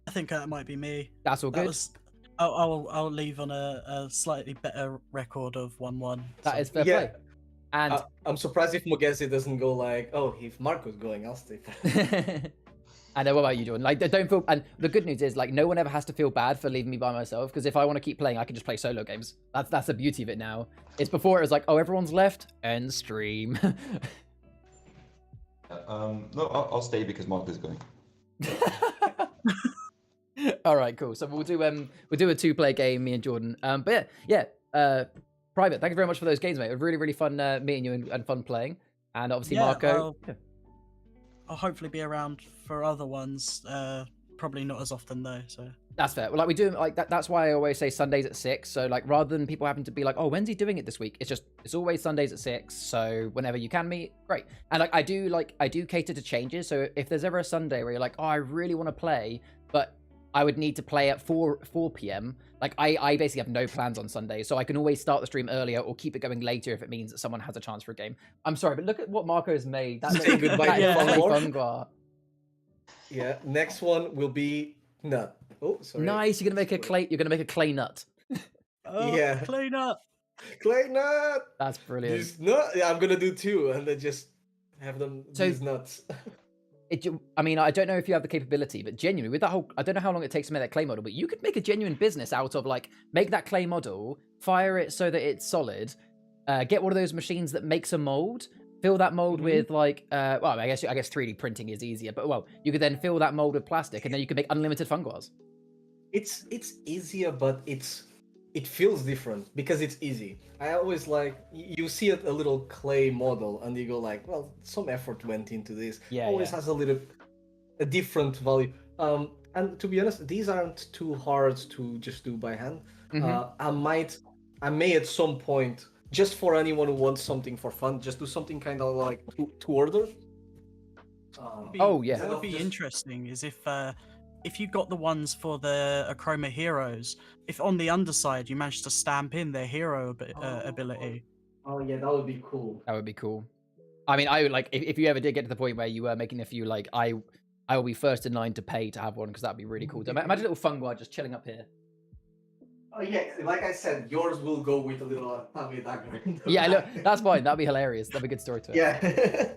I think that might be me. That's all That good. was. I'll leave on a slightly better record of 1-1. That is fair Yeah. play. And I'm surprised if Mugesi doesn't go like, oh, if Marco's going, I'll stay. and then what about you, Jordan? Like, don't feel. And the good news is, like, no one ever has to feel bad for leaving me by myself. Because if I want to keep playing, I can just play solo games. That's the beauty of it now. It's before it was like, oh, everyone's left, end stream. No, I'll stay because Marco's going. All right, cool. So we'll do a 2-player game, me and Jordan. But yeah, private. Thank you very much for those games, mate. It was really, really fun meeting you and fun playing. And obviously, Yeah, Marco. I'll hopefully be around for other ones. Probably not as often though. So That's fair. Well, like we do, like that's why I always say Sundays at 6. So like, rather than people having to be like, oh, when's he doing it this week? It's always Sundays at 6. So whenever you can meet, great. And like I do cater to changes. So if there's ever a Sunday where you're like, oh, I really want to play, but I would need to play at 4 p.m. Like I basically have no plans on Sunday, so I can always start the stream earlier or keep it going later if it means that someone has a chance for a game. I'm sorry, but look at what Marco's made. That's Say goodbye to Fungwa. Yeah. Next one will be Nut. Oh, sorry. Nice. You're gonna make a clay nut. Yeah. clean up. Clay Nut. That's brilliant. These nut. Yeah, I'm gonna do 2 and then just have them So- these nuts. I mean, I don't know if you have the capability, but genuinely, with that whole, I don't know how long it takes to make that clay model, but you could make a genuine business out of like, make that clay model, fire it so that it's solid, get one of those machines that makes a mold, fill that mold with like, well, I guess 3D printing is easier, but well, you could then fill that mold with plastic, and then you could make unlimited funguas. It's easier, but it feels different because it's easy. I always like, you see a little clay model and you go like, well, some effort went into this. Yeah, Always yeah. has a different value. And to be honest, these aren't too hard to just do by hand. Mhm. I may at some point, just for anyone who wants something for fun, just do something kind of like to order. Oh, yeah. What would be interesting is if you got the ones for the Achroma Heroes, if on the underside you managed to stamp in their hero ability. Oh yeah, that would be cool. That would be cool. I mean, I would like, if you ever did get to the point where you were making a few, like, I will be first in line to pay to have one, because that'd be really cool. Imagine a little fungua just chilling up here. Oh yeah, like I said, yours will go with a little tummy dagger. Yeah, look, that's fine. That'd be hilarious. That'd be a good story to it. Yeah.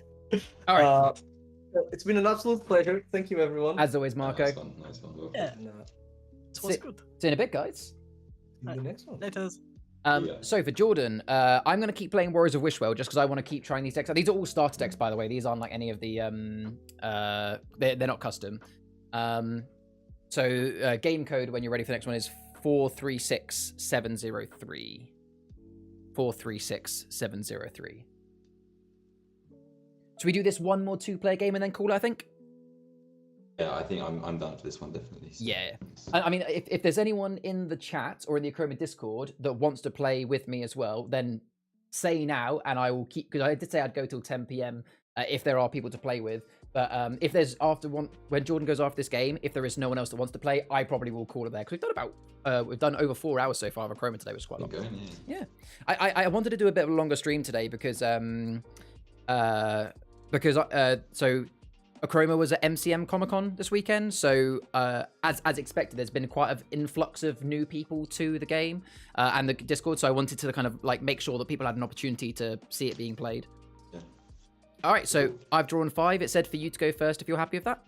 All right. It's been an absolute pleasure. Thank you, everyone. As always, Marco. Nice one. Well. Yeah, And, it was Sit. good. See you in a bit, guys. see you in the next one. Later. Yeah. So for Jordan, I'm going to keep playing Warriors of Wishwell just because I want to keep trying these decks. These are all starter decks, by the way. These aren't like any of the, they're not custom. So game code when you're ready for the next one is 436703. 436703. Should we do this one more 2-player game and then call it, I think? Yeah, I think I'm down for this one definitely. So. Yeah. I mean, if there's anyone in the chat or in the Achroma Discord that wants to play with me as well, then say now, and I will keep, because I did say I'd go till 10 p.m. If there are people to play with. But if there's when Jordan goes after this game, if there is no one else that wants to play, I probably will call it there, because we've done over 4 hours so far of Achroma today, which is quite long. Going, yeah. Yeah. I wanted to do a bit of a longer stream today because so Achroma was at MCM Comic-Con this weekend, so as expected, there's been quite an influx of new people to the game and the Discord, so I wanted to kind of like make sure that people had an opportunity to see it being played. Yeah. All right, so I've drawn 5. It said for you to go first if you're happy with that.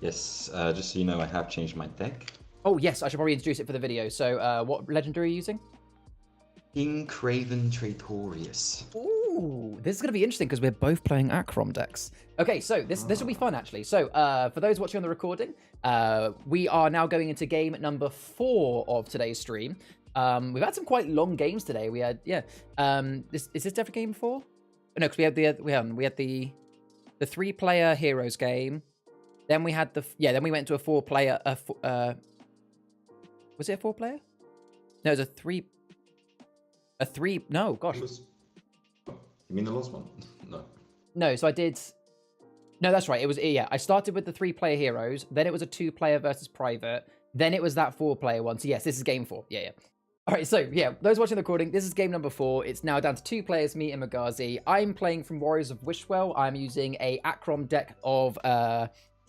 Yes, just so you know, I have changed my deck. Oh yes, I should probably introduce it for the video. So what legendary are you using? King Craven Traitorous. Ooh, this is going to be interesting because we're both playing Achroma decks. Okay, so this will be fun, actually. So for those watching on the recording, we are now going into game number 4 of today's stream. We've had some quite long games today. We had, is this definitely game 4? No, because we had the 3-player Heroes game. Then we had then we went to a 4-player. Was it a 4-player? No, it was a 3. No, gosh. You mean the last one? No. No, so I did. No, that's right. It was, I started with the 3-player Heroes. Then it was a 2-player versus Private. Then it was that 4-player one. So yes, this is game 4. Yeah. All right, so those watching the recording, this is game number 4. It's now down to 2 players, me and Magazi. I'm playing from Warriors of Wishwell. I'm using a Achroma deck of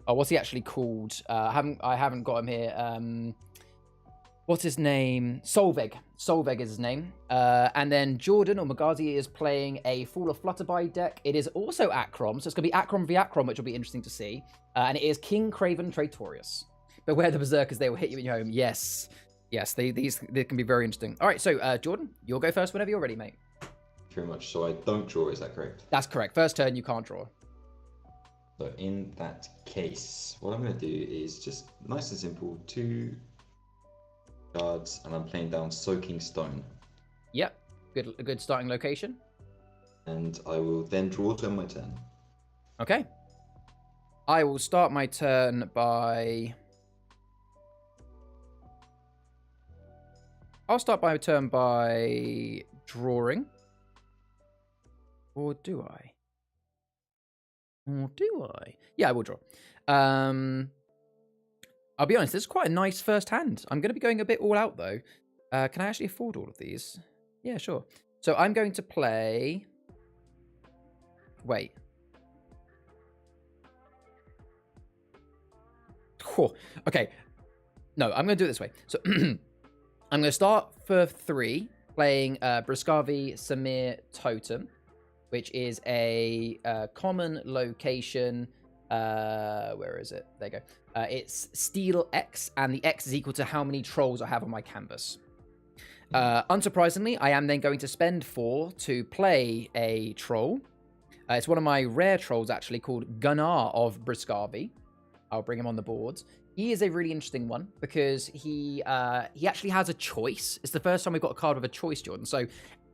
what's he actually called? I haven't got him here. What's his name? Solveig. Solveig is his name. And then Jordan, or Magazi, is playing a Fall of Flutterby deck. It is also Achroma, so it's going to be Achroma v Achroma, which will be interesting to see. And it is King Craven Traitorous. Beware the Berserkers, they will hit you in your home. Yes, they can be very interesting. All right, so Jordan, you'll go first whenever you're ready, mate. Very much. So I don't draw, is that correct? That's correct. First turn, you can't draw. So in that case, what I'm going to do is just nice and simple, 2 cards, and I'm playing down Soaking Stone. Yep, a good starting location. And I will then draw to end my turn. Okay. I will start my turn by... I'll start my turn by drawing. Or do I? Yeah, I will draw. I'll be honest, this is quite a nice first hand. I'm going to be going a bit all out, though. Can I actually afford all of these? Yeah, sure. So I'm going to play... Wait. Oh, okay. No, I'm going to do it this way. So I'm going to start for 3, playing Briskavi Samir Totem, which is a common location... where is it? There you go. It's Steel X, and the X is equal to how many trolls I have on my canvas. Unsurprisingly, I am then going to spend 4 to play a troll. It's one of my rare trolls, actually, called Gunnar of Briskavi. I'll bring him on the board. He is a really interesting one because he actually has a choice. It's the first time we've got a card with a choice, Jordan. So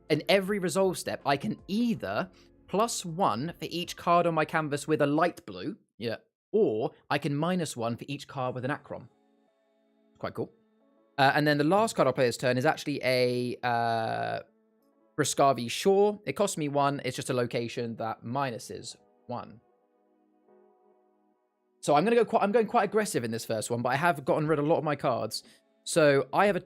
in every resolve step, I can either +1 for each card on my canvas with a light blue, or I can -1 for each card with an Achroma. Quite cool. And then the last card I'll play this turn is actually a Briskavi Shore. It costs me 1. It's just a location that minuses 1. So I'm going quite aggressive in this first one, but I have gotten rid of a lot of my cards. So I have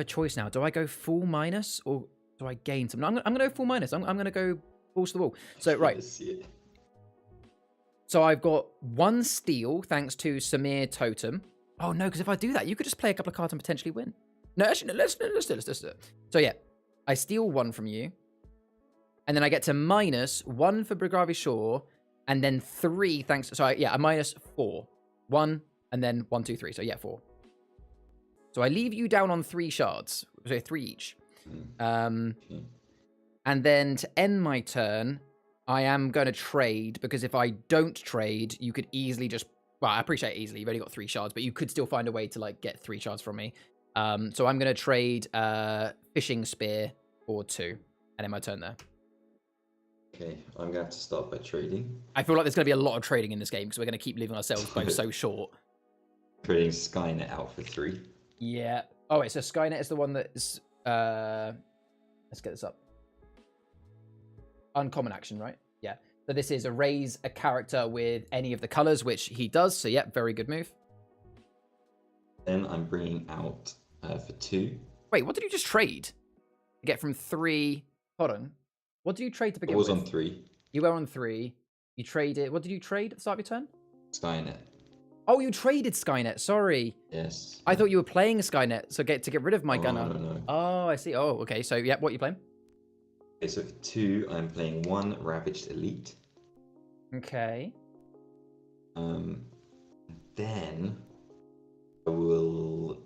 a choice now. Do I go full minus or do I gain some? No, I'm going to go full minus. I'm going to go balls to the wall. So, right. So I've got 1 steal thanks to Samir Totem. Oh, no, because if I do that, you could just play a couple of cards and potentially win. No, actually, no, let's do it. So, yeah, I steal 1 from you. And then I get to -1 for Briskavi Shore. And then 3 thanks... So, I -4. 1, and then 1, 2, 3. So, yeah, 4. So I leave you down on 3 shards. So 3 each. And then to end my turn, I am going to trade, because if I don't trade, you could easily just... Well, I appreciate it easily. You've only got 3 shards, but you could still find a way to, like, get 3 shards from me. So I'm going to trade Fishing Spear for 2. And end my turn there. Okay, I'm going to have to start by trading. I feel like there's going to be a lot of trading in this game, because we're going to keep leaving ourselves both so short. Trading Skynet out for 3. Yeah. Oh, wait, so Skynet is the one that is... let's get this up. Uncommon action, right? Yeah. So this is erase a character with any of the colors, which he does. So, yeah, very good move. Then I'm bringing out for 2. Wait, what did you just trade? To get from 3... Hold on. What did you trade to begin with? I was on 3. You were on 3. You traded... What did you trade at the start of your turn? Skynet. Oh, you traded Skynet. Sorry. Yes. I thought you were playing Skynet, so to get rid of my gunner. No. Oh, I see. Oh, okay. So, yeah, what are you playing? Okay, so for 2, I'm playing 1 Ravaged Elite. Okay. Then I will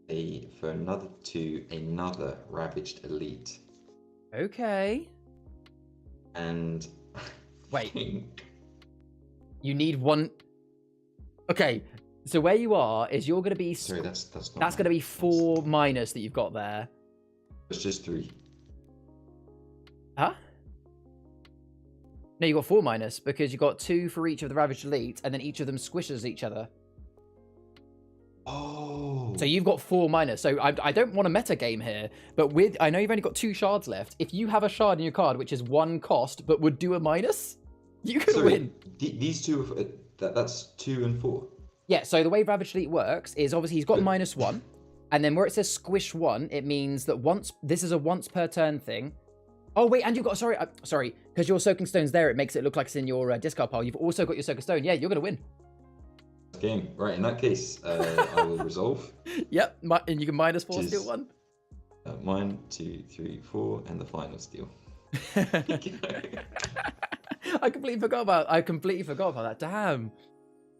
play for for another Ravaged Elite. Okay. And Wait. I think... You need one. Okay. So where you are is you're going to be. Sorry, that's not. That's going to be 4 minus that you've got there. It's just 3. Huh? No, you got 4 minus because you got 2 for each of the Ravaged Elite, and then each of them squishes each other. Oh. So you've got 4 minus. So I don't want a meta game here, but I know you've only got 2 shards left. If you have a shard in your card which is 1 cost but would do a minus, you could win. These two, that's 2 and 4. Yeah. So the way Ravaged Elite works is obviously he's got -1, and then where it says squish 1, it means that this is a once per turn thing. Oh wait, and you've got sorry, because your soaking stone's there, it makes it look like it's in your discard pile. You've also got your soaking stone. Yeah, you're gonna win. Game. Right, in that case, I will resolve. Yep, and you can -4 steal 1. 1, 2, 3, 4, and the final steal. I completely forgot about that. Damn.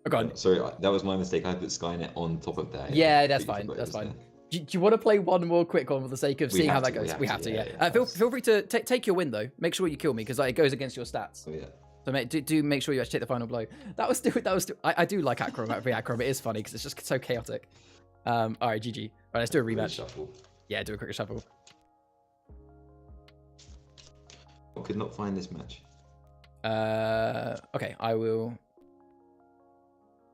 Oh god. Sorry, that was my mistake. I put Skynet on top of that. Yeah, that's fine. That's fine. Do you want to play one more quick one for the sake of seeing how that goes? We have to, yeah. Feel free to take your win though. Make sure you kill me because it goes against your stats. Oh yeah. So do make sure you actually take the final blow. That was still. I do like Achroma. Achroma. It is funny because it's just so chaotic. All right, GG. All right, let's do a rematch. Shuffle. Yeah, do a quick shuffle. I could not find this match. Okay, I will.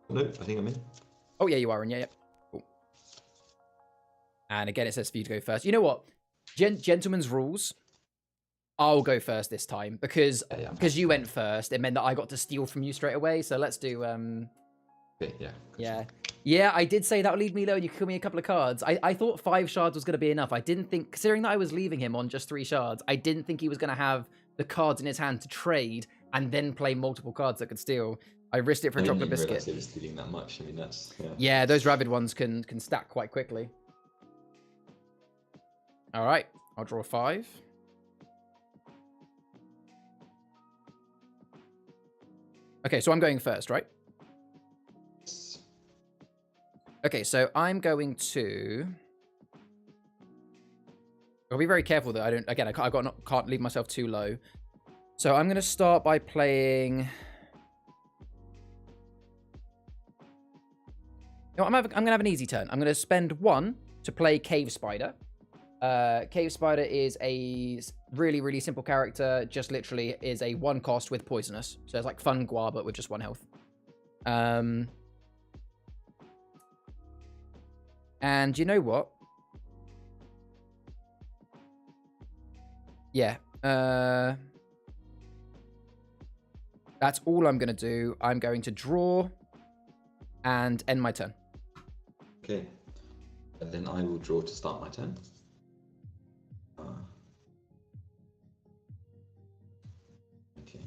No, I think I'm in. Oh yeah, you are in. Yeah. Cool. And again, it says for you to go first. You know what? Gentlemen's rules. I'll go first this time because you went first. It meant that I got to steal from you straight away. So let's do. Okay, yeah. Yeah. I did say that would leave me low. And you could kill me a couple of cards. I thought 5 shards was going to be enough. I didn't think, considering that I was leaving him on just 3 shards, I didn't think he was going to have the cards in his hand to trade and then play multiple cards that could steal. I risked it for a chocolate biscuit. I didn't realize it was stealing that much. I mean, that's yeah. Those rabid ones can stack quite quickly. All right, I'll draw 5. Okay, so I'm going first, right? Okay, so I'm going to. I'll be very careful that I don't. Again, can't leave myself too low. So I'm going to start by playing. You know, I'm going to have an easy turn. I'm going to spend 1 to play Cave Spider. Cave Spider is a really, really simple character. Just literally is a 1 cost with poisonous. So it's like Fungua, but with just 1 health. And you know what? Yeah. That's all I'm going to do. I'm going to draw and end my turn. Okay. And then I will draw to start my turn. Okay.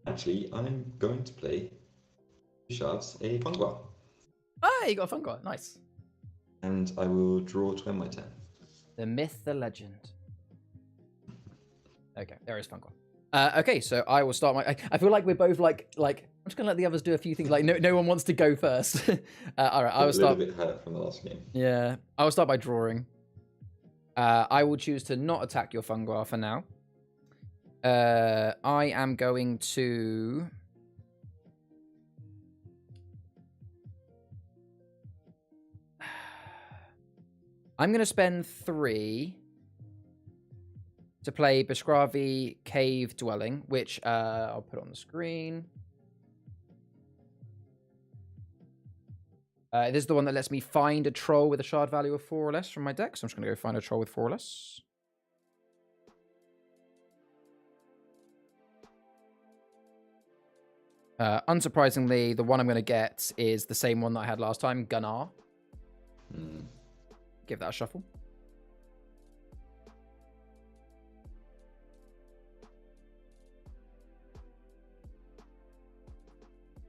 Actually, I'm going to play 2 shards, a Fungua. Ah, you got a Fungua. Nice. And I will draw to end my turn. The myth, the legend. Okay, there is Fungua. Okay, so I will start my. I feel like we're both like. I'm just gonna let the others do a few things. Like no one wants to go first. All right, I will start. A little bit hurt from the last game. Yeah, I will start by drawing. I will choose to not attack your Fungua for now. I am going to. I'm going to spend 3 to play Bishgravi Cave Dwelling, which I'll put on the screen. This is the one that lets me find a troll with a shard value of 4 or less from my deck. So I'm just going to go find a troll with 4 or less. Unsurprisingly, the one I'm going to get is the same one that I had last time, Gunnar. Give that a shuffle.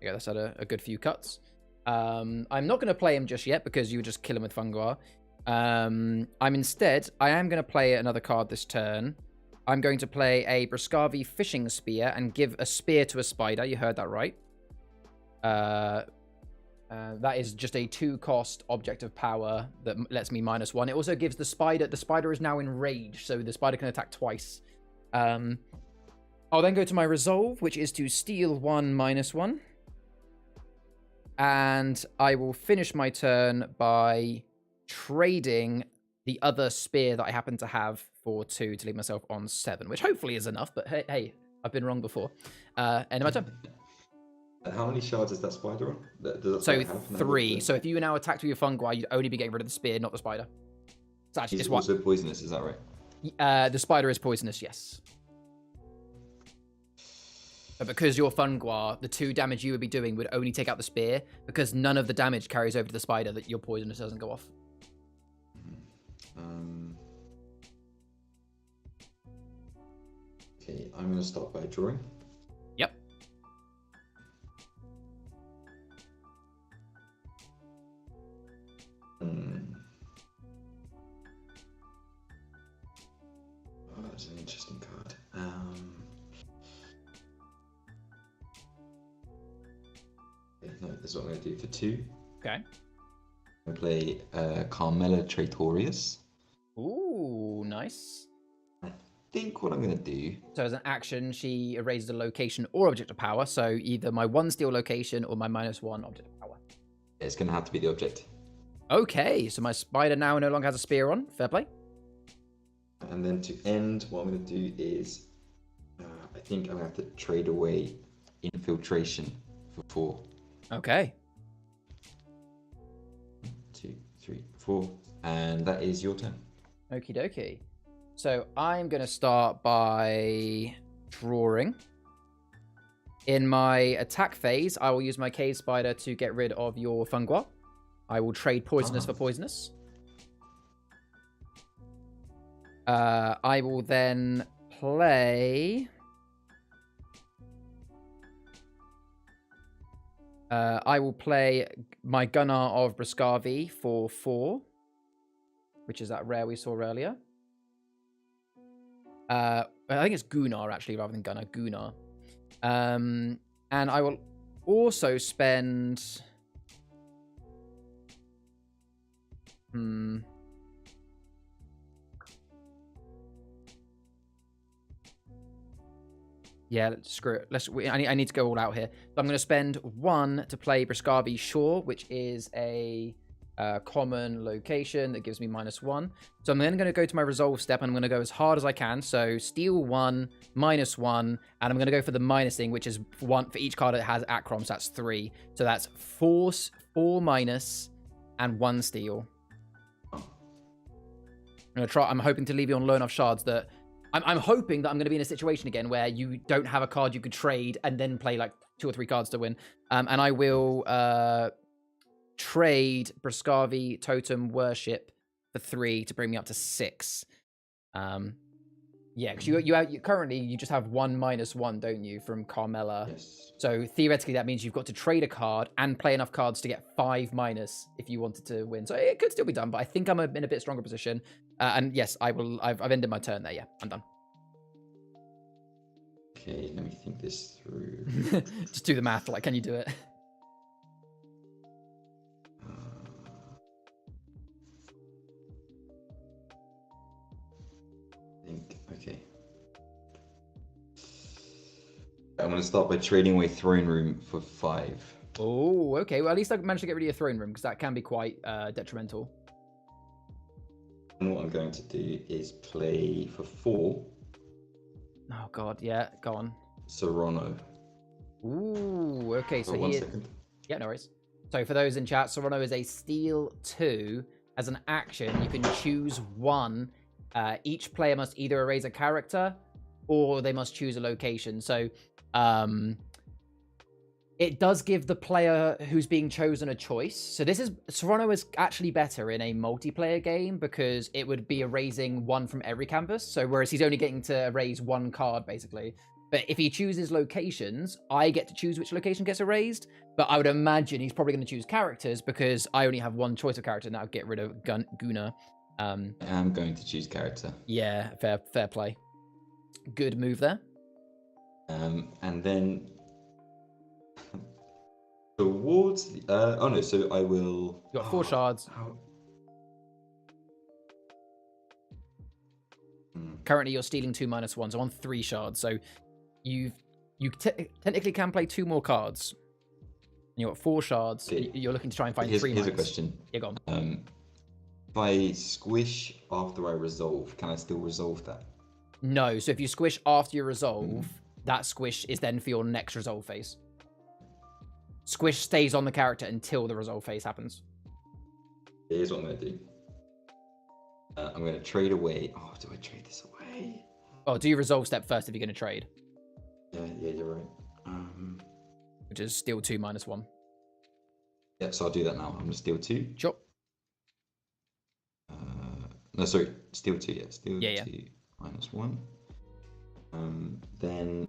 Yeah, that's had a good few cuts. I'm not going to play him just yet because you would just kill him with Fungua. I am going to play another card this turn. I'm going to play a Briscavi Fishing Spear and give a spear to a spider. You heard that right. That is just a 2-cost object of power that lets me -1. It also gives the spider. The spider is now enraged, so the spider can attack twice. I'll then go to my resolve, which is to steal 1 -1. And I will finish my turn by trading the other spear that I happen to have for 2 to leave myself on 7, which hopefully is enough, but hey, I've been wrong before. End of my turn. And how many shards is that spider on? Does that So spider have now? 3. So if you now attacked with your Fungi, you'd only be getting rid of the spear, not the spider. So actually, It's it's also poisonous, is that right? the spider is poisonous, yes. But because you're Fungi, the 2 damage you would be doing would only take out the spear, because none of the damage carries over to the spider that your poisonous doesn't go off. Okay, I'm going to start by drawing. Yep. Oh, that's an interesting card. No, this is what I'm going to do for 2. Okay. I'm going to play Carmella Traitorous. Ooh, nice. I think what I'm going to do... So as an action, she erases a location or object of power. So either my 1 steal location or my -1 object of power. It's going to have to be the object. Okay, so my spider now no longer has a spear on. Fair play. And then to end, what I'm going to do is... I think I'm going to have to trade away Infiltration for 4. Okay. 2, 3, 4. And that is your turn. Okie dokie. So I'm going to start by drawing. In my attack phase, I will use my cave spider to get rid of your Fungi. I will trade poisonous for poisonous. I will then play... I will play my Gunnar of Briscavi for 4, which is that rare we saw earlier. I think it's Gunnar, actually, rather than Gunnar. Gunnar. And I will also spend... Yeah, screw it. I need to go all out here. So I'm going to spend 1 to play Briscavi Shore, which is a common location that gives me -1. So I'm then going to go to my resolve step, and I'm going to go as hard as I can. So steal 1, -1, and I'm going to go for the minusing, which is 1 for each card that has Achroma. So that's 3. So that's 4 minus and 1 steal. I'm hoping to leave you on low enough shards that I'm hoping that I'm going to be in a situation again where you don't have a card you could trade and then play like 2 or 3 cards to win. And I will trade Briscavi Totem Worship for 3 to bring me up to 6. Yeah, because you currently you just have 1 -1, don't you, from Carmella? Yes. So theoretically that means you've got to trade a card and play enough cards to get 5- if you wanted to win. So it could still be done, but I think I'm in a bit stronger position. And yes, I've ended my turn there. Yeah, I'm done. Okay, let me think this through. Just do the math. Like, can you do it? Okay. I'm going to start by trading away Throne Room for 5. Oh, okay. Well, at least I managed to get rid of your Throne Room, because that can be quite detrimental. And what I'm going to do is play for 4. Oh, God. Yeah, go on. Serrano. Ooh, okay. So One he... second. Yeah, no worries. So for those in chat, Serrano is a steal 2. As an action, you can choose 1. Each player must either erase a character or they must choose a location. So it does give the player who's being chosen a choice. So Serrano is actually better in a multiplayer game because it would be erasing 1 from every canvas. So whereas he's only getting to erase 1 card, basically. But if he chooses locations, I get to choose which location gets erased. But I would imagine he's probably going to choose characters because I only have 1 choice of character now. Get rid of Gunnar. I'm going to choose character. Yeah, fair play. Good move there. And then Towards the... oh no, so I will... You got 4 shards. Currently, you're stealing 2 -1, so on 3 shards. So you technically can play 2 more cards. And you've got 4 shards. Okay. You're looking to try and find 3 Here's a minus. question. Yeah, go on. If I squish after I resolve, can I still resolve that? No, so if you squish after you resolve, that squish is then for your next resolve phase. Squish stays on the character until the resolve phase happens. Here's what I'm going to do. I'm going to trade away. Oh, do I trade this away? Oh, do you resolve step first if you're going to trade? Yeah, you're right. Which is steal 2 -1. Yeah, so I'll do that now. I'm going to steal 2. Sure. No, sorry, steal 2. Yeah, steal Yeah. 2 -1. Then.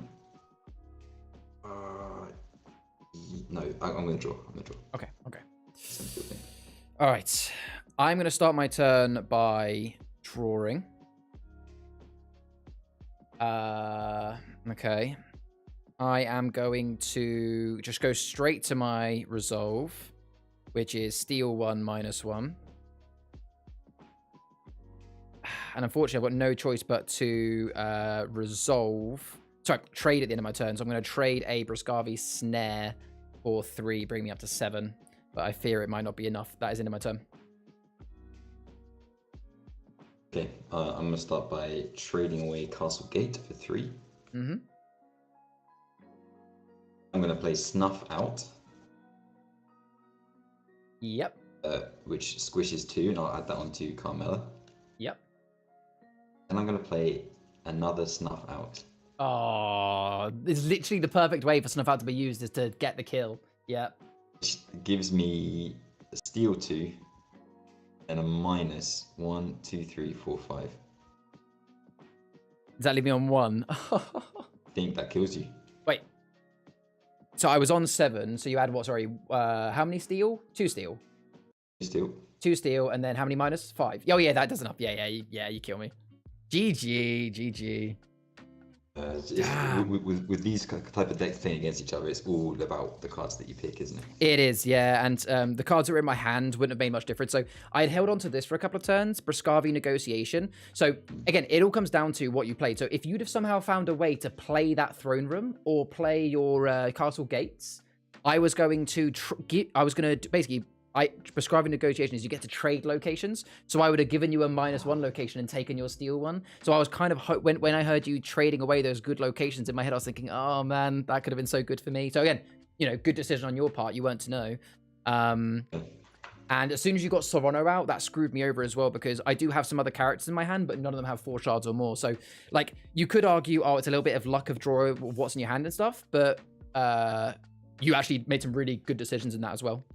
No, I'm going to draw. Okay. All right. I'm going to start my turn by drawing. Okay. I am going to just go straight to my resolve, which is steal 1 -1. And unfortunately, I've got no choice but to trade at the end of my turn. So I'm going to trade a Bruscavi Snare for 3, bring me up to 7. But I fear it might not be enough. That is the end of my turn. Okay, I'm going to start by trading away Castle Gate for 3. Mm-hmm. I'm going to play Snuff Out. Yep. Which squishes 2, and I'll add that onto Carmella. Yep. And I'm going to play another Snuff Out. Oh, it's literally the perfect way for Snuff Out to be used is to get the kill. Yep. Which gives me a steal 2 and a minus 1, 2, 3, 4, 5. Does that leave me on 1? I think that kills you. Wait. So I was on 7, so you add what, sorry, how many steal? 2 steal. Steal. 2 steal, and then how many minus? 5. Oh yeah, that does enough. Yeah, you kill me. GG. With these type of decks playing against each other, it's all about the cards that you pick, isn't it? It is, yeah. And the cards that were in my hand wouldn't have made much difference. So I had held on to this for a couple of turns, Bruscavi Negotiation. So again, it all comes down to what you played. So if you'd have somehow found a way to play that Throne Room or play your Castle Gates, I was going to basically... Prescribing negotiations, you get to trade locations. So I would have given you a -1 location and taken your steal one. So I was kind of when I heard you trading away those good locations in my head, I was thinking, oh man, that could have been so good for me. So again, good decision on your part. You weren't to know. And as soon as you got Serrano out, that screwed me over as well because I do have some other characters in my hand, but none of them have 4 shards or more. So like you could argue, oh, it's a little bit of luck of draw what's in your hand and stuff, but you actually made some really good decisions in that as well.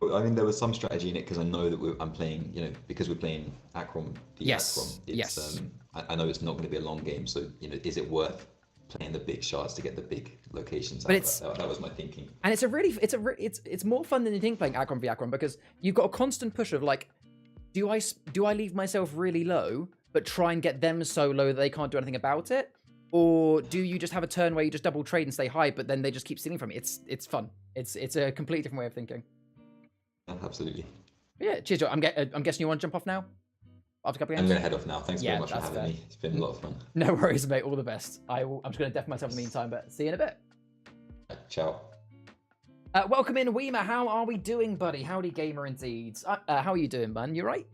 I mean, there was some strategy in it because I know that I'm playing, because we're playing Achroma. Yes. Yes. I know it's not going to be a long game, so is it worth playing the big shards to get the big locations? But that was my thinking. And it's more fun than you think playing Achroma v Achroma because you've got a constant push of like, do I leave myself really low but try and get them so low that they can't do anything about it, or do you just have a turn where you just double trade and stay high, but then they just keep stealing from you? It's fun. It's a completely different way of thinking. Absolutely. Yeah, cheers, Joe. I'm guessing you want to jump off now? After a couple of games? I'm going to head off now. Thanks very much for having me. It's been a lot of fun. No worries, mate. All the best. I'm just going to deafen myself in the meantime, but see you in a bit. Ciao. Welcome in, Weema. How are we doing, buddy? Howdy, gamer indeed. How are you doing, man? You right?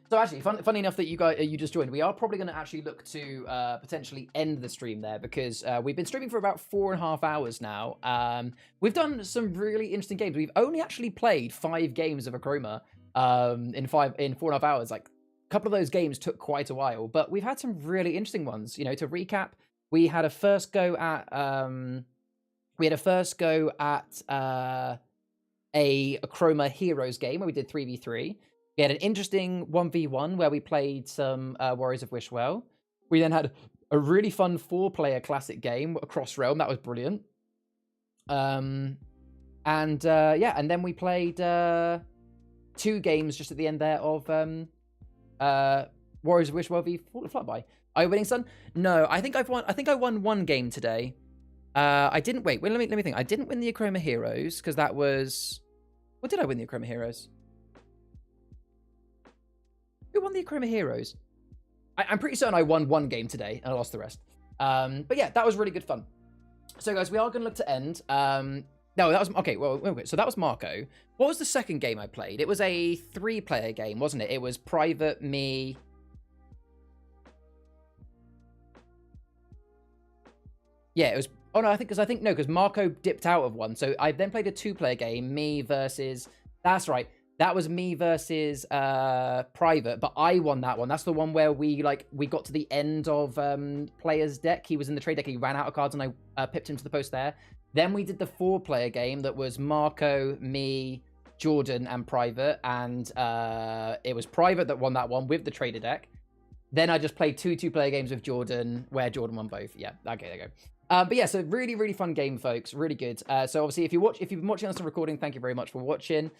So actually, funny enough that you just joined, we are probably going to actually look to potentially end the stream there because we've been streaming for about 4.5 hours now. We've done some really interesting games. We've only actually played 5 games of Achroma in 4.5 hours. Like a couple of those games took quite a while, but we've had some really interesting ones. To recap, we had a first go at a Achroma Heroes game where we did 3v3. We had an interesting 1v1 where we played some Warriors of Wishwell. We then had a really fun 4-player classic game across Realm. That was brilliant. And then we played 2 games just at the end there of Warriors of Wishwell v Flyby. Are you winning, son? No, I think I won 1 game today. I didn't wait. Let me think. I didn't win the Achroma Heroes because that was. What did I win the Achroma Heroes? Who won the Achroma Heroes? I'm pretty certain I won one game today and I lost the rest. But yeah, that was really good fun. So guys, we are going to look to end. No, that was okay. Well, so that was Marco. What was the second game I played? It was a 3-player game, wasn't it? It was Private, me. Yeah, it was. Oh no, because Marco dipped out of one. So I then played a 2-player game, me versus. That's right. That was me versus Private, but I won that one. That's the one where we got to the end of player's deck. He was in the trade deck. He ran out of cards, and I pipped him to the post there. Then we did the 4-player game that was Marco, me, Jordan, and Private, and it was Private that won that one with the trader deck. Then I just played 2-player games with Jordan, where Jordan won both. Yeah, okay, there you go. But yeah, so really, really fun game, folks. Really good. So obviously, if you've been watching us on recording, thank you very much for watching.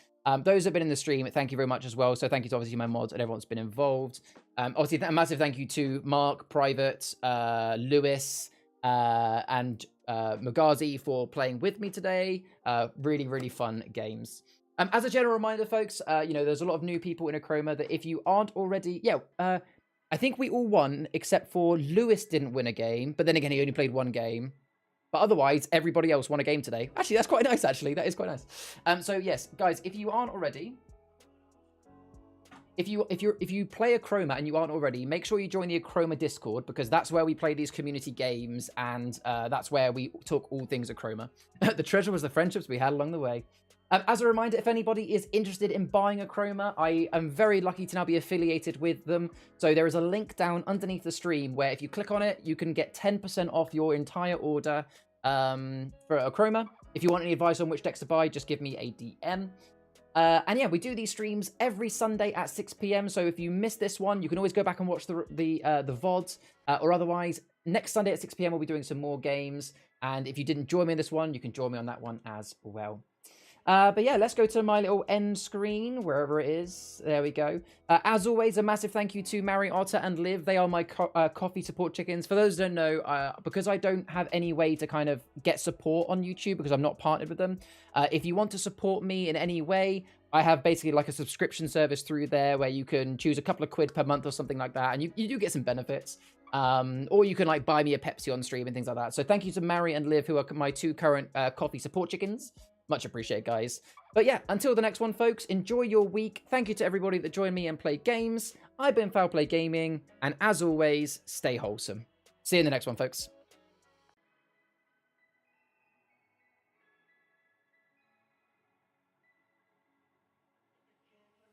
Those who have been in the stream, thank you very much as well. So thank you to obviously my mods and everyone that's been involved. Obviously, a massive thank you to Mark, Private, Lewis, and Magazi for playing with me today. Really, really fun games. As a general reminder, folks, there's a lot of new people in Achroma that if you aren't already, I think we all won, except for Lewis didn't win a game, but then again, he only played one game. But otherwise, everybody else won a game today. Actually, that's quite nice, actually. That is quite nice. So yes, guys, if you aren't already, if you play Achroma and you aren't already, make sure you join the Achroma Discord, because that's where we play these community games, and that's where we talk all things Achroma. The treasure was the friendships we had along the way. As a reminder, if anybody is interested in buying Achroma, I am very lucky to now be affiliated with them. So there is a link down underneath the stream where if you click on it, you can get 10% off your entire order for Achroma. If you want any advice on which decks to buy, just give me a DM. And yeah, we do these streams every Sunday at 6 p.m. So if you missed this one, you can always go back and watch the VODs. Or otherwise, next Sunday at 6 p.m. we'll be doing some more games. And if you didn't join me in this one, you can join me on that one as well. But yeah, let's go to my little end screen, wherever it is. There we go. As always, a massive thank you to Mary, Otter, and Liv. They are my coffee support chickens. For those who don't know, because I don't have any way to kind of get support on YouTube because I'm not partnered with them, if you want to support me in any way, I have basically like a subscription service through there where you can choose a couple of quid per month or something like that, and you do get some benefits. Or you can like buy me a Pepsi on stream and things like that. So thank you to Mary and Liv, who are my 2 current coffee support chickens. Much appreciated, guys. But yeah, until the next one, folks, enjoy your week. Thank you to everybody that joined me and played games. I've been Foul Play Gaming, and as always, stay wholesome. See you in the next one, folks.